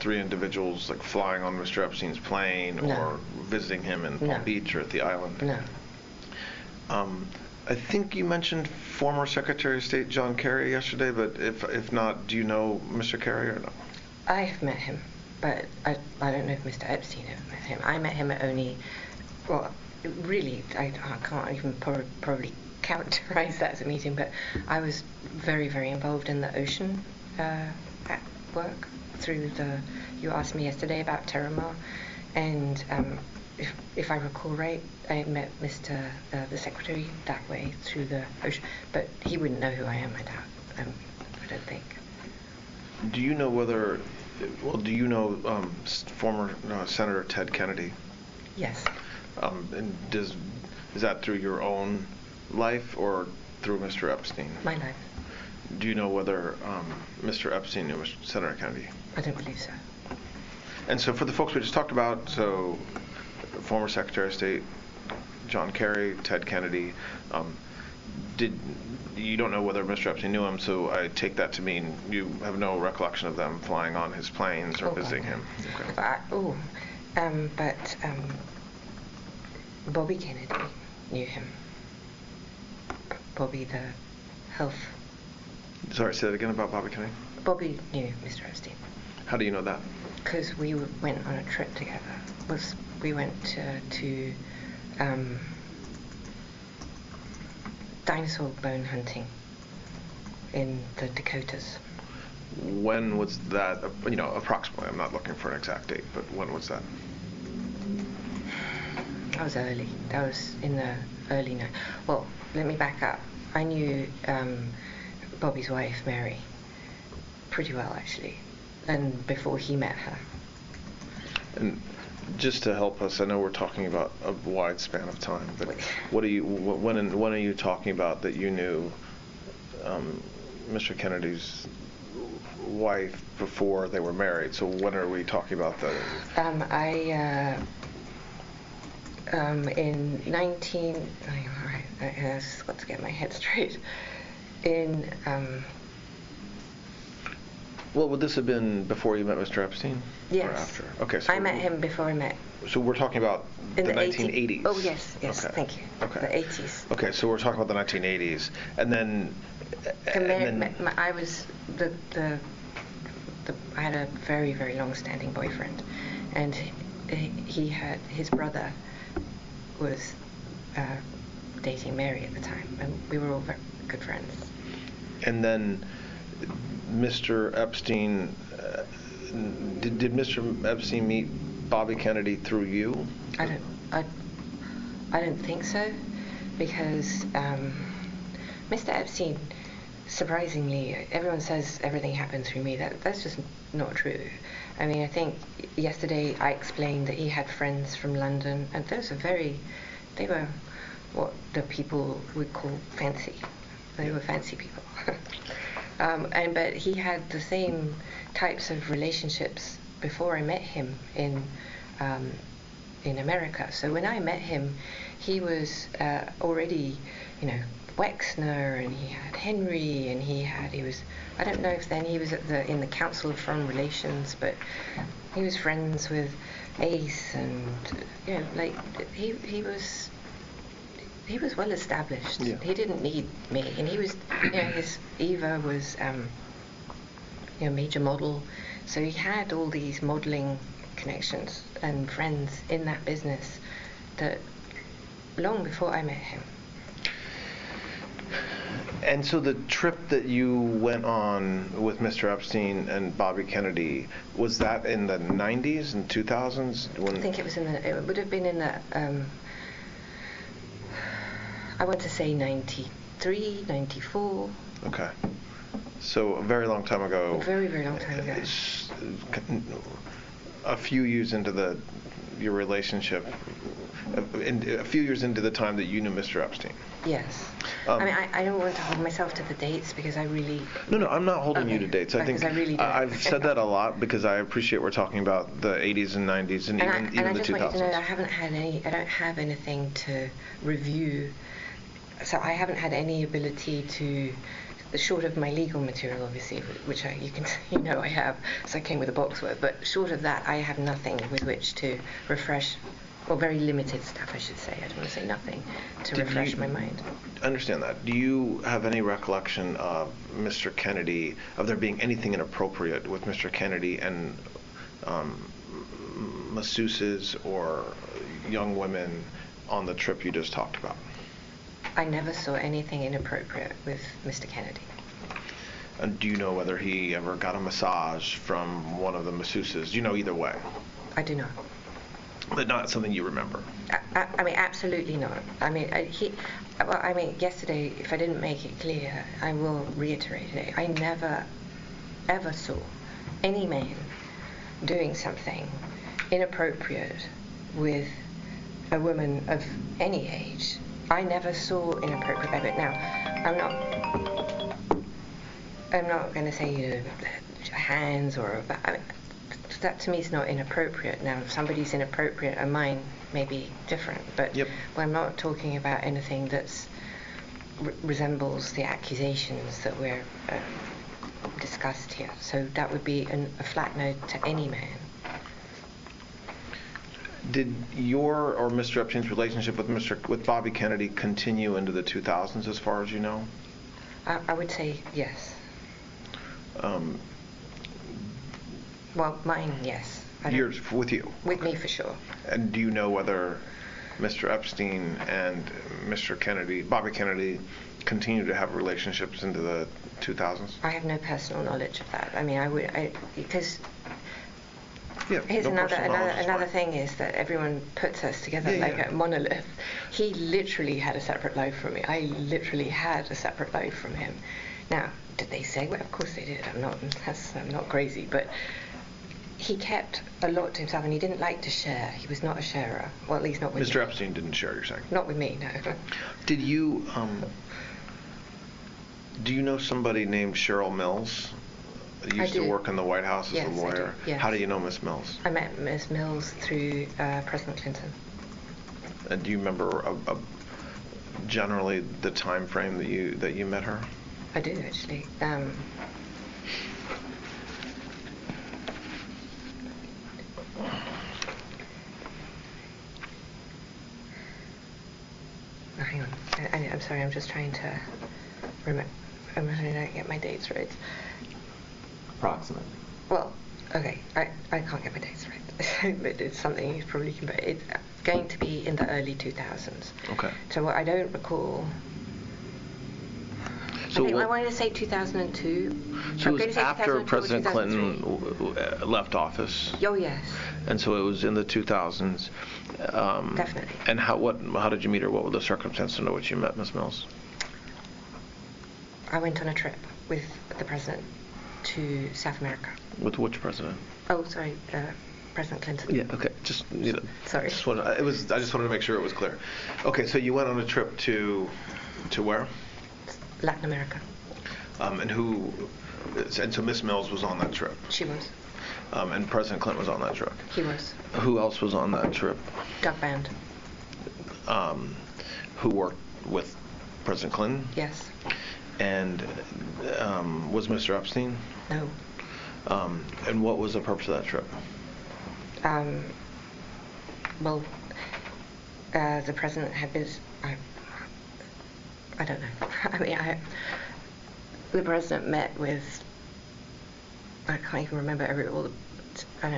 3 individuals like flying on Mr. Epstein's plane or visiting him in Palm Beach or at the island? No. I think you mentioned former Secretary of State John Kerry yesterday, but if not, do you know Mr. Kerry or no? I have met him, but I don't know if Mr. Epstein ever met him. I met him at only, well, really, I can't even probably characterize that as a meeting, but I was very, very involved in the ocean work through you asked me yesterday about Terramar, And if I recall right, I met the secretary that way through the ocean, but he wouldn't know who I am, I doubt. I don't think. Do you know whether, former Senator Ted Kennedy? Yes. And is that through your own life or through Mr. Epstein? My life. Do you know whether Mr. Epstein knew Senator Kennedy? I don't believe so. And so for the folks we just talked about, so former Secretary of State John Kerry, Ted Kennedy, you don't know whether Mr. Epstein knew him, so I take that to mean you have no recollection of them flying on his planes or visiting him. Okay. But Bobby Kennedy knew him. Bobby, the health. Sorry, say that again about Bobby Kennedy? Bobby knew Mr. Epstein. How do you know that? Because we went on a trip together. We went to dinosaur bone hunting in the Dakotas. When was that? Approximately. I'm not looking for an exact date, but when was that? That was early. That was in the early night. Well, let me back up. I knew Bobby's wife, Mary, pretty well actually, and before he met her. And just to help us, I know we're talking about a wide span of time, but when are you talking about that you knew Mr. Kennedy's wife before they were married? So when are we talking about the? In 19. All right, I just got to get my head straight. In. Well, would this have been before you met Mr. Epstein? Yes. Or after? Okay. So I met him before I met. So we're talking about the 1980s. Oh yes, Okay. Thank you. Okay. The 80s. Okay, so we're talking about the 1980s, and then. I was I had a very, very long-standing boyfriend, and he had his brother was dating Mary at the time, and we were all very good friends. And then Mr. Epstein, did Mr. Epstein meet Bobby Kennedy through you? I don't think so, because Mr. Epstein, surprisingly, everyone says everything happened through me. That's just not true. I mean, I think yesterday I explained that he had friends from London, and they were what the people would call fancy. They were fancy people. But he had the same types of relationships before I met him in America. So when I met him, he was already, Wexner, and he had Henry, and he was, I don't know if then he was in the Council of Foreign Relations, but he was friends with Ace, and he was well established. Yeah. He didn't need me, and he was, his Eva was, major model, so he had all these modeling connections and friends in that business that long before I met him. And so the trip that you went on with Mr. Epstein and Bobby Kennedy, was that in the 90s and 2000s? I think it would have been in the, I want to say 93, 94. Okay. So a very long time ago. A very, very long time ago. A few years into your relationship, a few years into the time that you knew Mr. Epstein. Yes. I don't want to hold myself to the dates because I really... No, I'm not holding you to dates. I think I really don't. I've said that a lot because I appreciate we're talking about the 80s and 90s and even the 2000s. And I just want you to know I don't have anything to review. So I haven't had any ability to, short of my legal material, obviously, which I have, so I came with a box worth, but short of that, I have nothing with which to refresh, or very limited stuff, I should say. I don't want to say nothing to refresh my mind. Understand that. Do you have any recollection of Mr. Kennedy, of there being anything inappropriate with Mr. Kennedy and masseuses or young women on the trip you just talked about? I never saw anything inappropriate with Mr. Kennedy. And do you know whether he ever got a massage from one of the masseuses? Do you know either way? I do not. But not something you remember. I mean, absolutely not. I mean, yesterday, if I didn't make it clear, I will reiterate it. I never, ever saw any man doing something inappropriate with a woman of any age. I never saw inappropriate behavior. Now, I'm not going to say hands or. That to me is not inappropriate. Now, if somebody's inappropriate and mine may be different, but I'm not talking about anything that resembles the accusations that we're discussed here. So that would be a flat no to any man. Did your or Mr. Epstein's relationship with Bobby Kennedy continue into the 2000s, as far as you know? I would say yes. Well, mine, yes. Yours, with you? With me, for sure. And do you know whether Mr. Epstein and Mr. Kennedy, Bobby Kennedy, continue to have relationships into the 2000s? I have no personal knowledge of that. I mean, because here's no another thing is that everyone puts us together a monolith. He literally had a separate life from me. I literally had a separate life from him. Now, did they say? Well, of course they did. I'm not crazy, but he kept a lot to himself, and he didn't like to share. He was not a sharer. Well, at least not with Mr. Epstein didn't share, you're saying? Not with me, no. Did you, do you know somebody named Cheryl Mills? Used to work in the White House as a lawyer. I do, yes. How do you know Miss Mills? I met Miss Mills through President Clinton. And do you remember generally the time frame that you met her? I do, actually. Hang on. I'm sorry, I'm just trying to remember. I'm trying to get my dates right. Approximately. Well, okay, I can't get my dates right. But it's something you probably can. But it's going to be in the early 2000s. Okay. So what I don't recall. So I think I wanted to say 2002. So it was after President Clinton left office. Oh yes. And so it was in the 2000s. Definitely. And how did you meet her? What were the circumstances under which you met Miss Mills? I went on a trip with the president to South America. With which president? Oh, sorry, President Clinton. Yeah. Okay. Just sorry. I just wanted to make sure it was clear. Okay. So you went on a trip to where? Latin America. And so Miss Mills was on that trip. She was. And President Clinton was on that trip. He was. Who else was on that trip? Doug Band. Who worked with President Clinton? Yes. And was Mr. Epstein? No. And what was the purpose of that trip? Well, the president had been. I don't know. I mean, the president met with. I can't even remember all the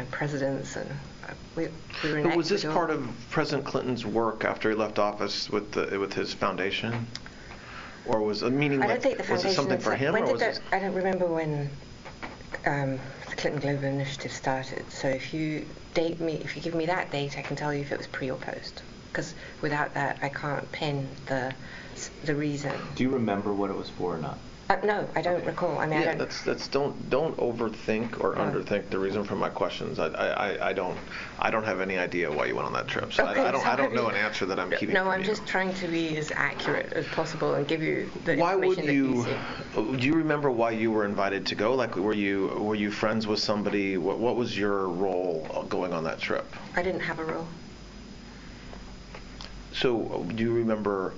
presidents, and we were. But was this part of President Clinton's work after he left office with his foundation, or was a meaning? I don't think the foundation. Was it something for him, or was it? I don't remember when the Clinton Global Initiative started. So if you give me that date, I can tell you if it was pre or post. Because without that, I can't pin the reason. Do you remember what it was for or not? No, I don't recall. I mean, yeah, don't overthink or underthink the reason for my questions. I don't have any idea why you went on that trip. So okay, I don't know an answer that I'm keeping. No, I'm just trying to be as accurate as possible and give you the information that you see. Do you remember why you were invited to go? Like, were you friends with somebody? What was your role going on that trip? I didn't have a role. So, do you remember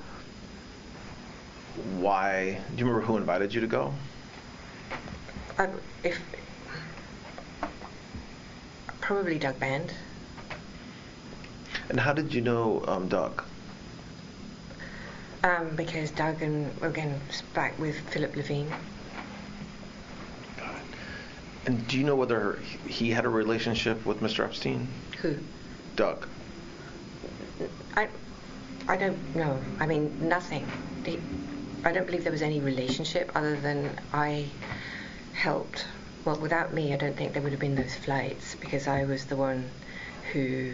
why? Do you remember who invited you to go? Probably Doug Band. And how did you know Doug? Because Doug again back with Philip Levine. And do you know whether he had a relationship with Mr. Epstein? Who? Doug. I don't know. I mean, nothing. I don't believe there was any relationship other than I helped. Well, without me, I don't think there would have been those flights because I was the one who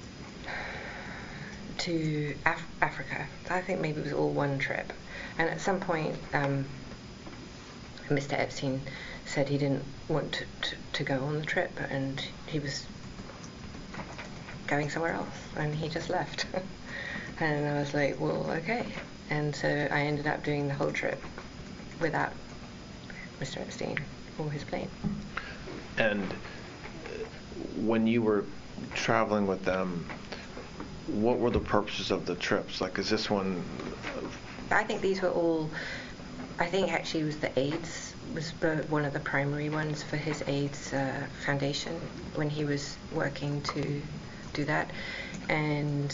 to Africa. I think maybe it was all one trip. And at some point, Mr. Epstein said he didn't want to go on the trip, and he was going somewhere else, and he just left. And I was like, well, okay. And so I ended up doing the whole trip without Mr. Epstein or his plane. And when you were traveling with them, what were the purposes of the trips? Like, is this one? I think these were all, I think actually it was the AIDS was one of the primary ones for his AIDS foundation when he was working to do that. And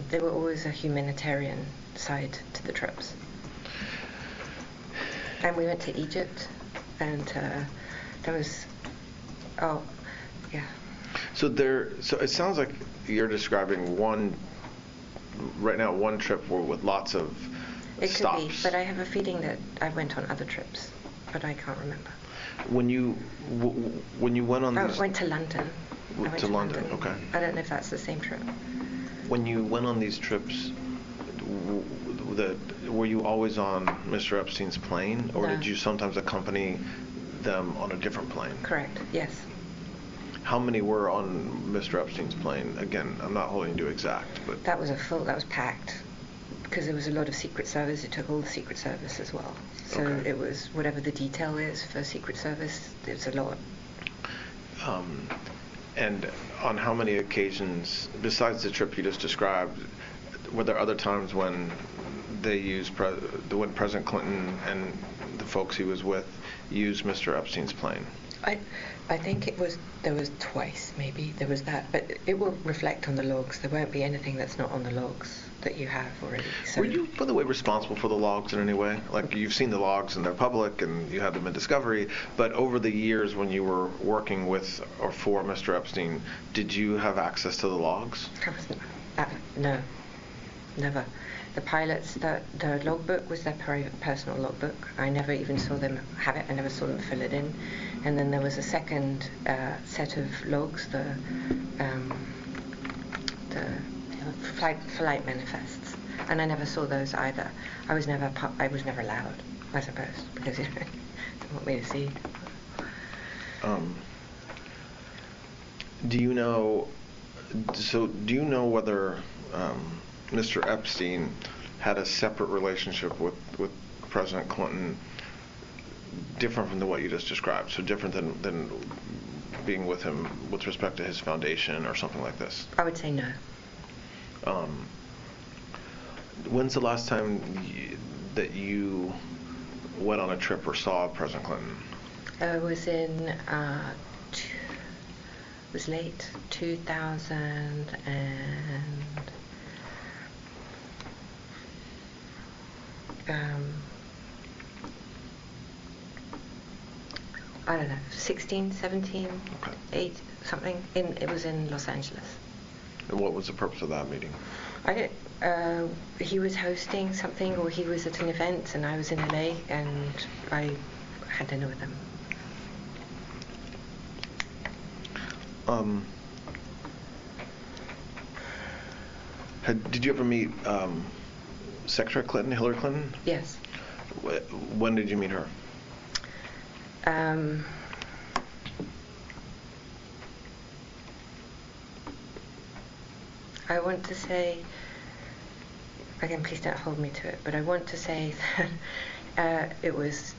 there were always a humanitarian side to the trips. And we went to Egypt, and there was, oh, yeah. So it sounds like you're describing one trip with lots of stops. Could be, but I have a feeling that I went on other trips, but I can't remember. When you went on these... I went to London. To London, okay. I don't know if that's the same trip. When you went on these trips, were you always on Mr. Epstein's plane, or No. did you sometimes accompany them on a different plane? Correct, yes. How many were on Mr. Epstein's plane? Again, I'm not holding you to exact, but... That was packed, because there was a lot of Secret Service. It took all the Secret Service as well. So Okay. it was whatever the detail is for Secret Service, it's a lot. And on how many occasions, besides the trip you just described, were there other times when they used, when President Clinton and the folks he was with used Mr. Epstein's plane? I think there was twice, maybe, there was that, but it will reflect on the logs. There won't be anything that's not on the logs that you have already. So. Were you, by the way, responsible for the logs in any way? Like, you've seen the logs and they're public and you had them in discovery, but over the years when you were working with or for Mr. Epstein, did you have access to the logs? No, never. The pilots, the logbook was their personal logbook. I never even saw them have it. I never saw them fill it in. And then there was a second set of logs, the flight manifests, and I never saw those either. I was never allowed, I suppose, because they didn't want me to see. Do you know whether Mr. Epstein had a separate relationship with President Clinton, different from what you just described, so different than being with him with respect to his foundation or something like this? I would say no. When's the last time that you went on a trip or saw President Clinton? It was in, it was late 2000 and, I don't know, 16, 17, Okay. 8, something. It was in Los Angeles. And what was the purpose of that meeting? He was hosting something, or he was at an event, and I was in LA, and I had dinner with him. Did you ever meet Secretary Clinton, Hillary Clinton? Yes. When did you meet her? I want to say, again, please don't hold me to it, but I want to say that it was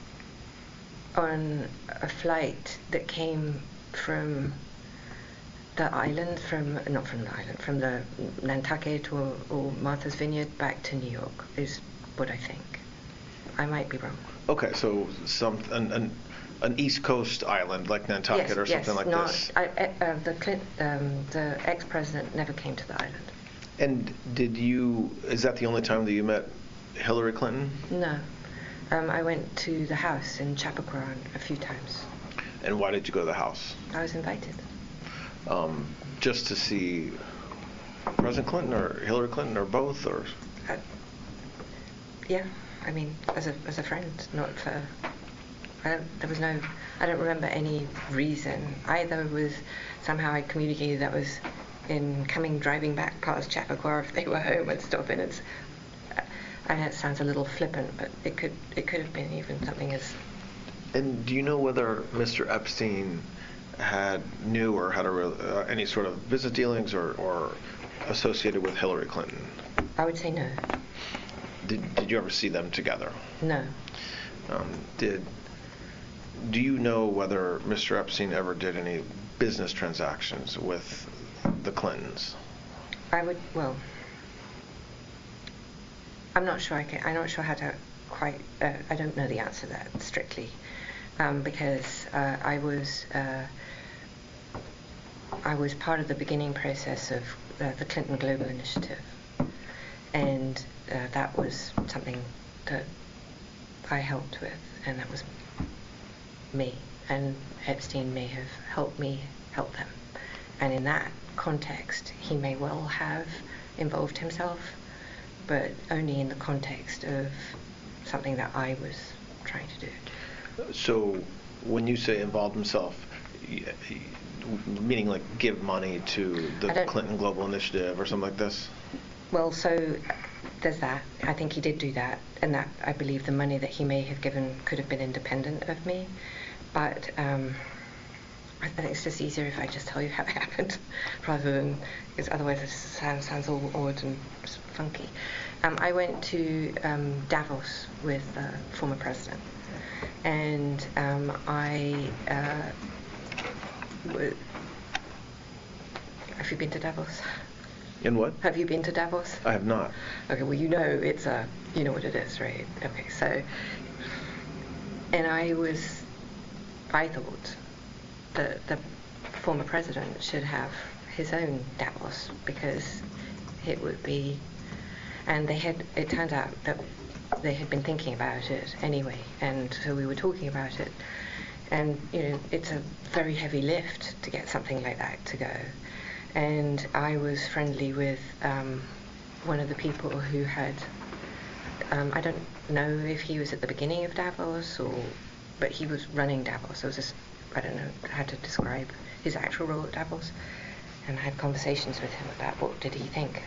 on a flight that came from the island, from the Nantucket or Martha's Vineyard back to New York, is what I think. I might be wrong. Okay, so an East Coast island like Nantucket or something like this. The ex-president never came to the island. And is that the only time that you met Hillary Clinton? No. I went to the house in Chappaqua a few times. And why did you go to the house? I was invited. Just to see President Clinton or Hillary Clinton or both, or? Yeah, I mean, as a friend, not for. I don't remember any reason. Either was somehow I communicated that was in driving back past Chappaqua if they were home and stuff. And I know it sounds a little flippant, but it could have been even something as. And do you know whether Mr. Epstein knew or had any sort of business dealings or associated with Hillary Clinton? I would say no. Did you ever see them together? No. Do you know whether Mr. Epstein ever did any business transactions with the Clintons? I'm not sure I'm not sure how to quite, I don't know the answer to that strictly, because I was part of the beginning process of the Clinton Global Initiative, and that was something that I helped with, and that was me, and Epstein may have helped me help them, and in that context he may well have involved himself, but only in the context of something that I was trying to do. So when you say involved himself, meaning like give money to the Clinton Global Initiative or something like this? Well, so there's that. I think he did do that, and that I believe the money that he may have given could have been independent of me. But I think it's just easier if I just tell you how it happened, rather than, because otherwise it sounds all odd and funky. I went to Davos with the former president, and have you been to Davos? In what? Have you been to Davos? I have not. Okay, well, you know what it is, right? Okay, so, and I thought that the former president should have his own Davos, because it would be, and it turned out that they had been thinking about it anyway, and so we were talking about it, and it's a very heavy lift to get something like that to go. And I was friendly with one of the people who had, I don't know if he was at the beginning of Davos, but he was running Davos. I don't know how to describe his actual role at Davos. And I had conversations with him about what did he think,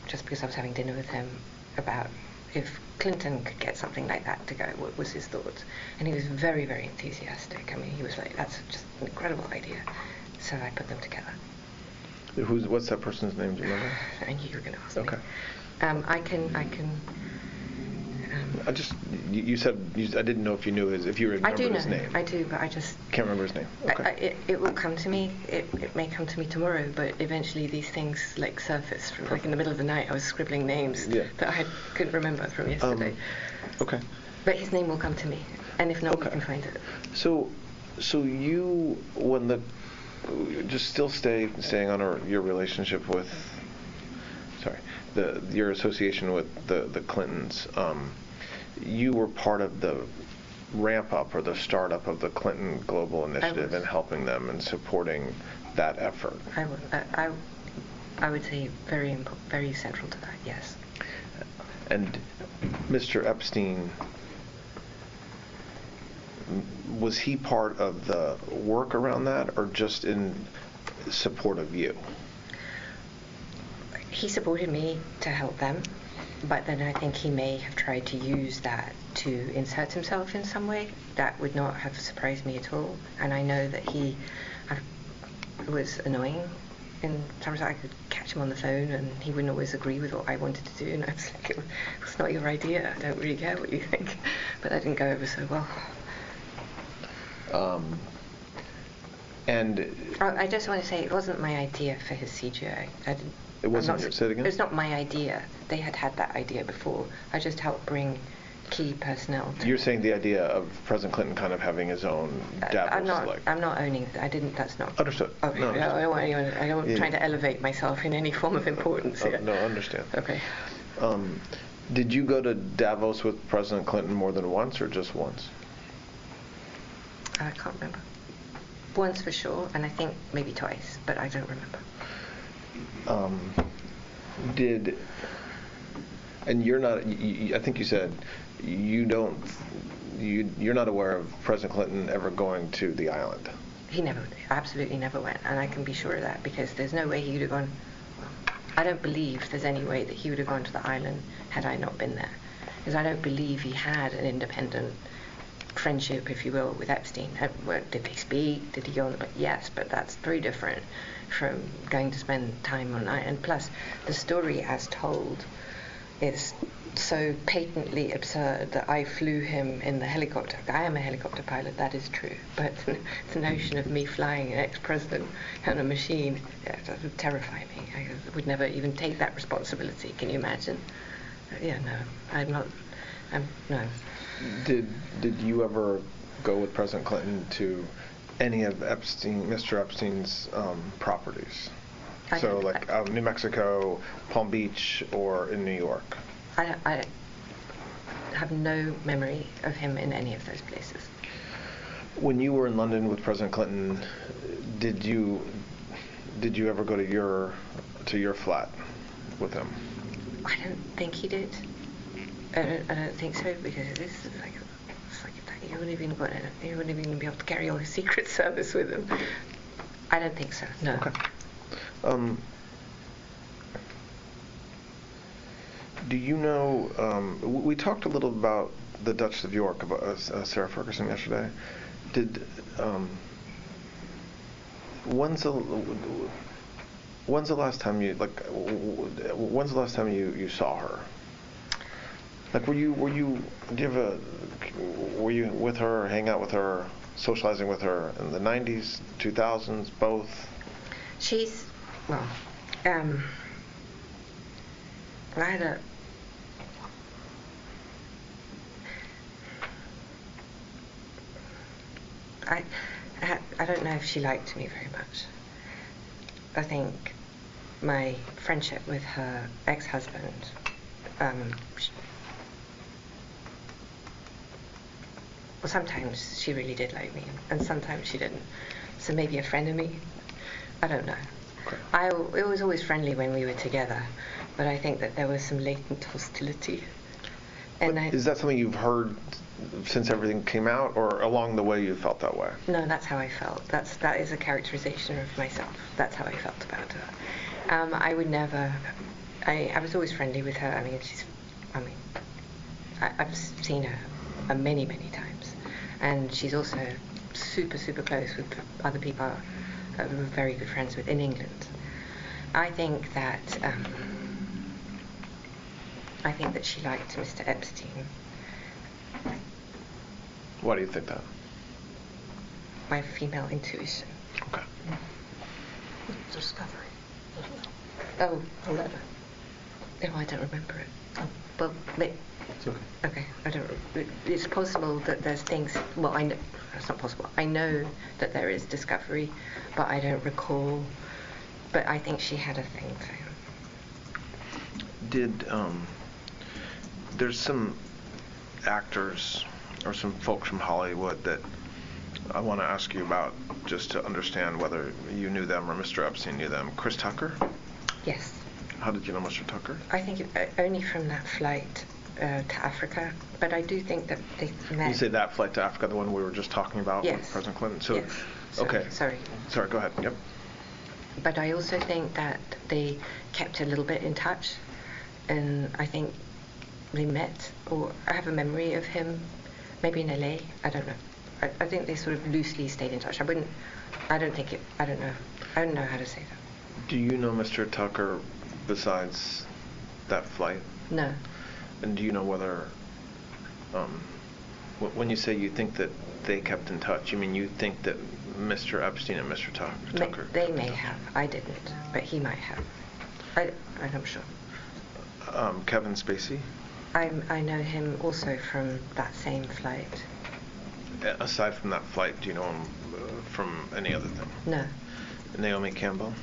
just because I was having dinner with him, about if Clinton could get something like that to go, what was his thoughts? And he was very, very enthusiastic. I mean, he was like, that's just an incredible idea. So I put them together. What's that person's name? Do you remember? I knew you were going to ask me. Okay. I can. You said I didn't know if you knew if you remembered his name. I do, but I just can't remember his name. Okay. It will come to me. It may come to me tomorrow, but eventually these things surface from in the middle of the night. I was scribbling names that I couldn't remember from yesterday. Okay. But his name will come to me, and if not, we can find it. So you, just still staying on your relationship with, your association with the Clintons. You were part of the ramp up or the startup of the Clinton Global Initiative and helping them and supporting that effort. I would say very central to that. Yes. And Mr. Epstein, was he part of the work around that, or just in support of you? He supported me to help them, but then I think he may have tried to use that to insert himself in some way. That would not have surprised me at all. And I know that he was annoying in terms of I could catch him on the phone and he wouldn't always agree with what I wanted to do, and I was like, it's not your idea, I don't really care what you think. But that didn't go over so well. And I just want to say it wasn't my idea for his CGI. It wasn't. Say it again. It's not my idea. They had that idea before. I just helped bring key personnel. You're saying the idea of President Clinton kind of having his own Davos. I'm not owning. I didn't. That's not. Understood. Okay. No, I don't want anyone. I don't try to elevate myself in any form of importance here. No, understand. Okay. Did you go to Davos with President Clinton more than once, or just once? I can't remember. Once for sure, and I think maybe twice, but I don't remember. And you're not. I think you said you're not aware of President Clinton ever going to the island. he absolutely never went, and I can be sure of that, because there's no way he would have gone. I don't believe there's any way that he would have gone to the island had I not been there, because I don't believe he had an independent friendship, if you will, with Epstein. Did they speak? Did he go on the boat? Yes, but that's very different from going to spend time on night. And plus, the story as told is so patently absurd that I flew him in the helicopter. I am a helicopter pilot, that is true, but the notion of me flying an ex-president on a machine, that would terrify me. I would never even take that responsibility. Can you imagine? Yeah, no, I'm not. No. Did you ever go with President Clinton to any of Mr. Epstein's properties? So, like New Mexico, Palm Beach, or in New York? I have no memory of him in any of those places. When you were in London with President Clinton, did you ever go to your flat with him? I don't think he did. I don't think so, because this is like you wouldn't even be able to carry on a Secret Service with him. I don't think so. No. Okay. Do you know? We talked a little about the Duchess of York, about Sarah Ferguson yesterday. When's the last time you saw her? Like, were you with her, or hang out with her, socializing with her in the 90s, 2000s, both? She's, well, I had a, I don't know if she liked me very much. I think my friendship with her ex-husband, well, sometimes she really did like me, and sometimes she didn't. So maybe a friend of me, I don't know. Okay. It was always friendly when we were together, but I think that there was some latent hostility. And is that something you've heard since everything came out, or along the way you felt that way? No, that's how I felt. That is a characterization of myself. That's how I felt about her. I would never. I was always friendly with her. I've seen her many times, and she's also super close with other people we're very good friends with in England. I think that she liked Mr. Epstein. Why do you think that? My female intuition. Okay. Discovery. Oh, a letter. No, I don't remember it. Oh, well, it's okay. Okay, I don't. It's possible that there's things. Well, I know it's not possible. I know that there is discovery, but I don't recall. But I think she had a thing for him. Did there's some actors or some folks from Hollywood that I want to ask you about, just to understand whether you knew them or Mr. Epstein knew them. Chris Tucker? Yes. How did you know Mr. Tucker? I think only from that flight to Africa, but I do think that they met. You say that flight to Africa, the one we were just talking about with President Clinton? So, yes. Okay. Sorry, go ahead. Yep. But I also think that they kept a little bit in touch, and I think they met, or I have a memory of him, maybe in LA, I don't know. I think they sort of loosely stayed in touch. I don't know how to say that. Do you know Mr. Tucker besides that flight? No. And do you know whether, when you say you think that they kept in touch, you mean you think that Mr. Epstein and Mr. Tucker? They may have. I didn't, but he might have. I'm sure. Kevin Spacey? I know him also from that same flight. Aside from that flight, do you know him from any other thing? No. Naomi Campbell?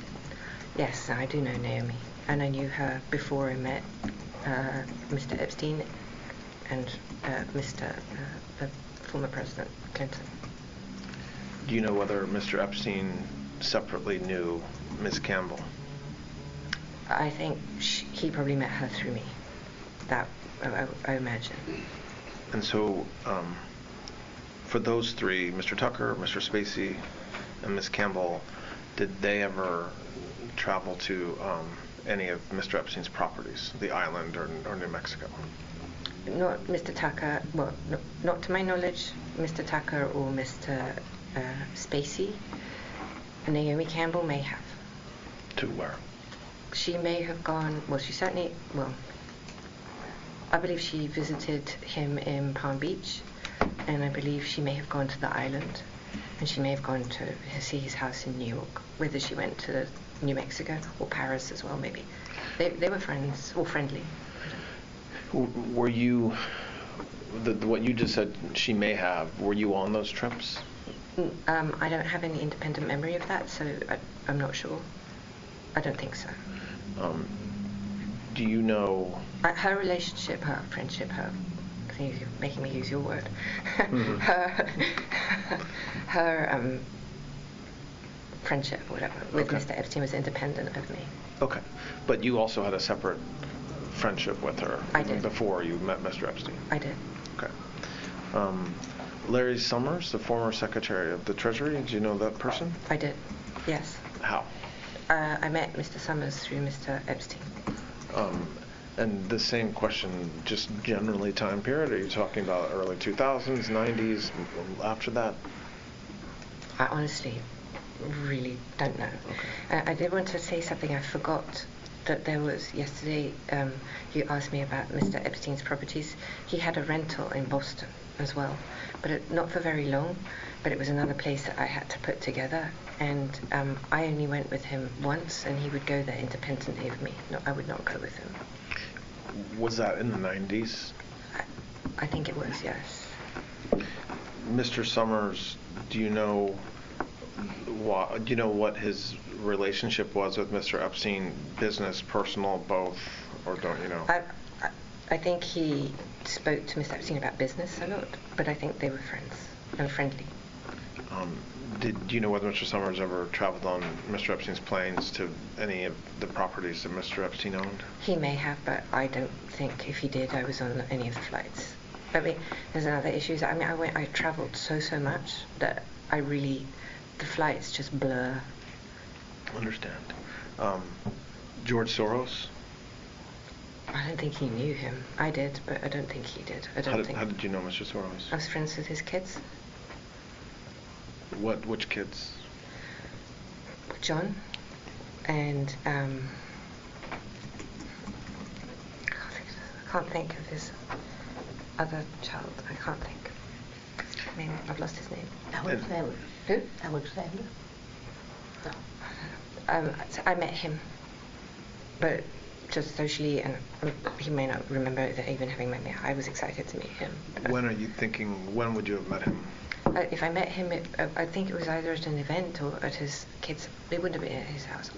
Yes, I do know Naomi, and I knew her before I met Mr. Epstein and the former President Clinton. Do you know whether Mr. Epstein separately knew Ms. Campbell? I think he probably met her through me. That I imagine. And so, for those three, Mr. Tucker, Mr. Spacey, and Ms. Campbell, did they ever travel to any of Mr. Epstein's properties, the island or New Mexico? Not Mr. Tucker, well, not to my knowledge, Mr. Tucker or Mr. Spacey. Naomi Campbell may have. To where? She may have gone, well, she certainly, well, I believe she visited him in Palm Beach, and I believe she may have gone to the island, and she may have gone to see his house in New York, whether she went to New Mexico or Paris as well, maybe. They were friends, or friendly. Were you, what you just said she may have, were you on those trips? I don't have any independent memory of that, so I'm not sure. I don't think so. Do you know... Her relationship, her friendship, her... I think you're making me use your word. Mm-hmm. her friendship, whatever, with Okay. Mr. Epstein was independent of me. Okay. But you also had a separate friendship with her I did. before you met Mr. Epstein? I did. Okay. Larry Summers, the former Secretary of the Treasury, did you know that person? I did, yes. How? I met Mr. Summers through Mr. Epstein. And the same question, just generally time period, are you talking about early 2000s, 90s, after that? I honestly really don't know. Okay. I did want to say something I forgot. That there was yesterday, you asked me about Mr. Epstein's properties. He had a rental in Boston as well, but not for very long, but it was another place that I had to put together, and I only went with him once, and he would go there independently of me. No, I would not go with him. Was that in the 90s? I think it was, yes. Mr. Summers, do you know what his relationship was with Mr. Epstein, business, personal, both, or don't you know? I think he spoke to Mr. Epstein about business a lot, but I think they were friends and friendly. Do you know whether Mr. Summers ever traveled on Mr. Epstein's planes to any of the properties that Mr. Epstein owned? He may have, but I don't think if he did, I was on any of the flights. I mean, there's another issue. I mean, I traveled so much that the flights just blur. Understand. George Soros? I don't think he knew him. I did, but I don't think he did. How did you know Mr. Soros? I was friends with his kids. Which kids? John and I can't think of his other child. I can't think. I mean, I've lost his name. Alexander. Who? Alexander? So I met him, but just socially, and he may not remember that even having met me. I was excited to meet him. When are you thinking, when would you have met him? If I met him, I think it was either at an event or at his kids. It wouldn't have been at his house.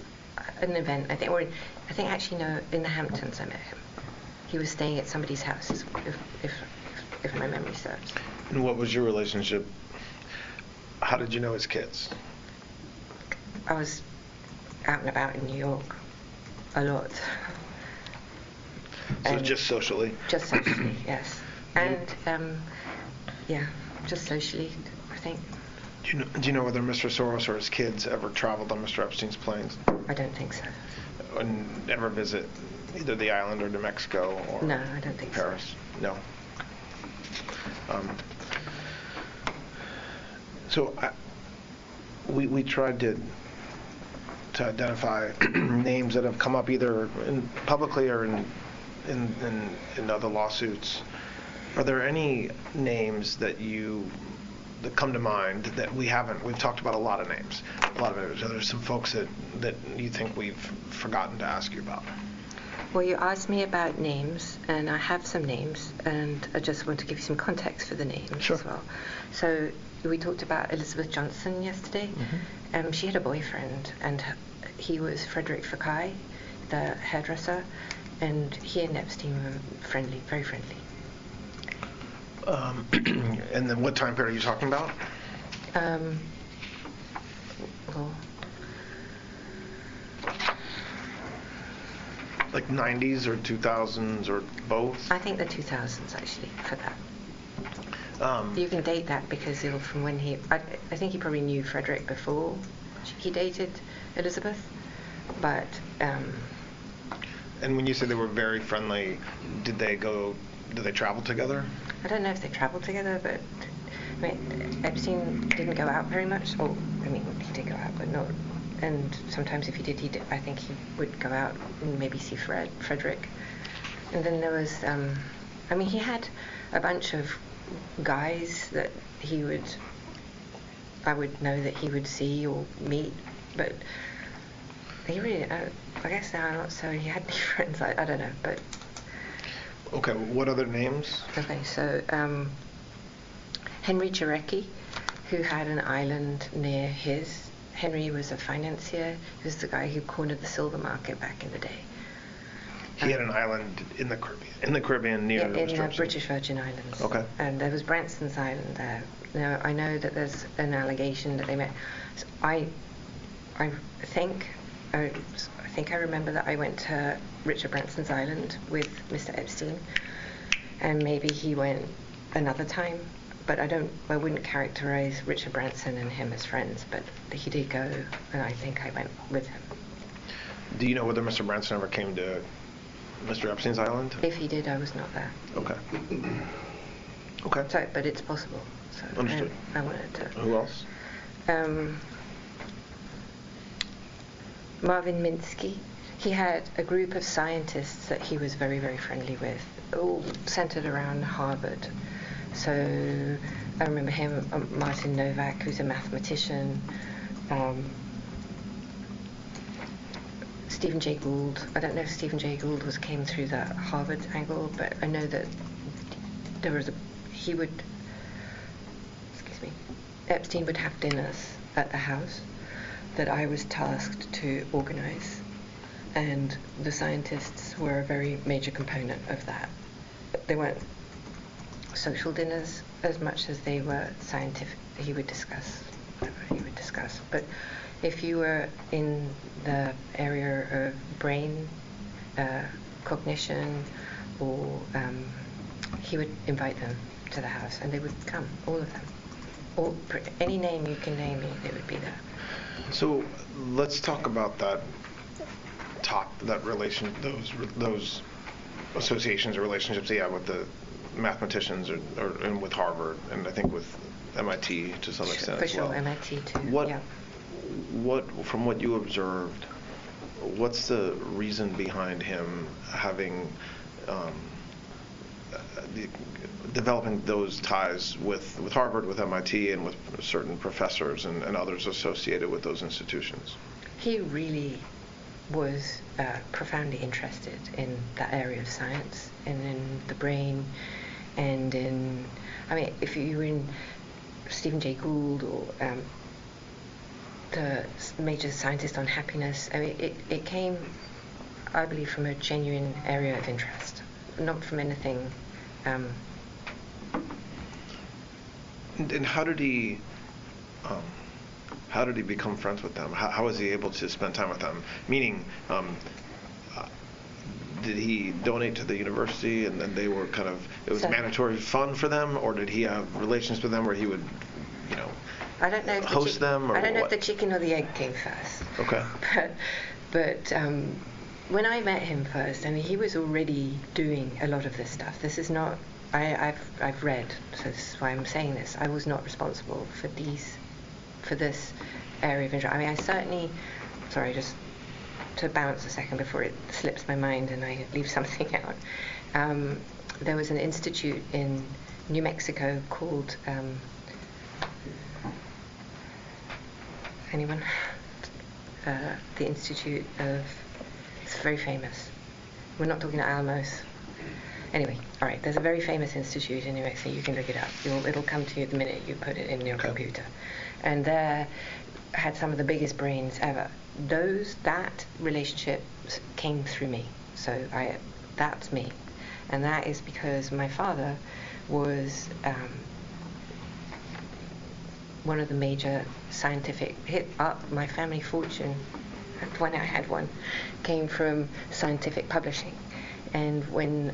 An event, I think, or I think actually no, in the Hamptons I met him. He was staying at somebody's house, if my memory serves. And what was your relationship? How did you know his kids? I was out and about in New York a lot. So just socially? Just socially, yes. And yeah, just socially, I think. Do you know whether Mr. Soros or his kids ever traveled on Mr. Epstein's planes? I don't think so. And ever visit either the island or New Mexico or No, I don't think Paris? No. So we tried to identify names that have come up either publicly or in other lawsuits. Are there any names that come to mind that we haven't? We've talked about a lot of names. So there's some folks that you think we've forgotten to ask you about. Well, you asked me about names, and I have some names, and I just want to give you some context for the names Sure. as well. So we talked about Elizabeth Johnson yesterday. Mm-hmm. She had a boyfriend, and he was Frederick Fakai, the hairdresser, and he and Epstein were friendly, very friendly. And then what time period are you talking about? Well, Like 90s or 2000s or both? I think the 2000s actually for that. You can date that because from when I think he probably knew Frederick before he dated Elizabeth, but. And when you say they were very friendly, did they travel together? I don't know if they traveled together, but I mean, Epstein didn't go out very much. Or I mean, he did go out, but not. And sometimes if he did, I think he would go out and maybe see Frederick. And then there was, I mean, he had a bunch of guys that I would know that he would see or meet, but he really, I guess now I'm not so, he had any friends, I don't know, but. Okay, what other names? Okay, so Henry Jarecki, who had an island near his. Henry was a financier. He was the guy who cornered the silver market back in the day. He had an island in the Caribbean near in the British Virgin Islands. Okay. And there was Branston's Island there. Now I know that there's an allegation that they met. So I think I remember that I went to Richard Branston's Island with Mr. Epstein, and maybe he went another time. But I wouldn't characterize Richard Branson and him as friends, but he did go, and I think I went with him. Do you know whether Mr. Branson ever came to Mr. Epstein's island? If he did, I was not there. Okay. Okay. So, but it's possible. So understood. I wanted to. Who else? Marvin Minsky. He had a group of scientists that he was very, very friendly with, all centered around Harvard. So I remember him, Martin Novak, who's a mathematician, Stephen Jay Gould. I don't know if Stephen Jay Gould came through the Harvard angle, but I know that Epstein would have dinners at the house that I was tasked to organize, and the scientists were a very major component of that. They weren't social dinners as much as they were scientific. He would discuss whatever he would discuss. But if you were in the area of brain cognition, or he would invite them to the house, and they would come, all of them. Or any name you can name me, they would be there. So let's talk about that those associations or relationships he had with the mathematicians and with Harvard, and I think with MIT to some extent For as well. sure, MIT too. What from what you observed, what's the reason behind him having developing those ties with Harvard, with MIT, and with certain professors and others associated with those institutions? He really was profoundly interested in that area of science and in the brain, and if you were in Stephen Jay Gould or the major scientist on happiness, it came, I believe, from a genuine area of interest, not from anything. And how did he become friends with them? How was he able to spend time with them? Meaning, did he donate to the university and then they were it was mandatory fun for them, or did he have relations with them where he would, I don't know if host them, or I don't know what? if the chicken or the egg came first. Okay. But when I met him first, he was already doing a lot of this stuff. This is not. I've read, so this is why I'm saying this. I was not responsible for this area of interest. I certainly. Sorry, just to bounce a second before it slips my mind and I leave something out. There was an institute in New Mexico called. Anyone? The Institute of. It's very famous. We're not talking Alamos. Anyway, all right. There's a very famous institute in New Mexico. You can look it up. It'll come to you the minute you put it in your computer. And there had some of the biggest brains ever. That relationship came through me. So that's me, and that is because my father was. One of the major scientific my family fortune, when I had one, came from scientific publishing, and when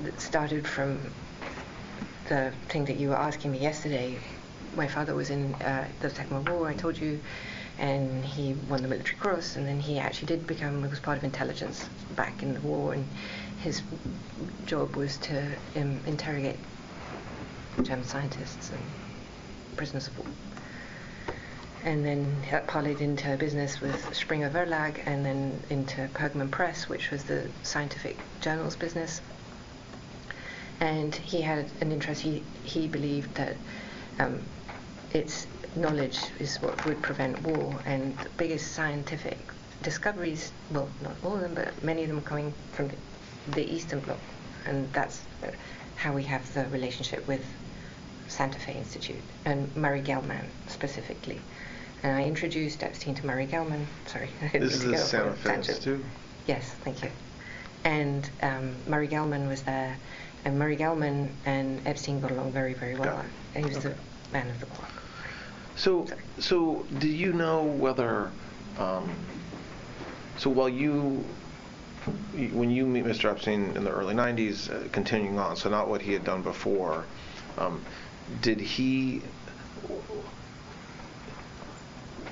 it started from the thing that you were asking me yesterday. My father was in the Second World War, I told you, and he won the Military Cross, and then he actually did become, was part of intelligence back in the war, and his job was to interrogate German scientists and prisoners of war. And then that parlayed into business with Springer Verlag, and then into Pergamon Press, which was the scientific journals business. And he had an interest. He believed that its knowledge is what would prevent war, and the biggest scientific discoveries, well, not all of them, but many of them coming from the Eastern Bloc, and that's how we have the relationship with Santa Fe Institute and Murray Gell-Mann specifically. And I introduced Epstein to Murray Gell-Mann. Sorry, this is the Santa Fe Institute? Yes, thank you. And Murray Gell-Mann was there, and Murray Gell-Mann and Epstein got along very, very well. And he was the man of the clock. So do you know whether, so while when you meet Mr. Epstein in the early 90s, continuing on, so not what he had done before,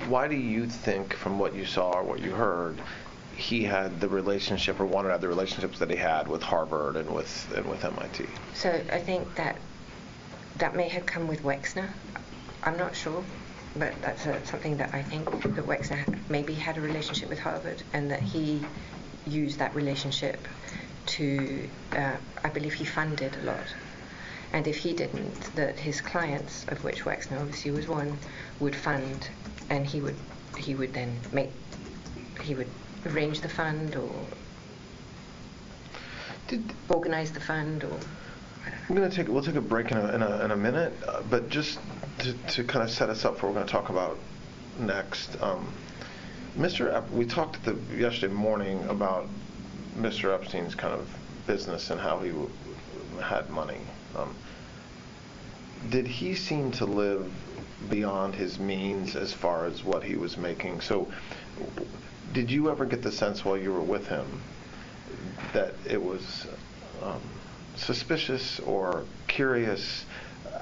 why do you think, from what you saw or what you heard, he had the relationship or wanted to have the relationships that he had with Harvard and with MIT? So I think that may have come with Wexner. I'm not sure, but that's something that I think that Wexner maybe had a relationship with Harvard, and that he used that relationship to, I believe he funded a lot. And if he didn't, that his clients, of which Wexner obviously was one, would fund, and he would then arrange the fund or organize the fund, or we'll take a break in a minute, but just to kind of set us up for what we're going to talk about next. We talked yesterday morning about Mr. Epstein's kind of business and how he had money. Did he seem to live beyond his means as far as what he was making? So did you ever get the sense while you were with him that it was suspicious or curious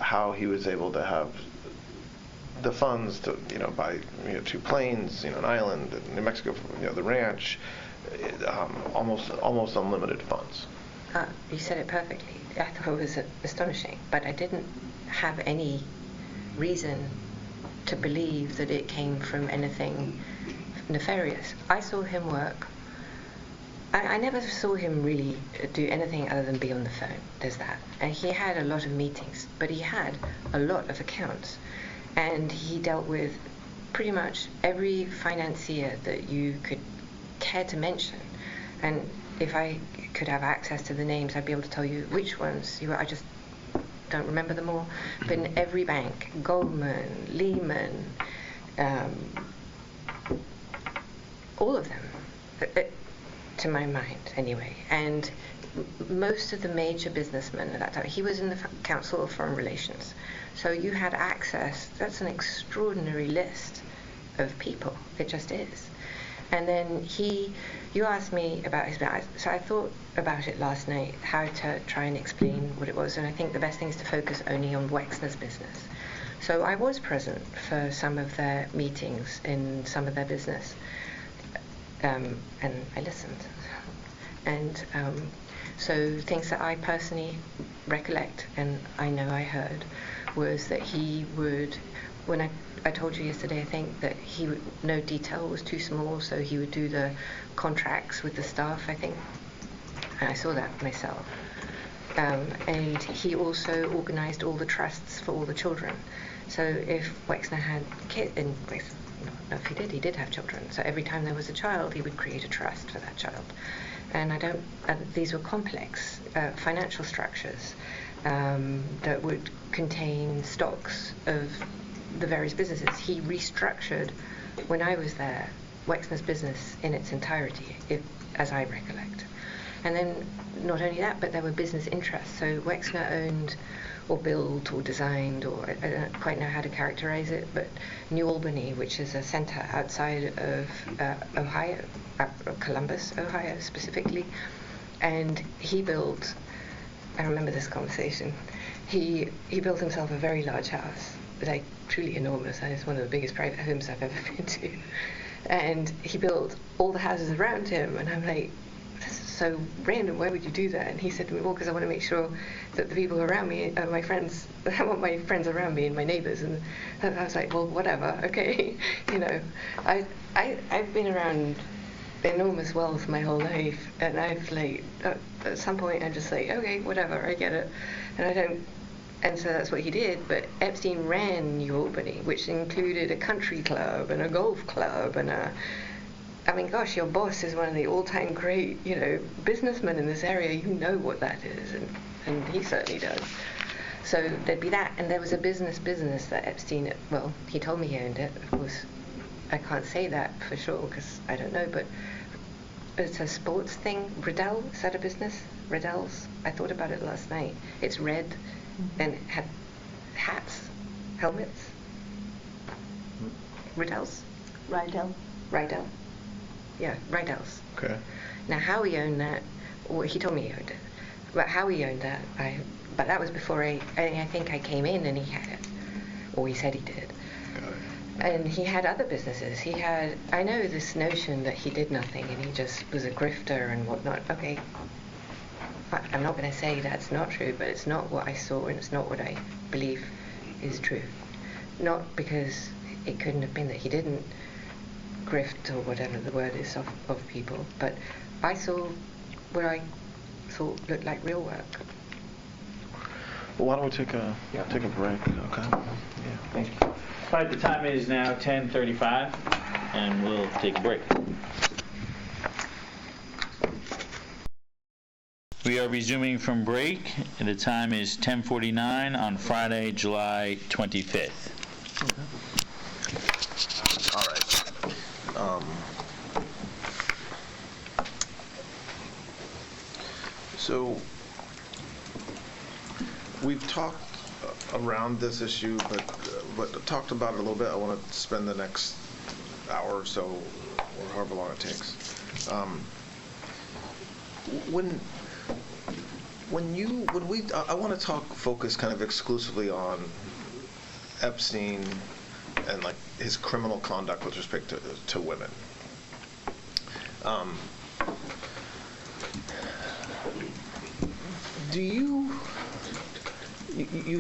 how he was able to have the funds to buy 2 planes, an island in New Mexico, the ranch, almost unlimited funds? You said it perfectly. I thought it was astonishing, but I didn't have any reason to believe that it came from anything nefarious. I saw him work. I never saw him really do anything other than be on the phone. There's that. And he had a lot of meetings, but he had a lot of accounts. And he dealt with pretty much every financier that you could care to mention. And if I could have access to the names, I'd be able to tell you which ones you were. I just don't remember them all. But in every bank, Goldman, Lehman, all of them, to my mind anyway. And most of the major businessmen at that time, he was in the Council of Foreign Relations. So you had access. That's an extraordinary list of people. It just is. And then you asked me about his business. So I thought about it last night, how to try and explain what it was. And I think the best thing is to focus only on Wexner's business. So I was present for some of their meetings in some of their business. And I listened. And so things that I personally recollect, and I know I heard, was that he would, when I told you yesterday, I think, that he would, no detail was too small, so he would do the contracts with the staff, I think. And I saw that myself. And he also organized all the trusts for all the children. So if Wexner had kids, and no, if he did have children. So every time there was a child, he would create a trust for that child. And these were complex financial structures that would contain stocks of the various businesses. He restructured, when I was there, Wexner's business in its entirety, as I recollect. And then not only that, but there were business interests. So Wexner owned or built or designed, or I don't quite know how to characterize it, but New Albany, which is a center outside of Ohio, Columbus, Ohio specifically. And he built, I remember this conversation, he built himself a very large house, like truly enormous, and it's one of the biggest private homes I've ever been to. And he built all the houses around him, and I'm like, this is so random, why would you do that? And he said to me, well, because I want to make sure that the people around me are my friends, I want my friends around me and my neighbors. And I was like, well, whatever, okay. You know, I've been around enormous wealth my whole life, and I've like, at some point I'm just like, okay, whatever, I get it. And I don't, and so that's what he did. But Epstein ran New Albany, which included a country club and a golf club and I mean, gosh, your boss is one of the all-time great, you know, businessmen in this area. You know what that is, and he certainly does. So there'd be that, and there was a business that Epstein, well, he told me he owned it. Of course, I can't say that for sure because I don't know, but it's a sports thing. Riddell, is that a business? Riddell's? I thought about it last night. It's red and had hats, helmets. Riddell's? Rydell. Rydell. Yeah, Rydell's. Okay. Now, how he owned that, well, he told me he owned it. But how he owned that, but that was before I think I came in and he had it. Or he said he did. Got it. And he had other businesses. He had, I know this notion that he did nothing and he just was a grifter and whatnot. Okay, I'm not going to say that's not true, but it's not what I saw and it's not what I believe is true. Not because it couldn't have been that he didn't grift or whatever the word is of people, but I saw what I thought looked like real work. Well, why don't we take a break? Okay. Yeah. Thank you. All right, the time is now 10:35, and we'll take a break. We are resuming from break, and the time is 10:49 on Friday, July 25th. All right. So we've talked around this issue, but talked about it a little bit. I want to spend the next hour or so, or however long it takes. I want to focus kind of exclusively on Epstein and like his criminal conduct with respect to women. Do you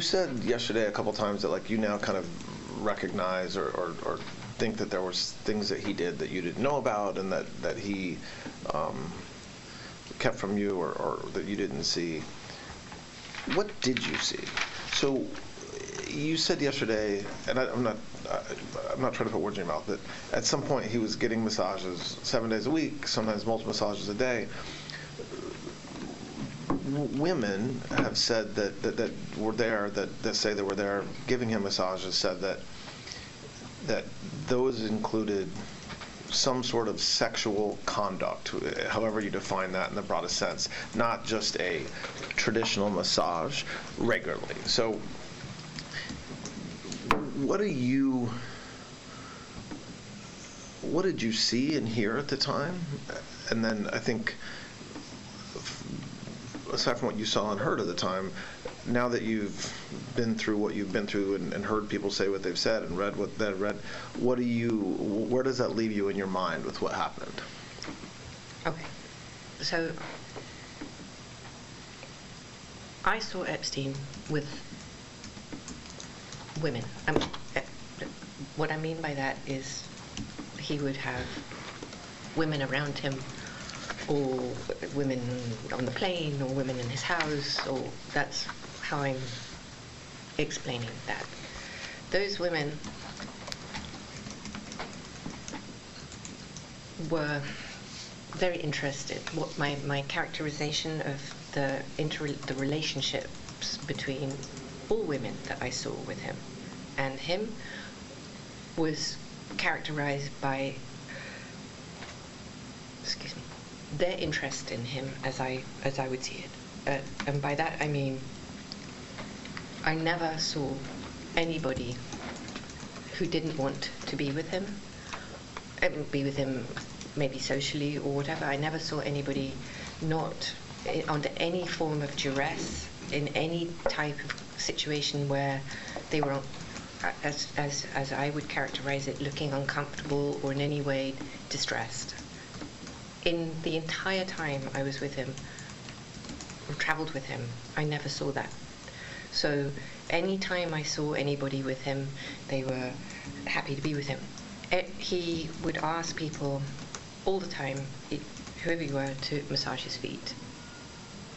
said yesterday a couple times that like you now kind of recognize or think that there was things that he did that you didn't know about and that he kept from you or that you didn't see. What did you see? So you said yesterday, and I'm not trying to put words in your mouth, that at some point he was getting massages 7 days a week, sometimes multiple massages a day. Women have said that were there, that say they were there giving him massages, said that those included some sort of sexual conduct, however you define that in the broadest sense, not just a traditional massage regularly. So what did you see and hear at the time? And then I think, aside from what you saw and heard at the time, now that you've been through what you've been through and heard people say what they've said and read what they've read, where does that leave you in your mind with what happened? Okay, so I saw Epstein with women. What I mean by that is he would have women around him, or women on the plane, or women in his house, or that's how I'm explaining that. Those women were very interested. What my characterization of the relationships between all women that I saw with him and him was characterized by, their interest in him as I would see it. And by that I mean I never saw anybody who didn't want to be with him maybe socially or whatever. I never saw anybody not under any form of duress in any type of situation where they were, as I would characterize it, looking uncomfortable or in any way distressed. In the entire time I was with him, or traveled with him, I never saw that. So any time I saw anybody with him, they were happy to be with him. He would ask people all the time, whoever you were, to massage his feet.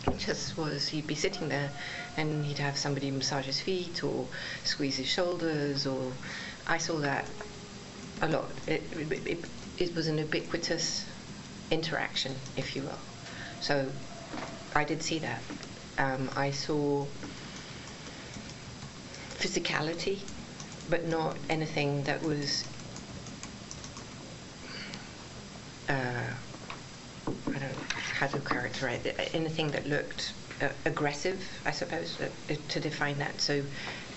It just was, he'd be sitting there and he'd have somebody massage his feet or squeeze his shoulders, or I saw that a lot. It was an ubiquitous interaction, if you will. So I did see that. I saw physicality, but not anything that was I don't know how to characterize it, anything that looked aggressive, I suppose, to define that. So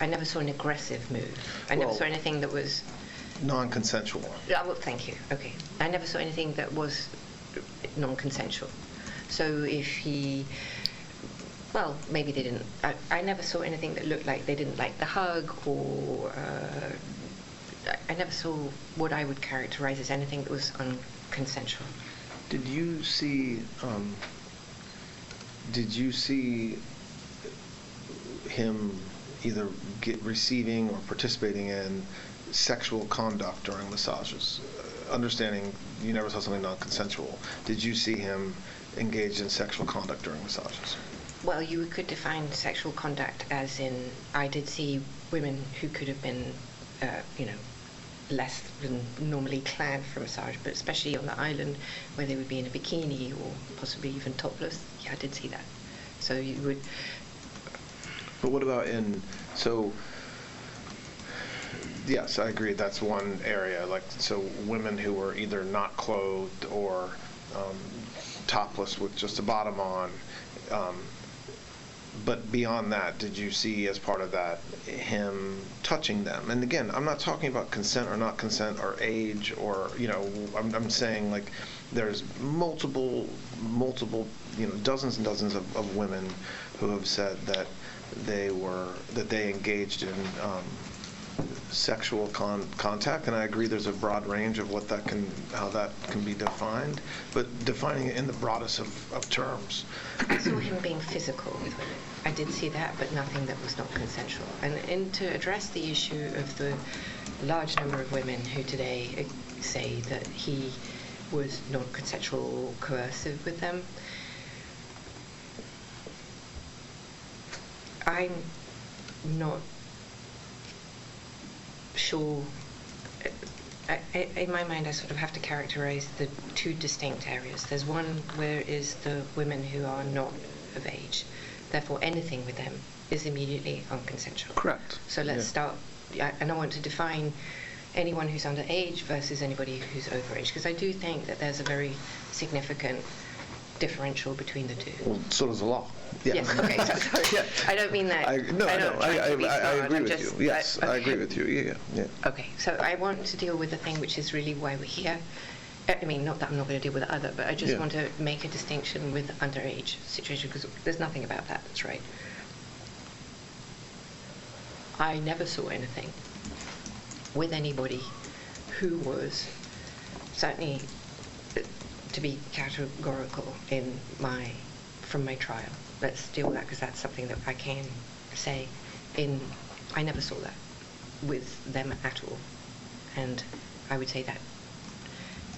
I never saw an aggressive move. I never saw anything that was non-consensual. Oh, well, thank you. Okay. I never saw anything that was non-consensual. So if he, well, maybe they didn't. I never saw anything that looked like they didn't like the hug, or I never saw what I would characterize as anything that was unconsensual. Did you see him either receiving or participating in sexual conduct during massages? Understanding you never saw something non-consensual, did you see him engaged in sexual conduct during massages? Well, you could define sexual conduct as in, I did see women who could have been, less than normally clad for massage, but especially on the island where they would be in a bikini or possibly even topless. Yeah, I did see that. So you would. But what about yes, I agree. That's one area. So women who were either not clothed or topless with just a bottom on. But beyond that, did you see as part of that him touching them? And again, I'm not talking about consent or not consent or age or, I'm saying there's multiple, dozens and dozens of women who have said that they engaged in sexual contact, and I agree there's a broad range of how that can be defined, but defining it in the broadest of terms. I saw him being physical with women. I did see that, but nothing that was not consensual. And to address the issue of the large number of women who today say that he was non-consensual or coercive with them, I'm not sure. In my mind, I sort of have to characterize the two distinct areas. There's one where is the women who are not of age. Therefore, anything with them is immediately unconsensual. Correct. So let's start, and I want to define anyone who's underage versus anybody who's overage, because I do think that there's a very significant differential between the two. Well, so does the law. Yeah. Yes, okay, sorry. Yeah. I don't mean that. I agree with you. Yes, Okay. I agree with you. Yeah. Okay, so I want to deal with the thing which is really why we're here. I mean, not that I'm not going to deal with the other, but I just want to make a distinction with underage situation, because there's nothing about that that's right. I never saw anything with anybody who was, certainly to be categorical from my trial. Let's deal with that, because that's something that I can say. I never saw that with them at all, and I would say that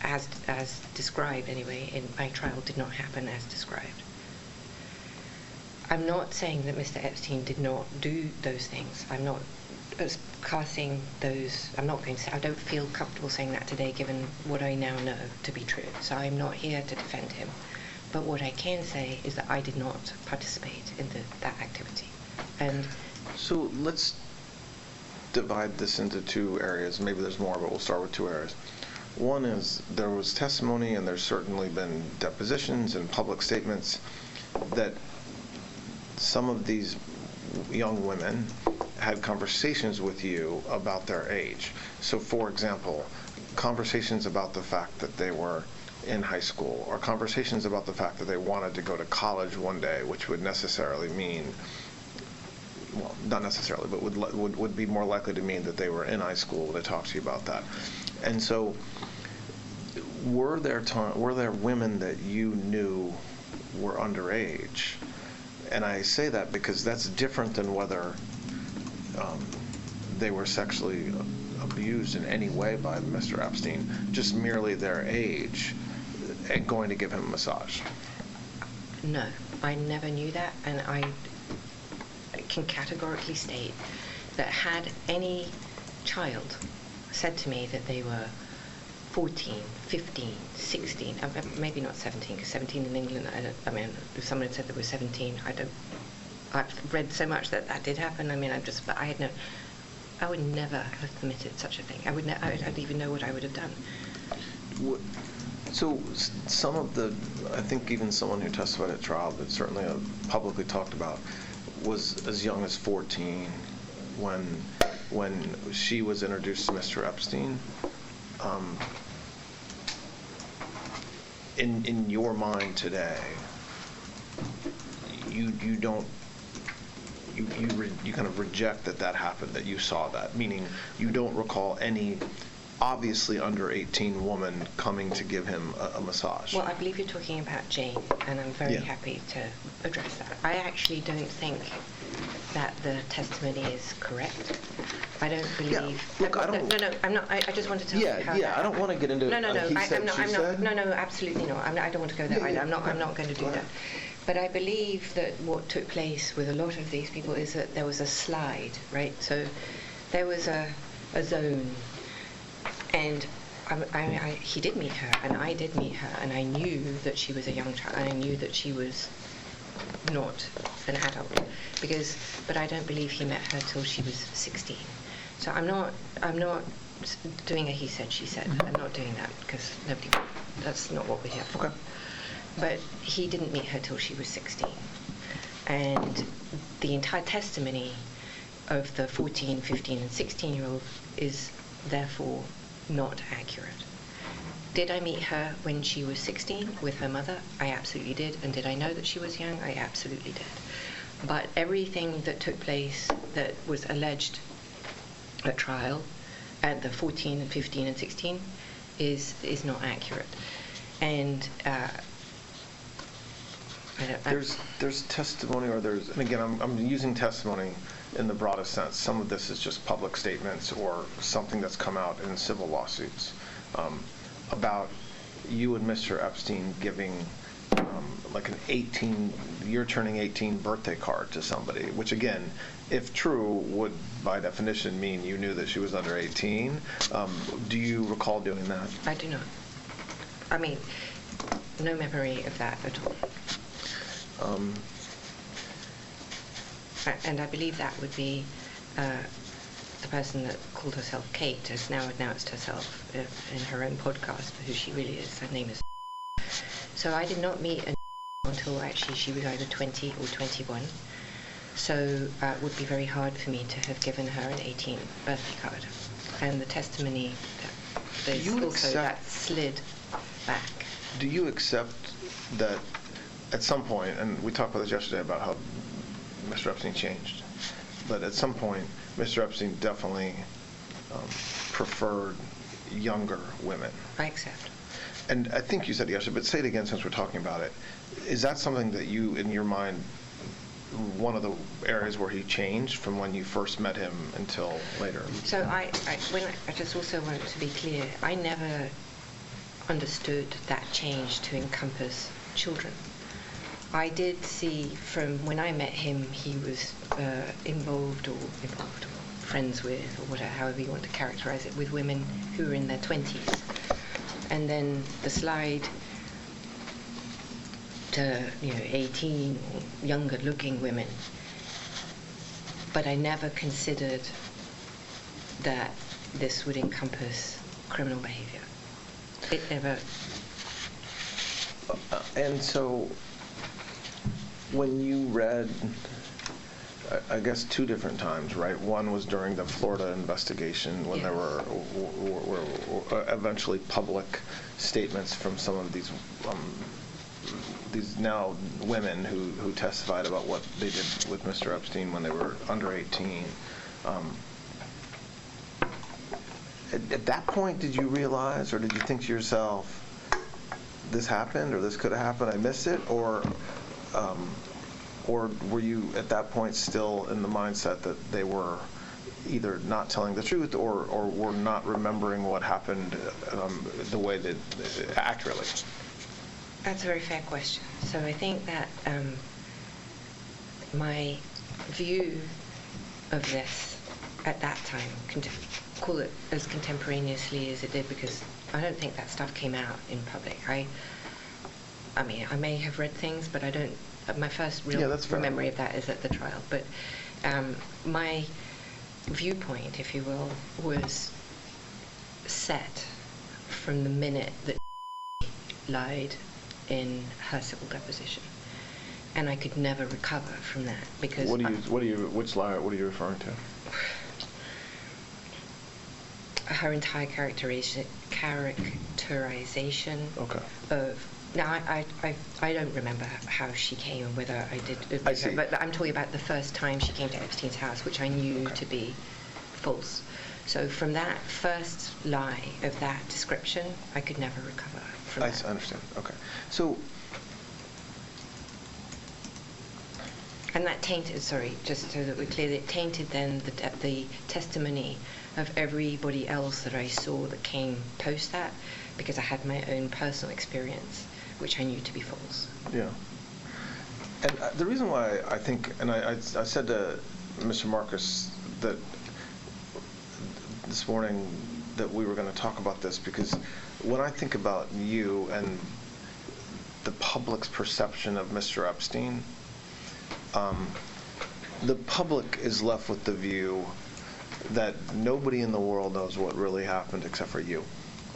as described anyway in my trial did not happen as described. I'm not saying that Mr. Epstein did not do those things. I'm not casting those. I'm not going to say. I don't feel comfortable saying that today, given what I now know to be true. So I'm not here to defend him. But what I can say is that I did not participate in that activity. And so let's divide this into two areas. Maybe there's more, but we'll start with two areas. One is there was testimony, and there's certainly been depositions and public statements that some of these young women had conversations with you about their age. So, for example, conversations about the fact that they were in high school, or conversations about the fact that they wanted to go to college one day, which would necessarily mean well, not necessarily, but would be more likely to mean that they were in high school when they talked to you about that. And so, were there women that you knew were underage? And I say that because that's different than whether they were sexually abused in any way by Mr. Epstein, just merely their age, and going to give him a massage. No, I never knew that, and I can categorically state that had any child said to me that they were 14, 15, 16, maybe not 17, because 17 in England, I mean, if someone had said they were 17, I've read so much that did happen. I mean, I would never have permitted such a thing. I don't even know what I would have done. So some of I think even someone who testified at trial, but certainly publicly talked about, was as young as 14 when she was introduced to Mr. Epstein. In your mind today, you kind of reject that happened, that you saw that, meaning you don't recall any obviously under 18 woman coming to give him a massage. Well, I believe you're talking about Jane, and I'm very happy to address that. I actually don't think that the testimony is correct. I don't believe. Yeah. Look, No, I'm not. I just want to tell you how that I don't want to get into. No. I'm not. No, absolutely not. I don't want to go there. I'm not going to do that. But I believe that what took place with a lot of these people is that there was a slide, right? So there was a zone, and he did meet her, and I did meet her, and I knew that she was a young child, and I knew that she was not an adult, but I don't believe he met her till she was 16. So I'm not doing a he said, she said. I'm not doing that because that's not what we're here for. Okay. But he didn't meet her till she was 16. And the entire testimony of the 14, 15, and 16-year-old is therefore not accurate. Did I meet her when she was 16 with her mother? I absolutely did. And did I know that she was young? I absolutely did. But everything that took place that was alleged at trial at the 14 and 15 and 16 is not accurate. And there's testimony, and again, I'm using testimony in the broadest sense. Some of this is just public statements or something that's come out in civil lawsuits about you and Mr. Epstein giving like you're turning 18 birthday card to somebody, which again, if true, would by definition mean you knew that she was under 18. Do you recall doing that? I do not. I mean, no memory of that at all. And I believe that would be the person that called herself Kate has now announced herself in her own podcast for who she really is. Her name is. So I did not meet until actually she was either 20 or 21. So it would be very hard for me to have given her an 18 birthday card. And the testimony, there's also that slid back. Do you accept that at some point, and we talked about this yesterday about how Mr. Epstein changed, but at some point, Mr. Epstein definitely preferred younger women. I accept. And I think you said yesterday, but say it again since we're talking about it. Is that something that you, in your mind, one of the areas where he changed from when you first met him until later? So I just also want to be clear, I never understood that change to encompass children. I did see from when I met him, he was involved or friends with, or whatever, however you want to characterize it, with women who were in their 20s. And then the slide to 18 or younger looking women. But I never considered that this would encompass criminal behavior. It never. And so when you read, I guess 2 different times, right? One was during the Florida investigation when there were eventually public statements from some of these these now women who testified about what they did with Mr. Epstein when they were under 18. At that point, did you realize, or did you think to yourself, this happened, or this could have happened, I missed it, or were you at that point still in the mindset that they were either not telling the truth or were not remembering what happened the way that accurately? That's a very fair question. So I think that my view of this at that time, call it as contemporaneously as it did, because I don't think that stuff came out in public. I mean, I may have read things, but I don't. My first real memory of that is at the trial. But my viewpoint, if you will, was set from the minute that lied in her civil deposition, and I could never recover from that because. Which lie? What are you referring to? Her entire characterization Okay. Of. Now, I don't remember how she came and whether I did. I see. But I'm talking about the first time she came to Epstein's house, which I knew to be false. So from that first lie of that description, I could never recover from that. I understand. Okay. So. And that tainted, sorry, just so that we're clear, it tainted then the testimony of everybody else that I saw that came post that, because I had my own personal experience, which I knew to be false. Yeah. And the reason why I think, and I said to Mr. Marcus that this morning that we were going to talk about this, because when I think about you and the public's perception of Mr. Epstein, the public is left with the view that nobody in the world knows what really happened except for you.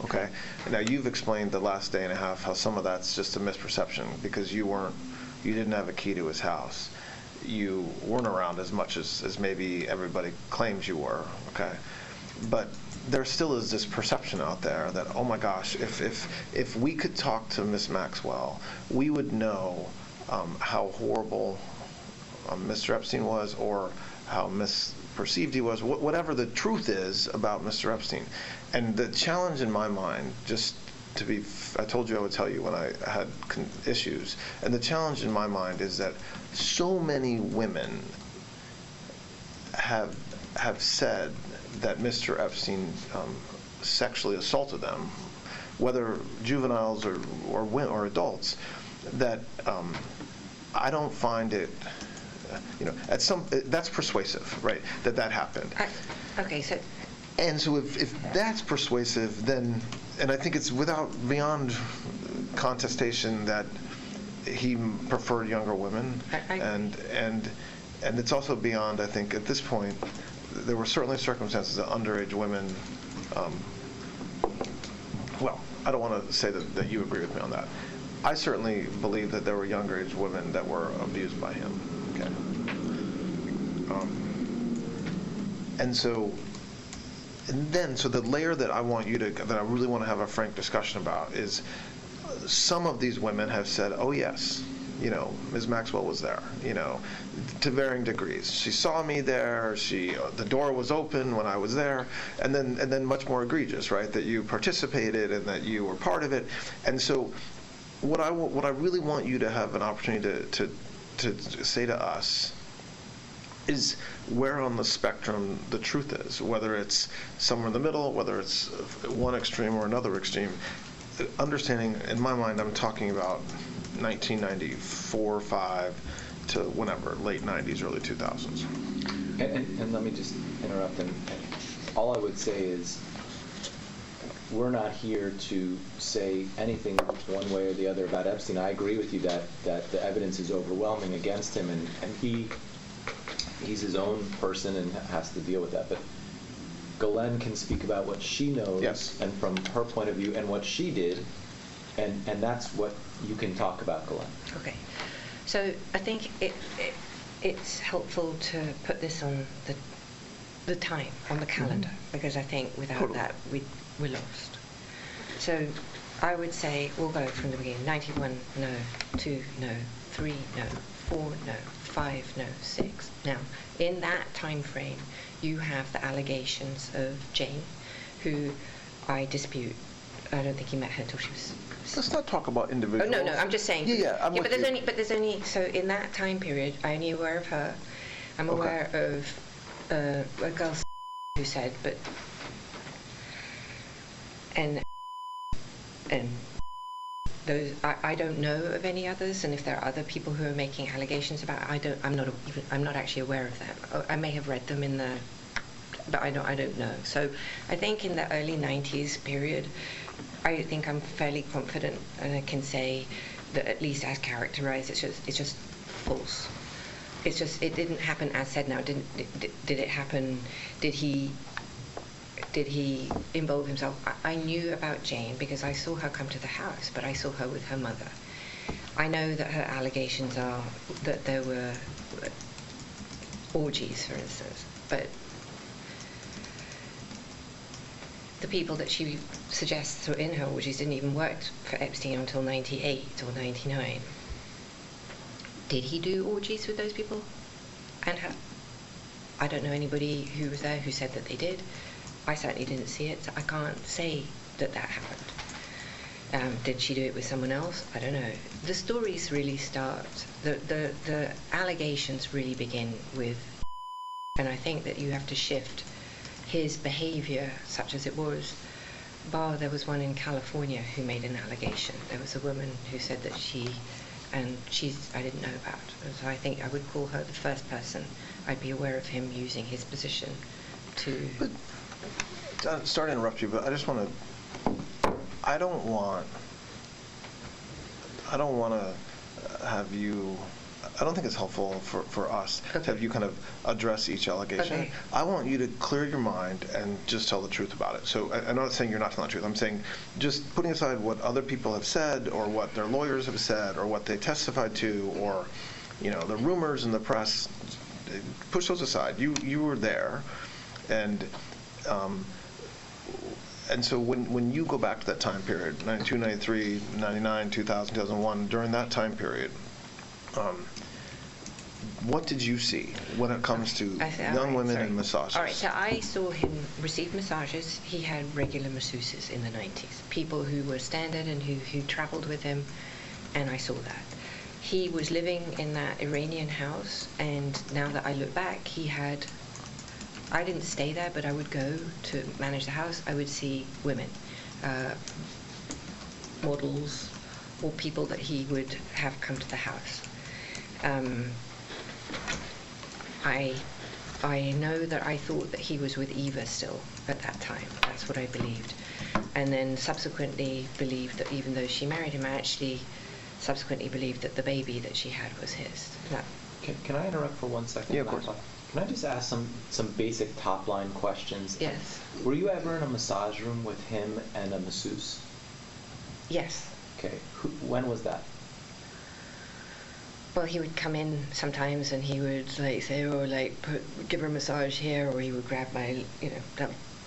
Okay? Now, you've explained the last day and a half how some of that's just a misperception because you didn't have a key to his house. You weren't around as much as maybe everybody claims you were. Okay? But there still is this perception out there that, oh my gosh, if we could talk to Miss Maxwell, we would know how horrible Mr. Epstein was, or how misperceived he was, whatever the truth is about Mr. Epstein. And the challenge in my mind, just to be, I told you I would tell you when I had issues, and the challenge in my mind is that so many women have said that Mr. Epstein sexually assaulted them, whether juveniles or adults, that I don't find it. That's persuasive, right? That happened. Okay, so. And so if that's persuasive, then, and I think it's beyond contestation that he preferred younger women, and it's also beyond, I think, at this point, there were certainly circumstances that underage women. Well, I don't want to say that you agree with me on that. I certainly believe that there were younger age women that were abused by him. Okay. So the layer that I really want to have a frank discussion about is some of these women have said, oh yes, Ms. Maxwell was there, to varying degrees. She saw me there, the door was open when I was there, and then much more egregious, right, that you participated and that you were part of it. And so what I really want you to have an opportunity to say to us is where on the spectrum the truth is, whether it's somewhere in the middle, whether it's one extreme or another extreme. Understanding, in my mind, I'm talking about 1994, 5 to whenever, late 90s, early 2000s. And let me just interrupt, and all I would say is we're not here to say anything one way or the other about Epstein. I agree with you that the evidence is overwhelming against him, and he's his own person and has to deal with that. But Ghislaine can speak about what she knows, yes, and from her point of view and what she did, and that's what you can talk about, Ghislaine. Okay. So I think it's helpful to put this on the time, on the calendar, because I think without that we're lost. So I would say we'll go from the beginning. 91, no. 2, no. 3, no. 4, no. 5, no. 6. Now, in that time frame, you have the allegations of Jane, who I dispute. I don't think he met her until she was... Let's not talk about individuals. Oh, no, I'm just saying. Yeah, but there's only, so in that time period, I'm only aware of her. I'm aware of a girl who said, but... And those, I don't know of any others, and if there are other people who are making allegations about it, I'm not actually aware of them. I may have read them in the... But I don't know. So I think in the early 90s period, I think I'm fairly confident, and I can say that at least as characterized, it's just false. It didn't happen as said. Now, did it happen? Did he involve himself? I knew about Jane because I saw her come to the house, but I saw her with her mother. I know that her allegations are that there were orgies, for instance, but the people that she suggests were in her orgies didn't even work for Epstein until 98 or 99. Did he do orgies with those people and her? I don't know anybody who was there who said that they did. I certainly didn't see it, so I can't say that happened. Did she do it with someone else? I don't know. The stories really start, the allegations really begin with, and I think that you have to shift his behavior, such as it was, bar there was one in California who made an allegation. There was a woman who said that I didn't know about. So I think I would call her the first person. I'd be aware of him using his position to... But, sorry to interrupt you, but I just want to... I don't want to have you... I don't think it's helpful for us to have you kind of address each allegation. Okay. I want you to clear your mind and just tell the truth about it. So I'm not saying you're not telling the truth. I'm saying just putting aside what other people have said or what their lawyers have said or what they testified to or, the rumors in the press, push those aside. You were there, and so when you go back to that time period, 92, 93, 99, 2000, 2001, during that time period, what did you see when it comes to young women and massages? All right, so I saw him receive massages. He had regular masseuses in the 90s, people who were standard and who traveled with him, and I saw that. He was living in that Iranian house, and now that I look back, I didn't stay there, but I would go to manage the house. I would see women, models, or people that he would have come to the house. I know that I thought that he was with Eva still at that time. That's what I believed. And then subsequently believed that even though she married him, I actually subsequently believed that the baby that she had was his. Can I interrupt for 1 second? Yeah, of course. Can I just ask some basic top-line questions? Yes. Were you ever in a massage room with him and a masseuse? Yes. Okay. When was that? Well, he would come in sometimes and he would say, give her a massage here, or he would grab my,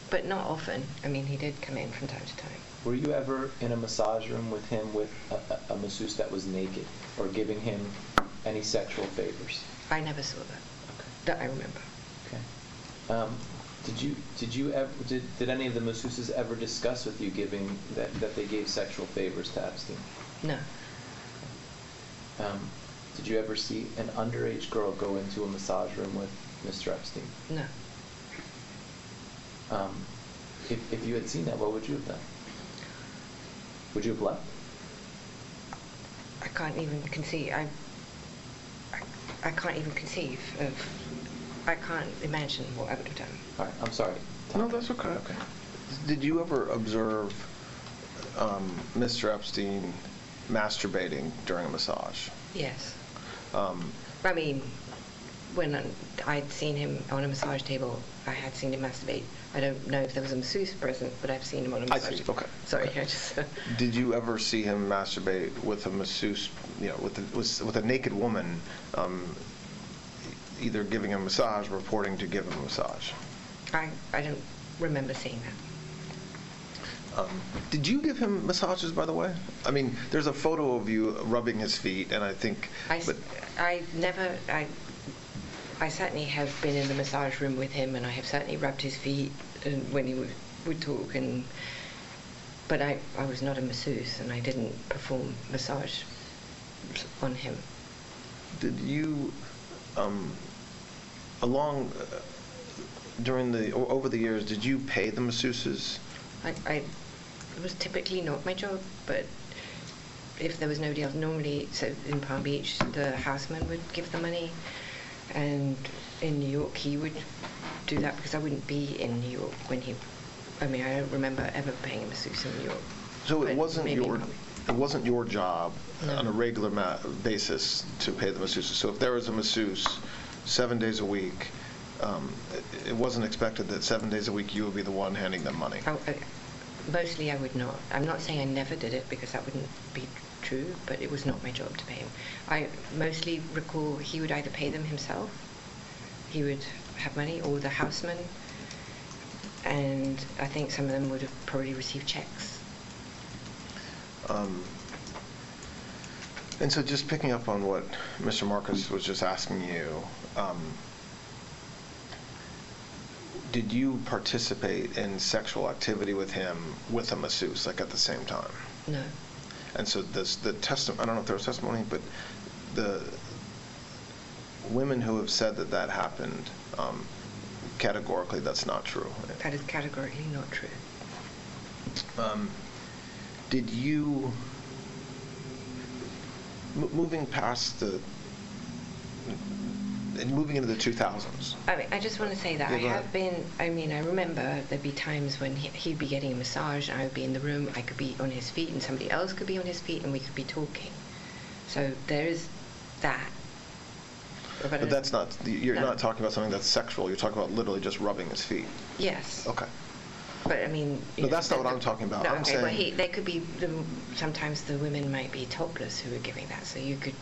but not often. I mean, he did come in from time to time. Were you ever in a massage room with him with a masseuse that was naked or giving him any sexual favors? I never saw that. Okay. That I remember. Okay. Did any of the masseuses ever discuss with you giving that they gave sexual favors to Epstein? No. Did you ever see an underage girl go into a massage room with Mr. Epstein? No. If you had seen that, what would you have done? Would you have left? I can't even conceive. I can't even conceive of. I can't imagine what I would have done. All right, I'm sorry. No, that's okay. Okay. Did you ever observe Mr. Epstein masturbating during a massage? Yes. I mean, when I'd seen him on a massage table, I had seen him masturbate. I don't know if there was a masseuse present, but I've seen him on a massage table. Okay. Sorry, Okay. I just... Did you ever see him masturbate with a masseuse, with a naked woman, either giving him a massage or reporting to give him a massage? I don't remember seeing Did you give him massages, by the way? I mean, there's a photo of you rubbing his feet, and I think... I certainly have been in the massage room with him, and I have certainly rubbed his feet when he would talk, but I was not a masseuse, and I didn't perform massage on him. Did you, over the years, did you pay the masseuses? It was typically not my job, but if there was nobody else, normally, so in Palm Beach, the houseman would give the money, and in New York, he would do that because I wouldn't be in New York when I don't remember ever paying a masseuse in New York. So it wasn't your job on a regular basis to pay the masseuses. So if there was a masseuse 7 days a week, it wasn't expected that 7 days a week you would be the one handing them money. Mostly I would not. I'm not saying I never did it because that wouldn't be true, but it was not my job to pay him. I mostly recall he would either pay them himself, he would have money, or the houseman, and I think some of them would have probably received checks. And so just picking up on what Mr. Marcus was just asking you, did you participate in sexual activity with him with a masseuse, like at the same time? No. And so the testimony, I don't know if there was testimony, but the women who have said that happened, categorically that's not true. That is categorically not true. Did you, moving into the 2000s? I just want to say that I remember there'd be times when he'd be getting a massage and I would be in the room, I could be on his feet and somebody else could be on his feet and we could be talking. So there is that. But that's not, you're not talking about something that's sexual, you're talking about literally just rubbing his feet. Yes. Okay. But I mean... No, that's not what I'm talking about. No, I'm saying... Well, they could be, sometimes the women might be topless who are giving that, so you could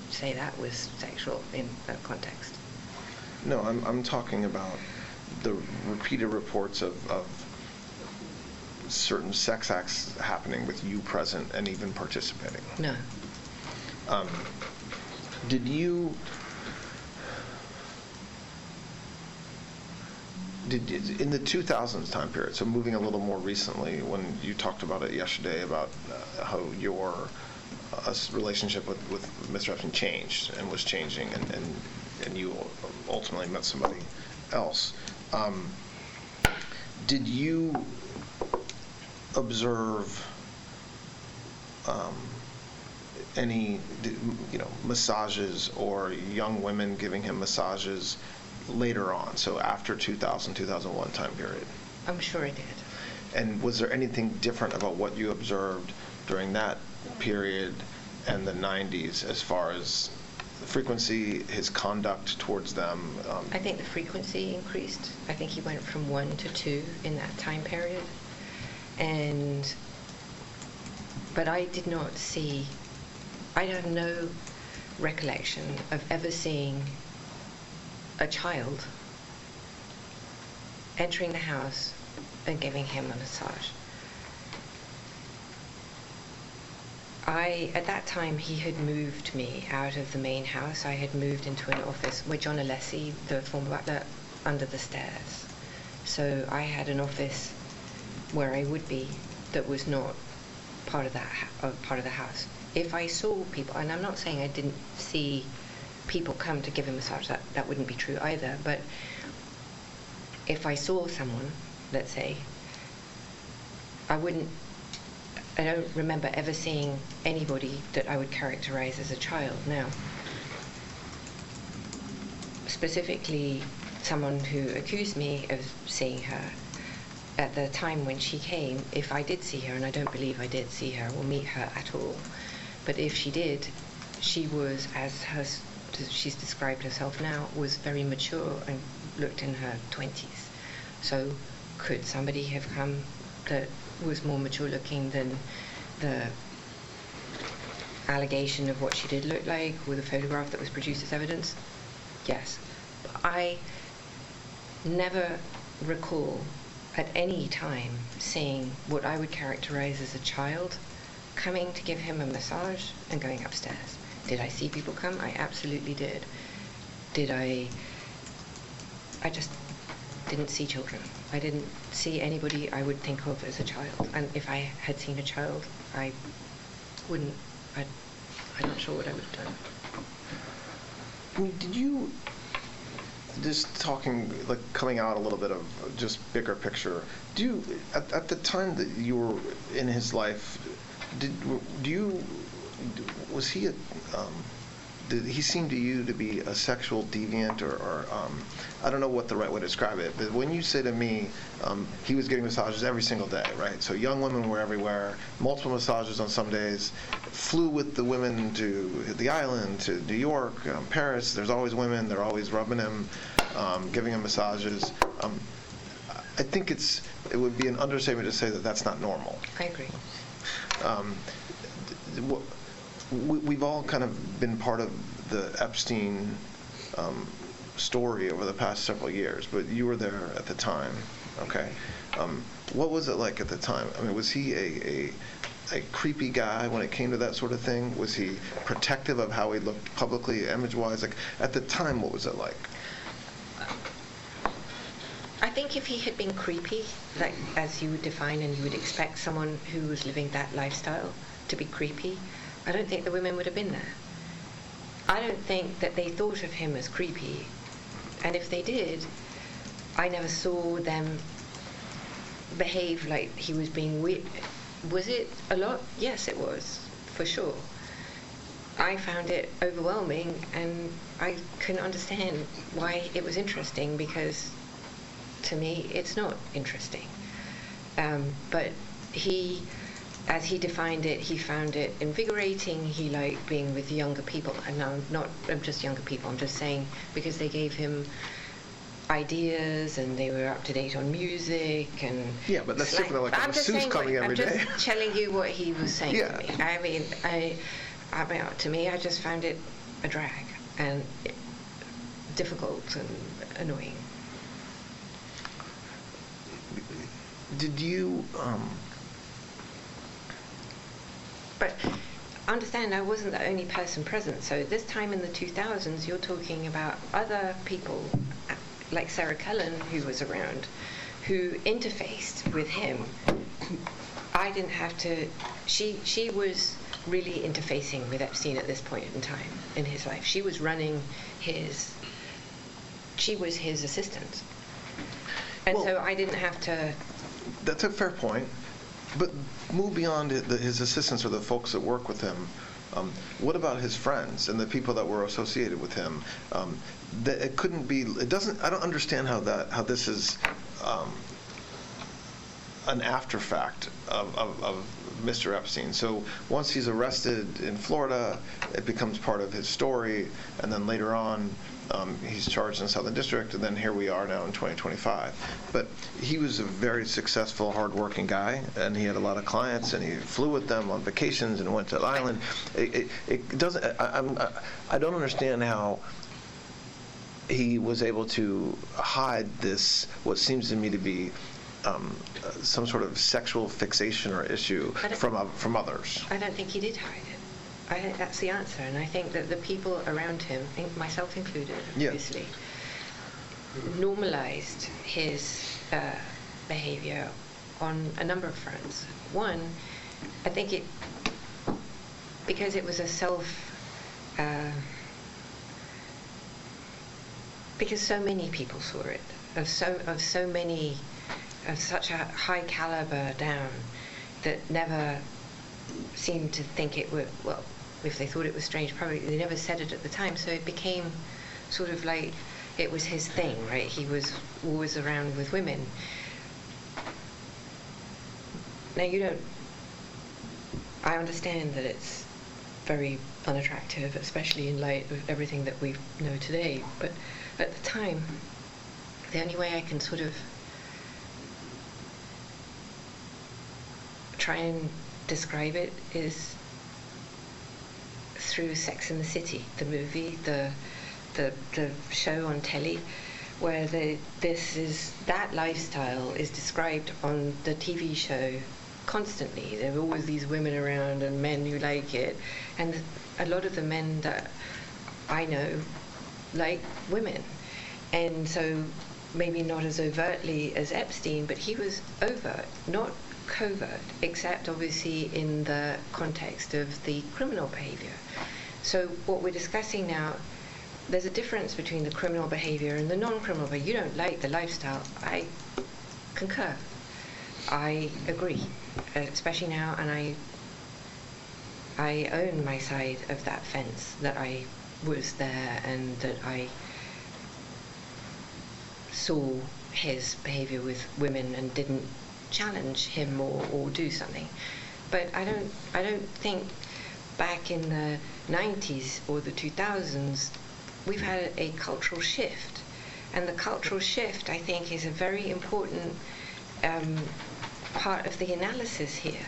say that was sexual in that context. No, I'm talking about the repeated reports of certain sex acts happening with you present and even participating. No. Did you... in the 2000s time period, so moving a little more recently, when you talked about it yesterday about how your relationship with Mr. Epstein changed and was changing, and you ultimately met somebody else, did you observe any massages or young women giving him massages later on, so after 2000, 2001 time period? I'm sure I did. And was there anything different about what you observed during that period and the 90s as far as the frequency, his conduct towards them? I think the frequency increased. I think he went from 1 to 2 in that time period. But I did not see, I have no recollection of ever seeing a child entering the house and giving him a massage. At that time, he had moved me out of the main house. I had moved into an office with John Alessi, the former butler, under the stairs. So I had an office where I would be that was not part of the house. If I saw people, and I'm not saying I didn't see people come to give him a massage, that wouldn't be true either, but if I saw someone, let's say, I don't remember ever seeing anybody that I would characterize as a child. Now, specifically someone who accused me of seeing her, at the time when she came, if I did see her, and I don't believe I did see her or meet her at all, but if she did, she was, as she's described herself now, was very mature and looked in her 20s. So could somebody have come that was more mature looking than the allegation of what she did look like or the photograph that was produced as evidence? Yes. But I never recall at any time seeing what I would characterize as a child coming to give him a massage and going upstairs. Did I see people come? I absolutely did. I just didn't see children. I didn't see anybody I would think of as a child. And if I had seen a child, I'm not sure what I would have done. I mean, did you, just talking, like coming out a little bit of just bigger picture, do you, at the time that you were in his life, was he did he seem to you to be a sexual deviant, or I don't know what the right way to describe it, but when you say to me, he was getting massages every single day, right? So young women were everywhere, multiple massages on some days, flew with the women to the island, to New York, Paris, there's always women, they're always rubbing him, giving him massages. I think it would be an understatement to say that that's not normal. I agree. We've all kind of been part of the Epstein story over the past several years, but you were there at the time, okay? What was it like at the time? I mean, was he a creepy guy when it came to that sort of thing? Was he protective of how he looked publicly, image-wise? Like, at the time, what was it like? I think if he had been creepy, like as you would define and you would expect someone who was living that lifestyle to be creepy, I don't think the women would have been there. I don't think that they thought of him as creepy. And if they did, I never saw them behave like he was being weird. Was it a lot? Yes, it was, for sure. I found it overwhelming, and I couldn't understand why it was interesting, because to me, it's not interesting. But he, as he defined it, he found it invigorating. He liked being with younger people. And now, not just younger people, I'm just saying because they gave him ideas and they were up to date on music. And yeah, but that's different than like a masseuse coming every day. I'm just telling you what he was saying to me. I mean, to me, I just found it a drag and difficult and annoying. Did you... But understand, I wasn't the only person present. So this time in the 2000s, you're talking about other people, like Sarah Cullen, who was around, who interfaced with him. I didn't have to... She was really interfacing with Epstein at this point in time in his life. She was running his... She was his assistant. And well, so I didn't have to... That's a fair point. But move beyond his assistants or the folks that work with him. What about his friends and the people that were associated with him? That it couldn't be. It doesn't. I don't understand how this is an after fact of Mr. Epstein. So once he's arrested in Florida, it becomes part of his story, and then later on, he's charged in the Southern District, and then here we are now in 2025. But he was a very successful, hard-working guy, and he had a lot of clients, and he flew with them on vacations and went to the island. It doesn't. I don't understand how he was able to hide this, what seems to me to be some sort of sexual fixation or issue from others. I don't think he did hide it. I think that's the answer, and I think that the people around him, myself included, obviously, normalized his behavior on a number of fronts. One, I think because it was a because so many people saw it, of such a high caliber down, that never seemed to think it would, well, if they thought it was strange, probably they never said it at the time, so it became sort of like it was his thing, right? He was always around with women. Now I understand that it's very unattractive, especially in light of everything that we know today, but at the time, the only way I can sort of try and describe it is through Sex and the City, the movie, the show on telly, where that lifestyle is described on the TV show constantly. There are always these women around and men who like it, and a lot of the men that I know like women, and so maybe not as overtly as Epstein, but he was overt, not covert, except obviously in the context of the criminal behavior. So what we're discussing now, there's a difference between the criminal behavior and the non-criminal behavior. You don't like the lifestyle. I concur. I agree, especially now, and I own my side of that fence, that I was there and that I saw his behavior with women and didn't challenge him or do something. But I don't think back in the 90s or the 2000s we've had a cultural shift, and the cultural shift, I think, is a very important part of the analysis here.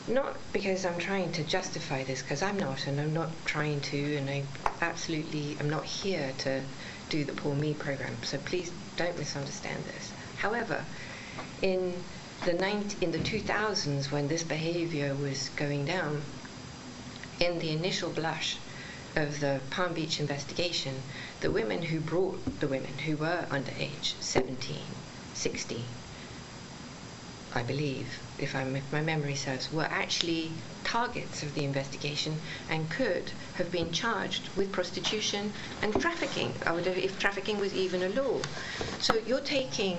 Not because I'm trying to justify this, because I'm not, and I'm not trying to, and I absolutely am not here to do the Poor Me program, so please don't misunderstand this. However, in the 2000s, when this behavior was going down, in the initial blush of the Palm Beach investigation, the women who brought the women who were underage, 17, 16, I believe, if my memory serves, were actually targets of the investigation and could have been charged with prostitution and trafficking, if trafficking was even a law. So you're taking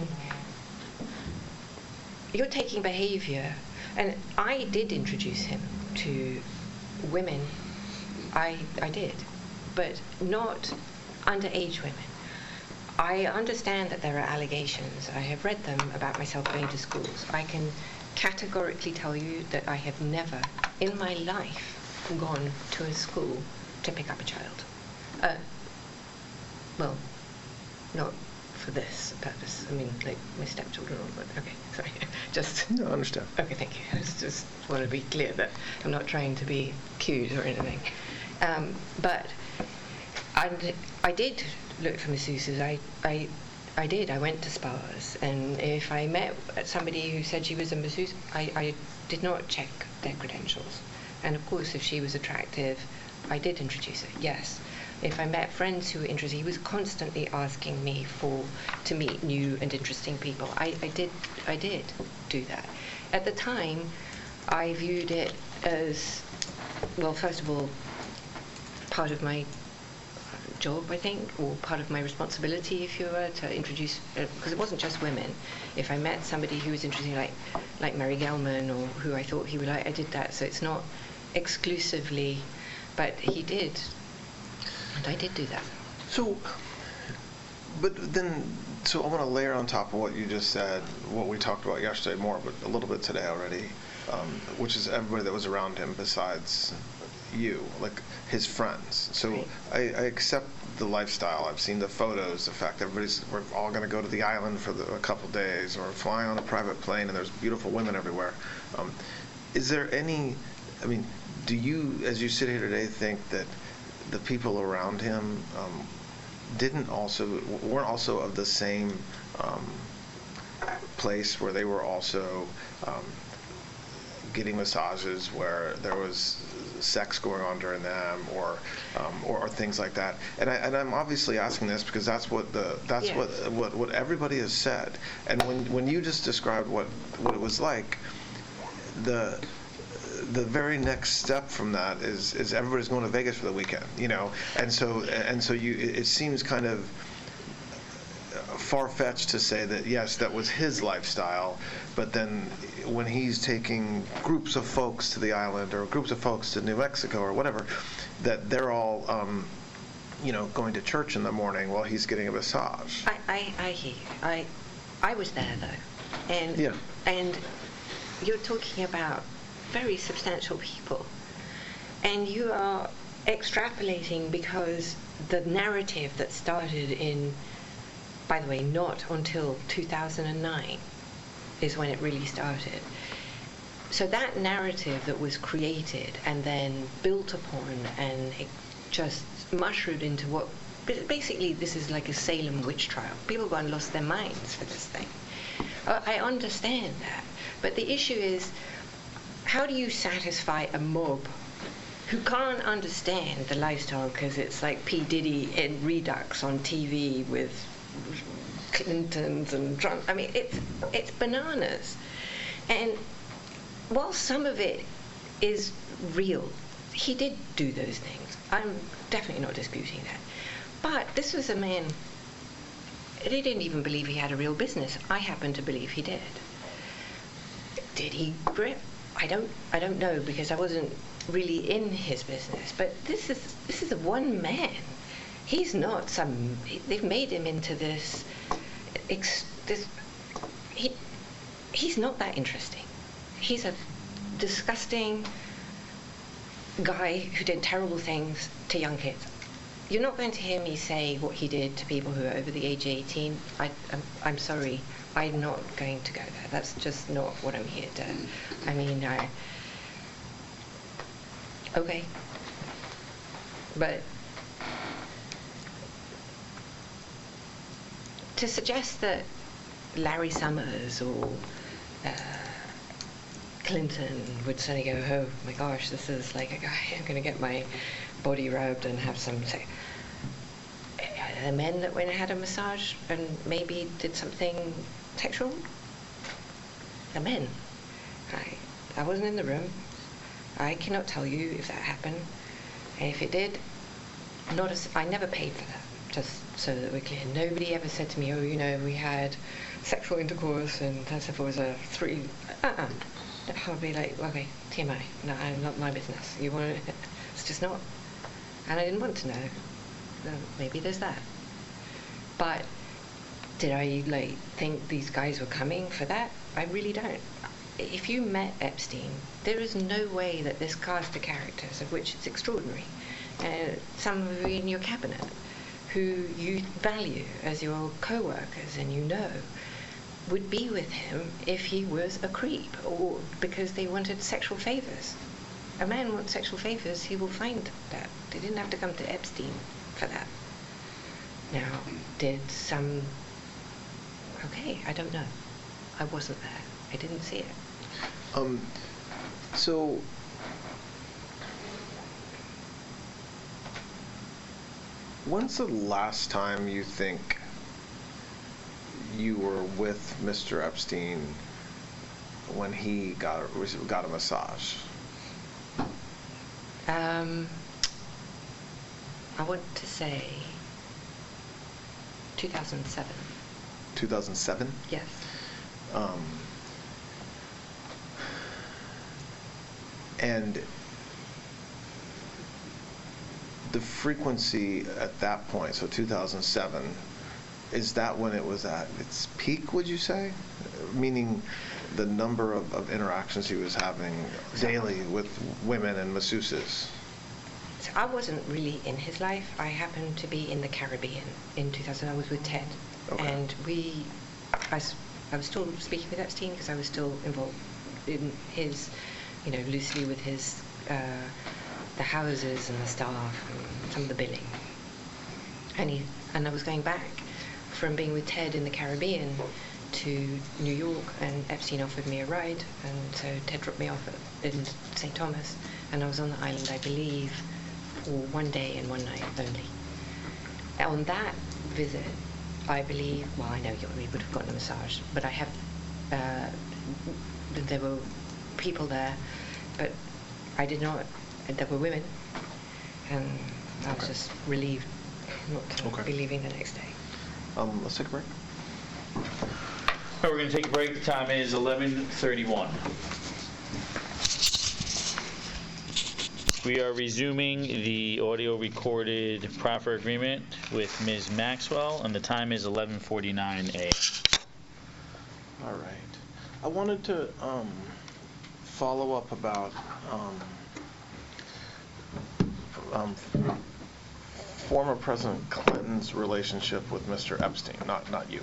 behavior, and I did introduce him to women. I did, but not underage women. I understand that there are allegations. I have read them about myself going to schools. I can categorically tell you that I have never in my life gone to a school to pick up a child. Well, not for this purpose. I mean, like my stepchildren, but okay, sorry. Just. No, I understand. Okay, thank you. I just want to be clear that I'm not trying to be cute or anything. But I did look for masseuses. I did. I went to spas, and if I met somebody who said she was a masseuse, I did not check their credentials. And of course, if she was attractive, I did introduce her. Yes. If I met friends who were interested, he was constantly asking me to meet new and interesting people. I did do that. At the time, I viewed it as, well, first of all, part of my job, I think, or part of my responsibility, if you were, to introduce, because it wasn't just women. If I met somebody who was interesting, like Mary Gelman, or who I thought he would like, I did that. So it's not exclusively, but he did, and I did do that. So, but then, so I want to layer on top of what you just said, what we talked about yesterday more, but a little bit today already, which is everybody that was around him besides you, like his friends. So right. I accept the lifestyle. I've seen the photos, the fact that we're all going to go to the island for a couple days, or flying on a private plane, and there's beautiful women everywhere. Is there any, I mean, do you, as you sit here today, think that the people around him weren't also of the same place, where they were also getting massages, where there was sex going on during them, or things like that? And I'm obviously asking this because that's what what everybody has said. And when you just described what it was like, the very next step from that is everybody's going to Vegas for the weekend, you know, and so it seems kind of far-fetched to say that yes, that was his lifestyle, but then when he's taking groups of folks to the island, or groups of folks to New Mexico or whatever, that they're all going to church in the morning while he's getting a massage. I hear you. I was there though, and you're talking about very substantial people, and you are extrapolating because the narrative that started in, by the way, not until 2009 is when it really started. So that narrative that was created and then built upon, and it just mushroomed into what basically this is like a Salem witch trial. People have gone and lost their minds for this thing. I understand that, but the issue is, how do you satisfy a mob who can't understand the lifestyle because it's like P. Diddy in Redux on TV with Clintons and Trump? I mean, it's bananas. And while some of it is real, he did do those things. I'm definitely not disputing that. But this was a man, he didn't even believe he had a real business. I happen to believe he did. Did he grip? I don't know, because I wasn't really in his business. But this is a one man. He's not some. They've made him into this. He's not that interesting. He's a disgusting guy who did terrible things to young kids. You're not going to hear me say what he did to people who are over the age of 18. I'm sorry. I'm not going to go there. That's just not what I'm here to. I mean, okay. But to suggest that Larry Summers or Clinton would suddenly go, oh my gosh, this is like a guy, I'm going to get my body rubbed and have some sex. The men that went and had a massage and maybe did something sexual? The men. I wasn't in the room. I cannot tell you if that happened. And if it did, I never paid for that, just so that we're clear. Nobody ever said to me, oh, you know, we had sexual intercourse and that's if it was a 3. I would be like, okay, TMI. No, not my business. You want to, it's just not. And I didn't want to know. Maybe there's that. But did I think these guys were coming for that? I really don't. If you met Epstein, there is no way that this cast of characters, of which it's extraordinary, some of you in your cabinet, who you value as your co-workers and you know, would be with him if he was a creep or because they wanted sexual favors. A man wants sexual favors, he will find that. They didn't have to come to Epstein for that. Now, did some... Okay, I don't know. I wasn't there. I didn't see it. So, when's the last time you think you were with Mr. Epstein when he got a massage? I want to say 2007. 2007? Yes. And the frequency at that point, so 2007, is that when it was at its peak, would you say? Meaning the number of interactions he was having daily with women and masseuses? So I wasn't really in his life. I happened to be in the Caribbean in 2000. I was with Ted. Okay. And I was still speaking with Epstein because I was still involved in his, loosely with his, the houses and the staff and some of the billing. And I was going back from being with Ted in the Caribbean to New York, and Epstein offered me a ride, and so Ted dropped me off in St. Thomas, and I was on the island, I believe, for one day and one night only. On that visit, I believe, well, I know we would have gotten a massage, but I have, there were people there, but I did not, there were women, and I was just relieved not to be leaving the next day. Let's take a break. We're going to take a break. The time is 11:31. We are resuming the audio recorded proffer agreement with Ms. Maxwell, and the time is 11:49 a.m. All right. I wanted to follow up about former President Clinton's relationship with Mr. Epstein, not you.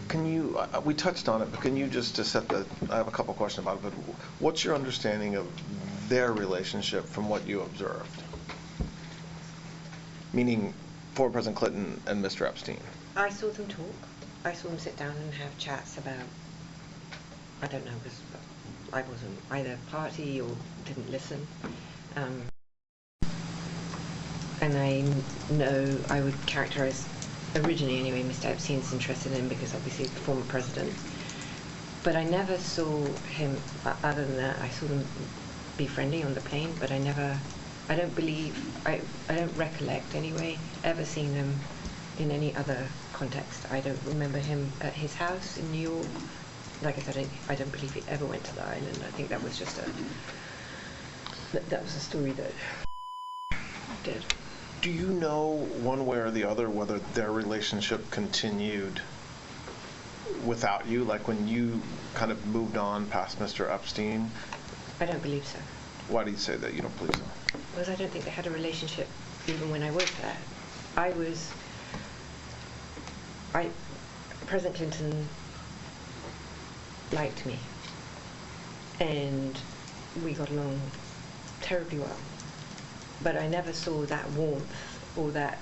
Can you, we touched on it, but can you just to set the, I have a couple questions about it, but what's your understanding of their relationship from what you observed? Meaning former President Clinton and Mr. Epstein. I saw them talk. I saw them sit down and have chats about, I don't know, because I wasn't either party or didn't listen. And I know I would characterize, originally anyway, Mr. Epstein's interested in him because obviously he's the former president. But I never saw him, other than that, I saw them be friendly on the plane, but I don't recollect anyway, ever seeing them in any other context. I don't remember him at his house in New York. Like I said, I don't believe he ever went to the island. I think that was just that was a story that did. Do you know one way or the other whether their relationship continued without you, like when you kind of moved on past Mr. Epstein? I don't believe so. Why do you say that you don't believe so? Because I don't think they had a relationship even when I was there. President Clinton liked me, and we got along terribly well. But I never saw that warmth, or that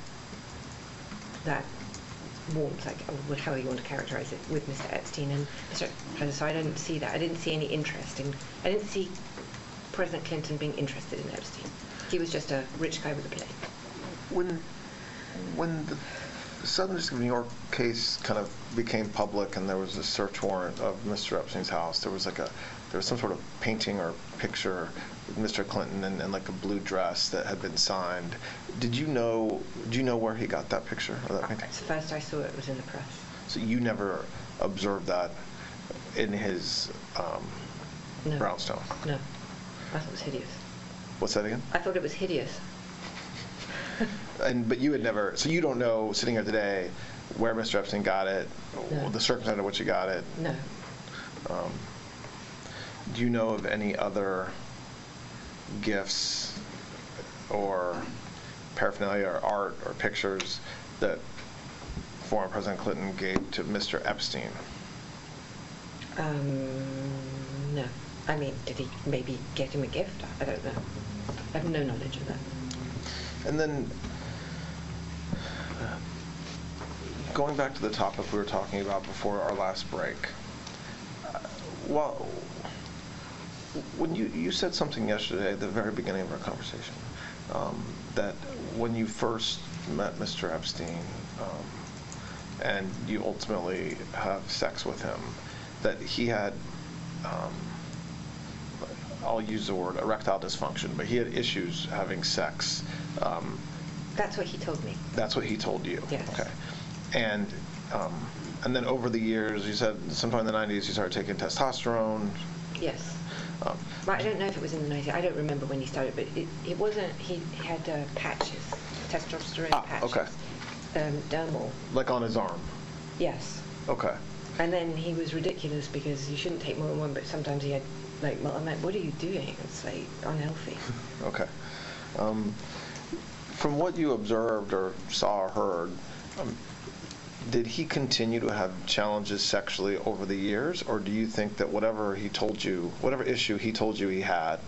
warmth, like how you want to characterize it, with Mr. Epstein and Mr. So I didn't see that. I didn't see any interest in. I didn't see President Clinton being interested in Epstein. He was just a rich guy with a plane. When the Southern District of New York case kind of became public, and there was a search warrant of Mr. Epstein's house, there was some sort of painting or picture with Mr. Clinton in like a blue dress that had been signed. Do you know where he got that picture or that painting? It's the first I saw it was in the press. So you never observed that in his brownstone? No. I thought it was hideous. What's that again? I thought it was hideous. But you had never, so you don't know, sitting here today, where Mr. Epstein got it, No. or the circumstance in which he got it? No. Do you know of any other gifts or paraphernalia or art or pictures that former President Clinton gave to Mr. Epstein? No. I mean, did he maybe get him a gift? I don't know. I have no knowledge of that. And then, going back to the topic we were talking about before our last break, well, when you said something yesterday at the very beginning of our conversation, that when you first met Mr. Epstein, and you ultimately have sex with him, that he had, I'll use the word erectile dysfunction, but he had issues having sex. That's what he told me. That's what he told you? Yes. Okay. And then over the years, you said sometime in the 90s you started taking testosterone. Yes. Well, I don't know if it was in the 90s. I don't remember when he started, but it wasn't, he had patches, testosterone patches. Okay. Dermal. Like on his arm? Yes. Okay. And then he was ridiculous because you shouldn't take more than one, but sometimes he had, like, well, I'm like, what are you doing? It's like unhealthy. Okay. From what you observed or saw or heard, did he continue to have challenges sexually over the years, or do you think that whatever issue he told you he had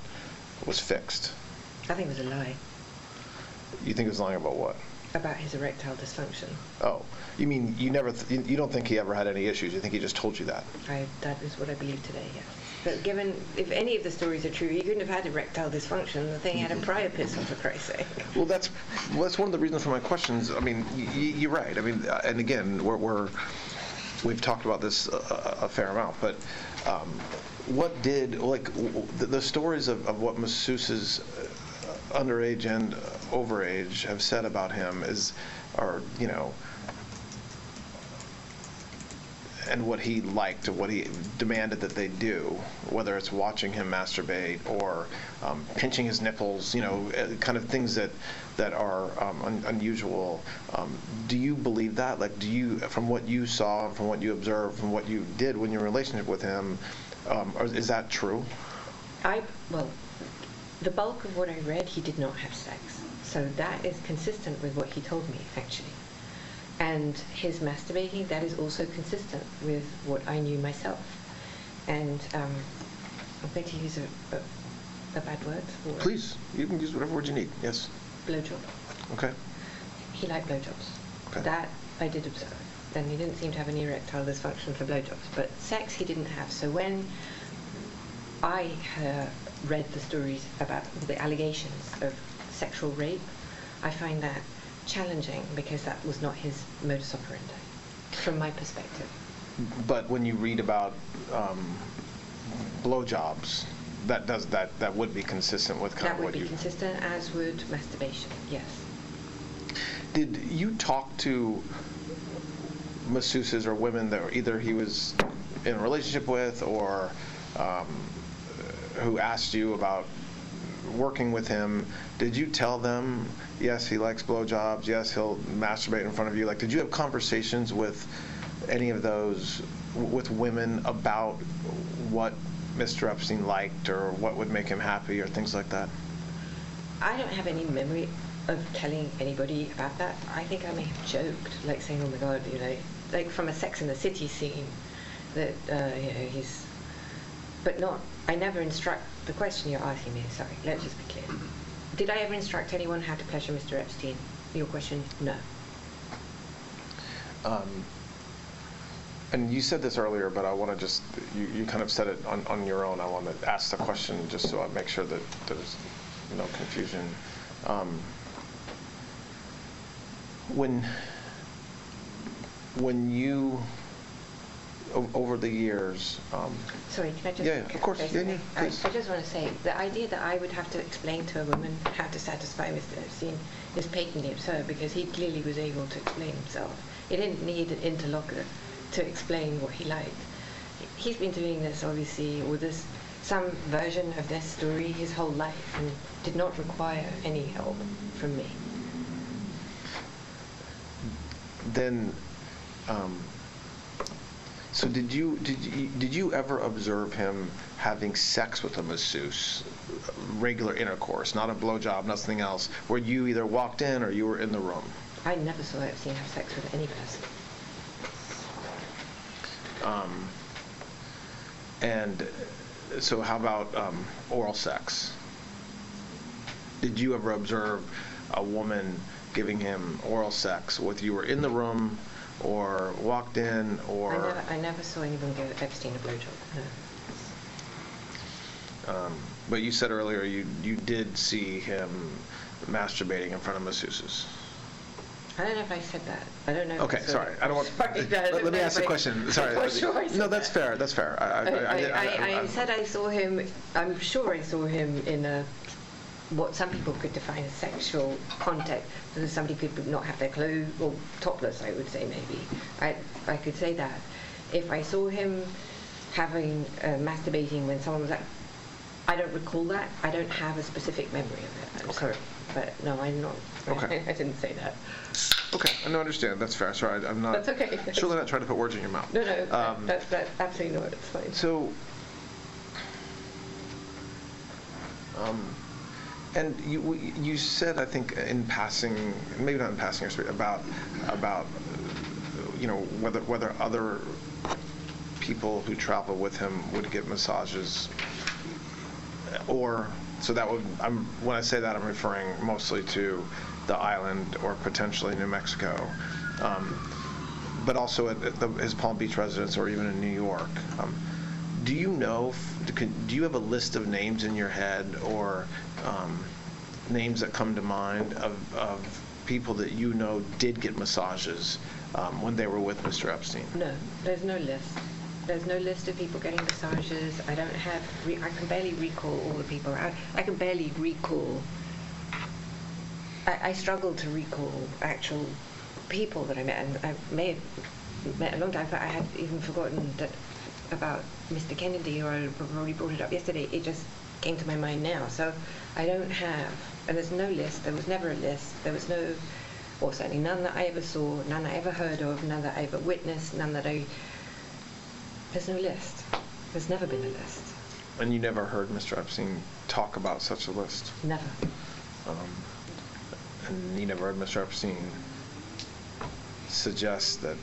was fixed? I think it was a lie. You think he was lying about what? About his erectile dysfunction. Oh, you mean you don't think he ever had any issues? You think he just told you that? That is what I believe today, yes. But if any of the stories are true, he couldn't have had erectile dysfunction. The thing had a priapism, for Christ's sake. Well, that's one of the reasons for my questions. I mean, you're right. I mean, and again, we've talked about this a fair amount, but what did, like, the stories of what masseuses underage and overage have said about him are and what he liked, or what he demanded that they do, whether it's watching him masturbate or pinching his nipples, kind of things that are unusual. Do you believe that? Like, from what you saw, from what you observed, from what you did when you were in a relationship with him, is that true? Well, the bulk of what I read, he did not have sex. So that is consistent with what he told me, actually. And his masturbating, that is also consistent with what I knew myself. And I'm going to use a bad word? Or Please, you can use whatever word you need. Yes. Blowjob. Okay. He liked blowjobs. Okay. That I did observe. Then he didn't seem to have any erectile dysfunction for blowjobs, but sex he didn't have. So when I read the stories about the allegations of sexual rape, I find that challenging because that was not his modus operandi, from my perspective. But when you read about blowjobs, that would be consistent with kind That of what you... would be consistent, as would masturbation, yes. Did you talk to masseuses or women that either he was in a relationship with or who asked you about working with him? Did you tell them, yes, he likes blowjobs, yes, he'll masturbate in front of you? Like, did you have conversations with any of those, with women, about what Mr. Epstein liked or what would make him happy or things like that? I don't have any memory of telling anybody about that. I think I may have joked, like saying, oh my God, like from a Sex and the City scene, that, he's... But not, I never instruct, the question you're asking me, sorry, let's just be clear. Did I ever instruct anyone how to pleasure Mr. Epstein? Your question, no. And you said this earlier, but I want to just, you kind of said it on your own. I want to ask the question just so I make sure that there's no confusion. When you, over the years... Sorry, can I just... Yeah, of course. Yeah, please. I just want to say, the idea that I would have to explain to a woman how to satisfy Mr. Epstein is patently absurd, because he clearly was able to explain himself. He didn't need an interlocutor to explain what he liked. He's been doing this, obviously, or some version of this story his whole life, and did not require any help from me. Then, so did you ever observe him having sex with a masseuse, regular intercourse, not a blowjob, nothing else, where you either walked in or you were in the room? I never saw Epstein have sex with any person. And so how about oral sex? Did you ever observe a woman giving him oral sex, whether you were in the room or walked in, or... I never saw anyone give Epstein a blowjob, no. But you said earlier you did see him masturbating in front of masseuses. I don't know if I said that. I don't know. Okay, sorry. I don't want... Let me ask the question. Sorry. No, that's fair. That's fair. I said I saw him... I'm sure I saw him in what some people could define as sexual contact. So somebody could not have their clothes, or topless, I would say, maybe. I could say that. If I saw him having masturbating when someone was like... I don't recall that. I don't have a specific memory of it. I'm sorry. But no, I'm not. Okay. I didn't say that. Okay, I understand. That's fair. Sorry, I'm not... That's okay. Surely not trying to put words in your mouth. No, that's absolutely not. It's fine. So... and you said, I think, in passing, maybe not in passing, about whether other people who travel with him would get massages, or so that would. When I say that, I'm referring mostly to the island or potentially New Mexico, but also at his Palm Beach residence or even in New York. Do you know? Do you have a list of names in your head or names that come to mind of people that you know did get massages when they were with Mr. Epstein? No, there's no list. There's no list of people getting massages. I don't have. I can barely recall all the people. I can barely recall. I struggle to recall actual people that I met, and I may have met a long time. But I had even forgotten that about Mr. Kennedy, or I probably brought it up yesterday. It just came to my mind now. So I don't have, and there's no list. There was never a list. There was no, or certainly none that I ever saw, none I ever heard of, none that I ever witnessed, none that there's no list. There's never been a list. And you never heard Mr. Epstein talk about such a list? Never. And you never heard Mr. Epstein suggest that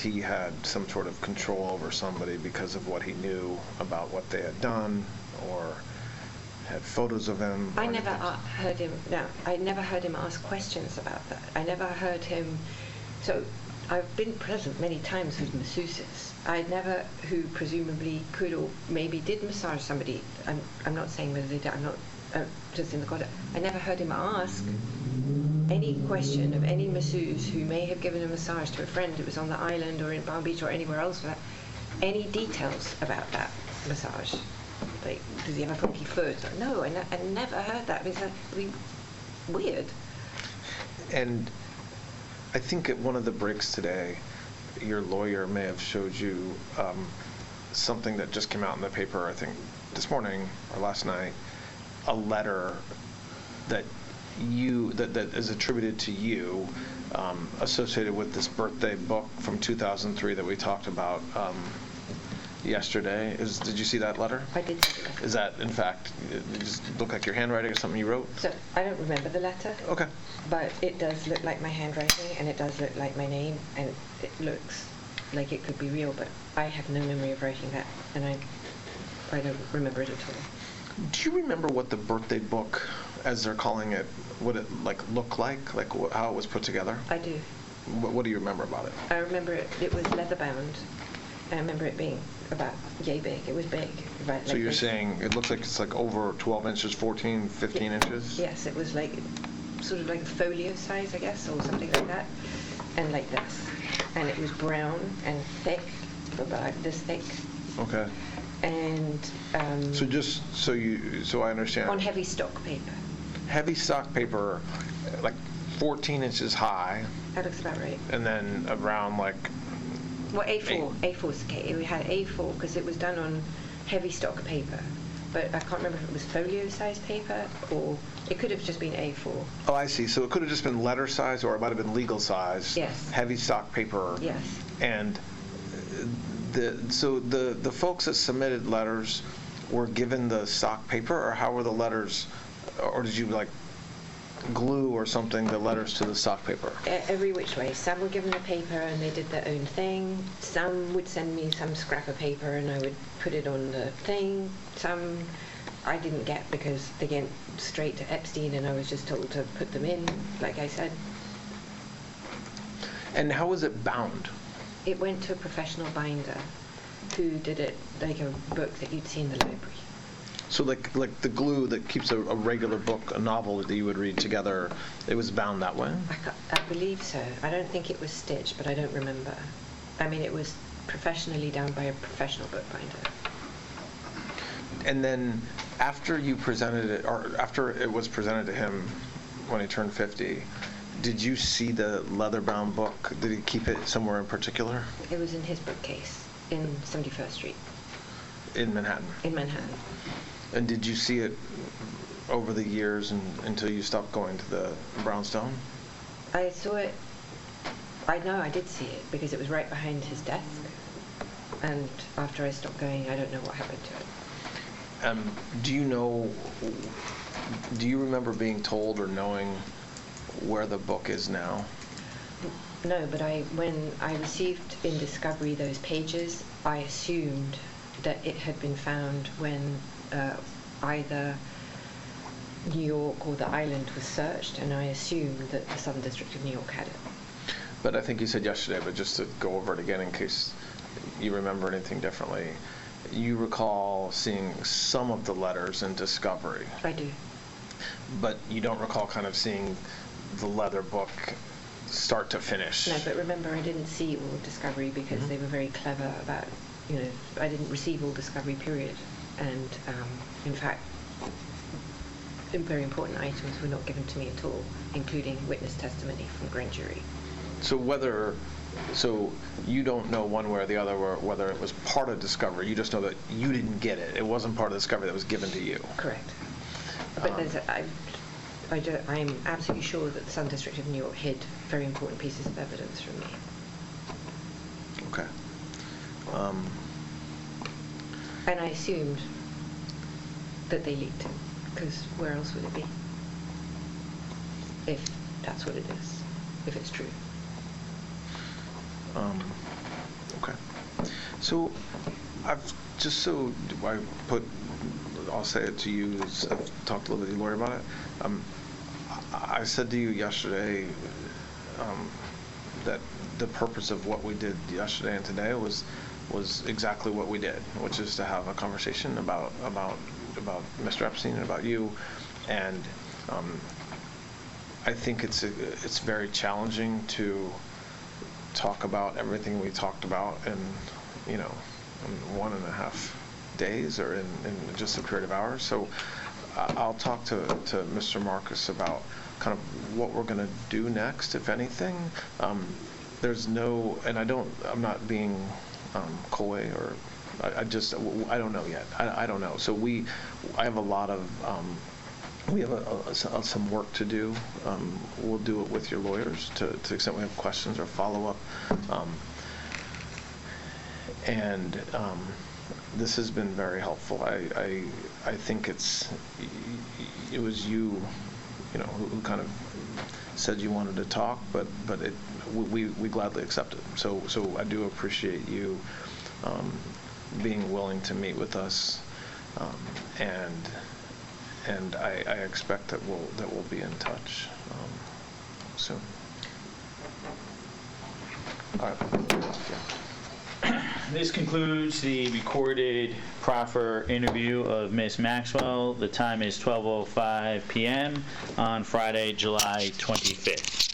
he had some sort of control over somebody because of what he knew about what they had done, or had photos of him? I never heard him. No, I never heard him ask questions about that. I never heard him. So I've been present many times with masseuses. I never, who presumably could or maybe did massage somebody. I'm not saying whether they did. I'm not just in the context. I never heard him ask any question of any masseuse who may have given a massage to a friend who was on the island or in Palm Beach or anywhere else for that, any details about that massage. Like, does he have a funky foot? No, I never heard that. It's weird. And I think at one of the breaks today, your lawyer may have showed you something that just came out in the paper, I think, this morning or last night, a letter that is attributed to you, associated with this birthday book from 2003 that we talked about yesterday. Did you see that letter? I did see it. Is that, in fact, it just look like your handwriting or something you wrote? So I don't remember the letter. Okay. But it does look like my handwriting, and it does look like my name, and it looks like it could be real, but I have no memory of writing that, and I don't remember it at all. Do you remember what the birthday book, as they're calling it, what it looked like how it was put together? I do. What do you remember about it? I remember it was leather bound. I remember it being about yay big. It was big. Right, so you're saying it looks like it's like over 12 inches, 14, 15 inches? Yes, it was like sort of like a folio size, I guess, or something like that, and like this. And it was brown and thick, about this thick. Okay. And so I understand. On heavy stock paper. Heavy stock paper, like 14 inches high. That looks about right. And then around like. Well, A4's okay. We had A4 because it was done on heavy stock paper, but I can't remember if it was folio size paper or it could have just been A4. Oh, I see. So it could have just been letter size, or it might have been legal size. Yes. Heavy stock paper. Yes. And the folks that submitted letters were given the stock paper, or how were the letters, or did you glue or something the letters to the stock paper? Every which way. Some were given the paper and they did their own thing. Some would send me some scrap of paper and I would put it on the thing. Some I didn't get because they went straight to Epstein and I was just told to put them in, like I said. And how was it bound? It went to a professional binder who did it like a book that you'd see in the library. So like the glue that keeps a regular book, a novel that you would read together, it was bound that way? I believe so. I don't think it was stitched, but I don't remember. I mean, it was professionally done by a professional bookbinder. And then after you presented it, or after it was presented to him when he turned 50, did you see the leather-bound book? Did he keep it somewhere in particular? It was in his bookcase in 71st Street. In Manhattan? In Manhattan. And did you see it over the years until you stopped going to the Brownstone? I saw it. I know I did see it because it was right behind his desk. And after I stopped going, I don't know what happened to it. Do you remember being told or knowing where the book is now? No, but when I received in discovery those pages, I assumed that it had been found when either New York or the island was searched, and I assumed that the Southern District of New York had it. But I think you said yesterday, but just to go over it again in case you remember anything differently, you recall seeing some of the letters in discovery. I do. But you don't recall kind of seeing the leather book start to finish. No, but remember, I didn't see all of discovery because they were very clever about, I didn't receive all discovery, period. And in fact, very important items were not given to me at all, including witness testimony from grand jury. So you don't know one way or the other whether it was part of discovery. You just know that you didn't get it. It wasn't part of discovery that was given to you. Correct. But I'm absolutely sure that the Southern District of New York hid very important pieces of evidence from me. Okay. And I assumed that they leaked it, because where else would it be? If that's what it is, if it's true. Okay. So I put I'll say it to you. I've talked a little bit with your lawyer about it. I said to you yesterday that the purpose of what we did yesterday and today was exactly what we did, which is to have a conversation about Mr. Epstein and about you. And I think it's very challenging to talk about everything we talked about in 1.5 days or in just a period of hours. So I'll talk to Mr. Marcus about kind of what we're going to do next, if anything. There's no, and I'm not being coy, or I don't know yet. I don't know. So I have a lot of, we have some work to do. We'll do it with your lawyers to the extent we have questions or follow up. And this has been very helpful. I think it was you who kind of said you wanted to talk, but we gladly accepted. So I do appreciate you being willing to meet with us, and I expect that we'll be in touch soon. All right. Yeah. This concludes the recorded proffer interview of Ms. Maxwell. The time is 12:05 p.m. on Friday, July 25th.